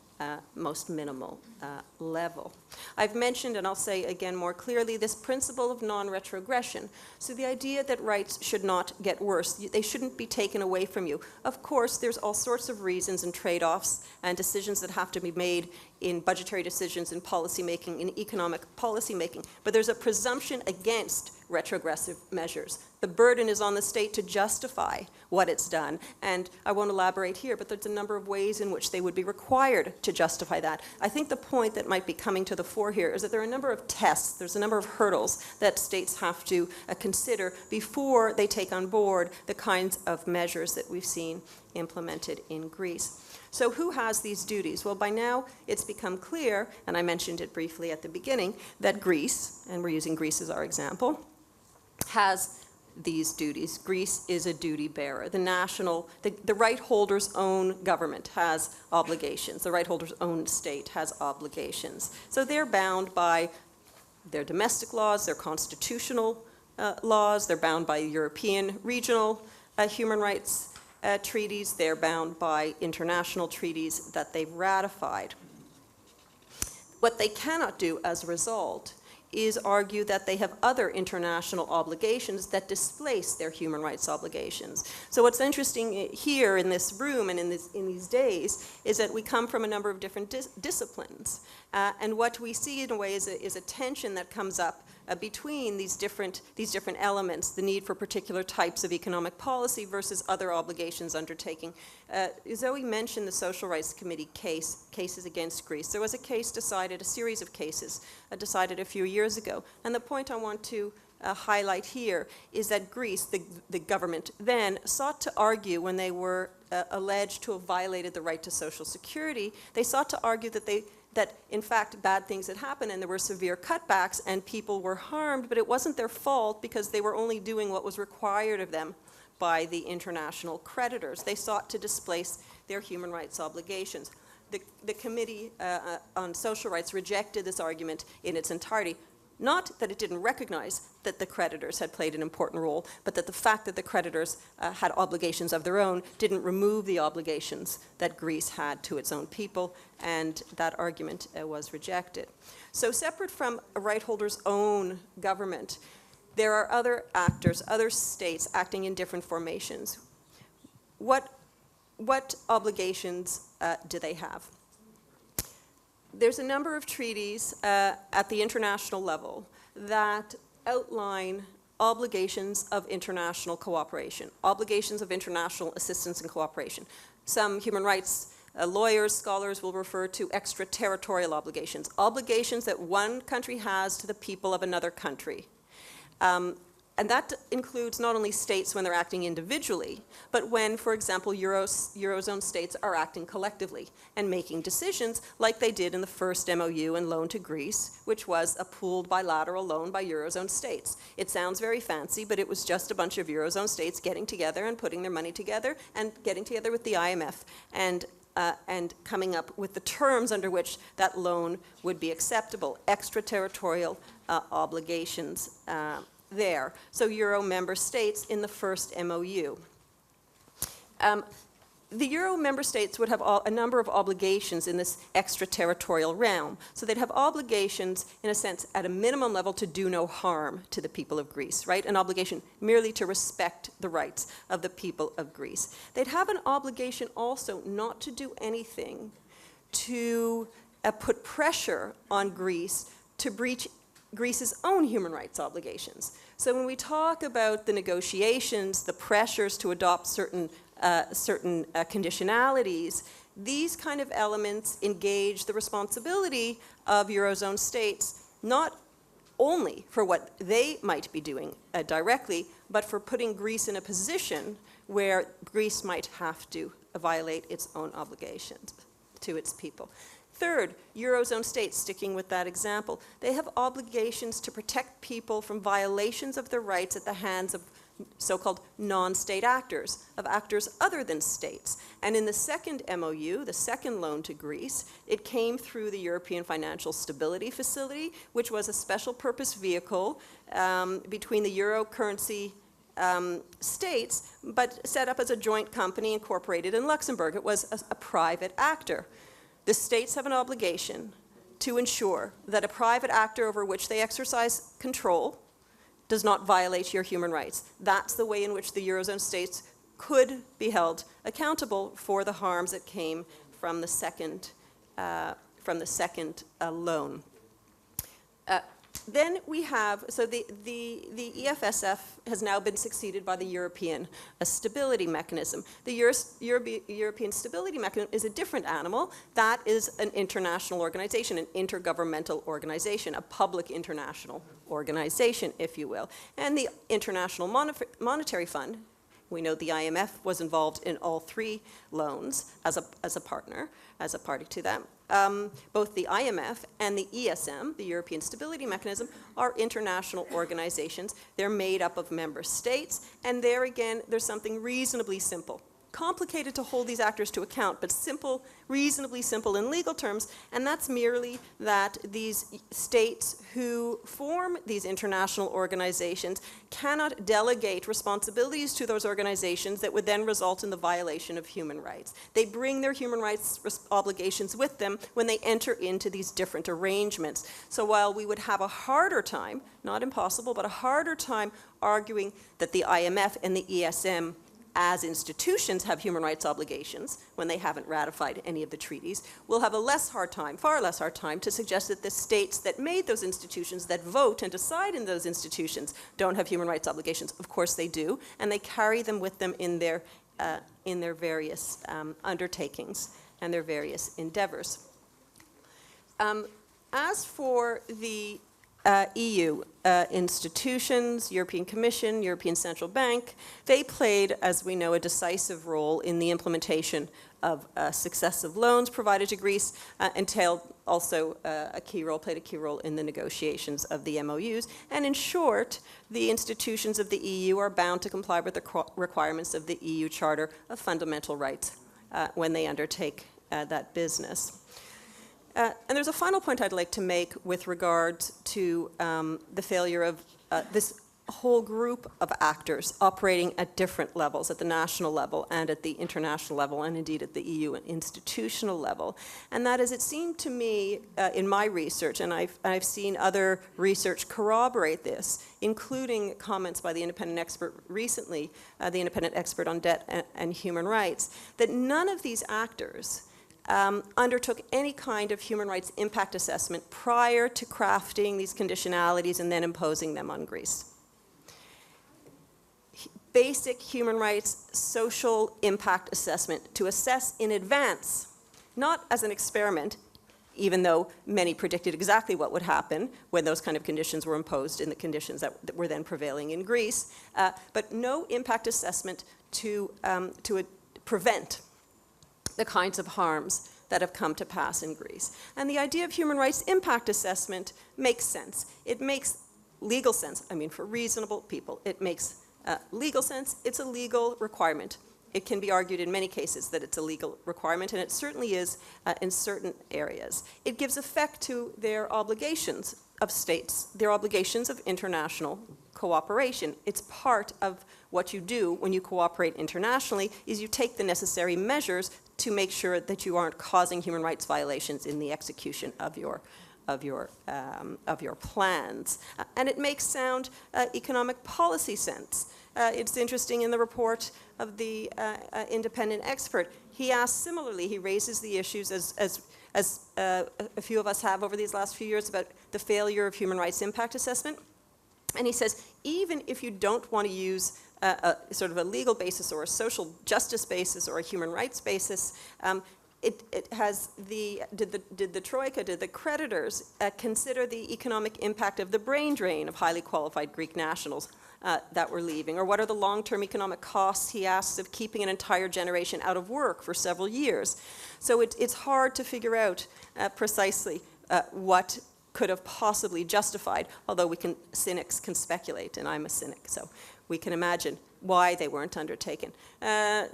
level. I've mentioned, and I'll say again more clearly, this principle of non-retrogression. So the idea that rights should not get worse, they shouldn't be taken away from you. Of course, there's all sorts of reasons and trade-offs and decisions that have to be made in budgetary decisions, in policy making, in economic policy making, but there's a presumption against retrogressive measures. The burden is on the state to justify what it's done, and I won't elaborate here, but there's a number of ways in which they would be required to justify that. I think the point that might be coming to the fore here is that there are a number of tests, there's a number of hurdles that states have to consider before they take on board the kinds of measures that we've seen implemented in Greece. So who has these duties? Well, by now it's become clear, and I mentioned it briefly at the beginning, that Greece, and we're using Greece as our example, has these duties. Greece is a duty bearer. The right holder's own government has obligations. The right holder's own state has obligations. So they're bound by their domestic laws, their constitutional laws, they're bound by European regional human rights treaties, they're bound by international treaties that they've ratified. What they cannot do as a result is argue that they have other international obligations that displace their human rights obligations. So what's interesting here in this room and in these days is that we come from a number of different disciplines. And what we see in a way is a tension that comes up between these different elements, the need for particular types of economic policy versus other obligations undertaking. Zoe mentioned the Social Rights Committee cases against Greece. There was a series of cases decided a few years ago. And the point I want to highlight here is that Greece, the government then, sought to argue when they were alleged to have violated the right to Social Security, they sought to argue that in fact bad things had happened and there were severe cutbacks and people were harmed, but it wasn't their fault because they were only doing what was required of them by the international creditors. They sought to displace their human rights obligations. The Committee on Social Rights rejected this argument in its entirety. Not that it didn't recognize that the creditors had played an important role, but that the fact that the creditors had obligations of their own didn't remove the obligations that Greece had to its own people, and that argument was rejected. So separate from a right holder's own government, there are other actors, other states acting in different formations. What obligations do they have? There's a number of treaties at the international level that outline obligations of international cooperation, obligations of international assistance and cooperation. Some human rights lawyers, scholars will refer to extraterritorial obligations, obligations that one country has to the people of another country. And that includes not only states when they're acting individually, but when, for example, Eurozone states are acting collectively and making decisions like they did in the first MOU and loan to Greece, which was a pooled bilateral loan by Eurozone states. It sounds very fancy, but it was just a bunch of Eurozone states getting together and putting their money together and getting together with the IMF and coming up with the terms under which that loan would be acceptable, extraterritorial obligations there. So Euro member states in the first MOU. The Euro member states would have a number of obligations in this extraterritorial realm. So they'd have obligations, in a sense, at a minimum level to do no harm to the people of Greece, right? An obligation merely to respect the rights of the people of Greece. They'd have an obligation also not to do anything to put pressure on Greece to breach Greece's own human rights obligations. So when we talk about the negotiations, the pressures to adopt certain conditionalities, these kind of elements engage the responsibility of Eurozone states, not only for what they might be doing directly, but for putting Greece in a position where Greece might have to violate its own obligations to its people. Third, Eurozone states, sticking with that example, they have obligations to protect people from violations of their rights at the hands of so-called non-state actors, of actors other than states. And in the second MOU, the second loan to Greece, it came through the European Financial Stability Facility, which was a special purpose vehicle between the euro currency states, but set up as a joint company incorporated in Luxembourg. It was a private actor. The states have an obligation to ensure that a private actor over which they exercise control does not violate your human rights. That's the way in which the Eurozone states could be held accountable for the harms that came from the second loan. Then we have, so the EFSF has now been succeeded by the European Stability Mechanism. The European Stability Mechanism is a different animal. That is an international organization, an intergovernmental organization, a public international organization, if you will. And the International Monetary Fund, we know the IMF was involved in all three loans as a partner, as a party to them. Both the IMF and the ESM, the European Stability Mechanism, are international organizations. They're made up of member states, and there again, there's something reasonably simple. Complicated to hold these actors to account, but simple, reasonably simple in legal terms, and that's merely that these states who form these international organizations cannot delegate responsibilities to those organizations that would then result in the violation of human rights. They bring their human rights obligations with them when they enter into these different arrangements. So while we would have a harder time, not impossible, but a harder time arguing that the IMF and the ESM as institutions have human rights obligations when they haven't ratified any of the treaties, we'll have a less hard time, far less hard time, to suggest that the states that made those institutions, that vote and decide in those institutions, don't have human rights obligations. Of course they do, and they carry them with them in their various undertakings and their various endeavors. As for the EU institutions, European Commission, European Central Bank, they played, as we know, a decisive role in the implementation of successive loans provided to Greece, entailed also played a key role in the negotiations of the MOUs. And in short, the institutions of the EU are bound to comply with the requirements of the EU Charter of Fundamental Rights when they undertake that business. And there's a final point I'd like to make with regard to the failure of this whole group of actors operating at different levels, at the national level and at the international level, and indeed at the EU institutional level. And that is, it seemed to me in my research, and I've seen other research corroborate this, including comments by the independent expert recently, the independent expert on debt and human rights, that none of these actors undertook any kind of human rights impact assessment prior to crafting these conditionalities and then imposing them on Greece. Basic human rights social impact assessment to assess in advance, not as an experiment, even though many predicted exactly what would happen when those kind of conditions were imposed in the conditions that were then prevailing in Greece, but no impact assessment to prevent the kinds of harms that have come to pass in Greece. And the idea of human rights impact assessment makes sense. It makes legal sense. I mean, for reasonable people, it makes legal sense. It's a legal requirement. It can be argued in many cases that it's a legal requirement, and it certainly is in certain areas. It gives effect to their obligations of states, their obligations of international cooperation. It's part of what you do when you cooperate internationally, is you take the necessary measures to make sure that you aren't causing human rights violations in the execution of your plans. And it makes sound economic policy sense. It's interesting in the report of the independent expert, he asks similarly, he raises the issues as a few of us have over these last few years about the failure of human rights impact assessment. And he says, even if you don't want to use sort of a legal basis or a social justice basis or a human rights basis, did the Troika, did the creditors consider the economic impact of the brain drain of highly qualified Greek nationals that were leaving? Or what are the long-term economic costs, he asks, of keeping an entire generation out of work for several years? So it's hard to figure out precisely what could have possibly justified, although cynics can speculate, and I'm a cynic, so we can imagine why they weren't undertaken.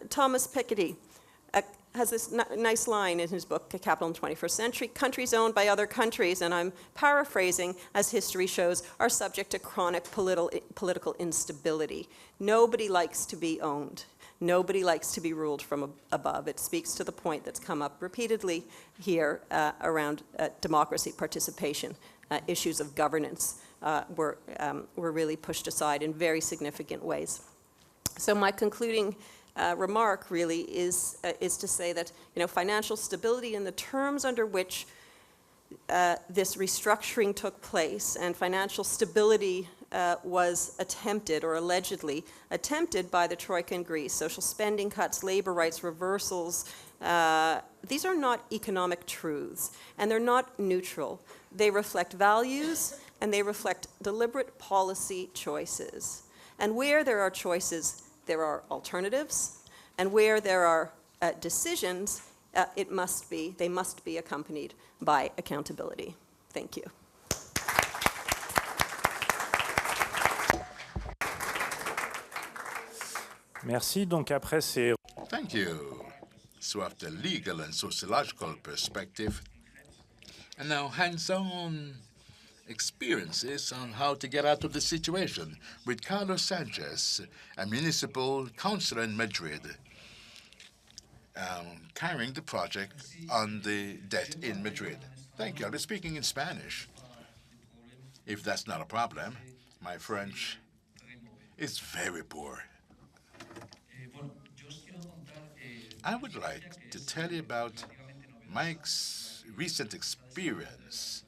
Thomas Piketty has this nice line in his book, Capital in the 21st Century: countries owned by other countries, and I'm paraphrasing, as history shows, are subject to chronic political instability. Nobody likes to be owned. Nobody likes to be ruled from above. It speaks to the point that's come up repeatedly here around democracy, participation, issues of governance were really pushed aside in very significant ways. So my concluding remark really is to say that financial stability in the terms under which this restructuring took place, and financial stability was attempted or allegedly attempted by the Troika in Greece, social spending cuts, labor rights reversals, these are not economic truths, and they're not neutral. They reflect values, and they reflect deliberate policy choices. And where there are choices, there are alternatives, and where there are decisions, they must be accompanied by accountability. Thank you. Merci. Donc après c'est. Thank you. So after legal and sociological perspective, and now hands-on experiences on how to get out of the situation with Carlos Sanchez, a municipal councillor in Madrid, carrying the project on the debt in Madrid. Thank you. I'll be speaking in Spanish. If that's not a problem, my French is very poor. I would like to tell you about my recent experience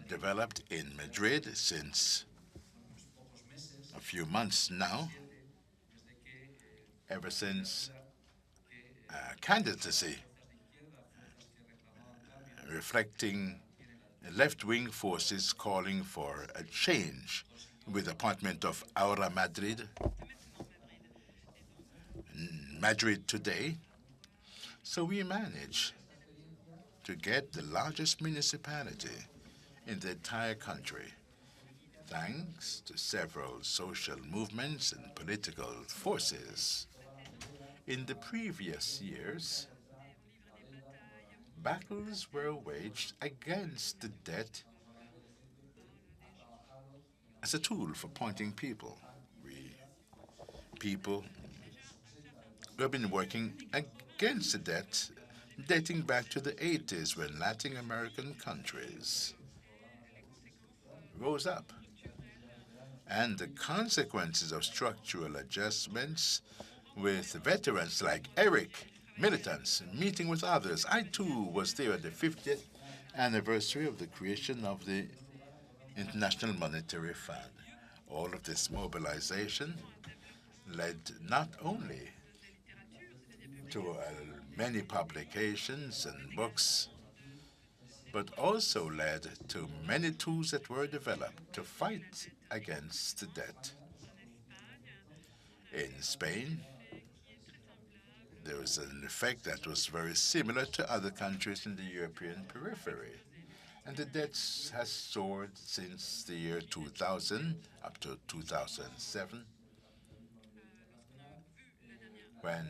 developed in Madrid since a few months now, ever since candidacy reflecting left-wing forces calling for a change with the appointment of Aura Madrid, Madrid Today. So we managed to get the largest municipality in the entire country, thanks to several social movements and political forces. In the previous years, battles were waged against the debt as a tool for appointing people. People who have been working against the debt dating back to the 80s, when Latin American countries rose up. And the consequences of structural adjustments with veterans like Eric, militants, meeting with others. I too was there at the 50th anniversary of the creation of the International Monetary Fund. All of this mobilization led not only to many publications and books, but also led to many tools that were developed to fight against the debt. In Spain, there was an effect that was very similar to other countries in the European periphery. And the debt has soared since the year 2000 up to 2007, when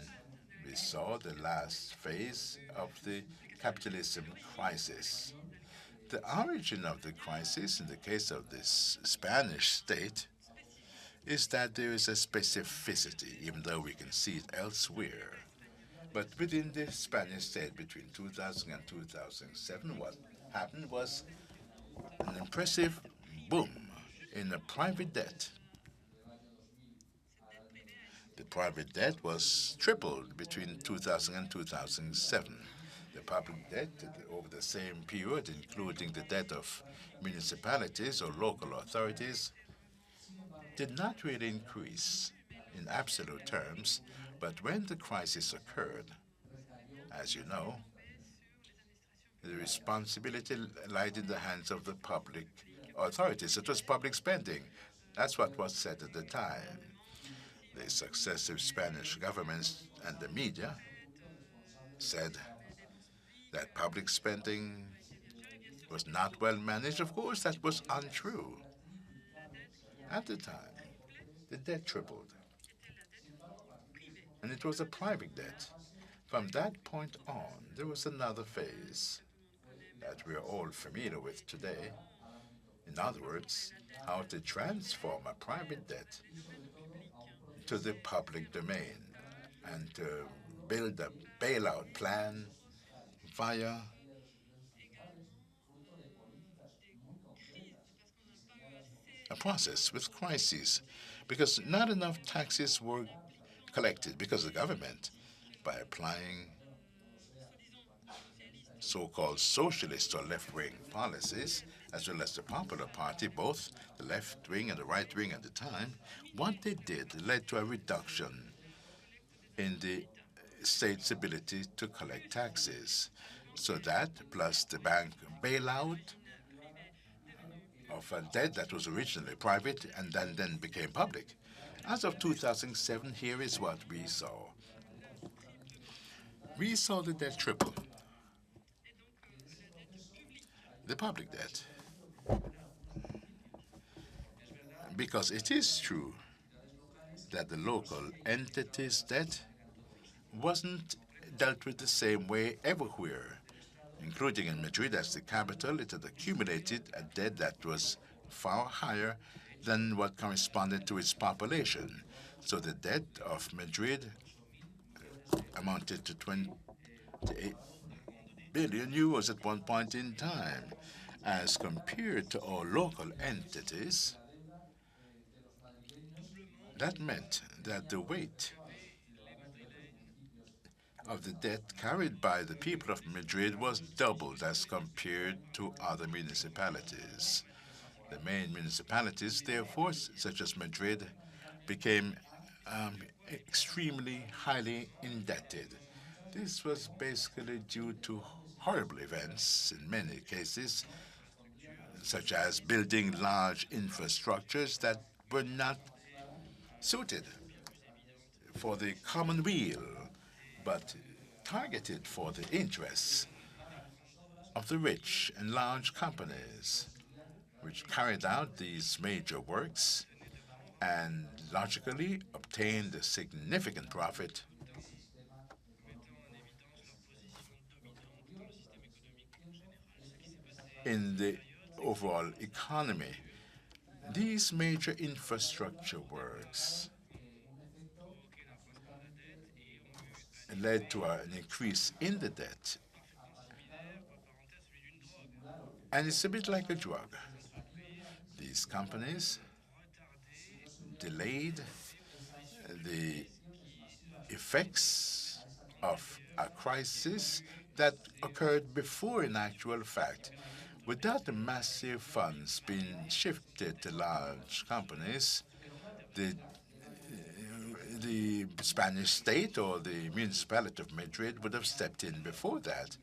we saw the last phase of the capitalism crisis. The origin of the crisis, in the case of this Spanish state, is that there is a specificity, even though we can see it elsewhere. But within the Spanish state between 2000 and 2007, what happened was an impressive boom in the private debt. The private debt was tripled between 2000 and 2007. The public debt over the same period, including the debt of municipalities or local authorities, did not really increase in absolute terms, but when the crisis occurred, as you know, the responsibility lied in the hands of the public authorities. It was public spending. That's what was said at the time. The successive Spanish governments and the media said that public spending was not well managed. Of course, that was untrue. At the time, the debt tripled, and it was a private debt. From that point on, there was another phase that we are all familiar with today. In other words, how to transform a private debt to the public domain and to build a bailout plan via a process with crises, because not enough taxes were collected because the government, by applying so-called socialist or left-wing policies, as well as the Popular Party, both the left wing and the right wing at the time, what they did led to a reduction in the state's ability to collect taxes. So that, plus the bank bailout of a debt that was originally private and then became public. As of 2007, here is what we saw. We saw the debt triple. The public debt. Because it is true that the local entities' debt wasn't dealt with the same way everywhere, including in Madrid as the capital. It had accumulated a debt that was far higher than what corresponded to its population. So the debt of Madrid amounted to 28 billion euros at one point in time. As compared to all local entities, that meant that the weight of the debt carried by the people of Madrid was doubled as compared to other municipalities. The main municipalities, therefore, such as Madrid, became extremely highly indebted. This was basically due to horrible events in many cases, such as building large infrastructures that were not suited for the common weal, but targeted for the interests of the rich and large companies, which carried out these major works and logically obtained a significant profit in the overall economy. These major infrastructure works led to an increase in the debt. And it's a bit like a drug. These companies delayed the effects of a crisis that occurred before, in actual fact. Without the massive funds being shifted to large companies, the Spanish state or the municipality of Madrid would have stepped in before that.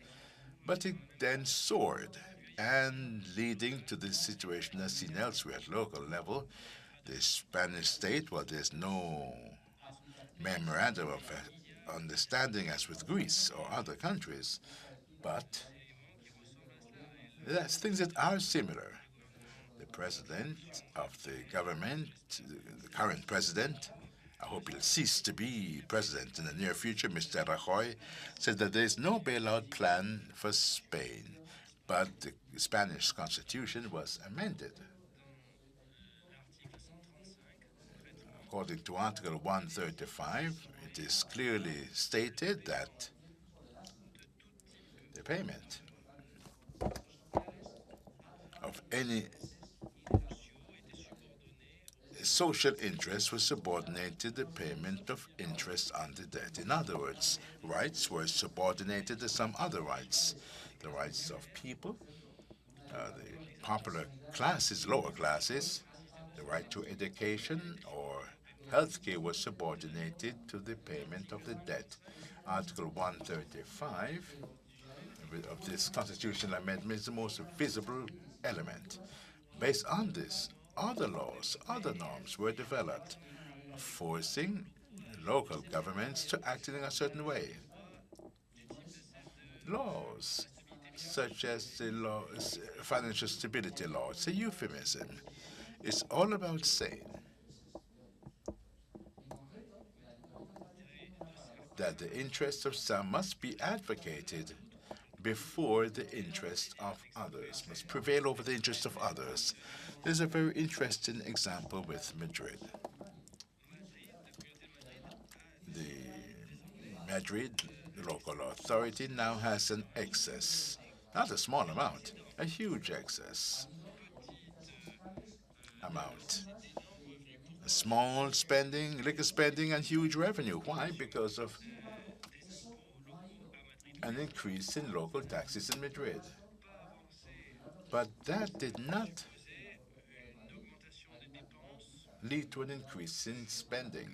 But it then soared, and leading to this situation as seen elsewhere at local level, the Spanish state, well, there's no memorandum of understanding as with Greece or other countries, but that's things that are similar. The president of the government, the current president, I hope he'll cease to be president in the near future, Mr. Rajoy, said that there is no bailout plan for Spain, but the Spanish constitution was amended. According to Article 135, it is clearly stated that the payment of any social interest was subordinated to the payment of interest on the debt. In other words, rights were subordinated to some other rights. The rights of people, the popular classes, lower classes, the right to education or healthcare was subordinated to the payment of the debt. Article 135 of this constitutional amendment is the most visible element. Based on this, other laws, other norms were developed, forcing local governments to act in a certain way. Laws such as the financial stability law, it's a euphemism. It's all about saying that the interests of some must be advocated before the interests of others, must prevail over the interests of others. There's a very interesting example with Madrid. The Madrid local authority now has an excess, not a small amount, a huge excess amount. Small spending, liquor spending, and huge revenue. Why? Because of an increase in local taxes in Madrid. But that did not lead to an increase in spending,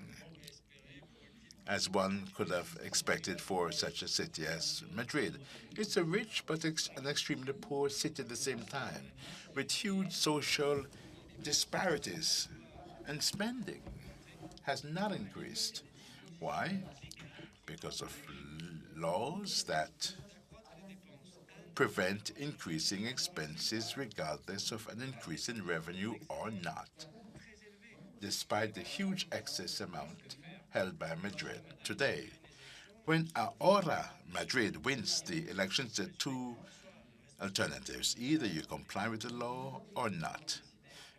as one could have expected for such a city as Madrid. It's a rich but an extremely poor city at the same time, with huge social disparities, and spending has not increased. Why? Because of laws that prevent increasing expenses regardless of an increase in revenue or not, despite the huge excess amount held by Madrid today. When Ahora Madrid wins the elections, there are two alternatives. Either you comply with the law or not.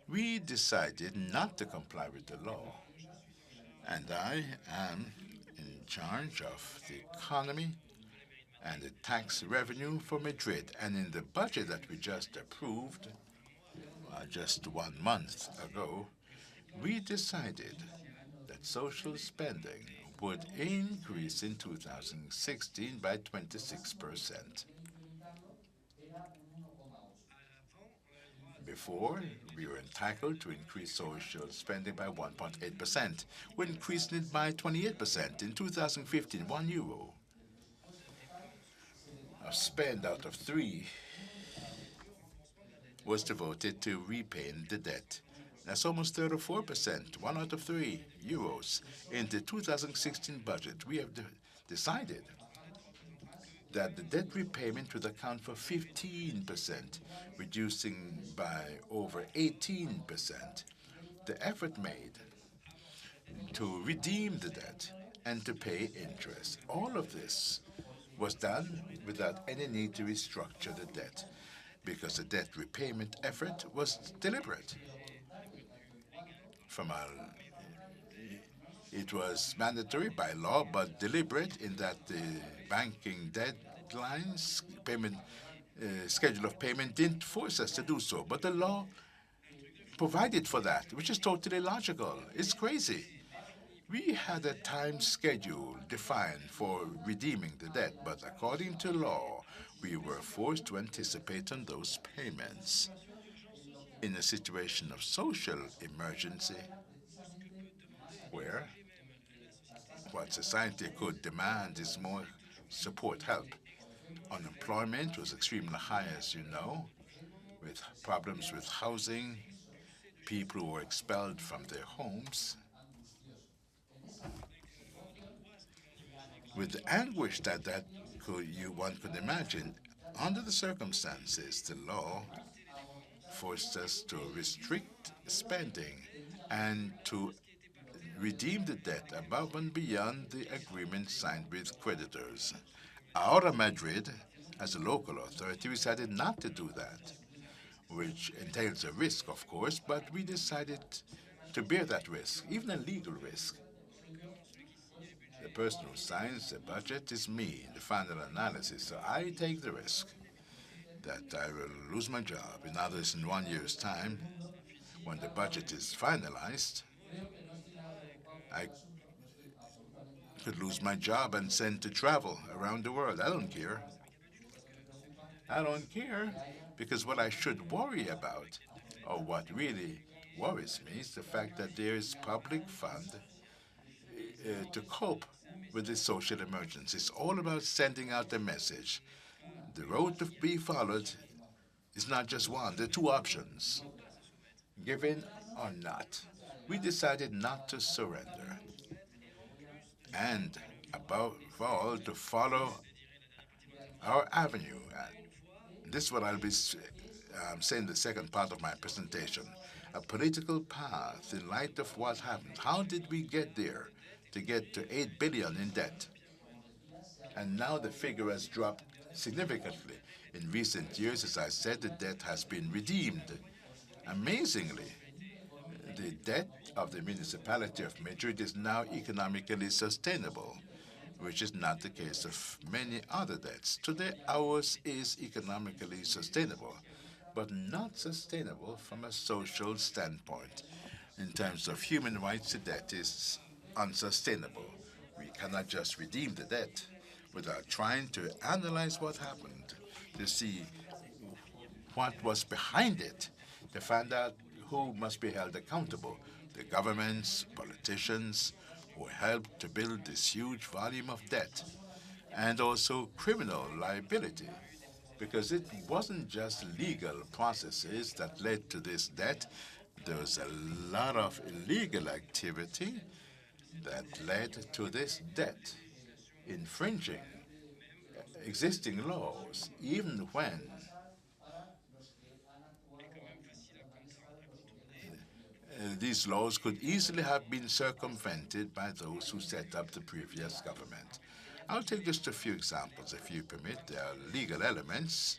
We decided not to comply with the law, and I am in charge of the economy and the tax revenue for Madrid. And in the budget that we just approved, just 1 month ago, we decided that social spending would increase in 2016 by 26%. Before, we were entitled to increase social spending by 1.8%. We're increasing it by 28%. In 2015, €1 of spend out of 3 was devoted to repaying the debt. That's almost 34%, 1 out of 3 euros. In the 2016 budget, we have decided that the debt repayment would account for 15%, reducing by over 18% the effort made to redeem the debt and to pay interest. All of this was done without any need to restructure the debt, because the debt repayment effort was deliberate. It was mandatory by law, but deliberate in that the banking deadlines, schedule of payment didn't force us to do so. But the law provided for that, which is totally logical. It's crazy. We had a time schedule defined for redeeming the debt, but according to law, we were forced to anticipate on those payments. In a situation of social emergency, where what society could demand is more support, help. Unemployment was extremely high, as you know, with problems with housing, people who were expelled from their homes. With the anguish that one could imagine, under the circumstances, the law forced us to restrict spending and to redeem the debt above and beyond the agreement signed with creditors. Ahora Madrid, as a local authority, decided not to do that, which entails a risk, of course, but we decided to bear that risk, even a legal risk. The person who signs the budget is me in the final analysis, so I take the risk that I will lose my job. In others, in 1 year's time, when the budget is finalized, I could lose my job and sent to travel around the world. I don't care. I don't care, because what I should worry about, or what really worries me, is the fact that there is public fund to cope with this social emergency. It's all about sending out a message the road to be followed is not just one. There are two options, giving or not. We decided not to surrender. And above all, to follow our avenue. This is what I'll be saying in the second part of my presentation. A political path in light of what happened. How did we get there to get to 8 billion in debt? And now the figure has dropped significantly. In recent years, as I said, the debt has been redeemed. Amazingly, the debt of the municipality of Madrid is now economically sustainable, which is not the case of many other debts. Today, ours is economically sustainable, but not sustainable from a social standpoint. In terms of human rights, the debt is unsustainable. We cannot just redeem the debt without trying to analyze what happened, to see what was behind it, to find out who must be held accountable. The governments, politicians who helped to build this huge volume of debt, and also criminal liability, because it wasn't just legal processes that led to this debt. There was a lot of illegal activity that led to this debt, infringing existing laws, even when these laws could easily have been circumvented by those who set up the previous government. I'll take just a few examples, if you permit. There are legal elements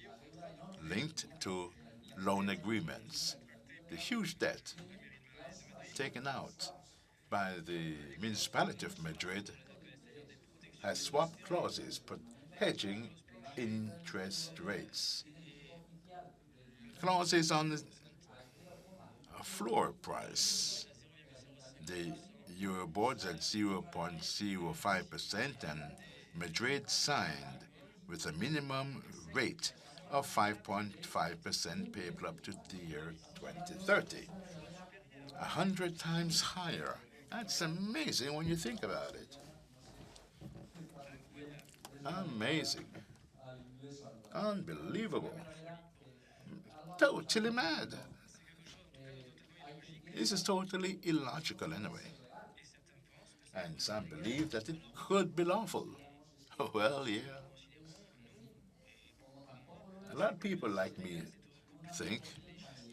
linked to loan agreements. The huge debt taken out by the municipality of Madrid has swap clauses, hedging interest rates. Clauses on a floor price. The Euroboard's at 0.05%, and Madrid signed with a minimum rate of 5.5% payable up to the year 2030. 100 times higher. That's amazing when you think about it. Amazing. Unbelievable. Totally mad. This is totally illogical anyway. And some believe that it could be lawful. Well, yeah. A lot of people like me think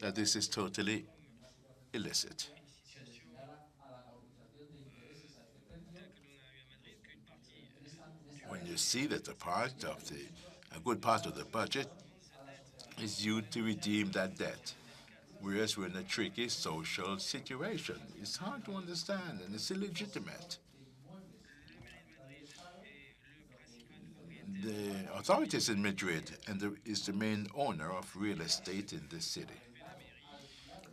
that this is totally illicit. When you see that a good part of the budget is used to redeem that debt, whereas we're in a tricky social situation. It's hard to understand, and it's illegitimate. The authorities in Madrid is the main owner of real estate in this city.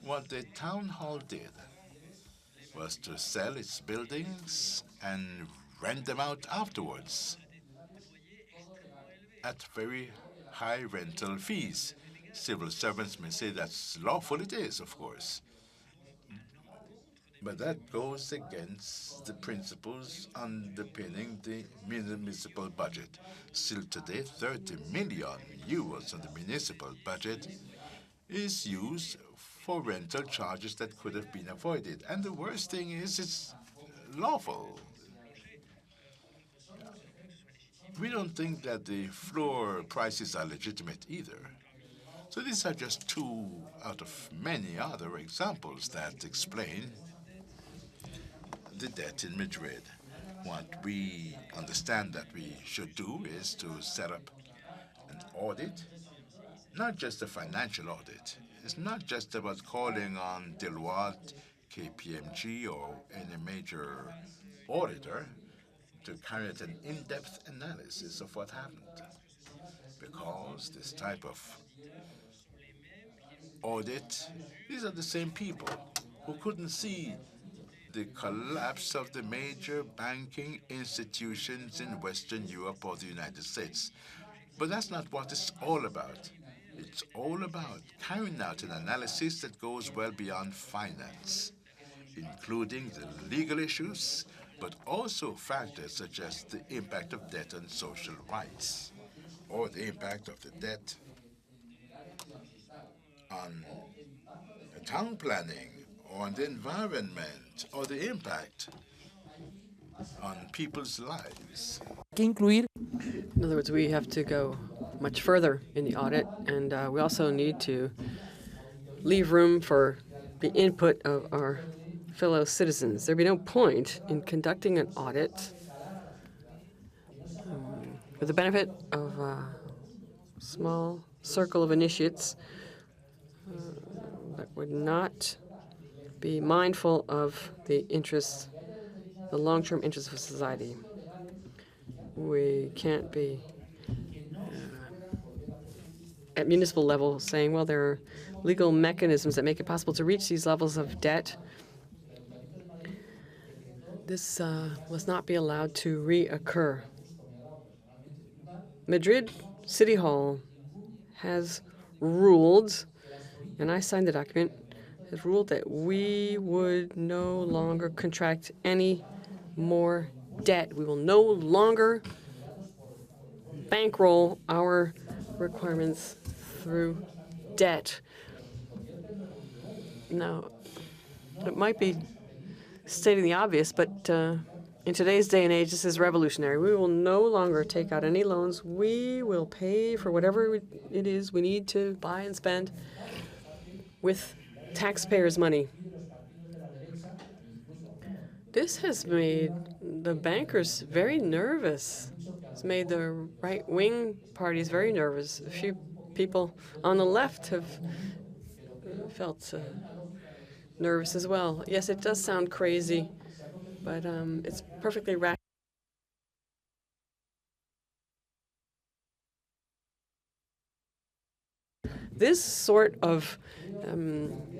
What the town hall did was to sell its buildings and rent them out afterwards at very high rental fees. Civil servants may say that's lawful. It is, of course. But that goes against the principles underpinning the municipal budget. Still today, 30 million euros of the municipal budget is used for rental charges that could have been avoided. And the worst thing is it's lawful. We don't think that the floor prices are legitimate either. So these are just two out of many other examples that explain the debt in Madrid. What we understand that we should do is to set up an audit, not just a financial audit. It's not just about calling on Deloitte, KPMG, or any major auditor to carry out an in-depth analysis of what happened. Because this type of audit, these are the same people who couldn't see the collapse of the major banking institutions in Western Europe or the United States. But that's not what it's all about. It's all about carrying out an analysis that goes well beyond finance, including the legal issues, but also factors such as the impact of debt on social rights, or the impact of the debt on the town planning, or on the environment, or the impact on people's lives. In other words, we have to go much further in the audit, and we also need to leave room for the input of our fellow citizens. There'd be no point in conducting an audit with the benefit of a small circle of initiates that would not be mindful of the interests, the long-term interests of society. We can't be at municipal level saying, well, there are legal mechanisms that make it possible to reach these levels of debt. This must not be allowed to reoccur. Madrid City Hall has ruled, and I signed the document, has ruled that we would no longer contract any more debt. We will no longer bankroll our requirements through debt. Now, it might be stating the obvious, but in today's day and age, this is revolutionary. We will no longer take out any loans. We will pay for whatever it is we need to buy and spend with taxpayers' money. This has made the bankers very nervous. It's made the right-wing parties very nervous. A few people on the left have felt nervous as well. Yes, it does sound crazy, but it's perfectly rational. This sort of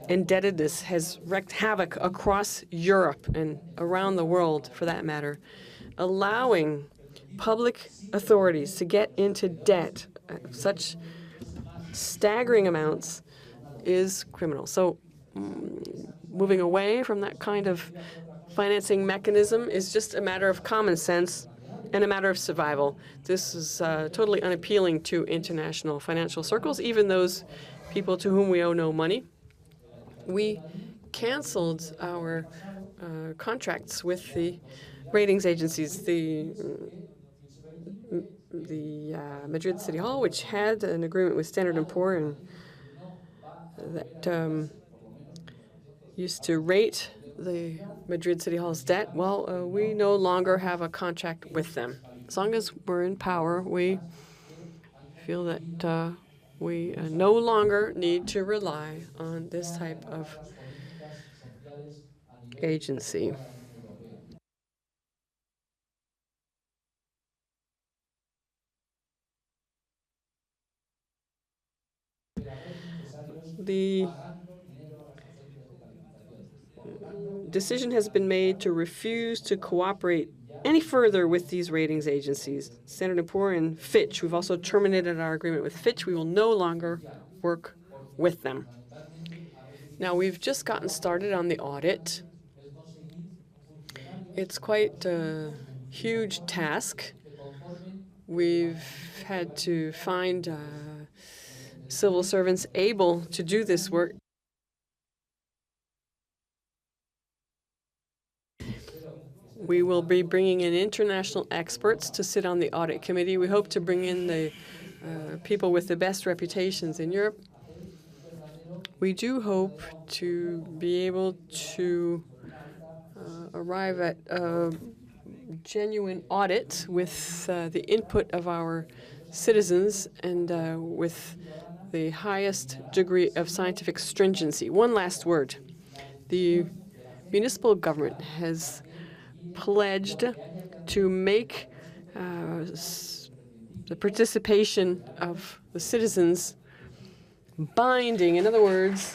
indebtedness has wreaked havoc across Europe and around the world, for that matter, allowing public authorities to get into debt at such staggering amounts is criminal. So moving away from that kind of financing mechanism is just a matter of common sense and a matter of survival. This is totally unappealing to international financial circles, even those people to whom we owe no money. We canceled our contracts with the ratings agencies. The Madrid City Hall, which had an agreement with Standard & Poor's and that used to rate the Madrid City Hall's debt, well, we no longer have a contract with them. As long as we're in power, we feel that we no longer need to rely on this type of agency. The decision has been made to refuse to cooperate any further with these ratings agencies, Standard & Poor's and Fitch. We've also terminated our agreement with Fitch. We will no longer work with them. Now, we've just gotten started on the audit. It's quite a huge task. We've had to find civil servants able to do this work. We will be bringing in international experts to sit on the audit committee. We hope to bring in the people with the best reputations in Europe. We do hope to be able to arrive at a genuine audit with the input of our citizens and with the highest degree of scientific stringency. One last word. The municipal government has pledged to make the participation of the citizens binding. In other words,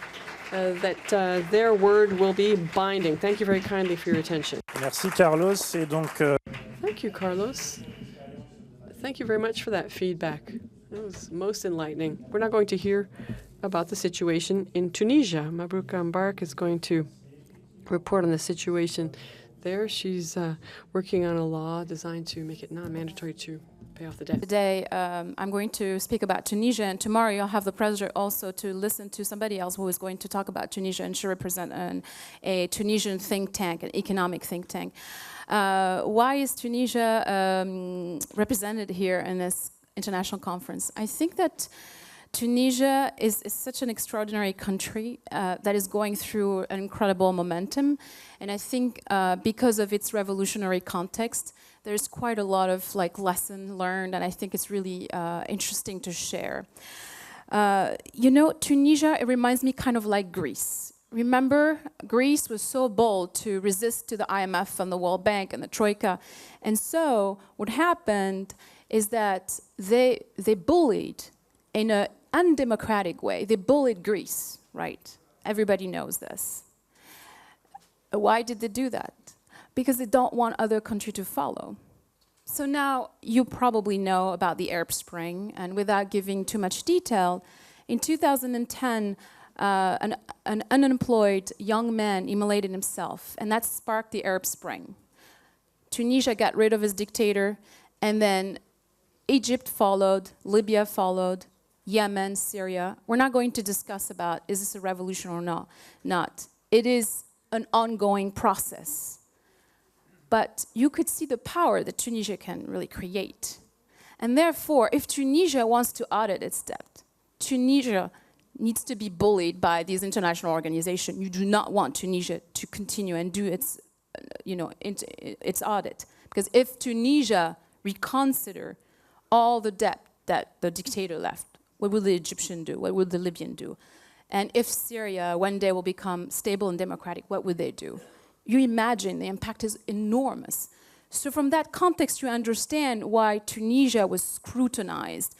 that their word will be binding. Thank you very kindly for your attention. Merci, Carlos. Et donc, Thank you, Carlos. Thank you very much for that feedback. It was most enlightening. We're now going to hear about the situation in Tunisia. Mabrouka Mbark is going to report on the situation there. She's working on a law designed to make it non-mandatory to pay off the debt. Today, I'm going to speak about Tunisia, and tomorrow you'll have the pleasure also to listen to somebody else who is going to talk about Tunisia, and she represents a Tunisian think tank, an economic think tank. Why is Tunisia represented here in this international conference? I think that Tunisia is such an extraordinary country that is going through an incredible momentum, and I think because of its revolutionary context, there's quite a lot of lesson learned, and I think it's really interesting to share. You know, Tunisia, it reminds me kind of like Greece. Remember, Greece was so bold to resist to the IMF and the World Bank and the Troika, and so what happened is that they bullied in an undemocratic way. They bullied Greece, right? Everybody knows this. Why did they do that? Because they don't want other countries to follow. So now you probably know about the Arab Spring, and without giving too much detail, in 2010, an unemployed young man immolated himself, and that sparked the Arab Spring. Tunisia got rid of his dictator, and then Egypt followed, Libya followed, Yemen, Syria. We're not going to discuss about is this a revolution or not. It is an ongoing process. But you could see the power that Tunisia can really create. And therefore, if Tunisia wants to audit its debt, Tunisia needs to be bullied by these international organizations. You do not want Tunisia to continue and do its, its audit. Because if Tunisia reconsider all the debt that the dictator left, what will the Egyptian do? What will the Libyan do? And if Syria one day will become stable and democratic, what would they do? You imagine the impact is enormous. So from that context, you understand why Tunisia was scrutinized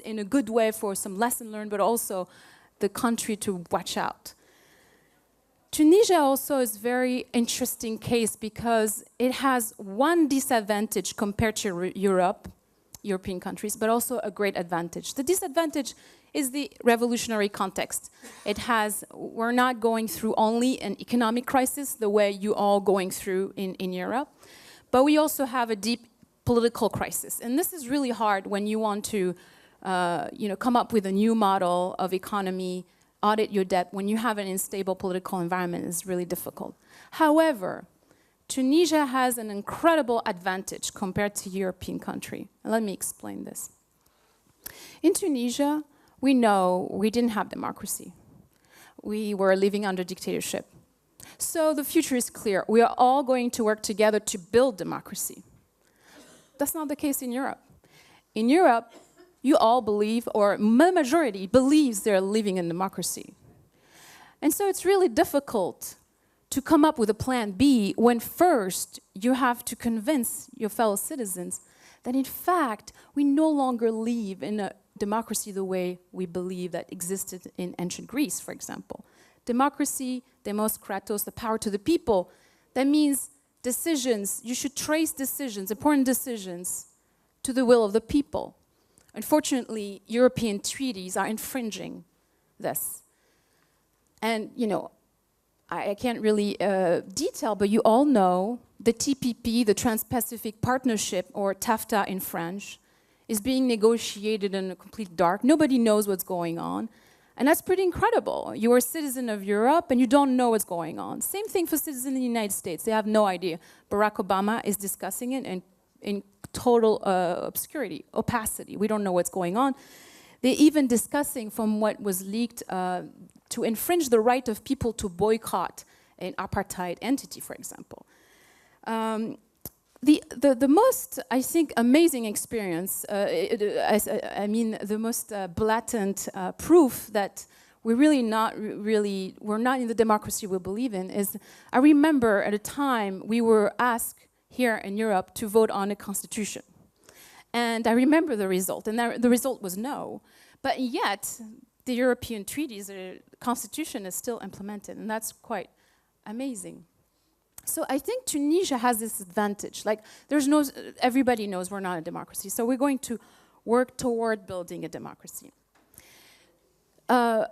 in a good way for some lesson learned, but also the country to watch out. Tunisia also is a very interesting case because it has one disadvantage compared to European countries, but also a great advantage. The disadvantage is the revolutionary context. We're not going through only an economic crisis the way you all going through in Europe, but we also have a deep political crisis. And this is really hard when you want to come up with a new model of economy, audit your debt. When you have an unstable political environment, it's really difficult. However, Tunisia has an incredible advantage compared to European country. Let me explain this. In Tunisia, we know we didn't have democracy. We were living under dictatorship. So the future is clear. We are all going to work together to build democracy. That's not the case in Europe. In Europe, you all believe, or the majority believes they're living in democracy. And so it's really difficult to come up with a plan B when first you have to convince your fellow citizens that in fact we no longer live in a democracy the way we believe that existed in ancient Greece, for example. Democracy, demos kratos, the power to the people, that means decisions, you should trace decisions, important decisions, to the will of the people. Unfortunately, European treaties are infringing this. And, I can't really detail, but you all know the TPP, the Trans-Pacific Partnership, or TAFTA in French, is being negotiated in a complete dark. Nobody knows what's going on. And that's pretty incredible. You are a citizen of Europe and you don't know what's going on. Same thing for citizens in the United States. They have no idea. Barack Obama is discussing it in total obscurity, opacity. We don't know what's going on. They're even discussing, from what was leaked, to infringe the right of people to boycott an apartheid entity, for example. The most, I think, amazing experience, the most blatant proof that we're not in the democracy we believe in is, I remember at a time we were asked here in Europe to vote on a constitution. And I remember the result, and the result was no. But yet, the European treaties, the constitution is still implemented, and that's quite amazing. So I think Tunisia has this advantage. Everybody knows we're not a democracy, so we're going to work toward building a democracy. The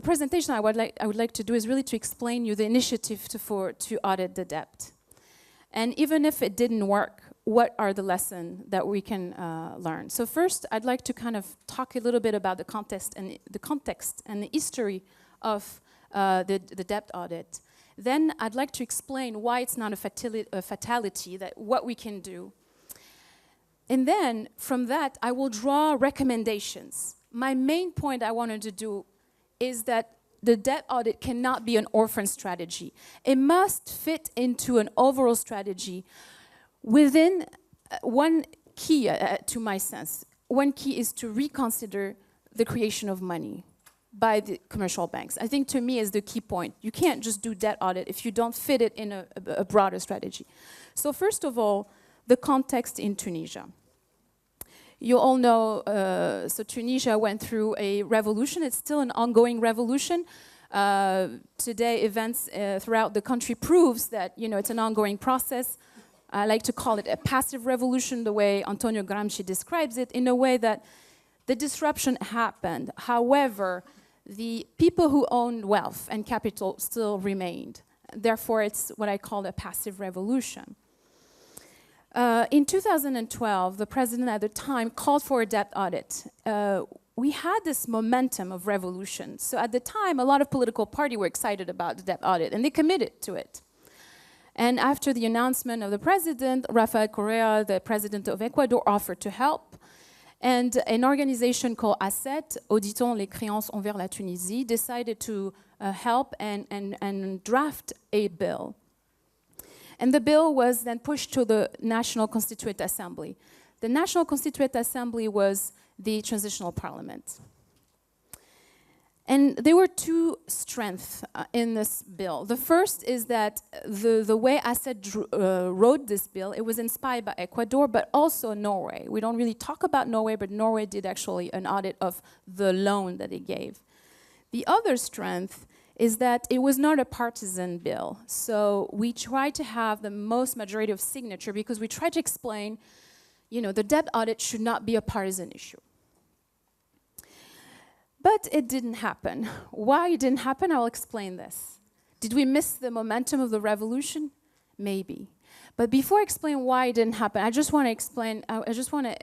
presentation I would like to do is really to explain you the initiative to audit the debt. And even if it didn't work, what are the lessons that we can learn? So first, I'd like to kind of talk a little bit about the context and the history of the debt audit. Then I'd like to explain why it's not a fatality, that what we can do. And then from that, I will draw recommendations. My main point I wanted to do is that the debt audit cannot be an orphan strategy. It must fit into an overall strategy within one key, to my sense. One key is to reconsider the creation of money by the commercial banks. I think to me is the key point. You can't just do debt audit if you don't fit it in a broader strategy. So first of all, the context in Tunisia. You all know, so Tunisia went through a revolution. It's still an ongoing revolution. Today, events throughout the country proves that, you know, it's an ongoing process. I like to call it a passive revolution, the way Antonio Gramsci describes it, in a way that the disruption happened. However, the people who owned wealth and capital still remained. Therefore, it's what I call a passive revolution. In 2012, the president at the time called for a debt audit. We had this momentum of revolution. So at the time, a lot of political parties were excited about the debt audit, and they committed to it. And after the announcement of the president, Rafael Correa, the president of Ecuador, offered to help. And an organization called ACET, Auditons les créances envers la Tunisie, decided to help and draft a bill. And the bill was then pushed to the National Constituent Assembly. The National Constituent Assembly was the transitional parliament. And there were two strengths in this bill. The first is that the way Assad wrote this bill, it was inspired by Ecuador, but also Norway. We don't really talk about Norway, but Norway did actually an audit of the loan that it gave. The other strength is that it was not a partisan bill. So we tried to have the most majority of signature because we tried to explain, you know, the debt audit should not be a partisan issue. But it didn't happen. Why it didn't happen, I'll explain this. Did we miss the momentum of the revolution? Maybe. But before I explain why it didn't happen, I just want to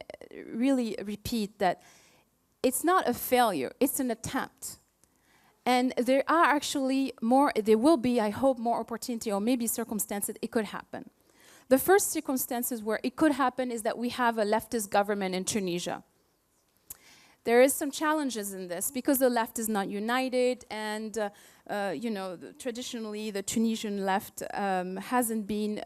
really repeat that it's not a failure, it's an attempt. And there are actually there will be, I hope, more opportunity or maybe circumstances it could happen. The first circumstances where it could happen is that we have a leftist government in Tunisia. There is some challenges in this because the left is not united, and you know, traditionally the Tunisian left hasn't been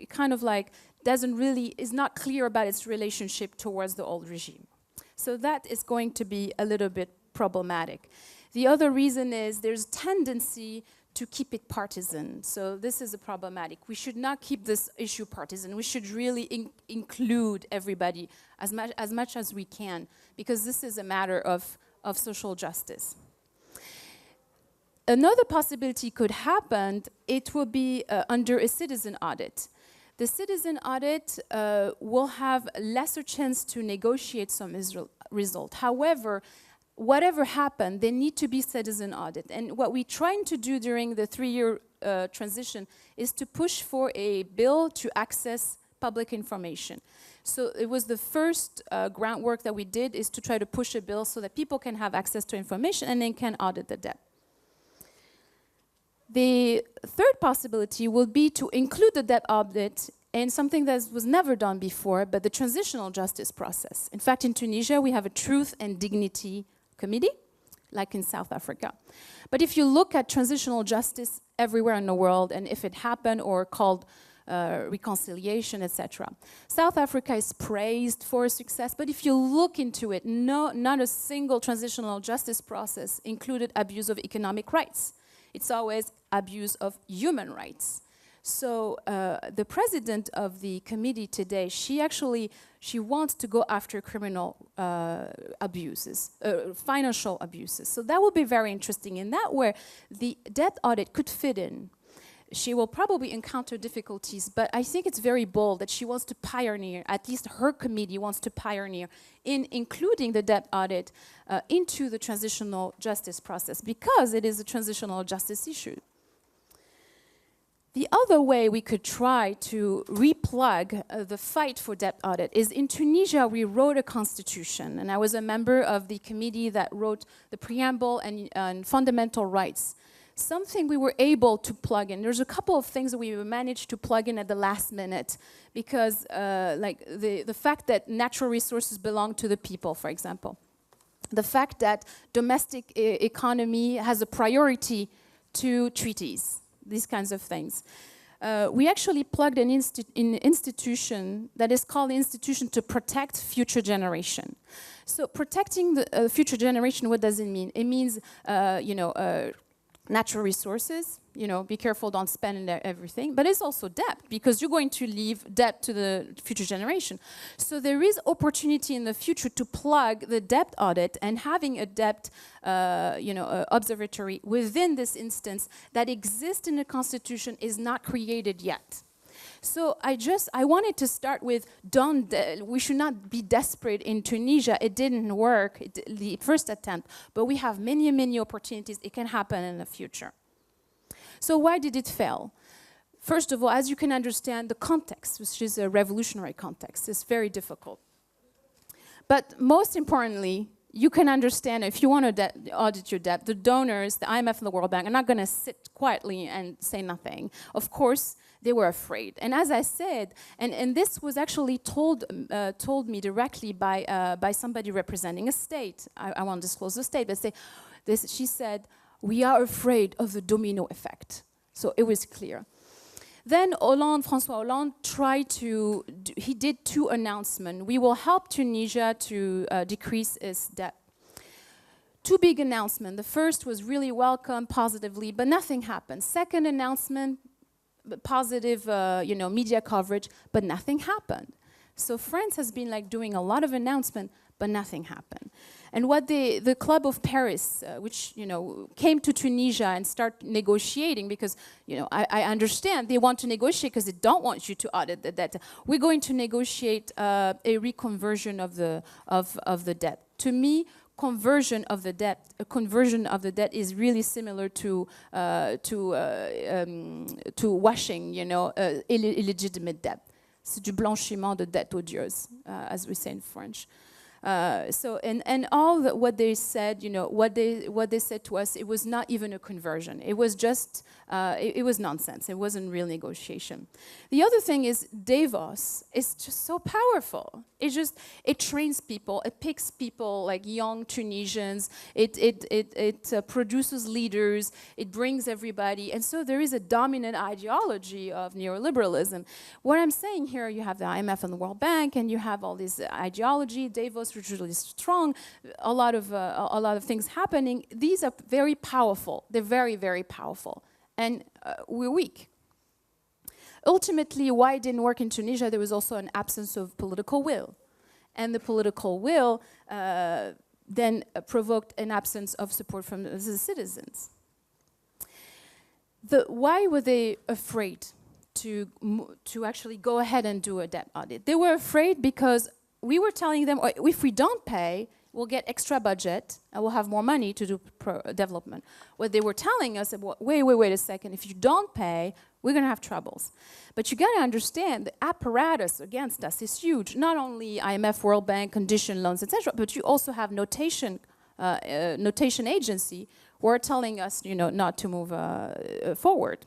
kind of like is not clear about its relationship towards the old regime. So that is going to be a little bit problematic. The other reason is there's tendency to keep it partisan. So this is a problematic. We should not keep this issue partisan. We should really include everybody as much as we can, because this is a matter of social justice. Another possibility could happen, it will be under a citizen audit. The citizen audit will have lesser chance to negotiate some result. However, whatever happened, there need to be citizen audit. And what we're trying to do during the 3-year transition is to push for a bill to access public information. So it was the first groundwork that we did, is to try to push a bill so that people can have access to information and then can audit the debt. The third possibility will be to include the debt audit in something that was never done before, but the transitional justice process. In fact, in Tunisia, we have a Truth and Dignity Committee, like in South Africa. But if you look at transitional justice everywhere in the world, and if it happened or called reconciliation, etc. South Africa is praised for success, but if you look into it, not a single transitional justice process included abuse of economic rights. It's always abuse of human rights. So the president of the committee today, she wants to go after criminal abuses, financial abuses. So that will be very interesting. In that way, the debt audit could fit in. She will probably encounter difficulties, but I think it's very bold that she wants to pioneer, at least her committee wants to pioneer in including the debt audit into the transitional justice process, because it is a transitional justice issue. The other way we could try to replug the fight for debt audit is in Tunisia we wrote a constitution, and I was a member of the committee that wrote the preamble and fundamental rights. Something we were able to plug in. There's a couple of things that we managed to plug in at the last minute because like the fact that natural resources belong to the people, for example. The fact that domestic economy has a priority to treaties. These kinds of things. We actually plugged an institution that is called the Institution to Protect Future Generation. So protecting the future generation, what does it mean? It means, natural resources, be careful, don't spend everything, but it's also debt, because you're going to leave debt to the future generation. So there is opportunity in the future to plug the debt audit and having a debt, observatory within this instance that exists in the Constitution is not created yet. So I wanted to start with, we should not be desperate in Tunisia. It didn't work, the first attempt, but we have many, many opportunities. It can happen in the future. So why did it fail? First of all, as you can understand, the context, which is a revolutionary context, is very difficult. But most importantly, you can understand, if you want to audit your debt, the donors, the IMF and the World Bank, are not going to sit quietly and say nothing. Of course, they were afraid. And as I said, and this was actually told me directly by somebody representing a state. I won't disclose the state, but she said, we are afraid of the domino effect. So it was clear. Then François Hollande he did two announcements. We will help Tunisia to decrease its debt. Two big announcements. The first was really welcomed positively, but nothing happened. Second announcement, positive media coverage, but nothing happened. So France has been doing a lot of announcements, but nothing happened. And what the Club of Paris, which came to Tunisia and start negotiating, because I understand they want to negotiate because they don't want you to audit the debt. We're going to negotiate a reconversion of the debt. To me, conversion of the debt is really similar to washing, illegitimate debt. C'est du blanchiment de dette odieuse, as we say in French. And what they said, what they said to us, it was not even a conversion. It was just, it was nonsense. It wasn't real negotiation. The other thing is Davos is just so powerful. It trains people. It picks people like young Tunisians. It produces leaders. It brings everybody. And so there is a dominant ideology of neoliberalism. What I'm saying here, you have the IMF and the World Bank, and you have all this ideology. Davos, which is really strong. A lot of things happening. These are very powerful. They're very, very powerful. And we're weak. Ultimately, why it didn't work in Tunisia, there was also an absence of political will. And the political will then provoked an absence of support from the citizens. Why were they afraid to actually go ahead and do a debt audit? They were afraid because we were telling them, if we don't pay, we'll get extra budget and we'll have more money to do development. What they were telling us, wait a second, if you don't pay, we're going to have troubles. But you got to understand the apparatus against us is huge. Not only IMF, World Bank, condition loans, etc., but you also have notation agency who are telling us, not to move forward.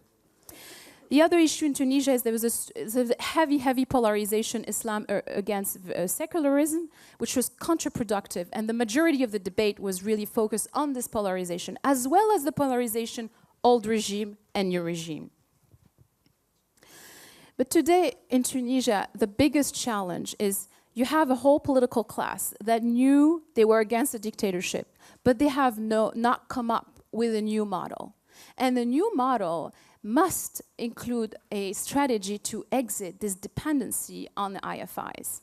The other issue in Tunisia is there was a heavy polarization, Islam against secularism, which was counterproductive. And the majority of the debate was really focused on this polarization, as well as the polarization, old regime and new regime. But today in Tunisia, the biggest challenge is you have a whole political class that knew they were against the dictatorship, but they have not come up with a new model. And the new model must include a strategy to exit this dependency on the IFIs.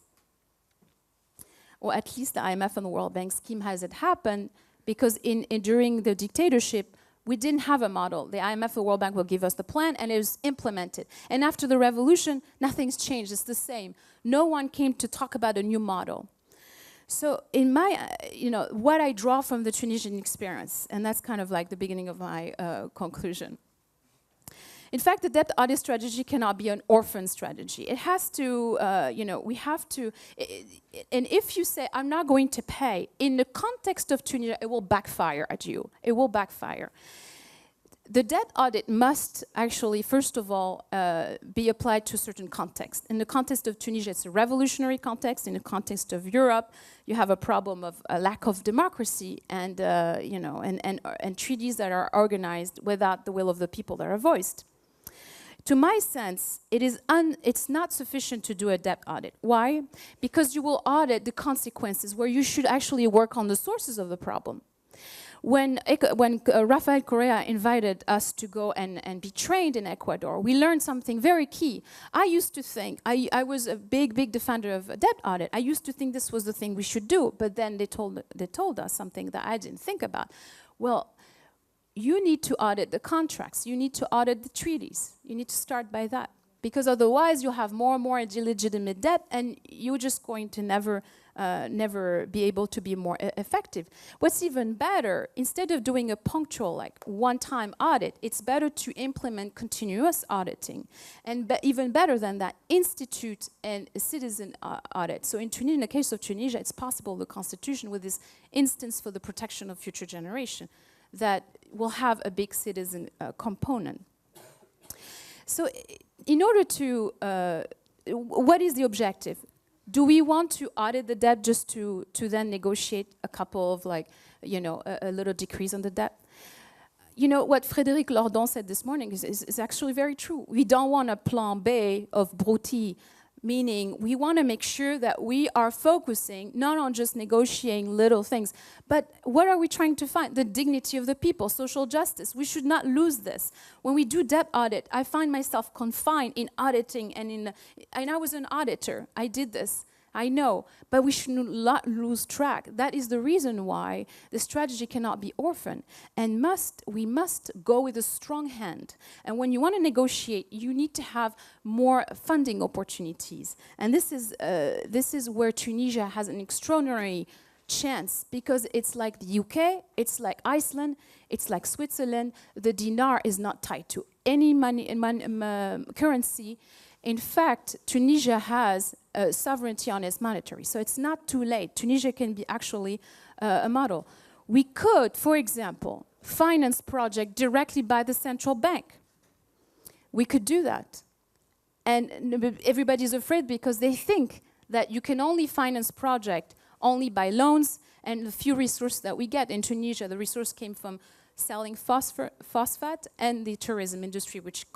Or at least the IMF and the World Bank scheme has it happened because during the dictatorship, we didn't have a model. The IMF and the World Bank will give us the plan and it was implemented. And after the revolution, nothing's changed, it's the same. No one came to talk about a new model. So in my, what I draw from the Tunisian experience, and that's kind of like the beginning of my conclusion, In fact, the debt audit strategy cannot be an orphan strategy. It has to, we have to, and if you say, I'm not going to pay, in the context of Tunisia, it will backfire at you. It will backfire. The debt audit must actually, first of all, be applied to a certain context. In the context of Tunisia, it's a revolutionary context. In the context of Europe, you have a problem of a lack of democracy and, and treaties that are organized without the will of the people that are voiced. To my sense, it's not sufficient to do a debt audit. Why? Because you will audit the consequences where you should actually work on the sources of the problem. When Rafael Correa invited us to go and be trained in Ecuador, we learned something very key. I used to think, I was a big defender of a debt audit. I used to think this was the thing we should do, but then they told us something that I didn't think about. Well, you need to audit the contracts. You need to audit the treaties. You need to start by that. Because otherwise, you'll have more and more illegitimate debt, and you're just going to never be able to be more effective. What's even better, instead of doing a punctual, like one-time audit, it's better to implement continuous auditing. And even better than that, institute a citizen audit. So in the case of Tunisia, it's possible the constitution with this instance for the protection of future generation that will have a big citizen component. So in order to, what is the objective? Do we want to audit the debt just to then negotiate a couple of a little decrease on the debt? You know, what Frédéric Lordon said this morning is actually very true. We don't want a plan B of broutilles, meaning we want to make sure that we are focusing not on just negotiating little things, but what are we trying to find? The dignity of the people, social justice. We should not lose this. When we do debt audit, I find myself confined in auditing and I was an auditor. I did this. I know, but we should not lose track. That is the reason why the strategy cannot be orphaned, and we must go with a strong hand. And when you want to negotiate, you need to have more funding opportunities. And this is where Tunisia has an extraordinary chance, because it's like the UK, it's like Iceland, it's like Switzerland. The dinar is not tied to any currency. In fact, Tunisia has sovereignty on its monetary, so it's not too late. Tunisia can be actually a model. We could, for example, finance projects directly by the central bank. We could do that. And everybody's afraid because they think that you can only finance projects only by loans and the few resources that we get. In Tunisia, the resource came from selling phosphate and the tourism industry, which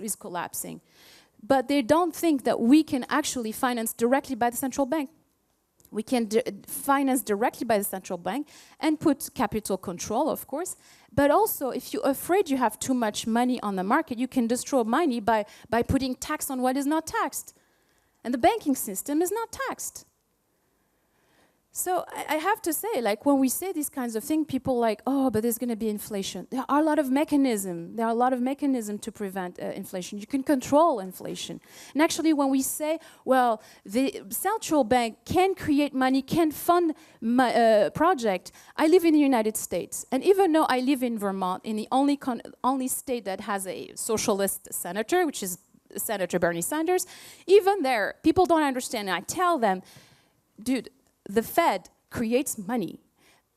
is collapsing. But they don't think that we can actually finance directly by the central bank. We can finance directly by the central bank and put capital control, of course. But also, if you're afraid you have too much money on the market, you can destroy money by putting tax on what is not taxed. And the banking system is not taxed. So I have to say, like, when we say these kinds of things, people like, oh, but there's going to be inflation. There are a lot of mechanisms. There are a lot of mechanisms to prevent inflation. You can control inflation. And actually, when we say, well, the central bank can create money, can fund project. I live in the United States, and even though I live in Vermont, in the only state that has a socialist senator, which is Senator Bernie Sanders, even there, people don't understand. And I tell them, dude, the Fed creates money.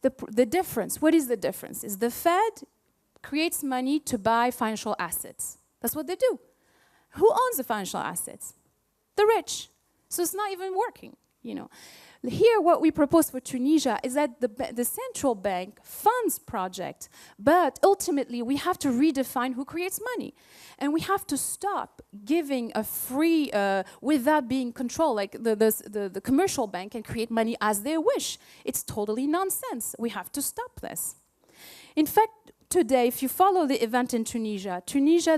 The difference, what is the difference? Is the Fed creates money to buy financial assets. That's what they do. Who owns the financial assets? The rich. So it's not even working, you know. Here, what we propose for Tunisia is that the central bank funds projects, but ultimately we have to redefine who creates money. And we have to stop giving a free, without being controlled, like the commercial bank can create money as they wish. It's totally nonsense. We have to stop this. In fact, today, if you follow the event in Tunisia,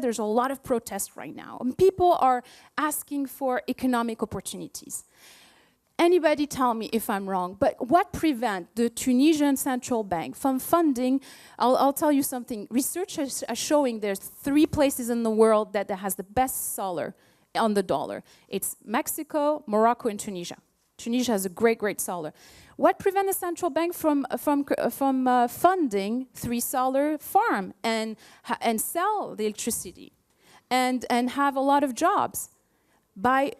there's a lot of protests right now. And people are asking for economic opportunities. Anybody tell me if I'm wrong, but what prevents the Tunisian central bank from funding? I'll tell you something. Research is showing there's 3 places in the world that has the best dollar on the dollar. It's Mexico, Morocco, and Tunisia. Tunisia has a great dollar. What prevents the central bank from funding 3 solar farm and sell the electricity? and have a lot of jobs. By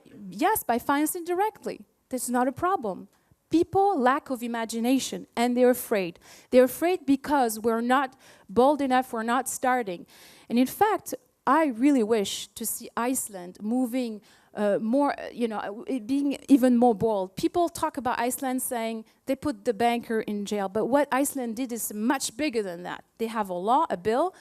financing directly. That's not a problem. People lack of imagination, and they're afraid. They're afraid because we're not bold enough, we're not starting. And in fact, I really wish to see Iceland moving more, it being even more bold. People talk about Iceland saying they put the banker in jail, but what Iceland did is much bigger than that. They have a law, a bill,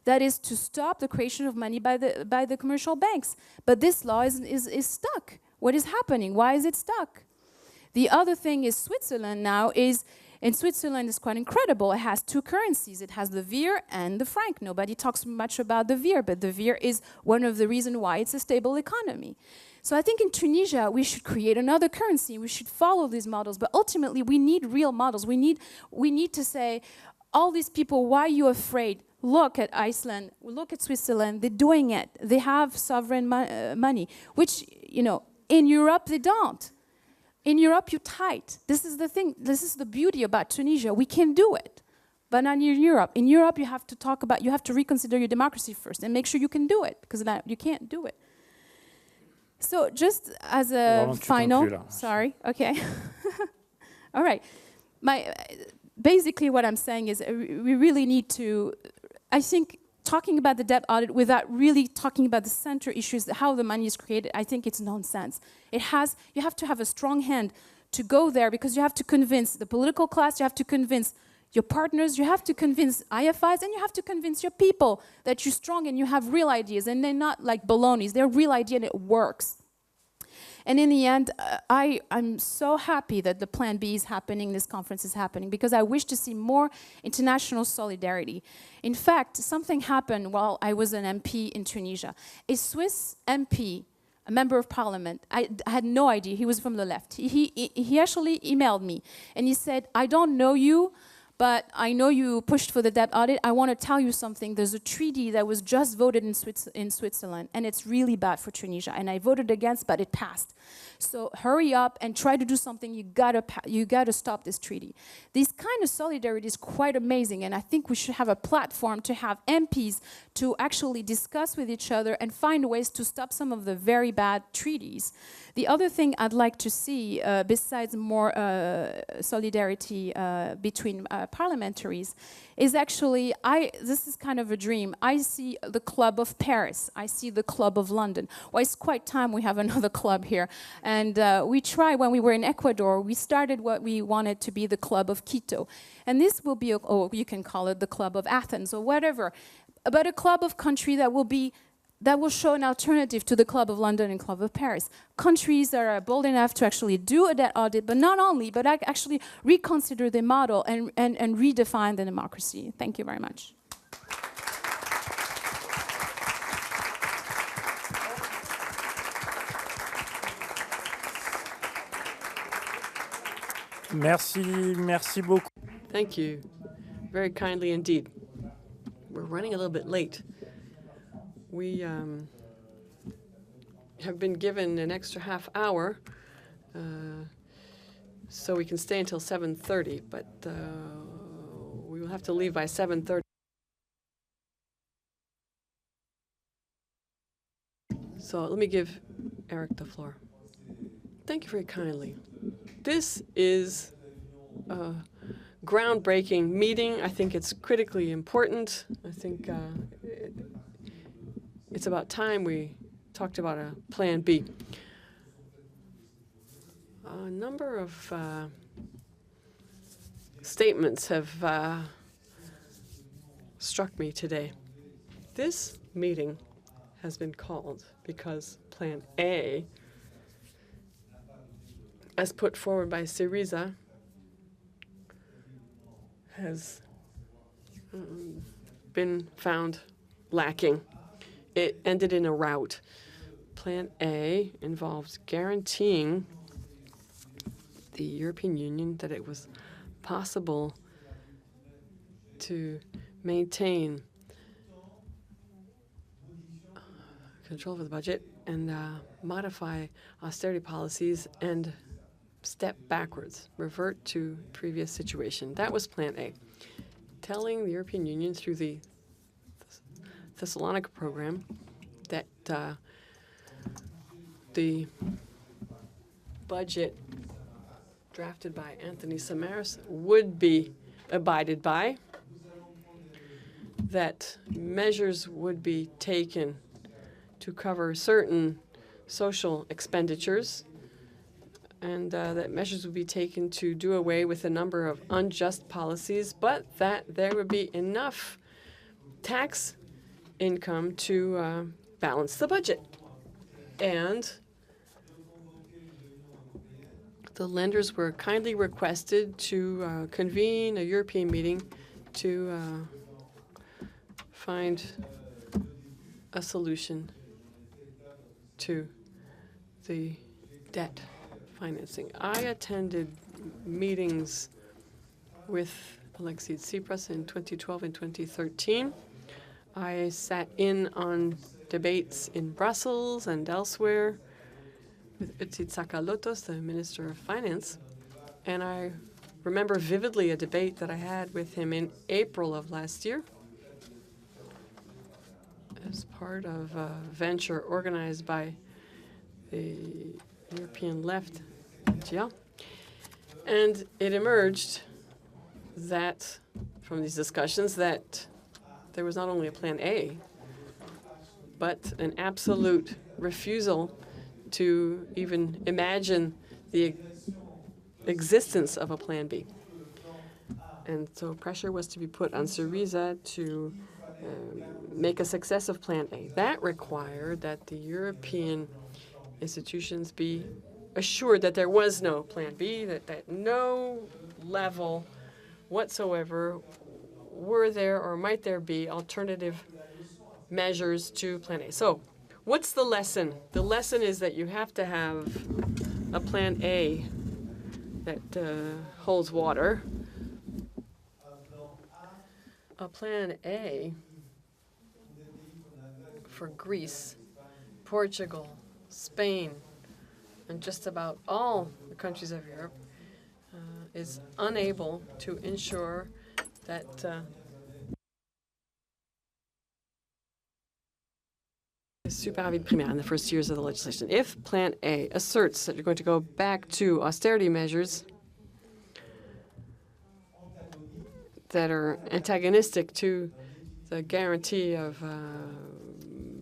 that is to stop the creation of money by the commercial banks. But this law is stuck. What is happening? Why is it stuck? The other thing is Switzerland now is, and Switzerland is quite incredible. It has two currencies. It has the Vir and the franc. Nobody talks much about the Vir, but the Vir is one of the reasons why it's a stable economy. So I think in Tunisia, we should create another currency. We should follow these models, but ultimately we need real models. We need to say, all these people, why are you afraid? Look at Iceland, look at Switzerland, they're doing it. They have sovereign money, which, in Europe, they don't. In Europe, you're tight. This is the thing, this is the beauty about Tunisia. We can do it, but not in Europe. In Europe, you have to reconsider your democracy first and make sure you can do it, because you can't do it. So just as a final, sorry, okay. All right. Basically what I'm saying is we really need to, I think talking about the debt audit without really talking about the center issues, how the money is created, I think it's nonsense. You have to have a strong hand to go there, because you have to convince the political class, you have to convince your partners, you have to convince IFIs, and you have to convince your people that you're strong and you have real ideas, and they're not like balonies, they're real idea and it works. And in the end, I'm so happy that the Plan B is happening, this conference is happening, because I wish to see more international solidarity. In fact, something happened while I was an MP in Tunisia. A Swiss MP, a member of parliament, I had no idea, he was from the left. He actually emailed me, and he said, I don't know you, but I know you pushed for the debt audit. I want to tell you something. There's a treaty that was just voted in Switzerland, and it's really bad for Tunisia. And I voted against, but it passed. So hurry up and try to do something. You gotta stop this treaty. This kind of solidarity is quite amazing, and I think we should have a platform to have MPs to actually discuss with each other and find ways to stop some of the very bad treaties. The other thing I'd like to see, besides more solidarity between parliamentaries, is actually, this is kind of a dream. I see the Club of Paris. I see the Club of London. Well, it's quite time we have another club here. And we tried, when we were in Ecuador, we started what we wanted to be the Club of Quito. And this will be, you can call it the Club of Athens or whatever, but a club of country that will show an alternative to the Club of London and Club of Paris. Countries that are bold enough to actually do a debt audit, but not only, but actually reconsider the model and redefine the democracy. Thank you very much. Merci beaucoup. Thank you, very kindly indeed. We're running a little bit late. We have been given an extra half hour, so we can stay until 7:30, but we will have to leave by 7:30. So let me give Eric the floor. Thank you very kindly. This is a groundbreaking meeting. I think it's critically important. I think it's about time we talked about a Plan B. A number of statements have struck me today. This meeting has been called because Plan A, as put forward by Syriza, has been found lacking. It ended in a rout. Plan A involves guaranteeing the European Union that it was possible to maintain control of the budget and modify austerity policies and step backwards, revert to previous situation. That was Plan A. Telling the European Union through the Thessalonica program that the budget drafted by Anthony Samaras would be abided by, that measures would be taken to cover certain social expenditures, and that measures would be taken to do away with a number of unjust policies, but that there would be enough tax income to balance the budget. And the lenders were kindly requested to convene a European meeting to find a solution to the debt financing. I attended meetings with Alexis Tsipras in 2012 and 2013. I sat in on debates in Brussels and elsewhere with Utsi Tsakalotos, the Minister of Finance, and I remember vividly a debate that I had with him in April of last year as part of a venture organized by the European left, and it emerged that from these discussions that there was not only a plan A, but an absolute refusal to even imagine the existence of a plan B. And so pressure was to be put on Syriza to make a success of plan A. That required that the European institutions be assured that there was no plan B, that at no level whatsoever were there or might there be alternative measures to plan A. So what's the lesson? The lesson is that you have to have a plan A that holds water. A plan A for Greece, Portugal, Spain, and just about all the countries of Europe is unable to ensure that superávit primaire in the first years of the legislation. If Plan A asserts that you're going to go back to austerity measures that are antagonistic to the guarantee of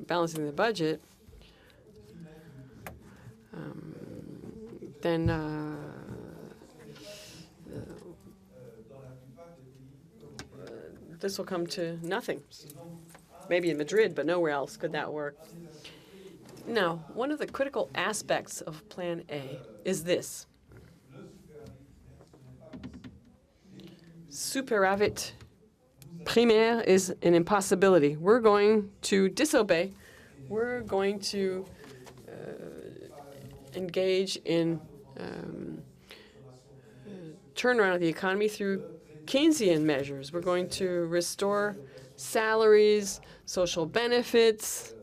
balancing the budget, then this will come to nothing. Maybe in Madrid, but nowhere else could that work. Now, one of the critical aspects of Plan A is this. Superávit primaire is an impossibility. We're going to disobey. We're going to engage in turnaround of the economy through Keynesian measures. We're going to restore salaries, social benefits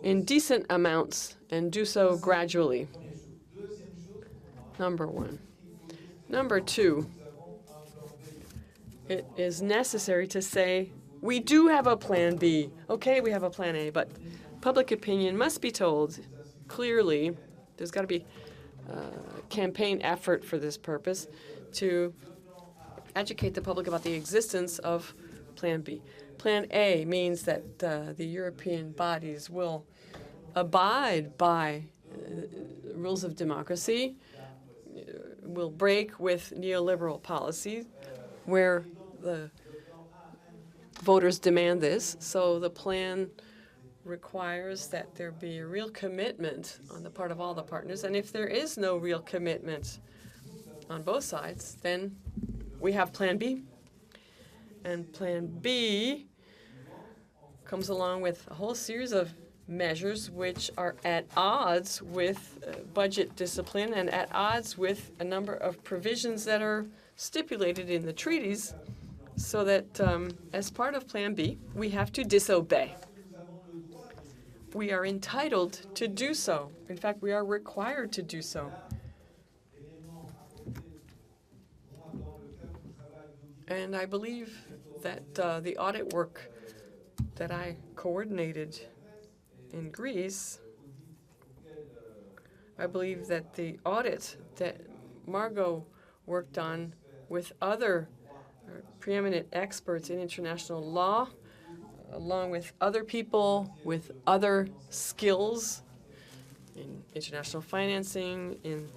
in decent amounts and do so gradually. Number one. Number two, it is necessary to say, we do have a plan B. Okay, we have a plan A, but public opinion must be told clearly. There's got to be a campaign effort for this purpose to educate the public about the existence of Plan B. Plan A means that the European bodies will abide by rules of democracy, will break with neoliberal policies where the voters demand this. So the plan requires that there be a real commitment on the part of all the partners. And if there is no real commitment on both sides, then we have Plan B. And Plan B comes along with a whole series of measures which are at odds with budget discipline and at odds with a number of provisions that are stipulated in the treaties, so that as part of Plan B, we have to disobey. We are entitled to do so. In fact, we are required to do so. And I believe that the audit work that I coordinated in Greece, I believe that the audit that Margot worked on with other preeminent experts in international law, along with other people with other skills in international financing, in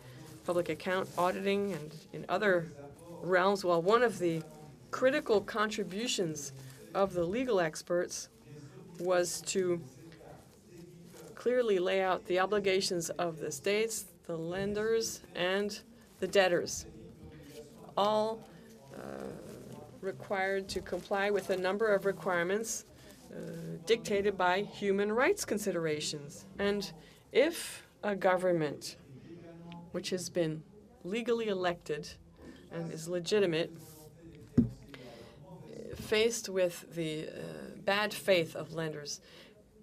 public account auditing, and in other realms, while one of the critical contributions of the legal experts was to clearly lay out the obligations of the states, the lenders, and the debtors, all required to comply with a number of requirements dictated by human rights considerations. And if a government which has been legally elected and is legitimate, faced with the bad faith of lenders,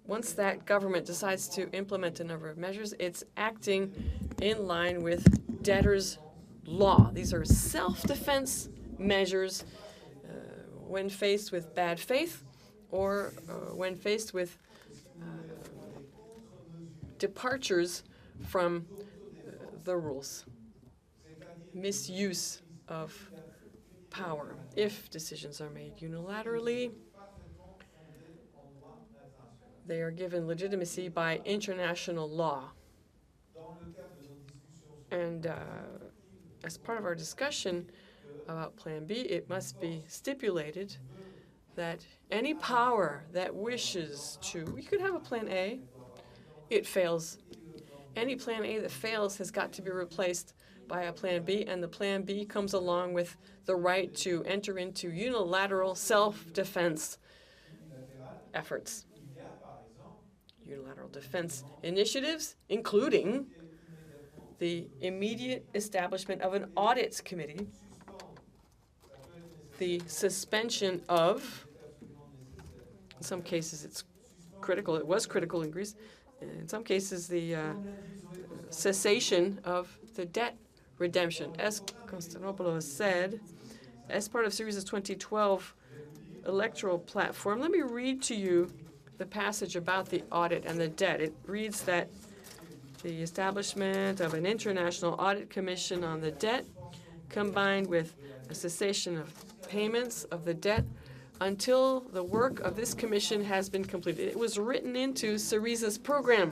once that government decides to implement a number of measures, it's acting in line with debtors' law. These are self-defense measures when faced with bad faith or when faced with departures from the rules, misuse of power. If decisions are made unilaterally, they are given legitimacy by international law. And as part of our discussion about Plan B, it must be stipulated that any power that wishes to, you could have a Plan A, it fails. Any Plan A that fails has got to be replaced by a Plan B, and the Plan B comes along with the right to enter into unilateral self-defense efforts. Unilateral defense initiatives, including the immediate establishment of an audit committee, the suspension of, in some cases it's critical, it was critical in Greece, in some cases the cessation of the debt redemption. As Konstantinopoulos said, as part of Syriza's 2012 electoral platform, let me read to you the passage about the audit and the debt. It reads that the establishment of an international audit commission on the debt, combined with a cessation of payments of the debt until the work of this commission has been completed. It was written into Syriza's program,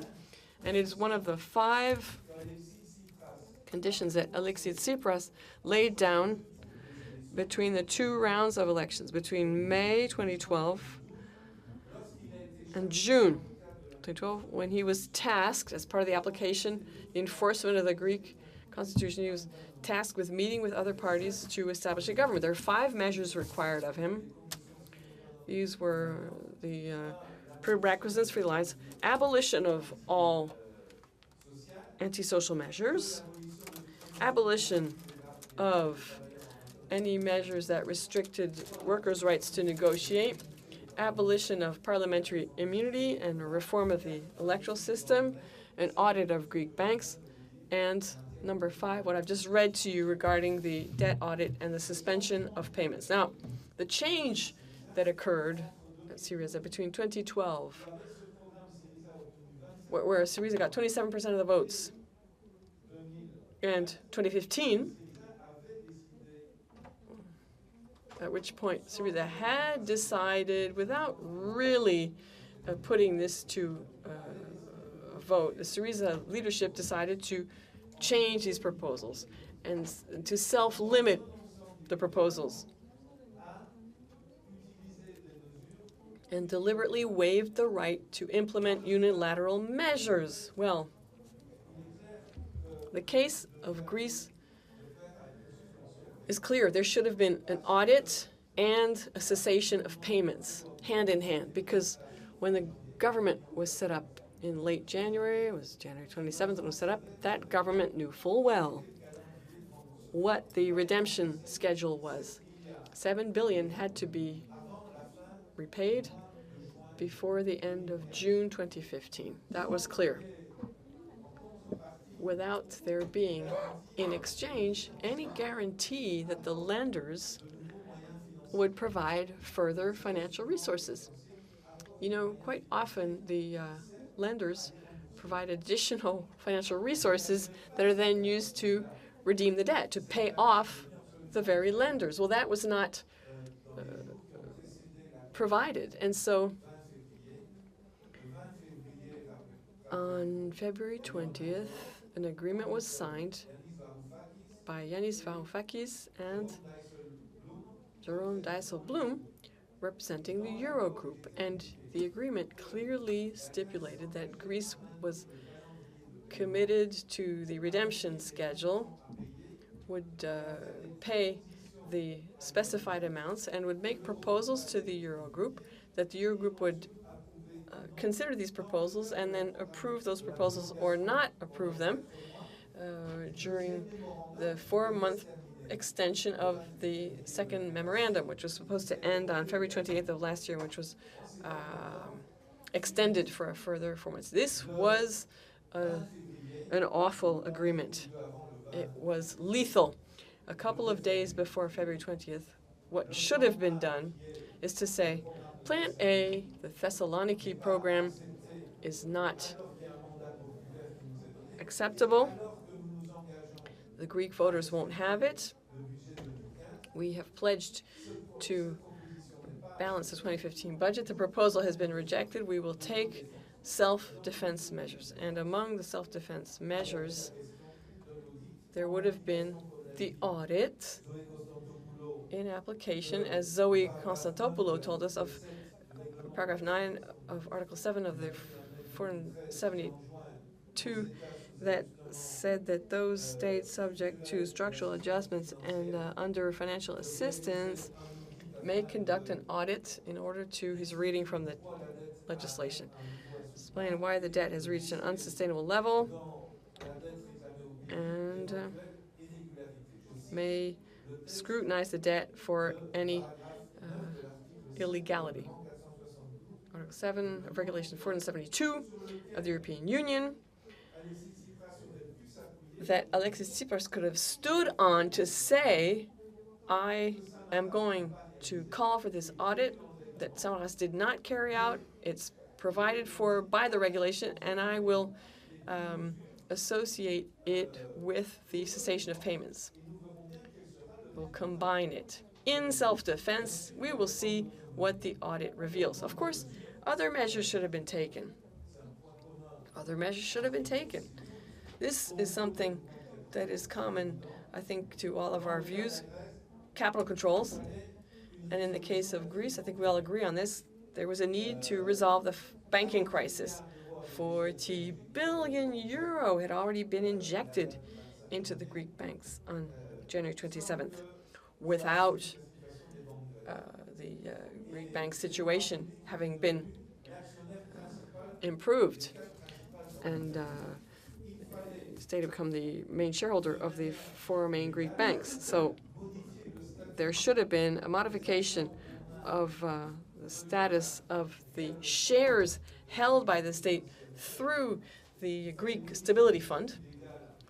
and it is one of the 5 conditions that Alexis Tsipras laid down between the 2 rounds of elections, between May 2012 and June 2012, when he was tasked, as part of the application, the enforcement of the Greek constitution, he was tasked with meeting with other parties to establish a government. There are 5 measures required of him. These were the prerequisites for the alliance: abolition of all antisocial measures, abolition of any measures that restricted workers' rights to negotiate, abolition of parliamentary immunity and a reform of the electoral system, an audit of Greek banks, and number 5, what I've just read to you regarding the debt audit and the suspension of payments. Now, the change that occurred at Syriza between 2012, where Syriza got 27% of the votes, and 2015, at which point Syriza had decided, without really putting this to a vote, the Syriza leadership decided to change these proposals and to self-limit the proposals, and deliberately waived the right to implement unilateral measures. Well, the case of Greece is clear. There should have been an audit and a cessation of payments, hand in hand, because when the government was set up in late January, it was January 27th when it was set up, that government knew full well what the redemption schedule was. 7 billion had to be repaid before the end of June 2015. That was clear. Without there being, in exchange, any guarantee that the lenders would provide further financial resources. You know, quite often the lenders provide additional financial resources that are then used to redeem the debt, to pay off the very lenders. Well, that was not provided. And so on February 20th, an agreement was signed by Yanis Varoufakis and Jerome Dijsselbloem, representing the Eurogroup. And the agreement clearly stipulated that Greece was committed to the redemption schedule, would pay the specified amounts, and would make proposals to the Eurogroup, that the Eurogroup would consider these proposals and then approve those proposals or not approve them during the 4-month extension of the second memorandum, which was supposed to end on February 28th of last year, which was extended for a further 4 months. This was an awful agreement. It was lethal. A couple of days before February 20th, what should have been done is to say, Plan A, the Thessaloniki program, is not acceptable. The Greek voters won't have it. We have pledged to balance the 2015 budget. The proposal has been rejected. We will take self-defense measures. And among the self-defense measures, there would have been the audit in application, as Zoe Konstantopoulou told us, of paragraph 9 of Article 7 of the 472, that said that those states subject to structural adjustments and under financial assistance may conduct an audit in order to, his reading from the legislation, explain why the debt has reached an unsustainable level and may scrutinize the debt for any illegality. Article 7 of Regulation 472 of the European Union, that Alexis Tsipras could have stood on to say, I am going to call for this audit that Samaras did not carry out. It's provided for by the regulation, and I will associate it with the cessation of payments. We'll combine it. In self-defense, we will see what the audit reveals. Of course, other measures should have been taken. Other measures should have been taken. This is something that is common, I think, to all of our views. Capital controls. And in the case of Greece, I think we all agree on this, there was a need to resolve the banking crisis. 40 billion euro had already been injected into the Greek banks on January 27th without the Greek bank situation having been improved. And the state had become the main shareholder of the 4 main Greek banks. So there should have been a modification of the status of the shares held by the state through the Greek Stability Fund.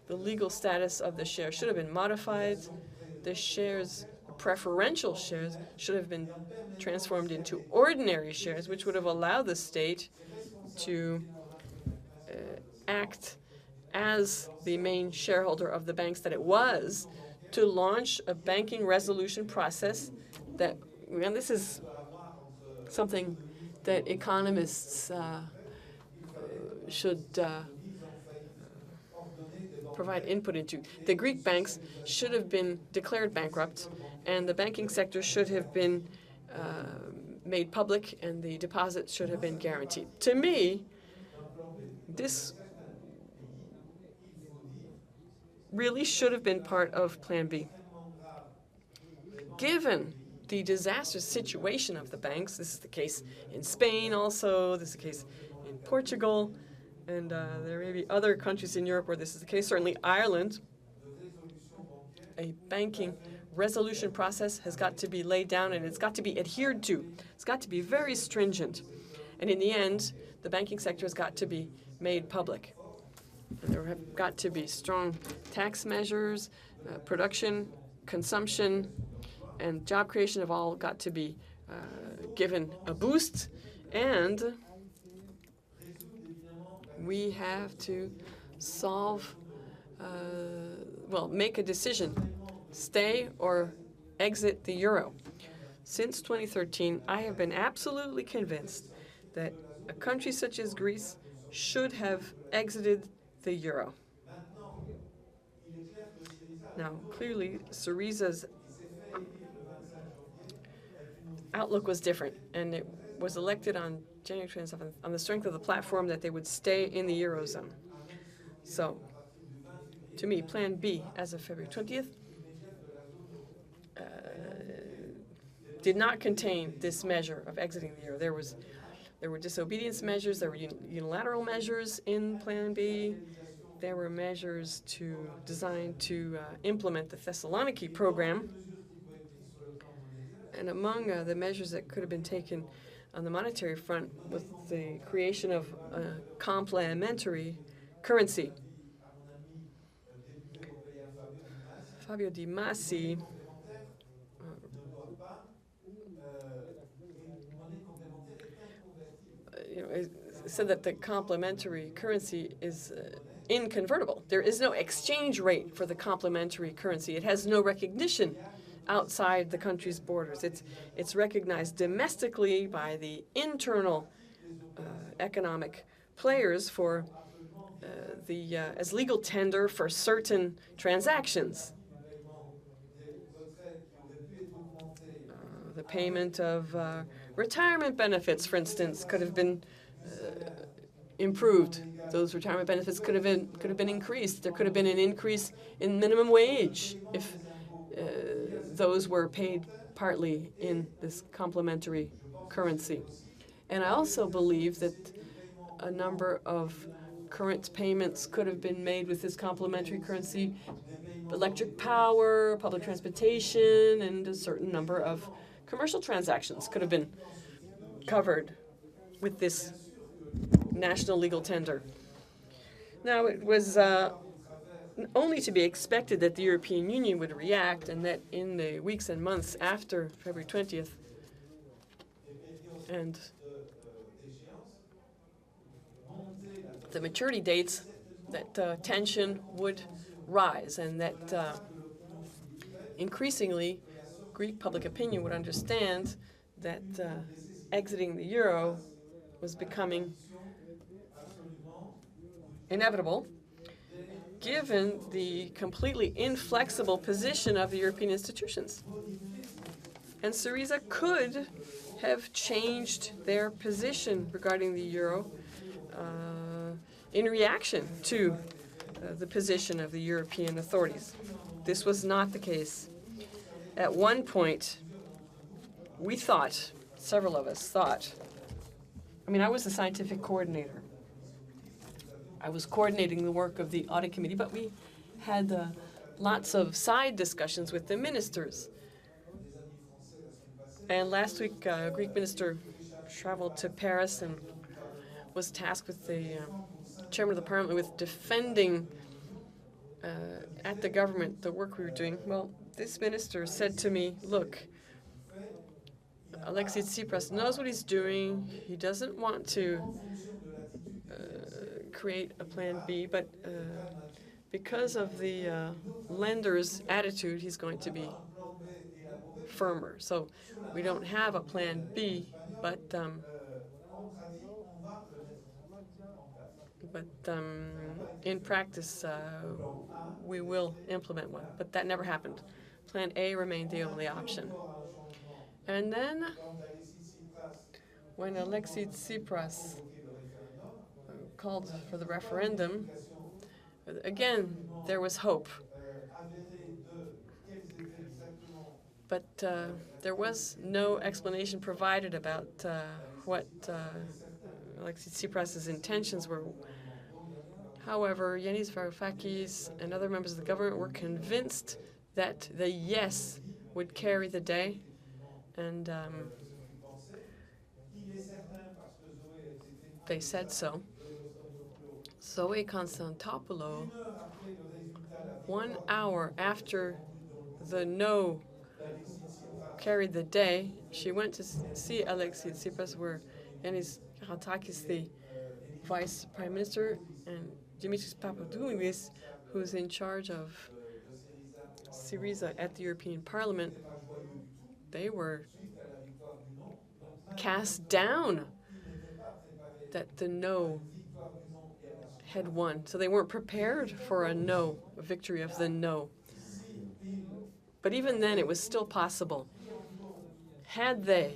The legal status of the shares should have been modified. The shares, preferential shares, should have been transformed into ordinary shares, which would have allowed the state to act as the main shareholder of the banks that it was, to launch a banking resolution process that, and this is something that economists should provide input into. The Greek banks should have been declared bankrupt, and the banking sector should have been made public, and the deposits should have been guaranteed. To me, this really should have been part of Plan B. Given the disastrous situation of the banks, this is the case in Spain also, this is the case in Portugal, and there may be other countries in Europe where this is the case, certainly Ireland. A banking resolution process has got to be laid down, and it's got to be adhered to. It's got to be very stringent. And in the end, the banking sector has got to be made public. And there have got to be strong tax measures, production, consumption, and job creation have all got to be given a boost. And we have to solve, make a decision, stay or exit the euro. Since 2013, I have been absolutely convinced that a country such as Greece should have exited the euro. Now, clearly, Syriza's outlook was different, and it was elected on January 27th on the strength of the platform that they would stay in the Eurozone. So, to me, Plan B, as of February 20th, did not contain this measure of exiting the euro. There were disobedience measures, there were unilateral measures in Plan B, there were measures designed to implement the Thessaloniki program. And among the measures that could have been taken on the monetary front was the creation of a complementary currency. Fabio Di Masi said that the complementary currency is inconvertible. There is no exchange rate for the complementary currency. It has no recognition outside the country's borders. It's recognized domestically by the internal economic players for as legal tender for certain transactions. The payment of retirement benefits, for instance, could have been improved. Those retirement benefits could have been increased. There could have been an increase in minimum wage if those were paid partly in this complementary currency. And I also believe that a number of current payments could have been made with this complementary currency: electric power, public transportation, and a certain number of commercial transactions could have been covered with this national legal tender. Now, it was only to be expected that the European Union would react, and that in the weeks and months after February 20th, and the maturity dates, that tension would rise, and that increasingly Greek public opinion would understand that exiting the euro was becoming inevitable, given the completely inflexible position of the European institutions. And Syriza could have changed their position regarding the euro in reaction to the position of the European authorities. This was not the case. At one point, we thought, several of us thought, I was the scientific coordinator. I was coordinating the work of the audit committee, but we had lots of side discussions with the ministers. And last week, a Greek minister traveled to Paris and was tasked with the chairman of the parliament with defending at the government the work we were doing. Well, this minister said to me, look, Alexis Tsipras knows what he's doing. He doesn't want to create a plan B, but because of the lender's attitude, he's going to be firmer. So we don't have a plan B, but in practice, we will implement one. But that never happened. Plan A remained the only option. And then, when Alexis Tsipras called for the referendum, again, there was hope. But there was no explanation provided about what Alexis Tsipras' intentions were. However, Yanis Varoufakis and other members of the government were convinced that the yes would carry the day, and they said so. Zoe Konstantopoulou, 1 hour after the no carried the day, she went to see Alexis Tsipras, where Yanis Varoufakis, the Vice Prime Minister, and Dimitris Papadoulis, who's in charge of Syriza at the European Parliament, they were cast down that the no had won. So they weren't prepared for a victory of the no. But even then, it was still possible. Had they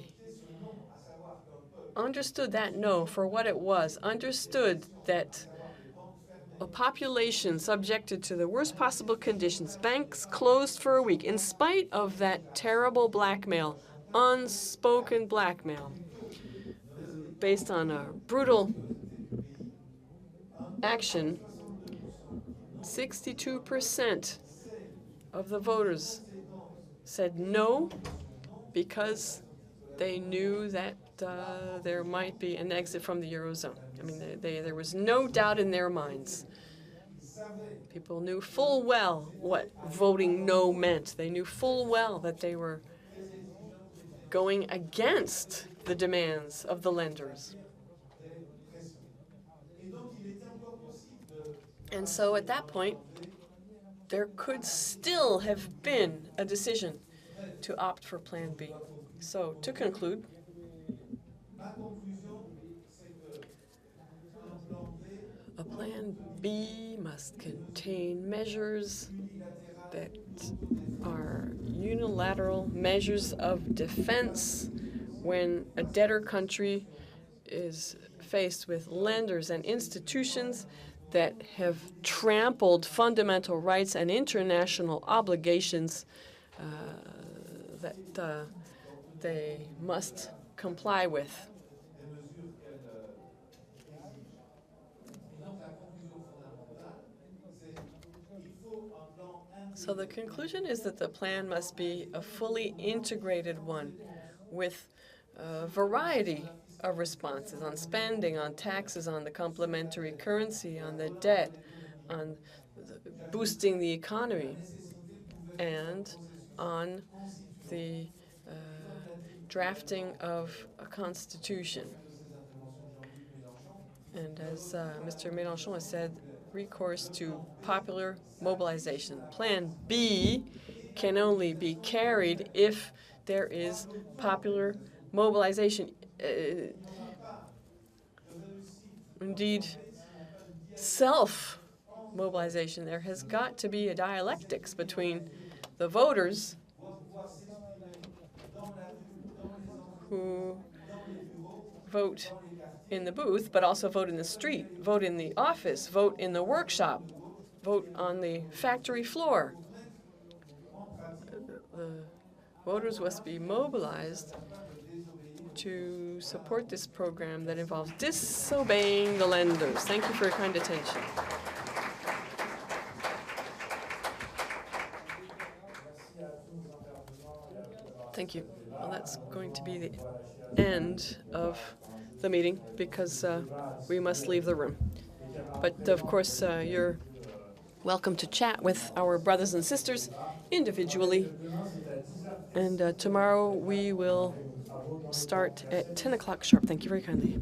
understood that no for what it was, understood that a population subjected to the worst possible conditions, banks closed for a week, in spite of that terrible blackmail, unspoken blackmail, based on a brutal action, 62% of the voters said no because they knew that there might be an exit from the Eurozone. I mean, there was no doubt in their minds. People knew full well what voting no meant. They knew full well that they were going against the demands of the lenders. And so at that point, there could still have been a decision to opt for Plan B. So to conclude, a Plan B must contain measures that are unilateral measures of defense when a debtor country is faced with lenders and institutions that have trampled fundamental rights and international obligations that they must comply with. So the conclusion is that the plan must be a fully integrated one with a variety of responses on spending, on taxes, on the complementary currency, on the debt, on boosting the economy, and on the drafting of a constitution. And as Mr. Mélenchon has said, recourse to popular mobilization. Plan B can only be carried if there is popular mobilization. Indeed, self-mobilization. There has got to be a dialectics between the voters who vote in the booth, but also vote in the street, vote in the office, vote in the workshop, vote on the factory floor. The voters must be mobilized to support this program that involves disobeying the lenders. Thank you for your kind attention. Thank you. Well, that's going to be the end of the meeting because we must leave the room. But of course, you're welcome to chat with our brothers and sisters individually. And tomorrow we will start at 10 o'clock sharp. Thank you very kindly.